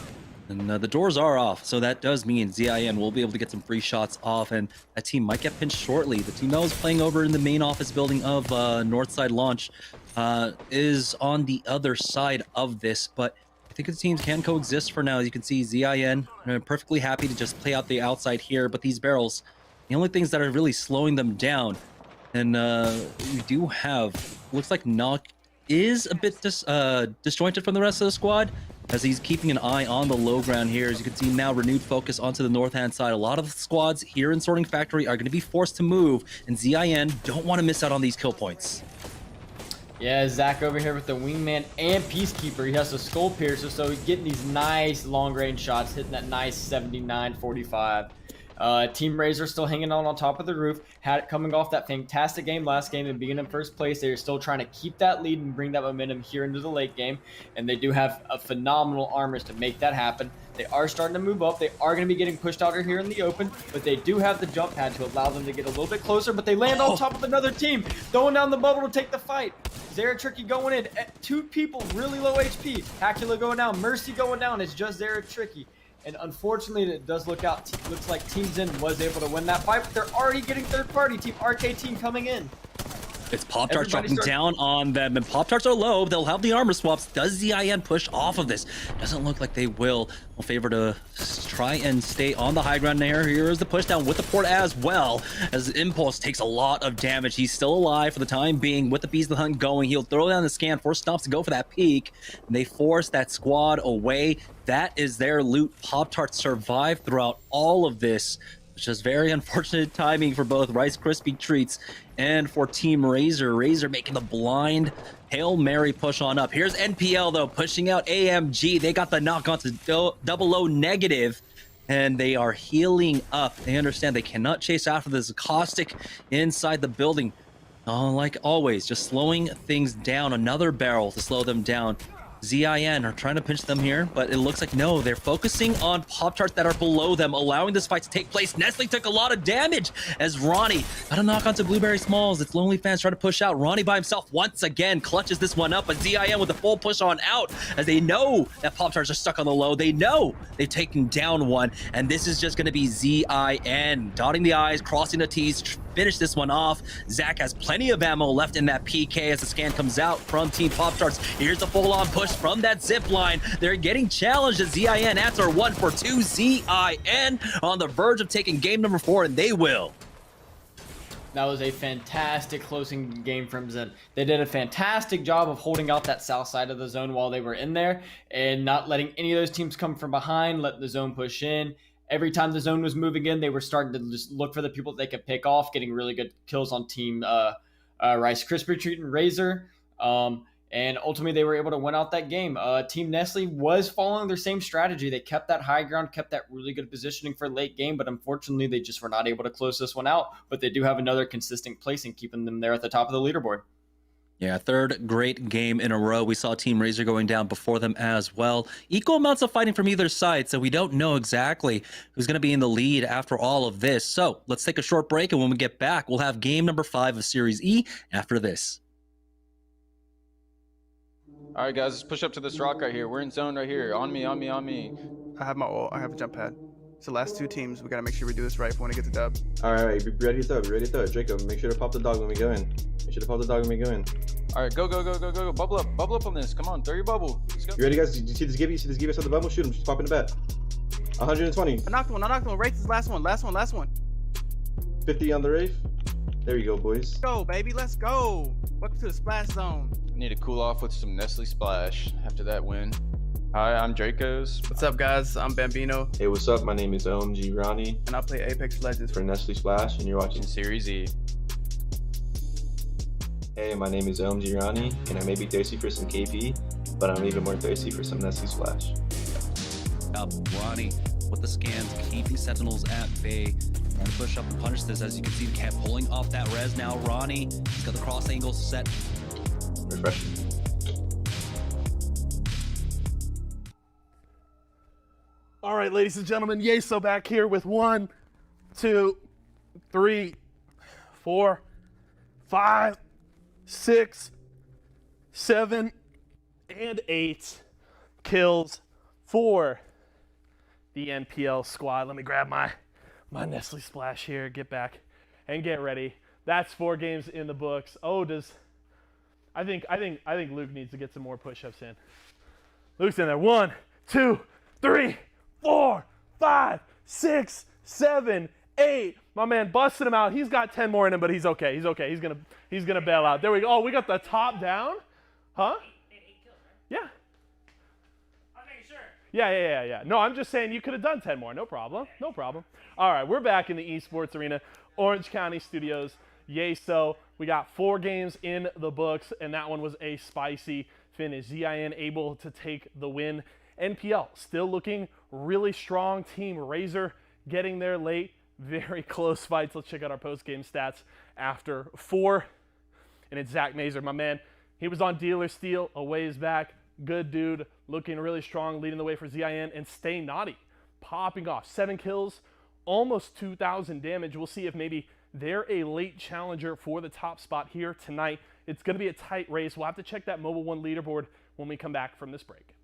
[SPEAKER 3] And the doors are off, so that does mean ZIN will be able to get some free shots off, and that team might get pinched shortly. The team that was playing over in the main office building of Northside Launch is on the other side of this, but I think the teams can coexist for now. As you can see, ZIN perfectly happy to just play out the outside here, but these barrels, the only things that are really slowing them down, and we do have, looks like Noct is a bit disjointed from the rest of the squad, as he's keeping an eye on the low ground here. As you can see now, renewed focus onto the north hand side. A lot of the squads here in Sorting Factory are going to be forced to move, and ZIN don't want to miss out on these kill points.
[SPEAKER 21] Yeah, Zach over here with the wingman and Peacekeeper. He has the skull piercer, so he's getting these nice long range shots, hitting that nice 79-45. Team Razor still hanging on top of the roof, had it coming off that fantastic game last game and being in first place. They're still trying to keep that lead and bring that momentum here into the late game, and they do have a phenomenal armors to make that happen. They are starting to move up. They are going to be getting pushed out here in the open, but they do have the jump pad to allow them to get a little bit closer, but they land on top of another team, throwing down the bubble to take the fight. Zara Tricky going in. 2 people really low HP. Hacula going down. Mercy going down. It's just Zara Tricky. And unfortunately, it does looks like Team Zen was able to win that fight, but they're already getting third party. Team RK team coming in.
[SPEAKER 3] It's Pop-Tarts dropping down on them, and Pop-Tarts are low. They'll have the armor swaps. Does ZIN push off of this? Doesn't look like they will. We'll favor to try and stay on the high ground there. Here's the push down with the port as well, as Impulse takes a lot of damage. He's still alive for the time being with the Beast of the Hunt going. He'll throw down the scan, force Stomps to go for that peak. And they force that squad away. That is their loot. Pop-Tarts survive throughout all of this. It's just very unfortunate timing for both Rice Krispie Treats and for Team Razor. Razor making the blind Hail Mary push on up. Here's NPL though, pushing out AMG. They got the knock on to double O negative, and they are healing up. They understand they cannot chase after this caustic inside the building. Like always, just slowing things down. Another barrel to slow them down. ZIN are trying to pinch them here, but it looks like no, they're focusing on Pop-Tarts that are below them, allowing this fight to take place. Nestle took a lot of damage as Ronnie got a knock onto Blueberry Smalls. It's Lonely Fans trying to push out. Ronnie by himself once again clutches this one up, but ZIN with a full push on out as they know that Pop-Tarts are stuck on the low. They know they've taken down one, and this is just going to be ZIN dotting the I's, crossing the T's, finish this one off. Zach has plenty of ammo left in that PK as the scan comes out from Team Pop-Tarts. Here's the full-on push from that zip line. They're getting challenged as ZIN answer 1 for 2. ZIN on the verge of taking game number 4, and they will.
[SPEAKER 21] That was a fantastic closing game from Zen. They did a fantastic job of holding out that south side of the zone while they were in there and not letting any of those teams come from behind, letting the zone push in. Every time the zone was moving in, they were starting to just look for the people that they could pick off, getting really good kills on Team Rice Krispie Treat and Razor. And ultimately, they were able to win out that game. Team Nestle was following their same strategy. They kept that high ground, kept that really good positioning for late game, but unfortunately, they just were not able to close this one out. But they do have another consistent placing, keeping them there at the top of the leaderboard.
[SPEAKER 3] Yeah, third great game in a row. We saw Team Razor going down before them as well. Equal amounts of fighting from either side, so we don't know exactly who's going to be in the lead after all of this. So let's take a short break, and when we get back, we'll have game number 5 of Series E after this.
[SPEAKER 22] All right, guys, let's push up to this rock right here. We're in zone right here. On me, on me, on me.
[SPEAKER 18] I have my ult. I have a jump pad. It's the last 2 teams. We gotta make sure we do this right if we want to get the dub.
[SPEAKER 22] All right, be ready to throw. Be ready to throw. Draco, make sure to pop the dog when we go in. Make sure to pop the dog when we go in. All right, go, go, go, go, go, go. Bubble up on this. Come on, throw your bubble. Let's go. You ready, guys? Did you see this give? You see this give us on the bubble? Shoot him. Just pop in the bat. 120.
[SPEAKER 18] I knocked one. Race is last one. Last one.
[SPEAKER 22] 50 on the Wraith. There you go, boys.
[SPEAKER 18] Let's go, baby. Let's go. Welcome to the splash zone.
[SPEAKER 22] Need to cool off with some Nestle Splash after that win. Hi, I'm Dracos.
[SPEAKER 18] What's up, guys? I'm Bambino.
[SPEAKER 22] Hey, what's up? My name is OMG Ronnie.
[SPEAKER 18] And I play Apex Legends
[SPEAKER 22] for Nestle Splash, and you're watching Series E. Hey, my name is OMG Ronnie, and I may be thirsty for some KP, but I'm even more thirsty for some Nestle Splash.
[SPEAKER 3] Up, Ronnie with the scans, keeping Sentinels at bay. Trying to push up and punish this, as you can see, the camp pulling off that res now. Ronnie, he's got the cross angle set.
[SPEAKER 22] Refresh.
[SPEAKER 9] All right, ladies and gentlemen, Yeso back here with 1, 2, 3, 4, 5, 6, 7, and 8 kills for the NPL squad. Let me grab my Nestle Splash here, get back, and get ready. That's 4 games in the books. Oh, I think Luke needs to get some more push-ups in. Luke's in there. 1, 2, 3, 4, 5, 6, 7, 8. My man busted him out. He's got 10 more in him, but he's okay. He's okay. He's gonna bail out. There we go. Oh, we got the top down? Huh? Yeah. I'm making sure. Yeah. No, I'm just saying you could have done 10 more. No problem. All right, we're back in the esports arena. Orange County Studios. Yeso. We got 4 games in the books, and that one was a spicy finish. ZIN able to take the win. NPL still looking really strong. Team Razor getting there late. very close fights. Let's check out our post-game stats after 4. And it's Zach Mazer, my man. He was on Dealer Steel, a ways back. Good dude, looking really strong, leading the way for ZIN, and Stay Naughty, popping off 7 kills, almost 2,000 damage. We'll see if maybe they're a late challenger for the top spot here tonight. It's going to be a tight race. We'll have to check that Mobile One leaderboard when we come back from this break.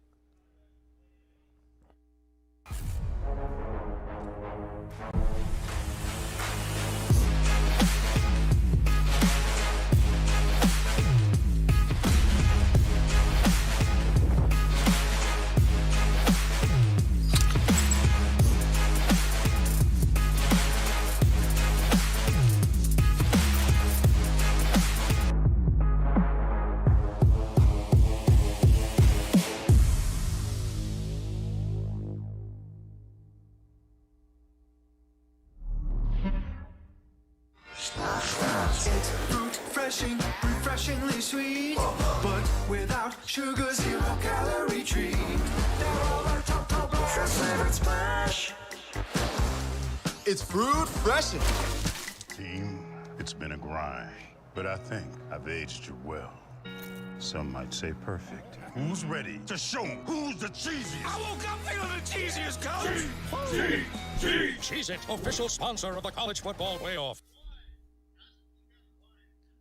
[SPEAKER 6] Refreshingly sweet, but without sugar, 0 calorie treat. They're all our top flavored splash.
[SPEAKER 2] It's fruit freshen.
[SPEAKER 5] Team, it's been a grind, but I think I've aged you well. Some might say perfect. Who's ready to show 'em who's the cheesiest?
[SPEAKER 6] I woke up feeling the cheesiest, coach.
[SPEAKER 8] Cheez-It, official sponsor of the college football playoff.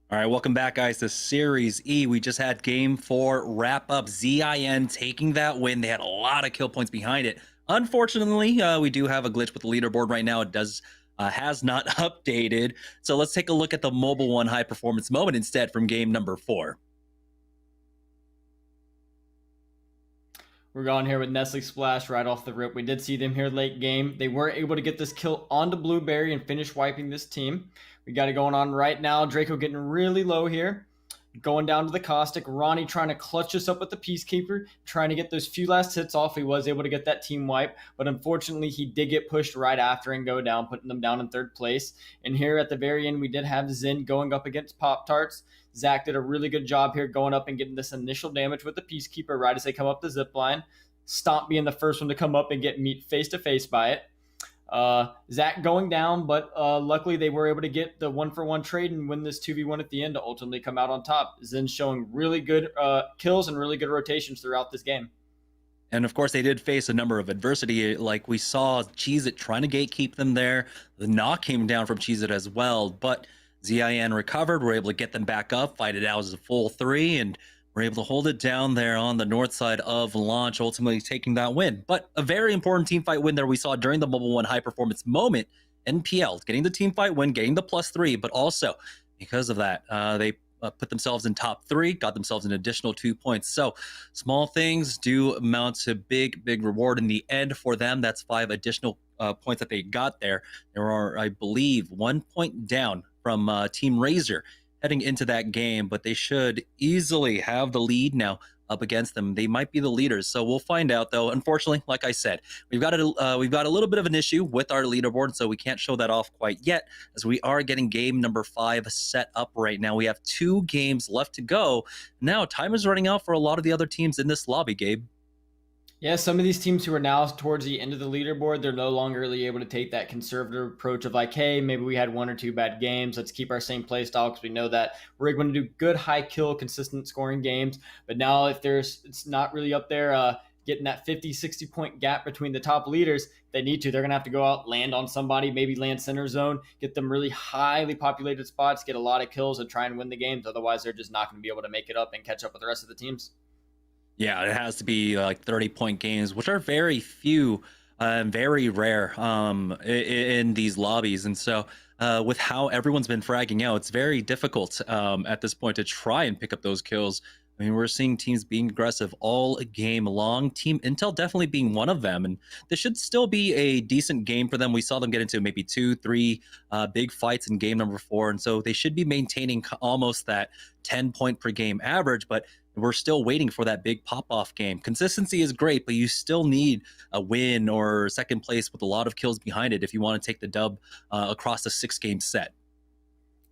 [SPEAKER 3] All right, welcome back, guys, to Series E. We just had Game 4 wrap up. ZIN taking that win. They had a lot of kill points behind it. Unfortunately, we do have a glitch with the leaderboard right now. It has not updated. So let's take a look at the Mobile One high performance moment instead from game number 4.
[SPEAKER 21] We're going here with Nestle Splash right off the rip. We did see them here late game. They were able to get this kill onto Blueberry and finish wiping this team. We got it going on right now. Draco getting really low here. Going down to the Caustic. Ronnie trying to clutch us up with the Peacekeeper. Trying to get those few last hits off. He was able to get that team wipe. But unfortunately, he did get pushed right after and go down, putting them down in 3rd place. And here at the very end, we did have Zin going up against Pop-Tarts. Zach did a really good job here going up and getting this initial damage with the Peacekeeper right as they come up the zip line. Stomp being the first one to come up and get meet face-to-face by it. Zach going down, but luckily they were able to get the 1-for-1 trade and win this 2v1 at the end to ultimately come out on top. Zen showing really good kills and really good rotations throughout this game.
[SPEAKER 3] And of course, they did face a number of adversity. Like we saw Cheez-It trying to gatekeep them there. The knock came down from Cheez-It as well, but ZIN recovered. We're able to get them back up, fight it out as a full 3, and we're able to hold it down there on the north side of launch, ultimately taking that win. But a very important team fight win there we saw during the Mobile One high performance moment. NPL getting the team fight win, getting the +3, but also because of that, they put themselves in top 3, got themselves an additional 2 points. So small things do amount to big reward in the end for them. That's 5 additional points that they got there. There are, I believe, 1 point down from Team Razor heading into that game, but they should easily have the lead now up against them. They might be the leaders, so we'll find out. Though, unfortunately, like I said, we've got a little bit of an issue with our leaderboard, so we can't show that off quite yet, as we are getting game number 5 set up right now. We have 2 games left to go. Now, time is running out for a lot of the other teams in this lobby, Gabe.
[SPEAKER 21] Yeah, some of these teams who are now towards the end of the leaderboard, they're no longer really able to take that conservative approach of like, hey, maybe we had 1 or 2 bad games. Let's keep our same play style because we know that we're going to do good, high kill, consistent scoring games. But now if it's not really up there getting that 50, 60 point gap between the top leaders, they need to. They're going to have to go out, land on somebody, maybe land center zone, get them really highly populated spots, get a lot of kills and try and win the games. Otherwise, they're just not going to be able to make it up and catch up with the rest of the teams.
[SPEAKER 3] Yeah, it has to be like 30-point games, which are very few and very rare in these lobbies. And so with how everyone's been fragging out, it's very difficult at this point to try and pick up those kills. I mean, we're seeing teams being aggressive all game long. Team Intel definitely being one of them. And this should still be a decent game for them. We saw them get into maybe 2-3 big fights in game number 4. And so they should be maintaining almost that 10-point per game average. But we're still waiting for that big pop-off game. Consistency is great, but you still need a win or second place with a lot of kills behind it if you want to take the dub across a 6-game set.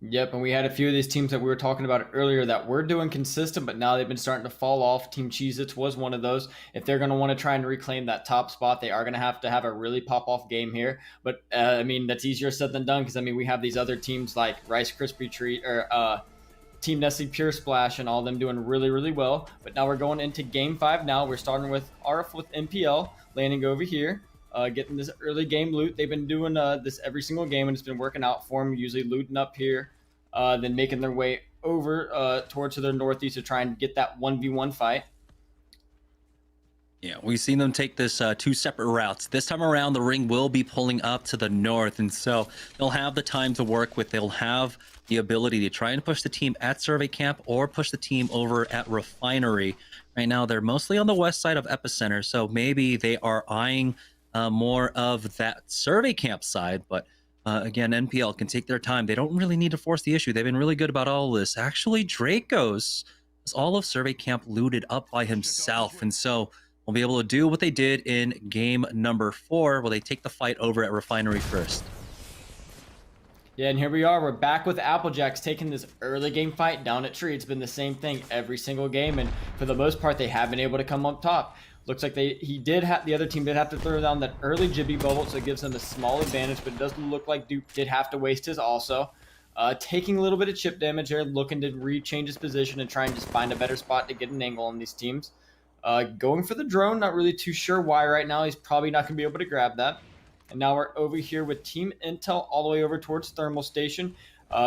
[SPEAKER 21] Yep, and we had a few of these teams that we were talking about earlier that were doing consistent, but now they've been starting to fall off. Team Cheez-Its was one of those. If they're going to want to try and reclaim that top spot, they are going to have a really pop-off game here. But, I mean, that's easier said than done because, I mean, we have these other teams like Rice Krispie Treat or Team Nestle Pure Splash and all of them doing really, really well. But now we're going into Game 5 now. We're starting with RF with NPL, landing over here. Getting this early game loot. They've been doing this every single game, and it's been working out for them, usually looting up here, then making their way over towards to their northeast to try and get that 1v1 fight.
[SPEAKER 3] Yeah, we've seen them take this 2 separate routes. This time around, the ring will be pulling up to the north, and so they'll have the time to work with. They'll have the ability to try and push the team at Survey Camp or push the team over at Refinery. Right now, they're mostly on the west side of Epicenter, so maybe they are eyeing more of that Survey Camp side, but again, NPL can take their time. They don't really need to force the issue. They've been really good about all of this. Actually, Dracos has all of Survey Camp looted up by himself, and so we'll be able to do what they did in game number 4, where they take the fight over at Refinery first.
[SPEAKER 21] Yeah, and here we are. We're back with Applejacks taking this early game fight down at Tree. It's been the same thing every single game, and for the most part, they have been able to come up top. Looks like the other team did have to throw down that early Jibby bubble, so it gives them a small advantage, but it doesn't look like Duke did have to waste his also. Taking a little bit of chip damage here, looking to rechange his position and try and just find a better spot to get an angle on these teams. Going for the drone, not really too sure why right now. He's probably not going to be able to grab that. And now we're over here with Team Intel all the way over towards Thermal Station,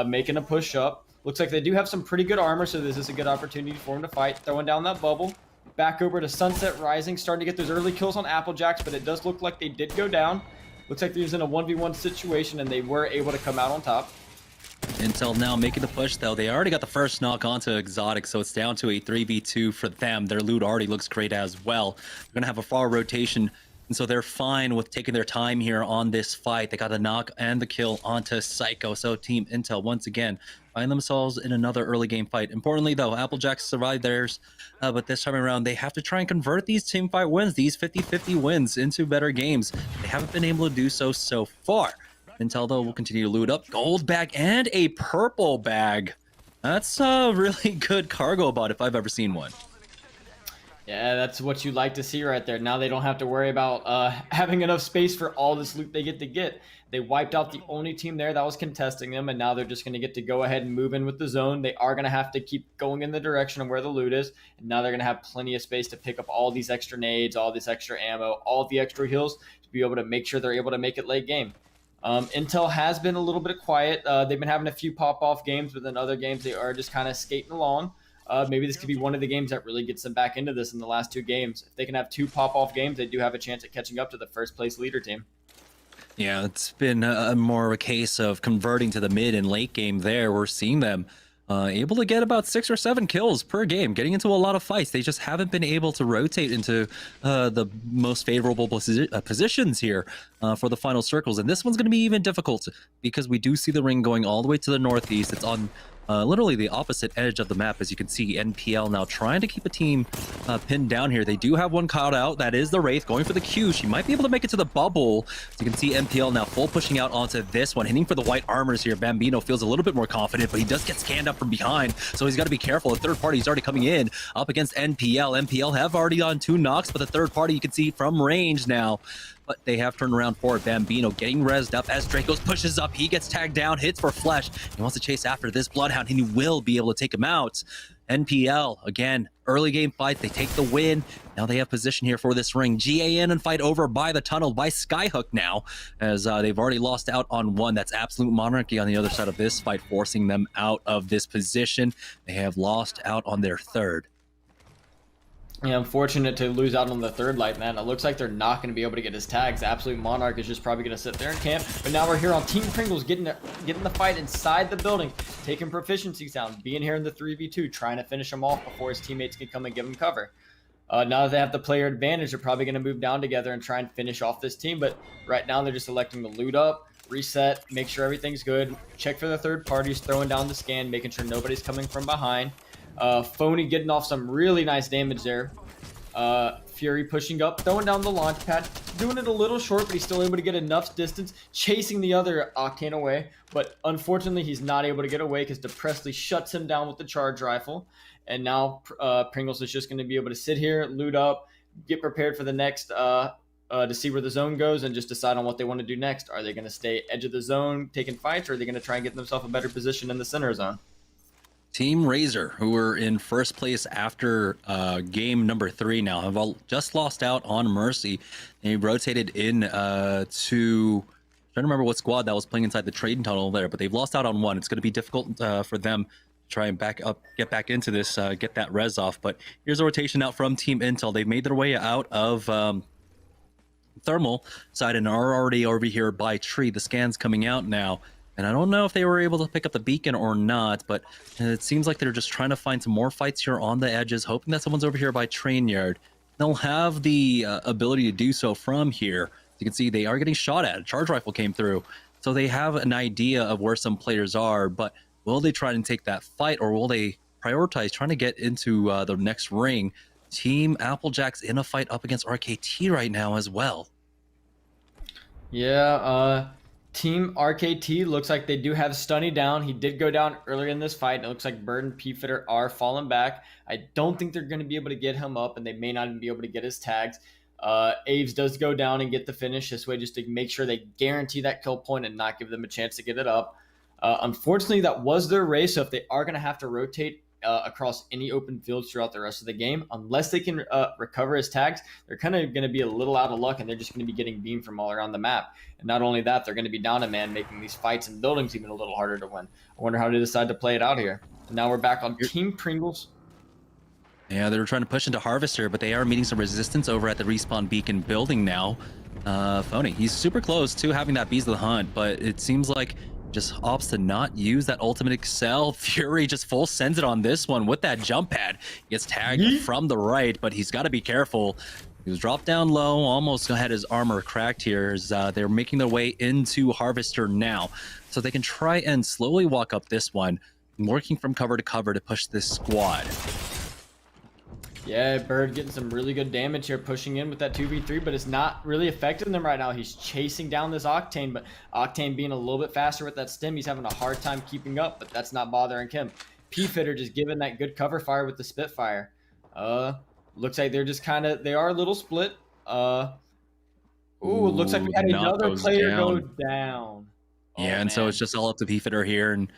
[SPEAKER 21] making a push up. Looks like they do have some pretty good armor, so this is a good opportunity for him to fight. Throwing down that bubble. Back over to Sunset Rising, starting to get those early kills on Applejacks, but it does look like they did go down. Looks like they're in a 1v1 situation, and they were able to come out on top.
[SPEAKER 3] Intel now making the push, though. They already got the first knock onto Exotic, so it's down to a 3v2 for them. Their loot already looks great as well. They're going to have a far rotation, and so they're fine with taking their time here on this fight. They got the knock and the kill onto Psycho, so Team Intel, once again, find themselves in another early game fight. Importantly, though, Applejacks survived theirs, but this time around, they have to try and convert these team fight wins, these 50-50 wins, into better games. They haven't been able to do so far. Intel, though, will continue to loot up. Gold bag and a purple bag. That's a really good cargo bot if I've ever seen one.
[SPEAKER 21] Yeah, that's what you like to see right there. Now they don't have to worry about having enough space for all this loot they get to get. They wiped out the only team there that was contesting them, and now they're just going to get to go ahead and move in with the zone. They are going to have to keep going in the direction of where the loot is, and now they're going to have plenty of space to pick up all these extra nades, all this extra ammo, all the extra heals to be able to make sure they're able to make it late game. Intel has been a little bit quiet. They've been having a few pop-off games, but then other games they are just kind of skating along. Maybe this could be one of the games that really gets them back into this in the last 2 games. If they can have 2 pop-off games, they do have a chance at catching up to the first-place leader team.
[SPEAKER 3] Yeah, it's been more of a case of converting to the mid and late game there. We're seeing them able to get about 6 or 7 kills per game, getting into a lot of fights. They just haven't been able to rotate into the most favorable positions here for the final circles. And this one's going to be even difficult because we do see the ring going all the way to the northeast. It's on literally the opposite edge of the map. As you can see, NPL now trying to keep a team pinned down here. They do have one caught out. That is the Wraith going for the Q. She might be able to make it to the bubble. As you can see, NPL now full pushing out onto this one, hitting for the white armors here. Bambino feels a little bit more confident, but he does get scanned up from behind, so he's got to be careful. The third party is already coming in up against NPL. NPL have already on 2 knocks, but the third party you can see from range now. But they have turned around for it. Bambino getting rezzed up as Dracos pushes up. He gets tagged down, hits for flesh. He wants to chase after this Bloodhound, and he will be able to take him out. NPL, again, early game fight. They take the win. Now they have position here for this ring. GAN and fight over by the tunnel by Skyhook now, as they've already lost out on 1. That's Absolute Monarchy on the other side of this fight, forcing them out of this position. They have lost out on their 3rd.
[SPEAKER 21] Yeah, unfortunate to lose out on the 3rd light, man. It looks like they're not going to be able to get his tags. Absolute Monarch is just probably going to sit there and camp. But now we're here on Team Pringles getting the fight inside the building, taking proficiency down, being here in the 3v2, trying to finish him off before his teammates can come and give him cover. Now that they have the player advantage, they're probably going to move down together and try and finish off this team. But right now they're just electing to loot up, reset, make sure everything's good, check for the third parties, throwing down the scan, making sure nobody's coming from behind. Phony getting off some really nice damage there. Fury pushing up, throwing down the launch pad, doing it a little short, but he's still able to get enough distance, chasing the other Octane away. But unfortunately, he's not able to get away because DePresley shuts him down with the charge rifle. And now Pringles is just going to be able to sit here, loot up, get prepared for the next to see where the zone goes and just decide on what they want to do next. Are they going to stay edge of the zone taking fights, or are they going to try and get themselves a better position in the center zone?
[SPEAKER 3] Team Razor, who were in first place after game number 3 now, have all just lost out on Mercy. They rotated in to... I'm trying to remember what squad that was playing inside the trading tunnel there, but they've lost out on one. It's going to be difficult for them to try and get back into this, get that res off. But here's a rotation out from Team Intel. They've made their way out of thermal side and are already over here by tree. The scan's coming out now, and I don't know if they were able to pick up the beacon or not, but it seems like they're just trying to find some more fights here on the edges, hoping that someone's over here by train yard. They'll have the ability to do so from here. As you can see, they are getting shot at. A charge rifle came through, so they have an idea of where some players are, but will they try and take that fight, or will they prioritize trying to get into the next ring? Team Applejack's in a fight up against RKT right now as well.
[SPEAKER 21] Yeah, Team RKT looks like they do have Stunny down. He did go down earlier in this fight. It looks like Bird and P-Fitter are falling back. I don't think they're going to be able to get him up, and they may not even be able to get his tags. Aves does go down and get the finish this way just to make sure they guarantee that kill point and not give them a chance to get it up. Unfortunately, that was their race, so if they are going to have to rotate across any open fields throughout the rest of the game, unless they can recover his tags, they're kind of going to be a little out of luck, and they're just going to be getting beamed from all around the map. And not only that, they're going to be down a man, making these fights and buildings even a little harder to win. I wonder how they decide to play it out here. And now we're back on Team Pringles.
[SPEAKER 3] Yeah, they were trying to push into Harvester, but they are meeting some resistance over at the Respawn Beacon building now. Phony, he's super close to having that Beast of the Hunt, but it seems like just opts to not use that ultimate excel. Fury just full sends it on this one with that jump pad. He gets tagged from the right, but he's got to be careful. He was dropped down low, almost had his armor cracked here as they're making their way into Harvester now. So they can try and slowly walk up this one, working from cover to cover to push this squad.
[SPEAKER 21] Yeah, Bird getting some really good damage here, pushing in with that 2v3, but it's not really affecting them right now. He's chasing down this Octane, but Octane being a little bit faster with that stim, he's having a hard time keeping up, but that's not bothering him. P-Fitter just giving that good cover fire with the Spitfire. Looks like they're just kind of, they are a little split. Ooh, looks like we had another player go down.
[SPEAKER 3] Yeah, and so it's just all up to P-Fitter here, and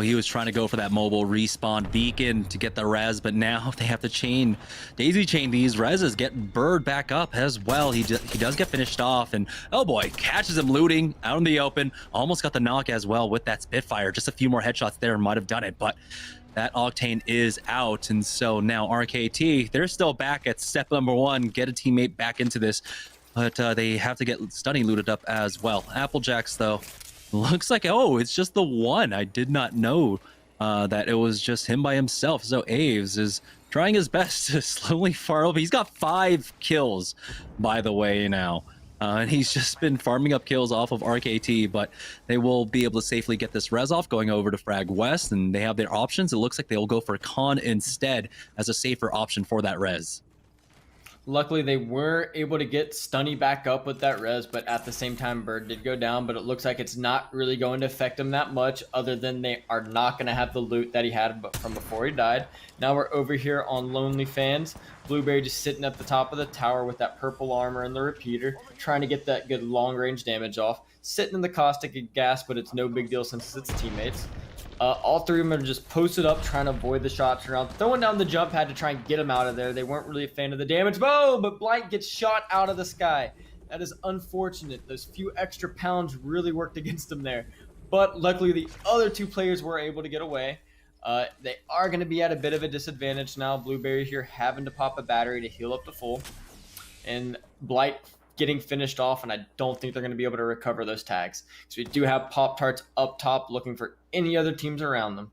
[SPEAKER 3] he was trying to go for that mobile respawn beacon to get the res, but now they have to daisy chain these reses, get Bird back up as well. He does get finished off, and oh boy, catches him looting out in the open. Almost got the knock as well with that Spitfire. Just a few more headshots there might have done it, but that Octane is out, and so now RKT, they're still back at step number 1, get a teammate back into this, but they have to get Stunny looted up as well. Applejacks, though, looks like, it's just the one. I did not know that it was just him by himself. So Aves is trying his best to slowly far over. He's got 5 kills, by the way, now. And he's just been farming up kills off of RKT, but they will be able to safely get this res off going over to Frag West, and they have their options. It looks like they'll go for Khan instead as a safer option for that res.
[SPEAKER 21] Luckily, they were able to get Stunny back up with that res, but at the same time, Bird did go down, but it looks like it's not really going to affect him that much, other than they are not going to have the loot that he had from before he died. Now we're over here on Lonely Fans. Blueberry just sitting at the top of the tower with that purple armor and the repeater, trying to get that good long-range damage off. Sitting in the caustic and gas, but it's no big deal since it's teammates. All 3 of them are just posted up, trying to avoid the shots around, throwing down the jump pad to try and get him out of there. They weren't really a fan of the damage. But Blight gets shot out of the sky. That is unfortunate. Those few extra pounds really worked against him there. But luckily, the other 2 players were able to get away. They are going to be at a bit of a disadvantage now. Blueberry here having to pop a battery to heal up to full. And Blight getting finished off, and I don't think they're going to be able to recover those tags. So we do have Pop-Tarts up top looking for any other teams around them.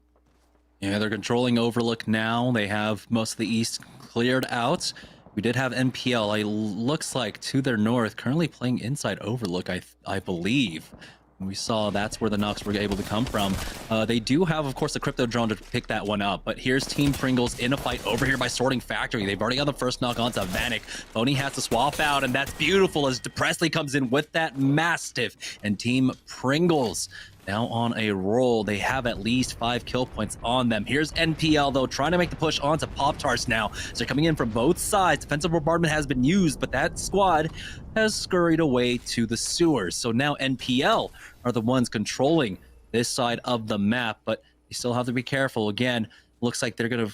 [SPEAKER 3] Yeah, they're controlling Overlook now. They have most of the east cleared out. We did have NPL, looks like, to their north, currently playing inside Overlook, I believe. We saw that's where the knocks were able to come from. They do have, of course, the crypto drone to pick that one up, but here's Team Pringles in a fight over here by Sorting Factory. They've already got the first knock onto Vanek. Boney has to swap out, and that's beautiful as Presley comes in with that Mastiff, and Team Pringles now on a roll. They have at least 5 kill points on them. Here's NPL, though, trying to make the push onto Pop-Tarts now. So they're coming in from both sides. Defensive bombardment has been used, but that squad has scurried away to the sewers. So now NPL are the ones controlling this side of the map, but you still have to be careful. Again, looks like they're going to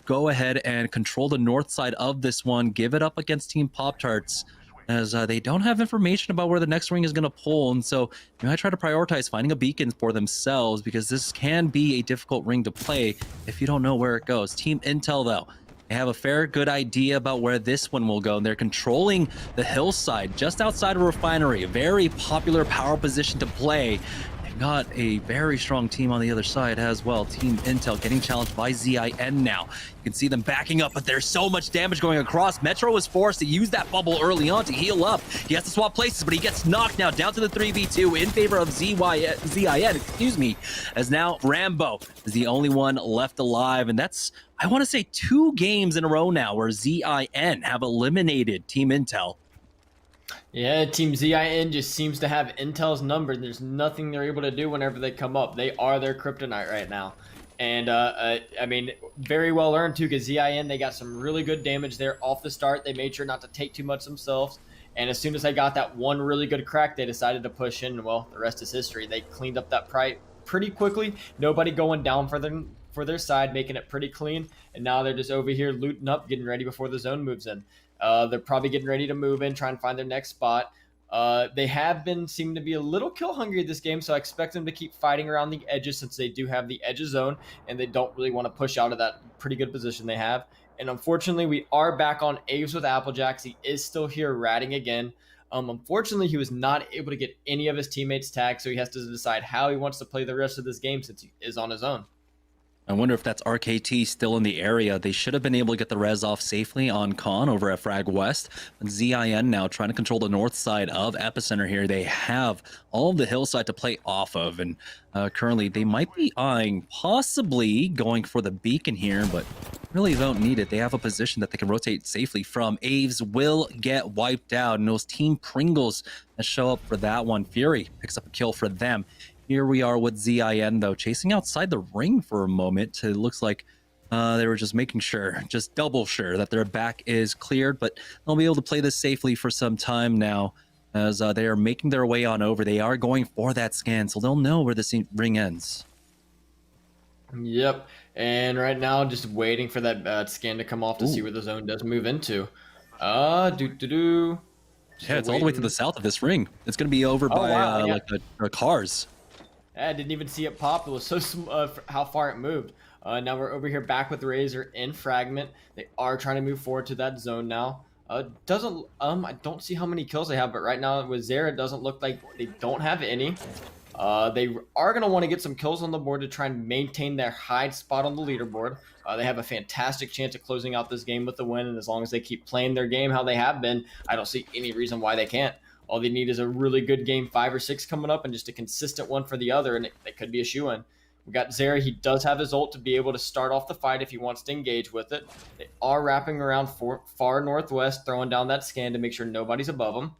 [SPEAKER 3] go ahead and control the north side of this one, give it up against Team Pop-Tarts, as they don't have information about where the next ring is going to pull. And so you might try to prioritize finding a beacon for themselves, because this can be a difficult ring to play if you don't know where it goes. Team Intel, though, they have a fair good idea about where this one will go, and they're controlling the hillside just outside of Refinery, a very popular power position to play. They've got a very strong team on the other side as well. Team Intel getting challenged by ZIN now. You can see them backing up, but there's so much damage going across. Metro was forced to use that bubble early on to heal up. He has to swap places, but he gets knocked now down to the 3v2 in favor of ZIN, excuse me, as now Rambo is the only one left alive. And that's, I want to say, 2 games in a row now where ZIN have eliminated Team Intel.
[SPEAKER 21] Yeah, Team ZIN just seems to have Intel's number. There's nothing they're able to do whenever they come up. They are their kryptonite right now. And, I mean, very well earned, too, because ZIN, they got some really good damage there off the start. They made sure not to take too much themselves. And as soon as they got that one really good crack, they decided to push in. Well, the rest is history. They cleaned up that pride pretty quickly. Nobody going down for them, for their side, making it pretty clean. And now they're just over here looting up, getting ready before the zone moves in. They're probably getting ready to move in, try and find their next spot. They have been seem to be a little kill hungry this game, so I expect them to keep fighting around the edges, since they do have the edges zone and they don't really want to push out of that pretty good position they have. And unfortunately, we are back on Aves with Applejacks. He is still here ratting again. Unfortunately, he was not able to get any of his teammates tagged, so he has to decide how he wants to play the rest of this game since he is on his own.
[SPEAKER 3] I wonder if that's RKT still in the area. They should have been able to get the res off safely on Khan over at Frag West. But ZIN now trying to control the north side of Epicenter here. They have all of the hillside to play off of. And currently they might be eyeing possibly going for the beacon here, but really don't need it. They have a position that they can rotate safely from. Aves will get wiped out, and those Team Pringles that show up for that one. Fury picks up a kill for them. Here we are with ZIN, though, chasing outside the ring for a moment. It looks like they were just making sure, just double sure, that their back is cleared, but they'll be able to play this safely for some time now as they are making their way on over. They are going for that scan, so they'll know where this ring ends.
[SPEAKER 21] Yep, and right now just waiting for that scan to come off to see where the zone does move into.
[SPEAKER 3] Yeah, it's all the way to the south of this ring. It's going to be over by like the cars.
[SPEAKER 21] I didn't even see it pop. It was so how far it moved. Now we're over here back with Razor in Fragment. They are trying to move forward to that zone now. I don't see how many kills they have, but right now with Zera, it doesn't look like they don't have any. They are going to want to get some kills on the board to try and maintain their high spot on the leaderboard. They have a fantastic chance of closing out this game with the win, and as long as they keep playing their game how they have been, I don't see any reason why they can't. All they need is a really good game 5 or 6 coming up and just a consistent one for the other, and it could be a shoo-in. We got Zera. He does have his ult to be able to start off the fight if he wants to engage with it. They are wrapping around far northwest, throwing down that scan to make sure nobody's above him.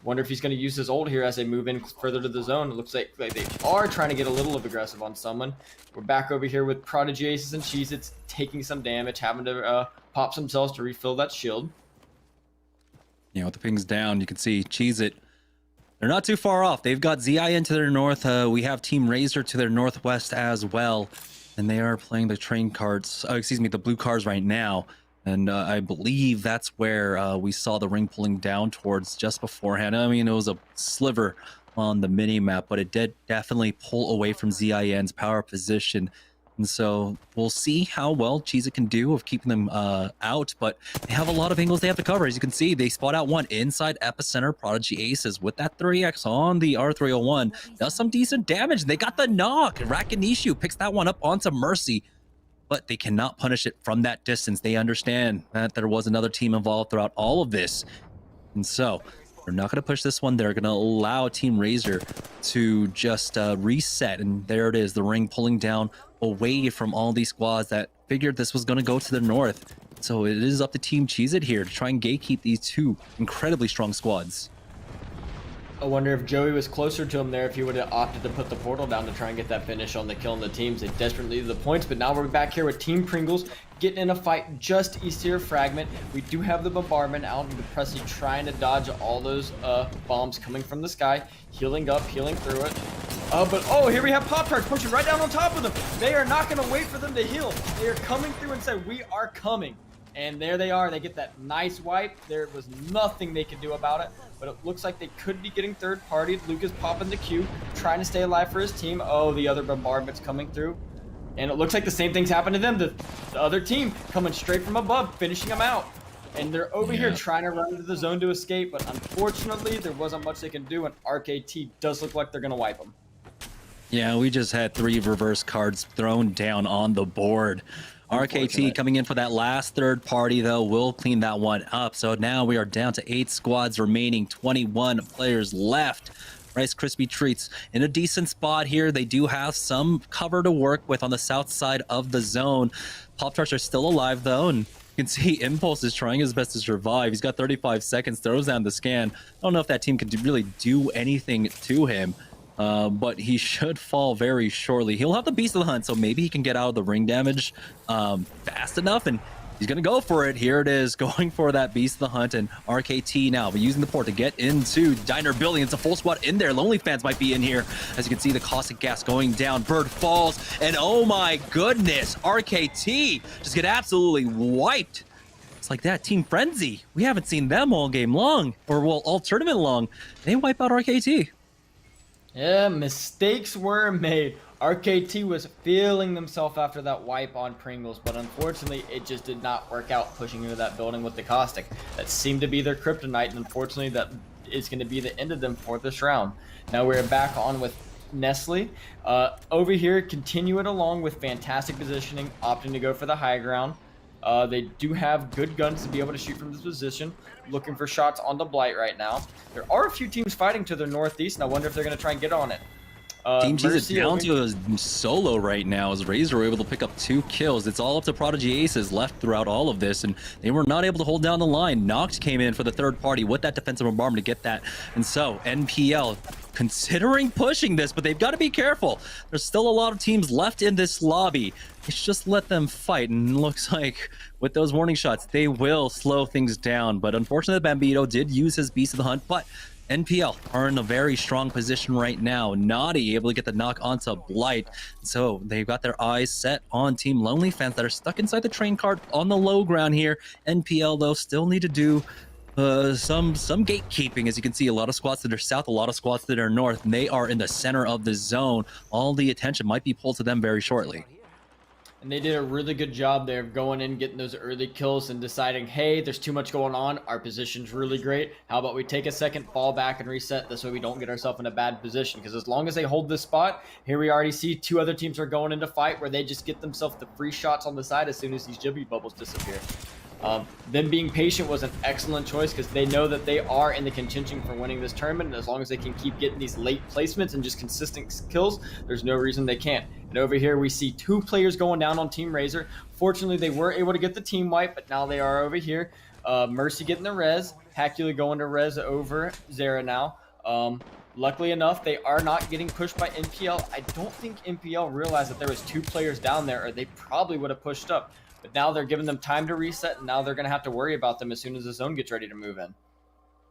[SPEAKER 21] Wonder if he's going to use his ult here as they move in further to the zone. It looks like they are trying to get a little aggressive on someone. We're back over here with Prodigy Aces and Cheez-Its taking some damage, having to pop themselves to refill that shield.
[SPEAKER 3] You know, with the pings down, you can see Cheez-It. They're not too far off. They've got ZIN to their north. We have Team Razor to their northwest as well. And they are playing the train cards, the blue cars right now. And I believe that's where we saw the ring pulling down towards just beforehand. I mean, it was a sliver on the mini-map, but it did definitely pull away from ZIN's power position. And so we'll see how well Cheez-It can do of keeping them out, but they have a lot of angles they have to cover. As you can see, they spot out one inside Epicenter. Prodigy Aces with that 3x on the R301 does some decent damage. They got the knock. Rakanishu picks that one up onto Mercy, but they cannot punish it from that distance. They understand that there was another team involved throughout all of this. And so They're not going to push this one. They're going to allow Team Razor to just reset. And there it is, the ring pulling down away from all these squads that figured this was going to go to the north. So it is up to Team Cheez-It here to try and gatekeep these two incredibly strong squads.
[SPEAKER 21] I wonder if Joey was closer to him there, if he would have opted to put the portal down to try and get that finish on the kill on the teams. They desperately needed the points, but now we're back here with Team Pringles getting in a fight just east here of Fragment. We do have the bombardment out, and Presley trying to dodge all those bombs coming from the sky, healing up, healing through it. But here we have Pop-Tarts pushing right down on top of them. They are not going to wait for them to heal. They are coming through and say, we are coming. And there they are. They get that nice wipe. There was nothing they could do about it. But it looks like they could be getting third party. Lucas popping the Q, trying to stay alive for his team. Oh, the other bombardment's coming through. And it looks like the same thing's happened to them. The other team coming straight from above, finishing them out. And they're over here trying to run into the zone to escape. But unfortunately, there wasn't much they can do. And RKT does look like they're going to wipe them.
[SPEAKER 3] Yeah, we just had 3 reverse cards thrown down on the board. RKT coming in for that last third party, though, will clean that one up. So now we are down to 8 squads remaining, 21 players left. Rice Krispie Treats in a decent spot here. They do have some cover to work with on the south side of the zone. Pop-Tarts are still alive, though, and you can see Impulse is trying his best to survive. He's got 35 seconds, throws down the scan. I don't know if that team can really do anything to him. But he should fall very shortly. He'll have the Beast of the Hunt, so maybe he can get out of the ring damage fast enough, and he's going to go for it. Here it is, going for that Beast of the Hunt, and RKT now, but using the port to get into Diner Building. It's a full squad in there. Lonely Fans might be in here. As you can see, the caustic gas going down. Bird falls, and oh my goodness, RKT just get absolutely wiped. It's like that Team Frenzy. We haven't seen them all game long, or well, all tournament long. They wipe out RKT.
[SPEAKER 21] Yeah, mistakes were made. RKT was feeling themselves after that wipe on Pringles, but unfortunately, it just did not work out pushing into that building with the caustic. That seemed to be their kryptonite, and unfortunately, that is going to be the end of them for this round. Now we're back on with Nestle. Over here, continue it along with fantastic positioning, opting to go for the high ground. They do have good guns to be able to shoot from this position. Looking for shots on the Blight right now. There are a few teams fighting to the northeast, and I wonder if they're going to try and get on it.
[SPEAKER 3] Team Cheez is down to a solo right now as Razor were able to pick up 2 kills. It's all up to Prodigy Aces left throughout all of this, and they were not able to hold down the line. Nox came in for the third party with that defensive bombardment to get that. And so NPL considering pushing this, but they've got to be careful. There's still a lot of teams left in this lobby. It's just let them fight, and it looks like with those warning shots, they will slow things down. But unfortunately, Bambino did use his Beast of the Hunt, but NPL are in a very strong position right now. Naughty able to get the knock onto Blight. So they've got their eyes set on Team Lonely Fans that are stuck inside the train cart on the low ground here. NPL, though, still need to do some gatekeeping. As you can see, a lot of squads that are south, a lot of squads that are north, and they are in the center of the zone. All the attention might be pulled to them very shortly.
[SPEAKER 21] And they did a really good job there of going in, getting those early kills and deciding, hey, there's too much going on. Our position's really great. How about we take a second, fall back, and reset this way we don't get ourselves in a bad position? Because as long as they hold this spot, here we already see 2 other teams are going into fight where they just get themselves the free shots on the side as soon as these Jibby bubbles disappear. Them being patient was an excellent choice because they know that they are in the contention for winning this tournament. And as long as they can keep getting these late placements and just consistent kills, there's no reason they can't. And over here, we see 2 players going down on Team Razor. Fortunately, they were able to get the team wipe, but now they are over here. Mercy getting the res. Hacula going to res over Zera now. Luckily enough, they are not getting pushed by NPL. I don't think NPL realized that there was 2 players down there, or they probably would have pushed up. But now they're giving them time to reset, and now they're going to have to worry about them as soon as the zone gets ready to move in.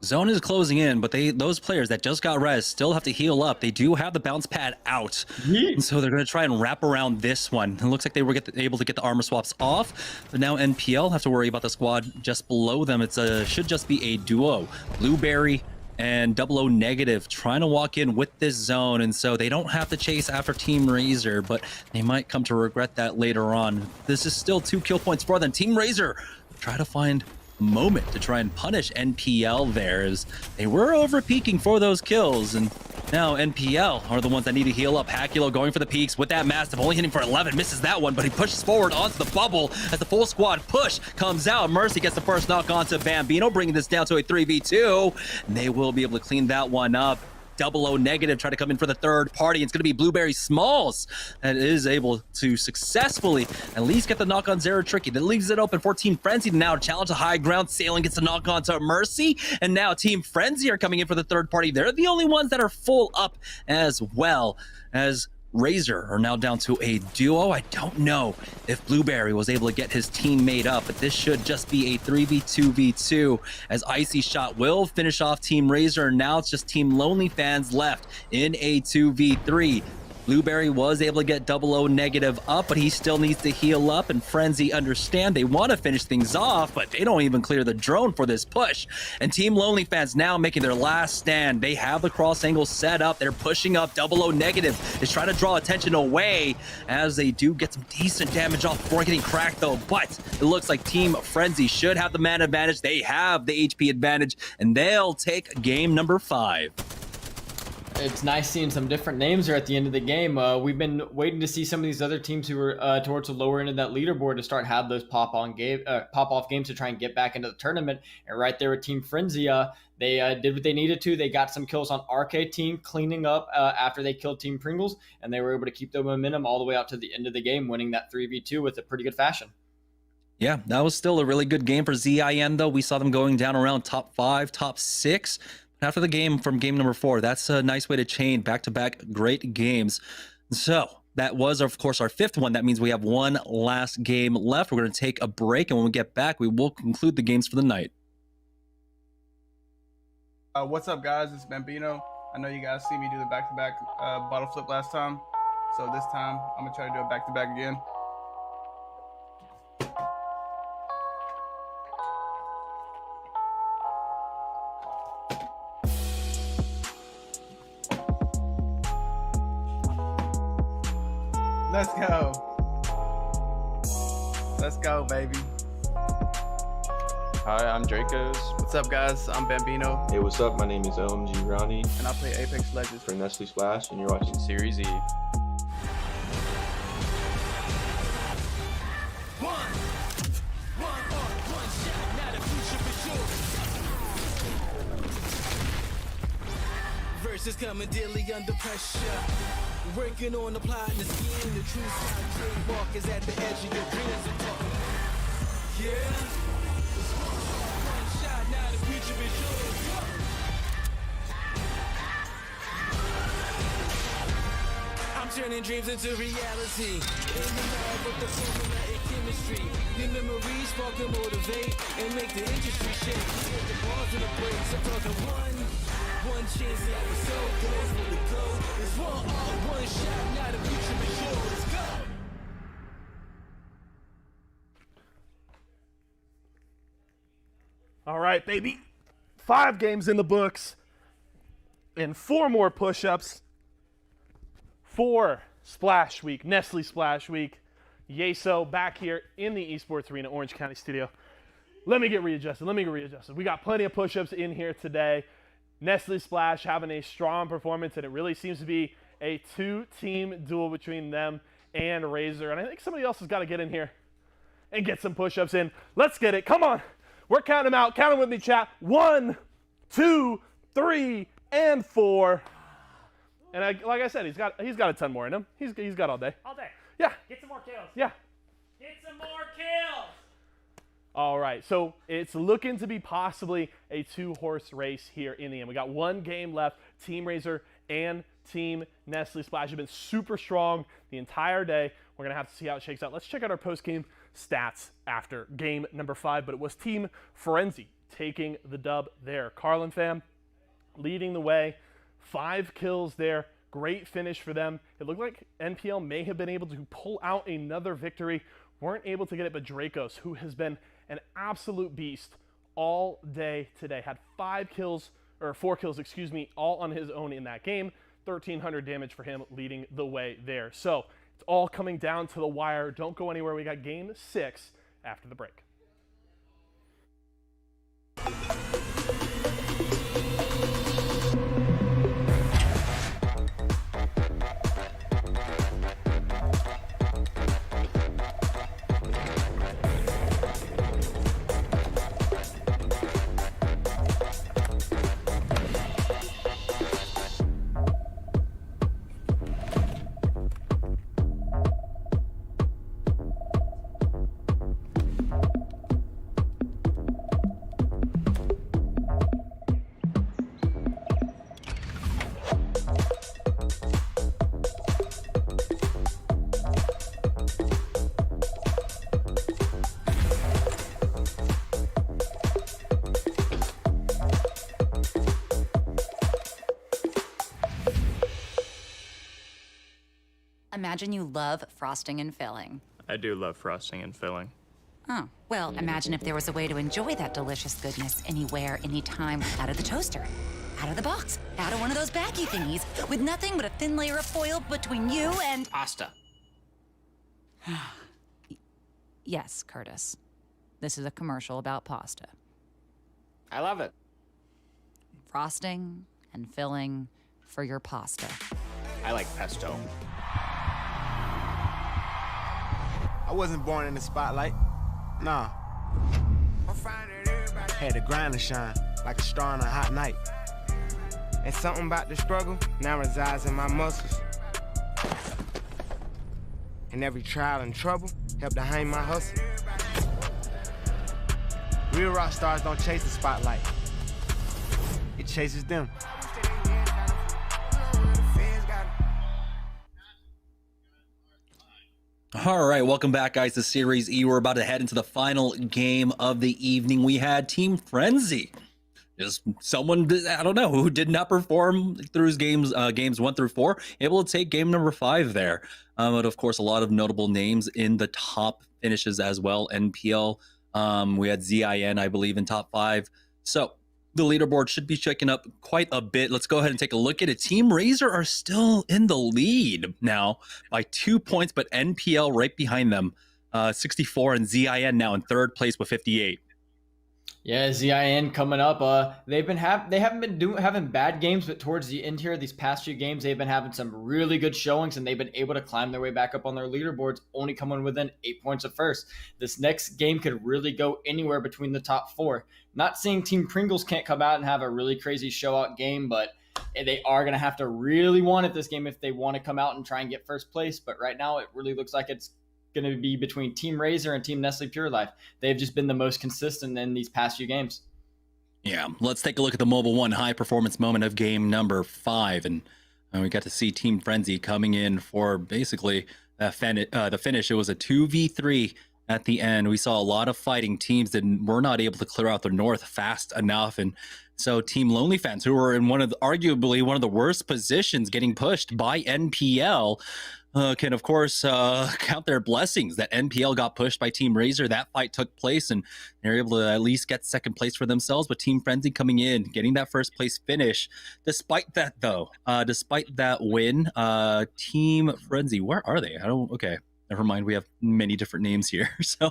[SPEAKER 3] Zone is closing in, but those players that just got res still have to heal up. They do have the bounce pad out, and so they're going to try and wrap around this one. It looks like they were able to get the armor swaps off, but now NPL have to worry about the squad just below them. It's should just be a duo, Blueberry and 00 negative trying to walk in with this zone, and so they don't have to chase after Team Razor, but they might come to regret that later on. This is still 2 kill points for them. Team Razor try to find moment to try and punish NPL there, as they were over peaking for those kills, and now NPL are the ones that need to heal up. Hakulo going for the peaks with that Mastiff, only hitting for 11, misses that one, but he pushes forward onto the bubble as the full squad push comes out. Mercy gets the first knock onto Bambino, bringing this down to a 3v2, and they will be able to clean that one up. 00 negative try to come in for the third party. It's going to be Blueberry Smalls that is able to successfully at least get the knock on Zero Tricky. That leaves it open for Team Frenzy to now challenge the high ground. Sailing gets the knock on to Mercy, and now Team Frenzy are coming in for the third party. They're the only ones that are full up, as well as Razor are now down to a duo. I don't know if Blueberry was able to get his team made up, but this should just be a 3v2v2 as Icy Shot will finish off Team Razor. Now it's just Team Lonely Fans left in a 2v3. Blueberry was able to get 00 negative up, but he still needs to heal up, and Frenzy understand they want to finish things off, but they don't even clear the drone for this push. And Team Lonely Fans now making their last stand. They have the cross angle set up. They're pushing up. 00 negative is trying to draw attention away as they do get some decent damage off before getting cracked though, but it looks like Team Frenzy should have the man advantage. They have the HP advantage, and they'll take game number 5.
[SPEAKER 21] It's nice seeing some different names there at the end of the game. We've been waiting to see some of these other teams who were towards the lower end of that leaderboard to start have those pop-off games to try and get back into the tournament. And right there with Team Frenzy, they did what they needed to. They got some kills on RK Team, cleaning up after they killed Team Pringles, and they were able to keep the momentum all the way out to the end of the game, winning that 3v2 with a pretty good fashion.
[SPEAKER 3] Yeah, that was still a really good game for ZIN, though. We saw them going down around top 5, top 6. After the game from game number 4, that's a nice way to chain back-to-back great games. So that was, of course, our 5th one. That means we have one last game left. We're going to take a break, and when we get back, we will conclude the games for the night.
[SPEAKER 18] What's up, guys? It's Bambino. I know you guys see me do the back-to-back bottle flip last time. So this time, I'm going to try to do a back-to-back again. Let's go. Let's go, baby.
[SPEAKER 22] Hi, I'm Dracos.
[SPEAKER 18] What's up, guys? I'm Bambino.
[SPEAKER 22] Hey, what's up? My name is OMG Ronnie.
[SPEAKER 18] And I play Apex Legends
[SPEAKER 22] for Nestle Splash, and you're watching SeriesE.
[SPEAKER 6] Versus coming daily under pressure. Working on applying the scheme. The true side trademark is at the edge of your dreams. I'm talking. Yeah. One shot, now the future is yours. I'm turning dreams into reality. In the lab with the formula and chemistry. Your memories spark and motivate and make the industry shake. With the bars and the breaks, I'm talking one chance that was so close for the goal. It's one shot, now the future is yours. Let's go.
[SPEAKER 9] All right, baby. 5 games in the books and 4 more push-ups. 4 Splash Week, Nestle Splash Week. Yeso back here in the Esports Arena, Orange County studio. Let me get readjusted. We got plenty of push-ups in here today. Nestle Splash having a strong performance, and it really seems to be a 2-team duel between them and Razor. And I think somebody else has got to get in here and get some push-ups in. Let's get it. Come on. We're counting them out. Count them with me, chat. 1, 2, 3, and 4. And like I said, he's got a ton more in him. He's got all day.
[SPEAKER 4] All day.
[SPEAKER 9] Yeah.
[SPEAKER 4] Get some more kills.
[SPEAKER 9] Yeah.
[SPEAKER 4] Get some more kills.
[SPEAKER 9] All right, so it's looking to be possibly a 2-horse race here in the end. We got 1 game left. Team Razor and Team Nestle Splash have been super strong the entire day. We're going to have to see how it shakes out. Let's check out our post-game stats after game number 5, but it was Team Frenzy taking the dub there. Carlin fam leading the way. 5 kills there. Great finish for them. It looked like NPL may have been able to pull out another victory. Weren't able to get it, but Dracos, who has been an absolute beast all day today, had 4 kills, all on his own in that game. 1,300 damage for him, leading the way there. So it's all coming down to the wire. Don't go anywhere. We got game 6 after the break.
[SPEAKER 15] imagine you love frosting and filling.
[SPEAKER 10] I do love frosting and filling.
[SPEAKER 15] Oh, well, imagine if there was a way to enjoy that delicious goodness anywhere, anytime, out of the toaster, out of the box, out of one of those baggy thingies, with nothing but a thin layer of foil between you and...
[SPEAKER 16] Pasta.
[SPEAKER 15] Yes, Curtis. This is a commercial about pasta.
[SPEAKER 16] I love it.
[SPEAKER 15] Frosting and filling for your pasta.
[SPEAKER 16] I like pesto.
[SPEAKER 23] I wasn't born in the spotlight. Nah. Had to grind and shine like a star on a hot night. And something about the struggle now resides in my muscles. And every trial and trouble helped to hang my hustle. Real rock stars don't chase the spotlight. It chases them.
[SPEAKER 3] All right, welcome back, guys, to Series E. We're about to head into the final game of the evening. We had Team Frenzy. Just someone, I don't know, who did not perform through his games 1 through 4, able to take game number 5 there. But of course, a lot of notable names in the top finishes as well. NPL, we had ZIN, I believe, in top 5. So the leaderboard should be checking up quite a bit. Let's go ahead and take a look at it. Team Razor are still in the lead now by 2 points, but NPL right behind them, 64, and ZIN now in 3rd place with 58.
[SPEAKER 21] Yeah, ZIN coming up. They haven't been having bad games, but towards the end here, these past few games, they've been having some really good showings, and they've been able to climb their way back up on their leaderboards, only coming within 8 points of first. This next game could really go anywhere between the top 4. Not saying Team Pringles can't come out and have a really crazy show-out game, but they are going to have to really want it this game if they want to come out and try and get first place. But right now, it really looks like it's going to be between Team Razor and Team Nestle Pure Life. They've just been the most consistent in these past few games.
[SPEAKER 3] Yeah, let's take a look at the Mobile One high performance moment of game number 5, and we got to see Team Frenzy coming in for basically the finish. It was a 2v3 at the end. We saw a lot of fighting teams that were not able to clear out the north fast enough, and so Team Lonely Fans, who were in arguably one of the worst positions, getting pushed by NPL, can of course count their blessings that NPL got pushed by Team Razor. That fight took place, and they're able to at least get 2nd place for themselves. But Team Frenzy coming in, getting that 1st place finish. Despite that, though, despite that win, Team Frenzy, where are they? Okay. Never mind, we have many different names here, so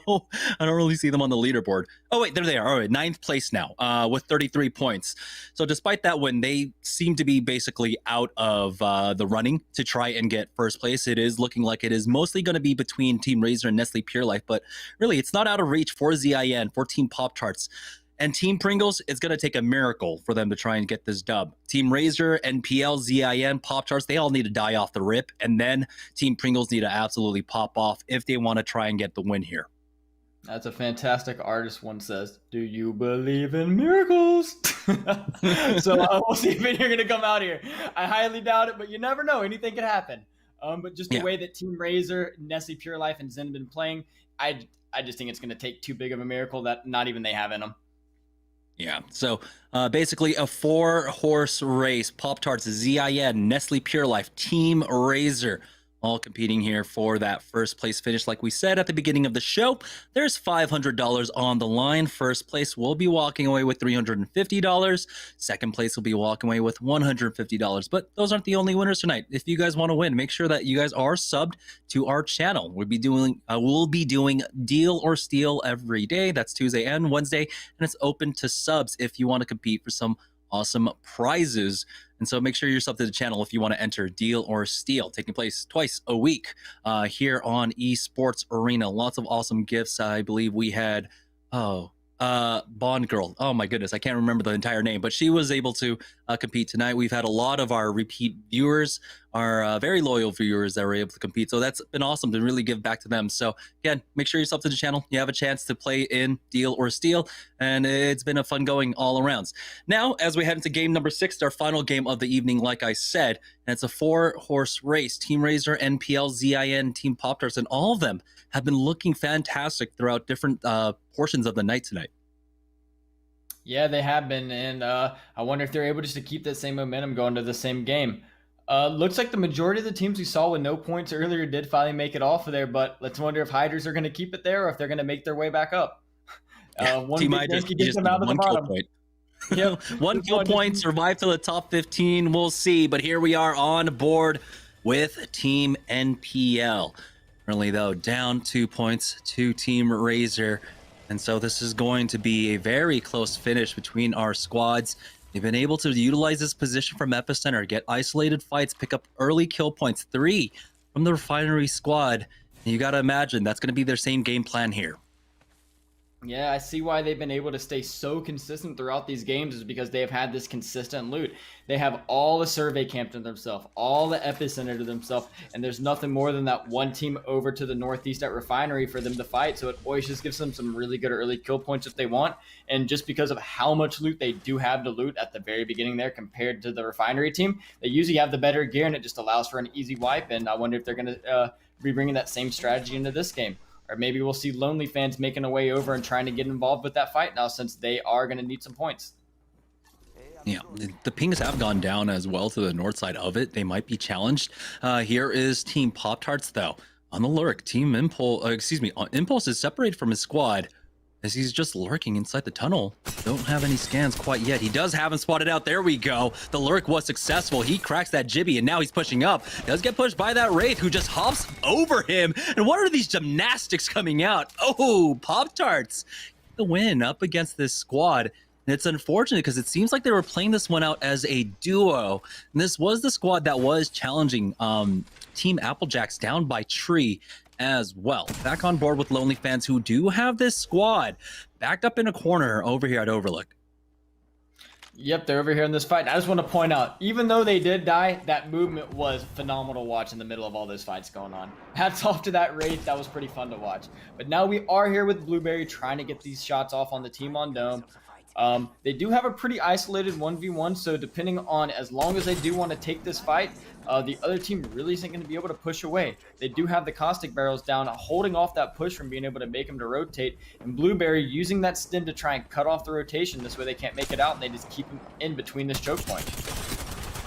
[SPEAKER 3] I don't really see them on the leaderboard. Oh, wait, there they are. All right, 9th place now with 33 points. So despite that win, they seem to be basically out of the running to try and get 1st place. It is looking like it is mostly going to be between Team Razor and Nestle Pure Life, but really, it's not out of reach for ZIN, for Team Pop Tarts. And Team Pringles, it's going to take a miracle for them to try and get this dub. Team Razor, NPL, ZIN, Pop Tarts, they all need to die off the rip. And then Team Pringles need to absolutely pop off if they want to try and get the win here.
[SPEAKER 21] That's a fantastic artist one says, "Do you believe in miracles?" So we'll see if you're going to come out here. I highly doubt it, but you never know. Anything could happen. But just the way that Team Razor, Nestle Pure Life, and Zen have been playing, I just think it's going to take too big of a miracle that not even they have in them.
[SPEAKER 3] Yeah, so basically a 4-horse race. Pop Tarts, ZIN, Nestle Pure Life, Team Razor, all competing here for that 1st place finish. Like we said at the beginning of the show, there's $500 on the line. 1st place will be walking away with $350. 2nd place will be walking away with $150. But those aren't the only winners tonight. If you guys want to win, make sure that you guys are subbed to our channel. We'll be doing Deal or Steal every day. That's Tuesday and Wednesday, and it's open to subs if you want to compete for some awesome prizes. And so make sure you're subbed to the channel if you want to enter Deal or Steal, taking place twice a week here on Esports Arena. Lots of awesome gifts. I believe we had, Bond Girl. Oh my goodness, I can't remember the entire name, but she was able to compete tonight. We've had a lot of our repeat viewers, our very loyal viewers that were able to compete. So that's been awesome to really give back to them. So again, make sure you're subbed to the channel. You have a chance to play in Deal or Steal, and it's been a fun going all around. Now, as we head into game number 6, our final game of the evening, like I said, and it's a 4-horse race. Team Razor, NPL, ZIN, Team Pop Tarts, and all of them have been looking fantastic throughout different portions of the night tonight.
[SPEAKER 21] Yeah, they have been, and I wonder if they're able just to keep that same momentum going to the same game. Looks like the majority of the teams we saw with no points earlier did finally make it off of there, but let's wonder if Hydras are going to keep it there or if they're going to make their way back up. One
[SPEAKER 3] Team
[SPEAKER 21] big
[SPEAKER 3] Hydras
[SPEAKER 21] game could
[SPEAKER 3] just
[SPEAKER 21] get them
[SPEAKER 3] need
[SPEAKER 21] out of the
[SPEAKER 3] one kill
[SPEAKER 21] bottom.
[SPEAKER 3] point.
[SPEAKER 21] Yep.
[SPEAKER 3] One kill point, survive to the top 15. We'll see. But here we are on board with Team NPL. Currently, though, down 2 points to Team Razor. And so this is going to be a very close finish between our squads. They've been able to utilize this position from Epicenter, get isolated fights, pick up early kill points, 3 from the Refinery squad. And you got to imagine that's going to be their same game plan here.
[SPEAKER 21] Yeah, I see why they've been able to stay so consistent throughout these games is because they have had this consistent loot. They have all the survey camp to themselves, all the epicenter to themselves, and there's nothing more than that one team over to the northeast at Refinery for them to fight. So it always just gives them some really good early kill points if they want. And just because of how much loot they do have to loot at the very beginning there compared to the Refinery team, they usually have the better gear and it just allows for an easy wipe. And I wonder if they're going to be bringing that same strategy into this game. Or maybe we'll see Lonely fans making a way over and trying to get involved with that fight now since they are going to need some points.
[SPEAKER 3] Yeah, the pings have gone down as well to the north side of it. They might be challenged. Here is Team Pop-Tarts, though. On the lurk, Team Impulse, Impulse is separated from his squad as he's just lurking inside the tunnel. Don't have any scans quite yet. He does have him spotted out. There we go. The lurk was successful. He cracks that Jibby, and now he's pushing up. Does get pushed by that Wraith, who just hops over him. And what are these gymnastics coming out? Oh, Pop-Tarts. The win up against this squad. And it's unfortunate because it seems like they were playing this one out as a duo. And this was the squad that was challenging Team Applejacks down by Tree as well. Back on board with Lonely fans who do have this squad backed up in a corner over here at Overlook.
[SPEAKER 21] Yep, they're over here in this fight. I just want to point out, even though they did die, that movement was phenomenal to watch in the middle of all those fights going on. Hats off to that Wraith. That was pretty fun to watch. But now we are here with Blueberry trying to get these shots off on the team on Dome. They do have a pretty isolated 1v1, so depending on, as long as they do want to take this fight, the other team really isn't going to be able to push away. They do have the caustic barrels down, holding off that push from being able to make them to rotate, and Blueberry using that stim to try and cut off the rotation. This way they can't make it out, and they just keep him in between this choke point.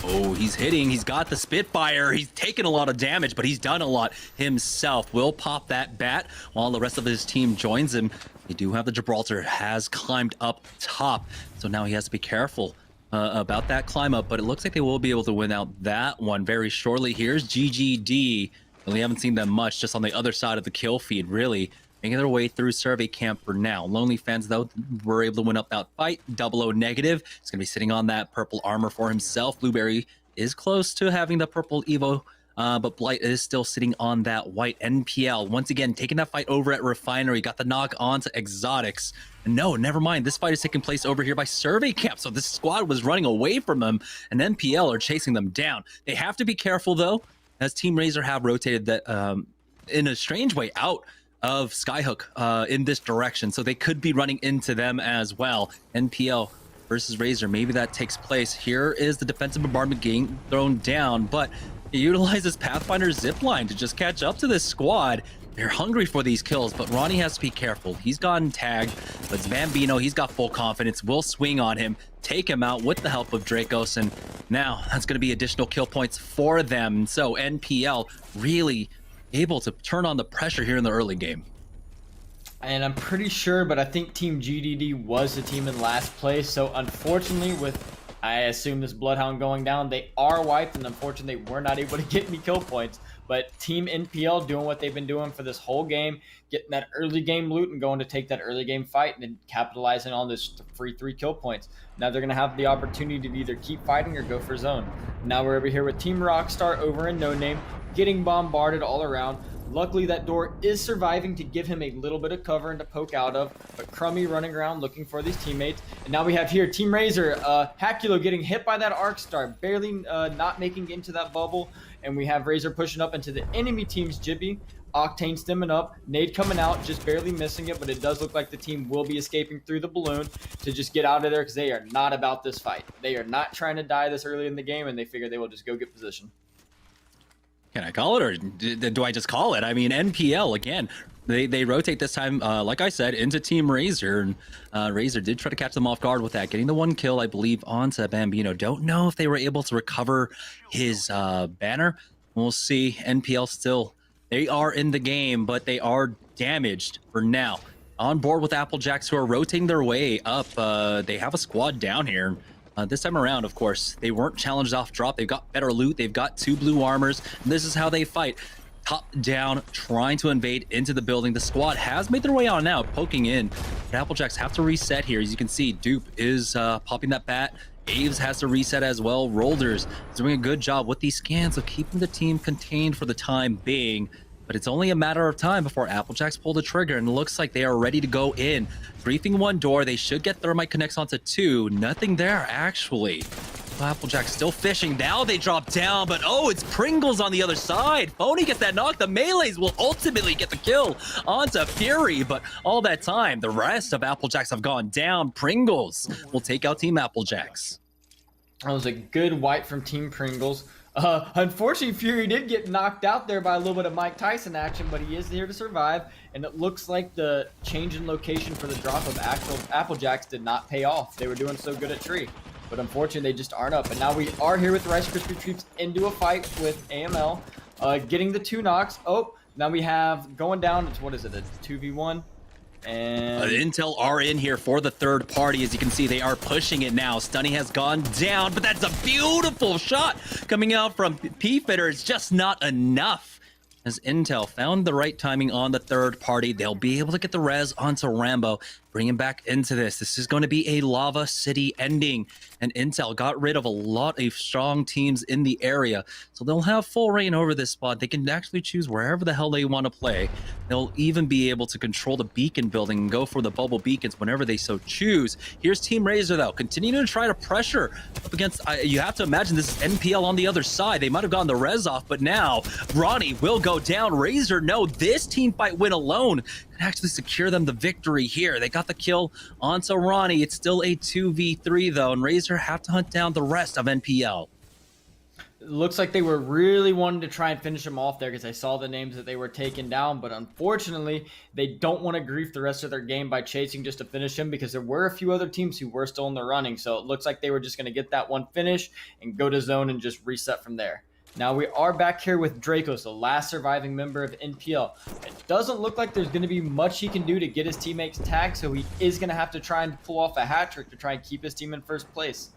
[SPEAKER 3] Oh, he's hitting. He's got the Spitfire. He's taken a lot of damage, but he's done a lot himself. Will pop that bat while the rest of his team joins him. They do have the Gibraltar, has climbed up top, so now he has to be careful about that climb up, but it looks like they will be able to win out that one very shortly. Here's GGD. We haven't seen them much, just on the other side of the kill feed, really making their way through survey camp for now. Lonely fans, though, were able to win up that fight. 00 negative. He's going to be sitting on that purple armor for himself. Blueberry is close to having the purple Evo, but Blight is still sitting on that white. NPL, once again, taking that fight over at Refinery. Got the knock on to Exotics. No, never mind. This fight is taking place over here by Survey Camp. So this squad was running away from them, and NPL are chasing them down. They have to be careful, though, as Team Razor have rotated that in a strange way out of Skyhook in this direction. So they could be running into them as well. NPL versus Razor, maybe that takes place. Here is the defensive bombardment getting thrown down, but he utilizes Pathfinder zipline to just catch up to this squad. They're hungry for these kills, but Ronnie has to be careful. He's gotten tagged, but Bambino, he's got full confidence, will swing on him, take him out with the help of Dracos, and now that's going to be additional kill points for them. So NPL really able to turn on the pressure here in the early game.
[SPEAKER 21] And I'm pretty sure, but I think Team GDD was the team in last place, so unfortunately with, I assume, this Bloodhound going down, they are wiped, and unfortunately they were not able to get any kill points. But Team NPL doing what they've been doing for this whole game, getting that early game loot and going to take that early game fight and then capitalizing on this free 3 kill points. Now they're going to have the opportunity to either keep fighting or go for zone. Now we're over here with Team Rockstar over in No Name, getting bombarded all around. Luckily, that door is surviving to give him a little bit of cover and to poke out of, but Crummy running around looking for these teammates. And now we have here Team Razor, Hakulo getting hit by that Arc Star, barely not making it into that bubble. And we have Razor pushing up into the enemy team's Jibby. Octane stemming up, Nade coming out, just barely missing it, but it does look like the team will be escaping through the balloon to just get out of there because they are not about this fight. They are not trying to die this early in the game, and they figure they will just go get position.
[SPEAKER 3] Can I call it, or do I just call it? I mean, NPL again. They rotate this time, like I said, into Team Razor, and Razor did try to catch them off guard with that, getting the 1 kill, I believe, onto Bambino. Don't know if they were able to recover his banner. We'll see. NPL still, they are in the game, but they are damaged for now. On board with Applejacks, who are rotating their way up. They have a squad down here. This time around, of course, they weren't challenged off drop. They've got better loot. They've got 2 blue armors. And this is how they fight. Top down, trying to invade into the building. The squad has made their way on now, poking in. But Applejacks have to reset here. As you can see, Dupe is popping that bat. Aves has to reset as well. Rolders is doing a good job with these scans of keeping the team contained for the time being. But it's only a matter of time before Applejacks pull the trigger, and it looks like they are ready to go in. Briefing 1 door, they should get Thermite connects onto 2. Nothing there, actually. Applejacks still fishing. Now they drop down, but oh, it's Pringles on the other side. Phony gets that knock. The Melees will ultimately get the kill onto Fury, but all that time, the rest of Applejacks have gone down. Pringles will take out Team Applejacks.
[SPEAKER 21] That was a good wipe from Team Pringles. Unfortunately, Fury did get knocked out there by a little bit of Mike Tyson action, but he is here to survive, and it looks like the change in location for the drop of actual Applejacks did not pay off. They were doing so good at tree, but unfortunately, they just aren't up. And now we are here with the Rice Krispie Treats into a fight with AML, getting the 2 knocks. Oh, now we have going down. It's, what is it, a 2v1? And
[SPEAKER 3] Intel are in here for the third party. As you can see, they are pushing it now. Stunny has gone down, but that's a beautiful shot coming out from P-Fitter. It's just not enough. As Intel found the right timing on the third party, they'll be able to get the res onto Rambo, bring him back into this. This is going to be a Lava City ending, and Intel got rid of a lot of strong teams in the area, so they'll have full reign over this spot. They can actually choose wherever the hell they want to play. They'll even be able to control the beacon building and go for the bubble beacons whenever they so choose. Here's Team Razor, though, continuing to try to pressure up against, you have to imagine this is NPL on the other side. They might have gotten the res off, but now Ronnie will go down. Razor, no, this team fight win alone can actually secure them the victory here. They got the kill onto Ronnie. It's still a 2v3, though, and Razor have to hunt down the rest of NPL.
[SPEAKER 21] it looks like they were really wanting to try and finish them off there because I saw the names that they were taking down, but unfortunately, they don't want to grief the rest of their game by chasing just to finish him because there were a few other teams who were still in the running, so it looks like they were just going to get that one finish and go to zone and just reset from there. Now we are back here with Dracos, the last surviving member of NPL. It doesn't look like there's going to be much he can do to get his teammates tagged, so he is going to have to try and pull off a hat trick to try and keep his team in first place.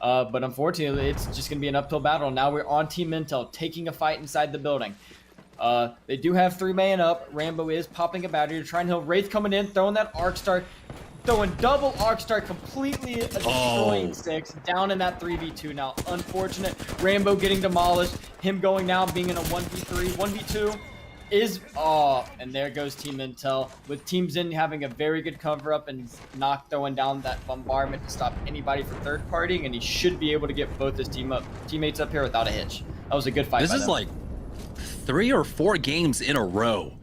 [SPEAKER 21] But unfortunately, it's just going to be an uphill battle. Now we're on Team Intel, taking a fight inside the building. They do have 3-man up. Rambo is popping a battery to try and heal. Wraith coming in, throwing that Arc Star. Throwing double Arc Star, completely destroying Six. Down in that 3v2 now. Unfortunate. Rambo getting demolished. Him going down, being in a 1v3. 1v2 is... Oh, and there goes Team Intel. With Team Zin having a very good cover-up and not throwing down that bombardment to stop anybody from third-partying, and he should be able to get both his teammates up here without a hitch. That was a good fight.
[SPEAKER 3] This is like 3 or 4 games in a row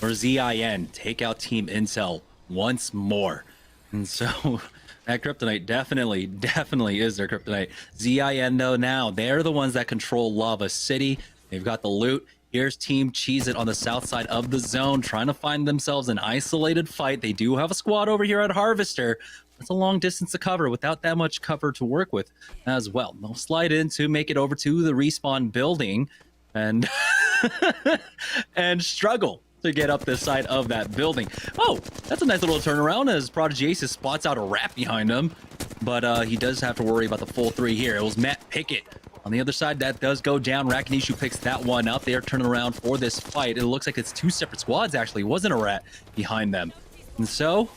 [SPEAKER 3] where ZIN take out Team Intel once more. And so that kryptonite definitely is their kryptonite. ZIN, though, now they're the ones that control Lava City. They've got the loot. Here's Team Cheez It on the south side of the zone, trying to find themselves an isolated fight. They do have a squad over here at Harvester. It's a long distance to cover without that much cover to work with as well. They'll slide in to make it over to the respawn building and and struggle to get up this side of that building. Oh, that's a nice little turnaround as Prodigy Aces spots out a rat behind him, but he does have to worry about the full 3 here. It was Matt Pickett on the other side that does go down. Rakanishu picks that one up. They are turning around for this fight. It looks like it's 2 separate squads, actually. It wasn't a rat behind them. And so,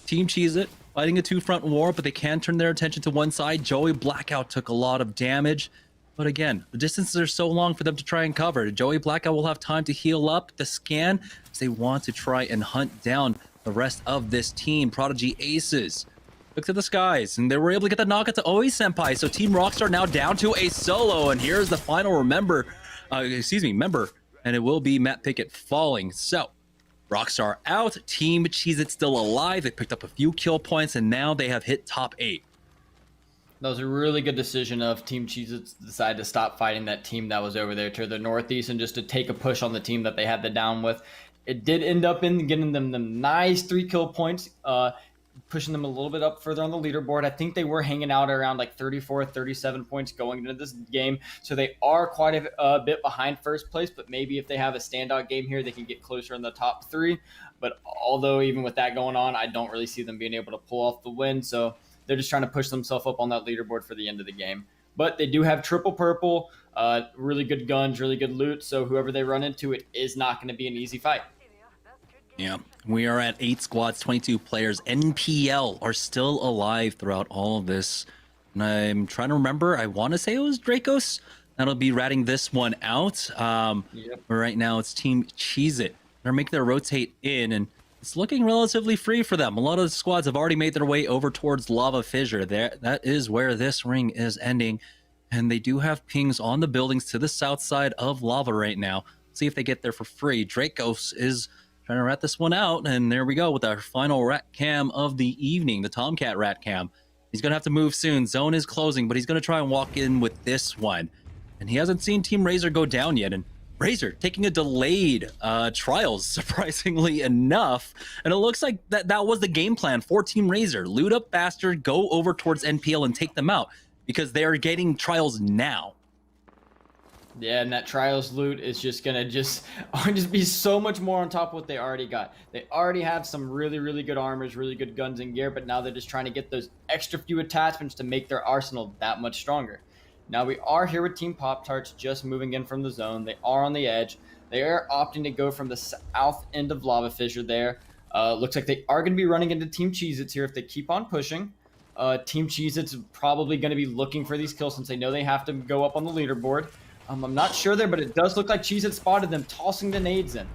[SPEAKER 3] Team Cheez It fighting a 2-front war, but they can turn their attention to one side. Joey Blackout took a lot of damage. But again, the distances are so long for them to try and cover. Joey Blackout will have time to heal up the scan as they want to try and hunt down the rest of this team. Prodigy Aces look to the skies, and they were able to get the knockout to Oe Senpai. So Team Rockstar now down to a solo, and here's the final member, and it will be Matt Pickett falling. So Rockstar out, Team Cheez It still alive. They picked up a few kill points, and now they have hit top 8.
[SPEAKER 21] That was a really good decision of Team Cheez-Its to decide to stop fighting that team that was over there to the northeast and just to take a push on the team that they had the down with. It did end up in getting them the nice 3 kill points, pushing them a little bit up further on the leaderboard. I think they were hanging out around like 34, 37 points going into this game. So they are quite a bit behind first place, but maybe if they have a standout game here, they can get closer in the top 3. But although even with that going on, I don't really see them being able to pull off the win. So they're just trying to push themselves up on that leaderboard for the end of the game. But they do have triple purple, really good guns, really good loot. So whoever they run into, it is not going to be an easy fight.
[SPEAKER 3] Yeah, we are at 8 squads, 22 players. NPL are still alive throughout all of this. And I'm trying to remember, I want to say it was Dracos. That'll be ratting this one out. But right now it's Team Cheez-It. They're making their rotate in, and it's looking relatively free for them. A lot of the squads have already made their way over towards Lava Fissure. That is where this ring is ending. And they do have pings on the buildings to the south side of Lava right now. See if they get there for free. Dracos is trying to rat this one out, and there we go with our final rat cam of the evening, the Tomcat rat cam. He's going to have to move soon. Zone is closing, but he's going to try and walk in with this one. And he hasn't seen Team Razor go down yet, and Razor taking a delayed trials, surprisingly enough. And it looks like that was the game plan for Team Razor. Loot up faster, go over towards NPL and take them out, because they are getting trials now.
[SPEAKER 21] Yeah, and that trials loot is just gonna just be so much more on top of what they already got. They already have some really, really good armors, really good guns and gear, but now they're just trying to get those extra few attachments to make their arsenal that much stronger. Now we are here with Team Pop-Tarts just moving in from the zone. They are on the edge. They are opting to go from the south end of Lava Fissure there. Looks like they are going to be running into Team Cheez-Its here if they keep on pushing. Team Cheez-Its is probably going to be looking for these kills since they know they have to go up on the leaderboard. I'm not sure there, but it does look like Cheez-It spotted them tossing the nades in.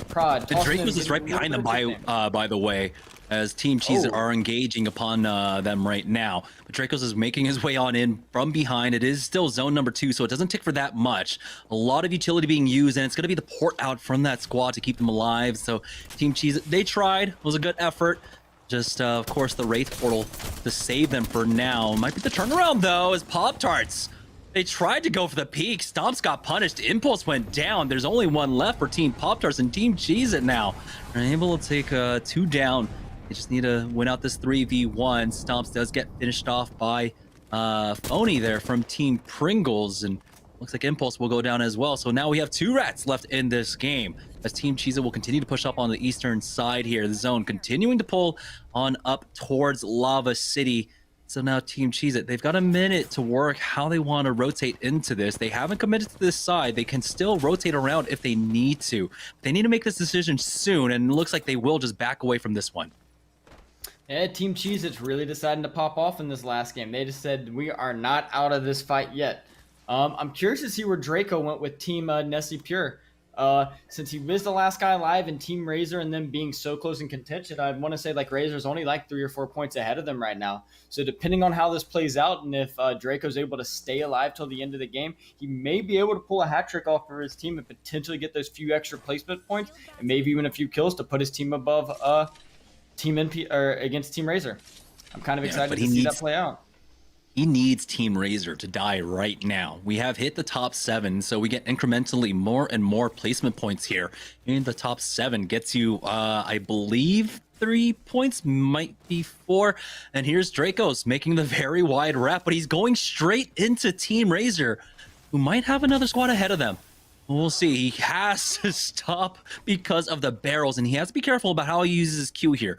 [SPEAKER 21] Prod.
[SPEAKER 3] The Dracos is right behind them, by the way, as Team Cheez-It are engaging upon them right now. But Dracos is making his way on in from behind. It is still zone number 2, so it doesn't tick for that much. A lot of utility being used, and it's going to be the port out from that squad to keep them alive. So Team Cheez-It, they tried. It was a good effort. Just, of course, the Wraith Portal to save them for now. Might be the turnaround, though, as Pop-Tarts. They tried to go for the peak. Stomps got punished. Impulse went down. There's only one left for Team Pop-Tarts, and Team Cheez-It now are able to take 2 down. They just need to win out this 3v1. Stomps does get finished off by Phony there from Team Pringles, and looks like Impulse will go down as well. So now we have 2 rats left in this game, as Team Cheez-It will continue to push up on the eastern side here. The zone continuing to pull on up towards Lava City. So now Team Cheez-It, they've got a minute to work how they want to rotate into this. They haven't committed to this side. They can still rotate around if they need to. They need to make this decision soon, and it looks like they will just back away from this one.
[SPEAKER 21] Yeah, Team Cheez-It's really deciding to pop off in this last game. They just said, we are not out of this fight yet. I'm curious to see where Draco went with Team Nestle Pure. Since he was the last guy alive in Team Razor and them being so close in contention, I want to say like Razor's only like 3 or 4 points ahead of them right now. So depending on how this plays out and if Draco's able to stay alive till the end of the game, he may be able to pull a hat trick off for his team and potentially get those few extra placement points and maybe even a few kills to put his team above Team NP or against Team Razor. I'm kind of excited to see that play out.
[SPEAKER 3] He needs Team Razor to die right now. We have hit the top 7, so we get incrementally more and more placement points here. And the top 7 gets you, I believe, 3 points, might be 4. And here's Dracos making the very wide wrap, but he's going straight into Team Razor, who might have another squad ahead of them. We'll see. He has to stop because of the barrels, and he has to be careful about how he uses his Q here.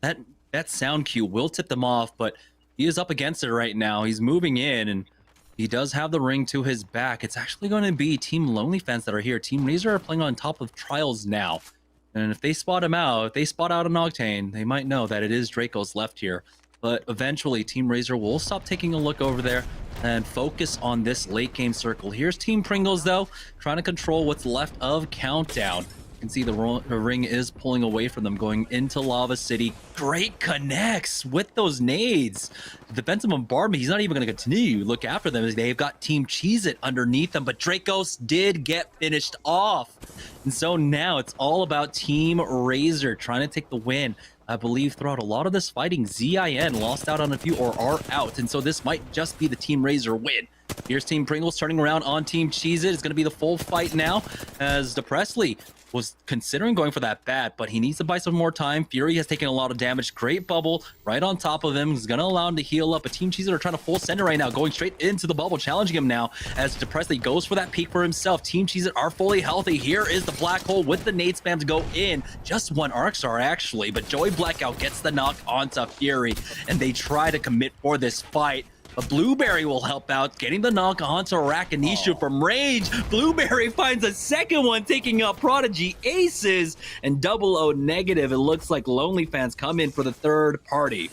[SPEAKER 3] That sound cue will tip them off, but he is up against it right now. He's moving in, and he does have the ring to his back. It's actually going to be Team Lonely Fans that are here. Team Razor are playing on top of Trials now. And if they spot him out, if they spot out an Octane, they might know that it is Draco's left here. But eventually, Team Razor will stop taking a look over there and focus on this late game circle. Here's Team Pringles, though, trying to control what's left of Countdown. You can see the ring is pulling away from them, going into Lava City. Great connects with those nades. The defensive bombardment, he's not even going to continue to look after them as they've got Team Cheez-It underneath them, but Dracos did get finished off. And so now it's all about Team Razor trying to take the win. I believe throughout a lot of this fighting, ZIN lost out on a few or are out, and so this might just be the Team Razor win. Here's Team Pringles turning around on Team Cheez-It. It's going to be the full fight now, as DePressley was considering going for that bat, but he needs to buy some more time. Fury has taken a lot of damage. Great bubble right on top of him. He's going to allow him to heal up, but Team Cheez-It are trying to full send it right now, going straight into the bubble, challenging him now as DePressley goes for that peak for himself. Team Cheez-It are fully healthy. Here is the black hole with the nade spam to go in. Just one arc star, actually, but Joey Blackout gets the knock onto Fury, and they try to commit for this fight. But Blueberry will help out, getting the knock onto Rakanisha from range. Blueberry finds a second one, taking out Prodigy Aces, and 00 negative. It looks like Lonely Fans come in for the third party.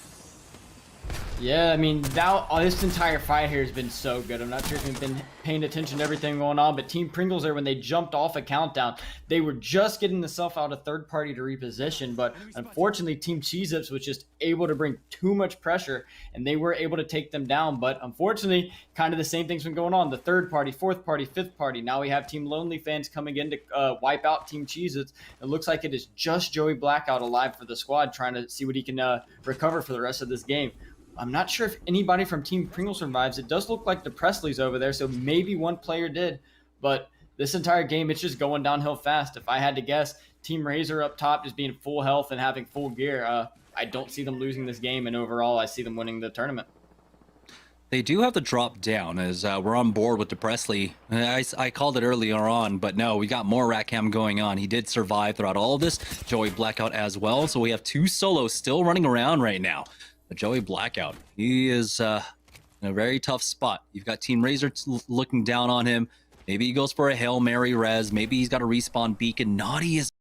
[SPEAKER 21] Yeah, I mean, this entire fight here has been so good. I'm not sure if you've been paying attention to everything going on, but Team Pringles there, when they jumped off a countdown, they were just getting themselves out of third party to reposition, but unfortunately, Team Cheez-Its was just able to bring too much pressure, and they were able to take them down. But unfortunately, kind of the same thing's been going on. The third party, fourth party, fifth party. Now we have Team Lonely Fans coming in to wipe out Team Cheez-Its. It looks like it is just Joey Blackout alive for the squad, trying to see what he can recover for the rest of this game. I'm not sure if anybody from Team Pringle survives. It does look like the Presley's over there, so maybe one player did. But this entire game, it's just going downhill fast. If I had to guess, Team Razor up top just being full health and having full gear, I don't see them losing this game, and overall, I see them winning the tournament.
[SPEAKER 3] They do have to drop down, as we're on board with DePressley. I called it earlier on, but no, we got more Rackham going on. He did survive throughout all of this. Joey Blackout as well, so we have two solos still running around right now. But Joey Blackout, he is in a very tough spot. You've got Team Razor looking down on him. Maybe he goes for a Hail Mary res. Maybe he's got a respawn beacon. Naughty is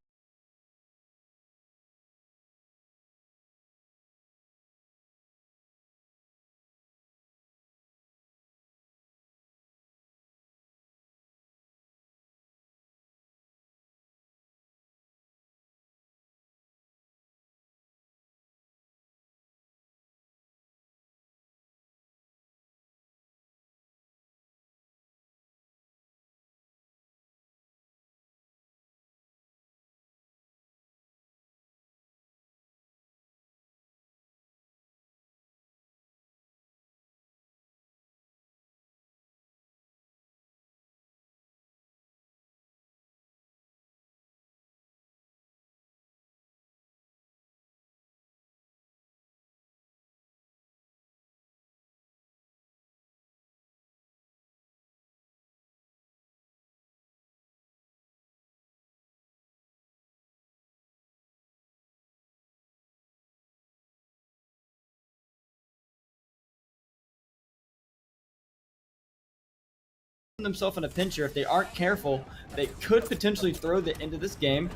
[SPEAKER 21] themselves in a pinch here. If they aren't careful, they could potentially throw the end of this game.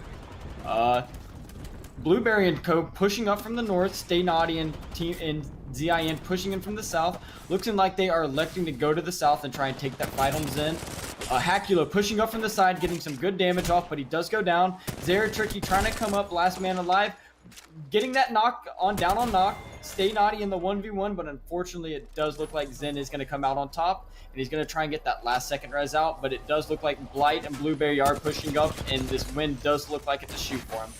[SPEAKER 21] Blueberry and Co. pushing up from the north, Stay Naughty and ZIN pushing in from the south. Looking like they are electing to go to the south and try and take that fight on Zen. Hakulo pushing up from the side, getting some good damage off, but he does go down. Zeratricky trying to come up, last man alive, getting that knock on down on knock. Stay Naughty in the 1v1, but unfortunately it does look like Zen is going to come out on top, and he's going to try and get that last second res out, but it does look like Blight and Blueberry are pushing up, and this win does look like it's a shoot for him.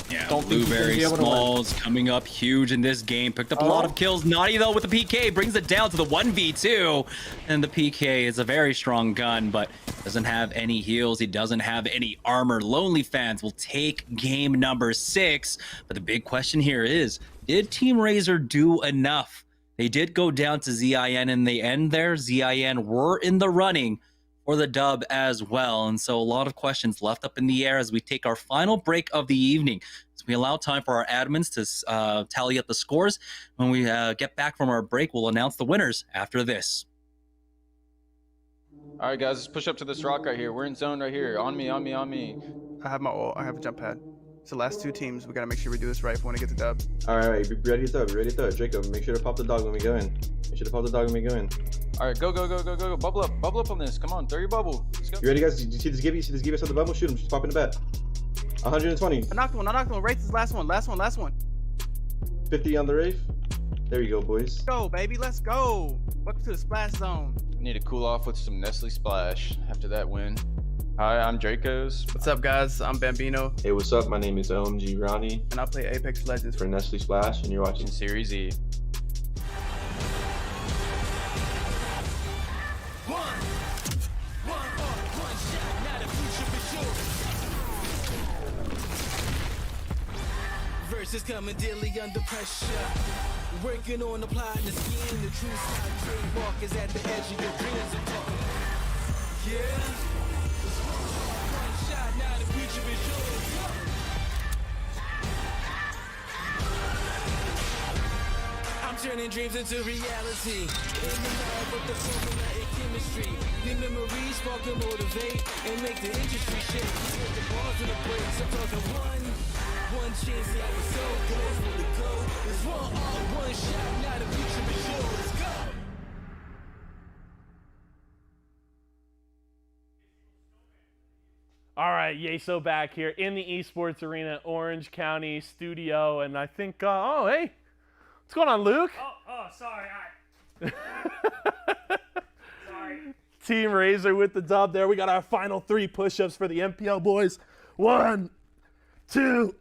[SPEAKER 3] Yeah,
[SPEAKER 21] Don't think
[SPEAKER 3] Blueberry Smalls coming up huge in this game. Picked up a lot of kills. Naughty, though, with the PK. Brings it down to the 1v2. And the PK is a very strong gun, but doesn't have any heals. He doesn't have any armor. Lonely Fans will take game number 6. But the big question here is, did Team Razor do enough? They did go down to ZIN in the end there. ZIN were in the running for the dub as well, and so a lot of questions left up in the air as we take our final break of the evening. So we allow time for our admins to tally up the scores. When we get back from our break, we'll announce the winners after this.
[SPEAKER 17] All right, guys, let's push up to this rock right here. We're in zone right here. On me, on me, on me.
[SPEAKER 18] I have my ult. I have a jump pad. It's the last two teams. We gotta make sure we do this right if we want to get the dub.
[SPEAKER 22] All right, be ready to throw. Be ready to throw. Jacob, make sure to pop the dog when we go in. Make sure to pop the dog when we go in.
[SPEAKER 17] All right, go, go, go, go, go, go. Bubble up on this. Come on, throw your bubble. Let's go.
[SPEAKER 22] You ready, guys? You see this give? You see this give us on the bubble? Shoot him. Just pop in the bat. 120.
[SPEAKER 18] I knocked one. Right, this last one. Last one.
[SPEAKER 22] 50 on the Wraith. There you go, boys.
[SPEAKER 18] Let's go, baby. Let's go. Welcome to the splash zone.
[SPEAKER 17] Need to cool off with some Nestle Splash after that win. Hi, I'm Dracos.
[SPEAKER 18] What's up, guys? I'm Bambino.
[SPEAKER 22] Hey, what's up? My name is OMG Ronnie.
[SPEAKER 18] And I play Apex Legends
[SPEAKER 22] for Nestle Splash, and you're watching
[SPEAKER 17] SeriesE.
[SPEAKER 6] Verses coming daily under pressure. Working on applying the scheme. The true side trademark is at the edge of your dreams. I'm talking. Yeah. One shot, now the future is yours. I'm turning dreams into reality. In the lab with the formula and chemistry. Your memories spark and motivate and make the industry shake. You put the bars in the breaks. I'm talking one chance, see how it's so goes for the go. It's one shot, now the future is yours. Let's go.
[SPEAKER 9] All right, Yeso back here in the esports arena, Orange County studio, and I think, oh, hey, what's going on, Luke?
[SPEAKER 4] Oh, sorry. Sorry.
[SPEAKER 9] Team Razor with the dub there. We got our final 3 push-ups for the MPL boys. 1, 2,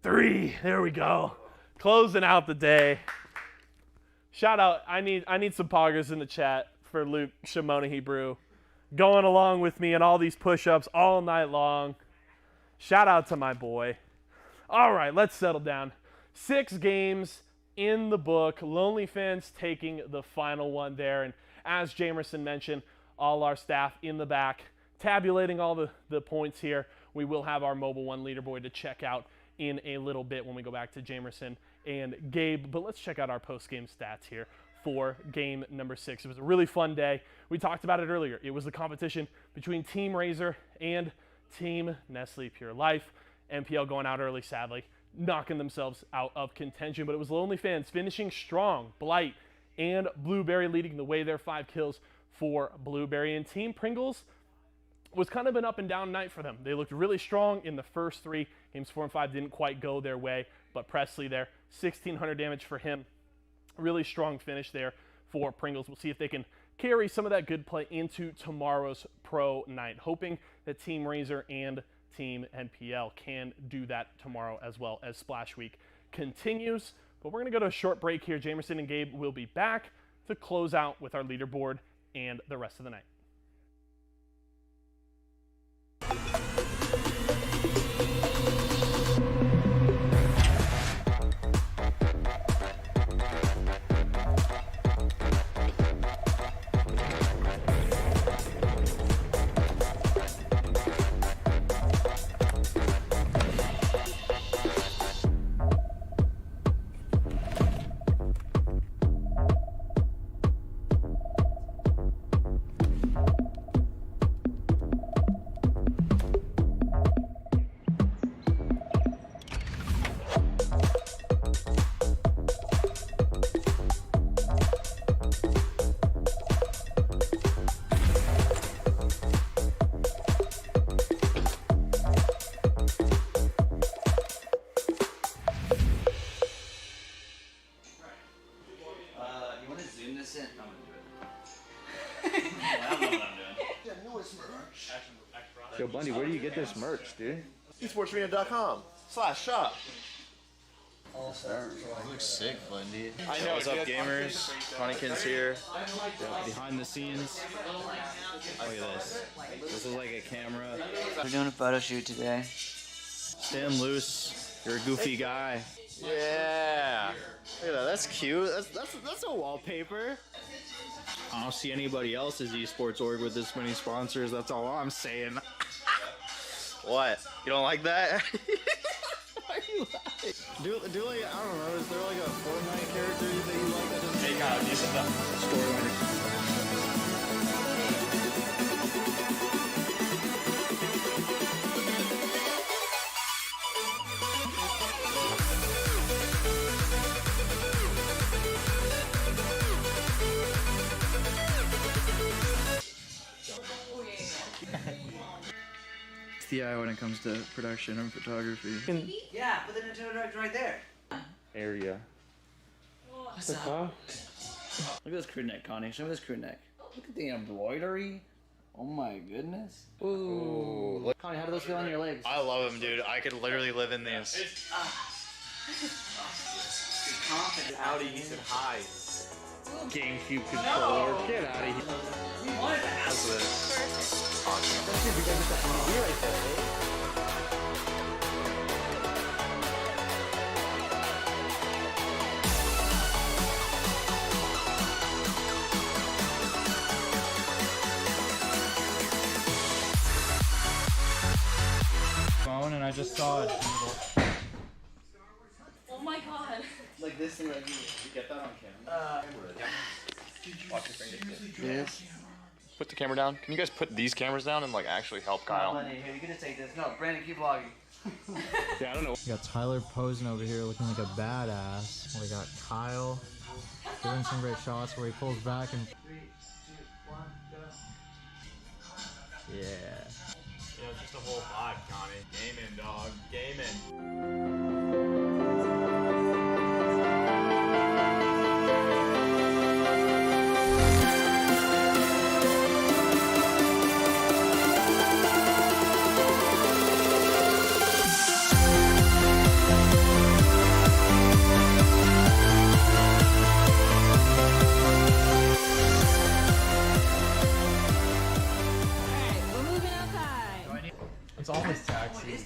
[SPEAKER 9] 3. There we go. Closing out the day. Shout out. I need some poggers in the chat for Luke Shimona Hebrew. Going along with me in all these push-ups all night long. Shout out to my boy. All right, let's settle down. 6 games in the book. Lonely Fans taking the final one there. And as Jamerson mentioned, all our staff in the back tabulating all the points here. We will have our Mobile One leaderboard to check out in a little bit when we go back to Jamerson and Gabe. But let's check out our post-game stats here for game number 6. It was a really fun day. We talked about it earlier. It was the competition between Team Razor and Team Nestle Pure Life. MPL going out early, sadly, knocking themselves out of contention. But it was Lonely Fans finishing strong. Blight and Blueberry leading the way there, 5 kills for Blueberry. And Team Pringles was kind of an up and down night for them. They looked really strong in the first 3. Games 4 and 5 didn't quite go their way, but Presley there, 1,600 damage for him. Really strong finish there for Pringles. We'll see if they can carry some of that good play into tomorrow's pro night, hoping that Team Razor and Team NPL can do that tomorrow as well as Splash Week continues. But we're going to go to a short break here. Jamerson and Gabe will be back to close out with our leaderboard and the rest of the night.
[SPEAKER 11] Yo, Bundy, where do you get this merch, dude?
[SPEAKER 19] esportsarena.com/shop.
[SPEAKER 11] Looks sick, Bundy.
[SPEAKER 19] I know.
[SPEAKER 11] What's up, gamers? Conniekin's here. Behind the scenes. Look at this. This is like a camera.
[SPEAKER 20] We're doing a photo shoot today.
[SPEAKER 11] Stand loose. You're a goofy guy.
[SPEAKER 19] Yeah. Look at that. That's cute. That's a wallpaper.
[SPEAKER 11] I don't see anybody else's esports org with this many sponsors. That's all I'm saying.
[SPEAKER 19] What? You don't like that?
[SPEAKER 11] Why are you laughing? Do like, I don't know, is there like a Fortnite character that you like that doesn't
[SPEAKER 19] take out
[SPEAKER 11] storyline?
[SPEAKER 20] It's the eye when it comes to production and photography.
[SPEAKER 24] Yeah, put the Nintendo Direct right there.
[SPEAKER 11] Area.
[SPEAKER 20] What's up? Look at this crew neck, Connie. Show me this crew neck. Look at the embroidery Oh my goodness. Ooh. Connie, how do those feel on your legs?
[SPEAKER 19] I love them, dude. I could literally live in these.
[SPEAKER 20] Confident.
[SPEAKER 19] Audi, he said hi.
[SPEAKER 20] GameCube controller. No. Get out of here.
[SPEAKER 19] What's this?
[SPEAKER 20] Phone and I just saw it.
[SPEAKER 14] Oh my god.
[SPEAKER 20] Like this thing right here. You get that on camera?
[SPEAKER 17] Watch your fingers. Yes. Put the camera down. Can you guys put these cameras down and like actually help Kyle?
[SPEAKER 20] No, here, you're gonna take this. No, Brandon, keep vlogging.
[SPEAKER 17] Yeah, I don't know.
[SPEAKER 1] We got Tyler posing over here looking like a badass. We got Kyle doing some great shots where he pulls back and
[SPEAKER 20] 3, 2, 1, go.
[SPEAKER 1] yeah.
[SPEAKER 7] You know, it's just a whole vibe, Connie. Gaming, dog. Gaming.
[SPEAKER 20] It's always taxi.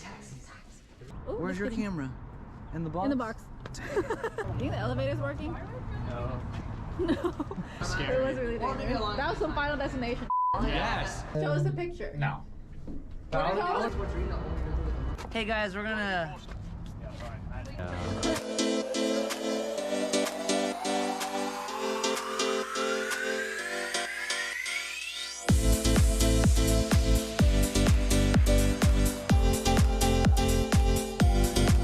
[SPEAKER 20] Where's your camera? In the box?
[SPEAKER 14] In the box. You think the elevator's working?
[SPEAKER 20] No.
[SPEAKER 14] No. It was really dangerous. That was some Final Destination.
[SPEAKER 20] Yes.
[SPEAKER 14] Show us the picture.
[SPEAKER 20] No. Hey guys, we're gonna.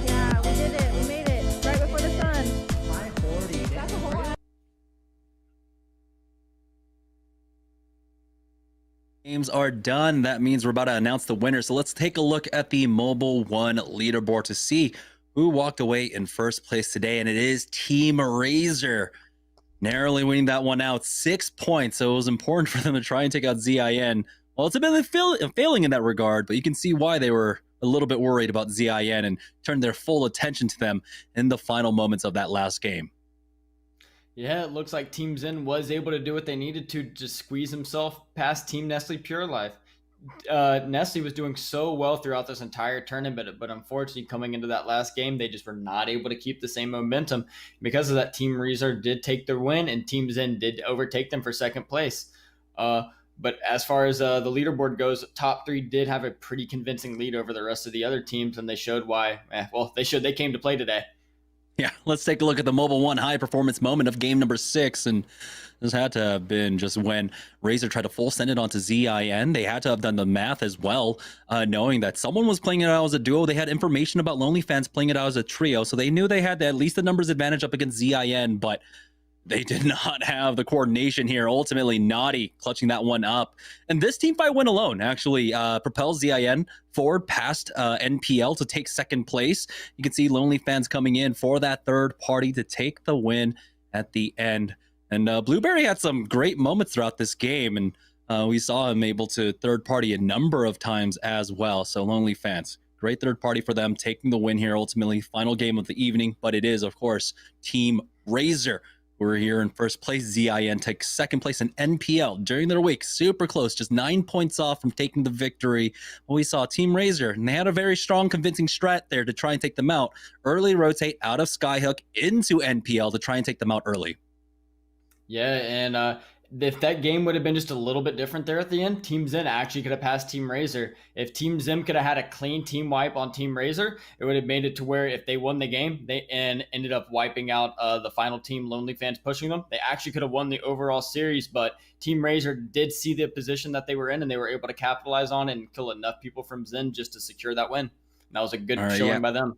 [SPEAKER 14] Yeah, we did it. We made it. Right before the sun.
[SPEAKER 20] 540.
[SPEAKER 14] That's a whole lot.
[SPEAKER 3] Games are done. That means we're about to announce the winner. So let's take a look at the Mobile One leaderboard to see who walked away in first place today. And it is Team Razor narrowly winning that one out, 6 points. So it was important for them to try and take out ZIN. Well, it's a bit failing in that regard, but you can see why they were a little bit worried about ZIN and turned their full attention to them in the final moments of that last game.
[SPEAKER 21] Yeah, it looks like Team Zen was able to do what they needed to just squeeze himself past Team Nestle Pure Life. Nestle was doing so well throughout this entire tournament, but unfortunately coming into that last game, they just were not able to keep the same momentum. Because of that, Team Razor did take their win, and Team Zen did overtake them for second place. But as far as the leaderboard goes, top three did have a pretty convincing lead over the rest of the other teams, and they showed why. They came to play today.
[SPEAKER 3] Yeah, let's take a look at the Mobile One high performance moment of game number 6. And this had to have been just when Razor tried to full send it onto ZIN. They had to have done the math as well, knowing that someone was playing it out as a duo. They had information about Lonely Fans playing it out as a trio. So they knew they had at least the numbers advantage up against ZIN, but they did not have the coordination here. Ultimately, Naughty clutching that one up. And this team fight win alone actually propels ZIN forward past NPL to take second place. You can see Lonely Fans coming in for that third party to take the win at the end. And Blueberry had some great moments throughout this game, and we saw him able to third party a number of times as well. So Lonely Fans, great third party for them, taking the win here ultimately. Final game of the evening, but it is, of course, Team Razor. We're here in first place. ZIN takes second place in NPL during their week. Super close, just 9 points off from taking the victory. We saw Team Razor, and they had a very strong, convincing strat there to try and take them out. Early rotate out of Skyhook into NPL to try and take them out early.
[SPEAKER 21] Yeah, and if that game would have been just a little bit different there at the end, Team Zen actually could have passed Team Razor. If Team Zim could have had a clean team wipe on Team Razor, it would have made it to where if they won the game, and ended up wiping out the final team, Lonely Fans pushing them, they actually could have won the overall series, but Team Razor did see the position that they were in, and they were able to capitalize on it and kill enough people from Zen just to secure that win. And that was a good showing by them.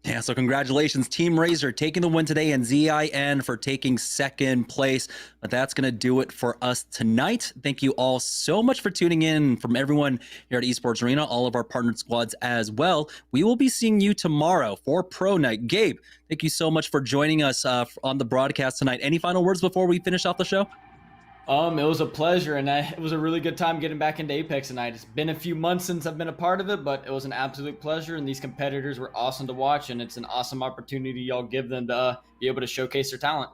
[SPEAKER 3] Yeah, so congratulations, Team Razor taking the win today, and ZIN for taking second place. But that's going to do it for us tonight. Thank you all so much for tuning in. From everyone here at Esports Arena, all of our partnered squads as well. We will be seeing you tomorrow for Pro Night. Gabe, thank you so much for joining us on the broadcast tonight. Any final words before we finish off the show?
[SPEAKER 21] It was a pleasure, and it was a really good time getting back into Apex tonight. It's been a few months since I've been a part of it, but it was an absolute pleasure, and these competitors were awesome to watch, and it's an awesome opportunity y'all give them to be able to showcase their talent.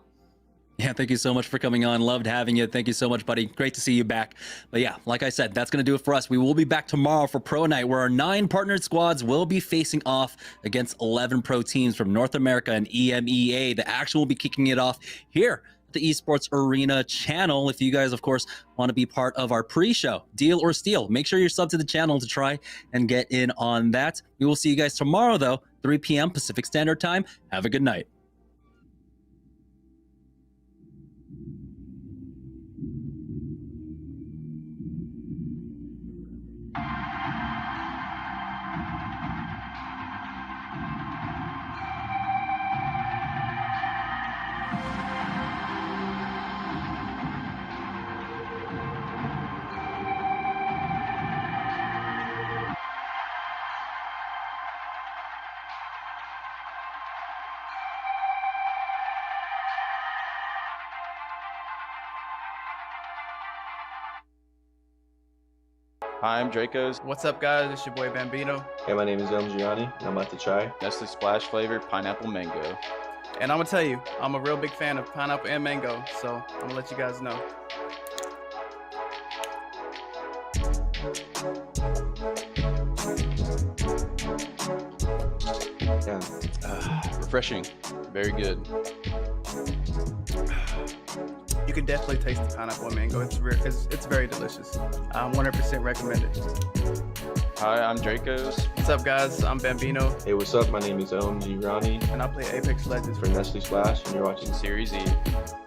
[SPEAKER 3] Yeah, thank you so much for coming on. Loved having you. Thank you so much, buddy. Great to see you back. But yeah, like I said, that's going to do it for us. We will be back tomorrow for Pro Night, where our 9 partnered squads will be facing off against 11 pro teams from North America and EMEA. The action will be kicking it off here at the Esports Arena channel. If you guys, of course, want to be part of our pre-show, Deal or Steal, make sure you're subbed to the channel to try and get in on that. We will see you guys tomorrow, though, 3 p.m. Pacific Standard Time. Have a good night.
[SPEAKER 11] Hi, I'm Dracos.
[SPEAKER 18] What's up, guys? It's your boy Bambino.
[SPEAKER 22] Hey, my name is Gianni, and I'm about to try
[SPEAKER 11] Nestle Splash flavored pineapple mango.
[SPEAKER 18] And I'm gonna tell you, I'm a real big fan of pineapple and mango, so I'm gonna let you guys know.
[SPEAKER 22] Yeah.
[SPEAKER 11] Refreshing. Very good.
[SPEAKER 18] You can definitely taste the pineapple and mango. It's very delicious. 100% recommend it.
[SPEAKER 11] Hi, I'm Dracos.
[SPEAKER 18] What's up, guys? I'm Bambino.
[SPEAKER 22] Hey, what's up? My name is Gianni,
[SPEAKER 18] And I play Apex Legends
[SPEAKER 22] for Nestle Splash, and you're watching
[SPEAKER 11] SeriesE.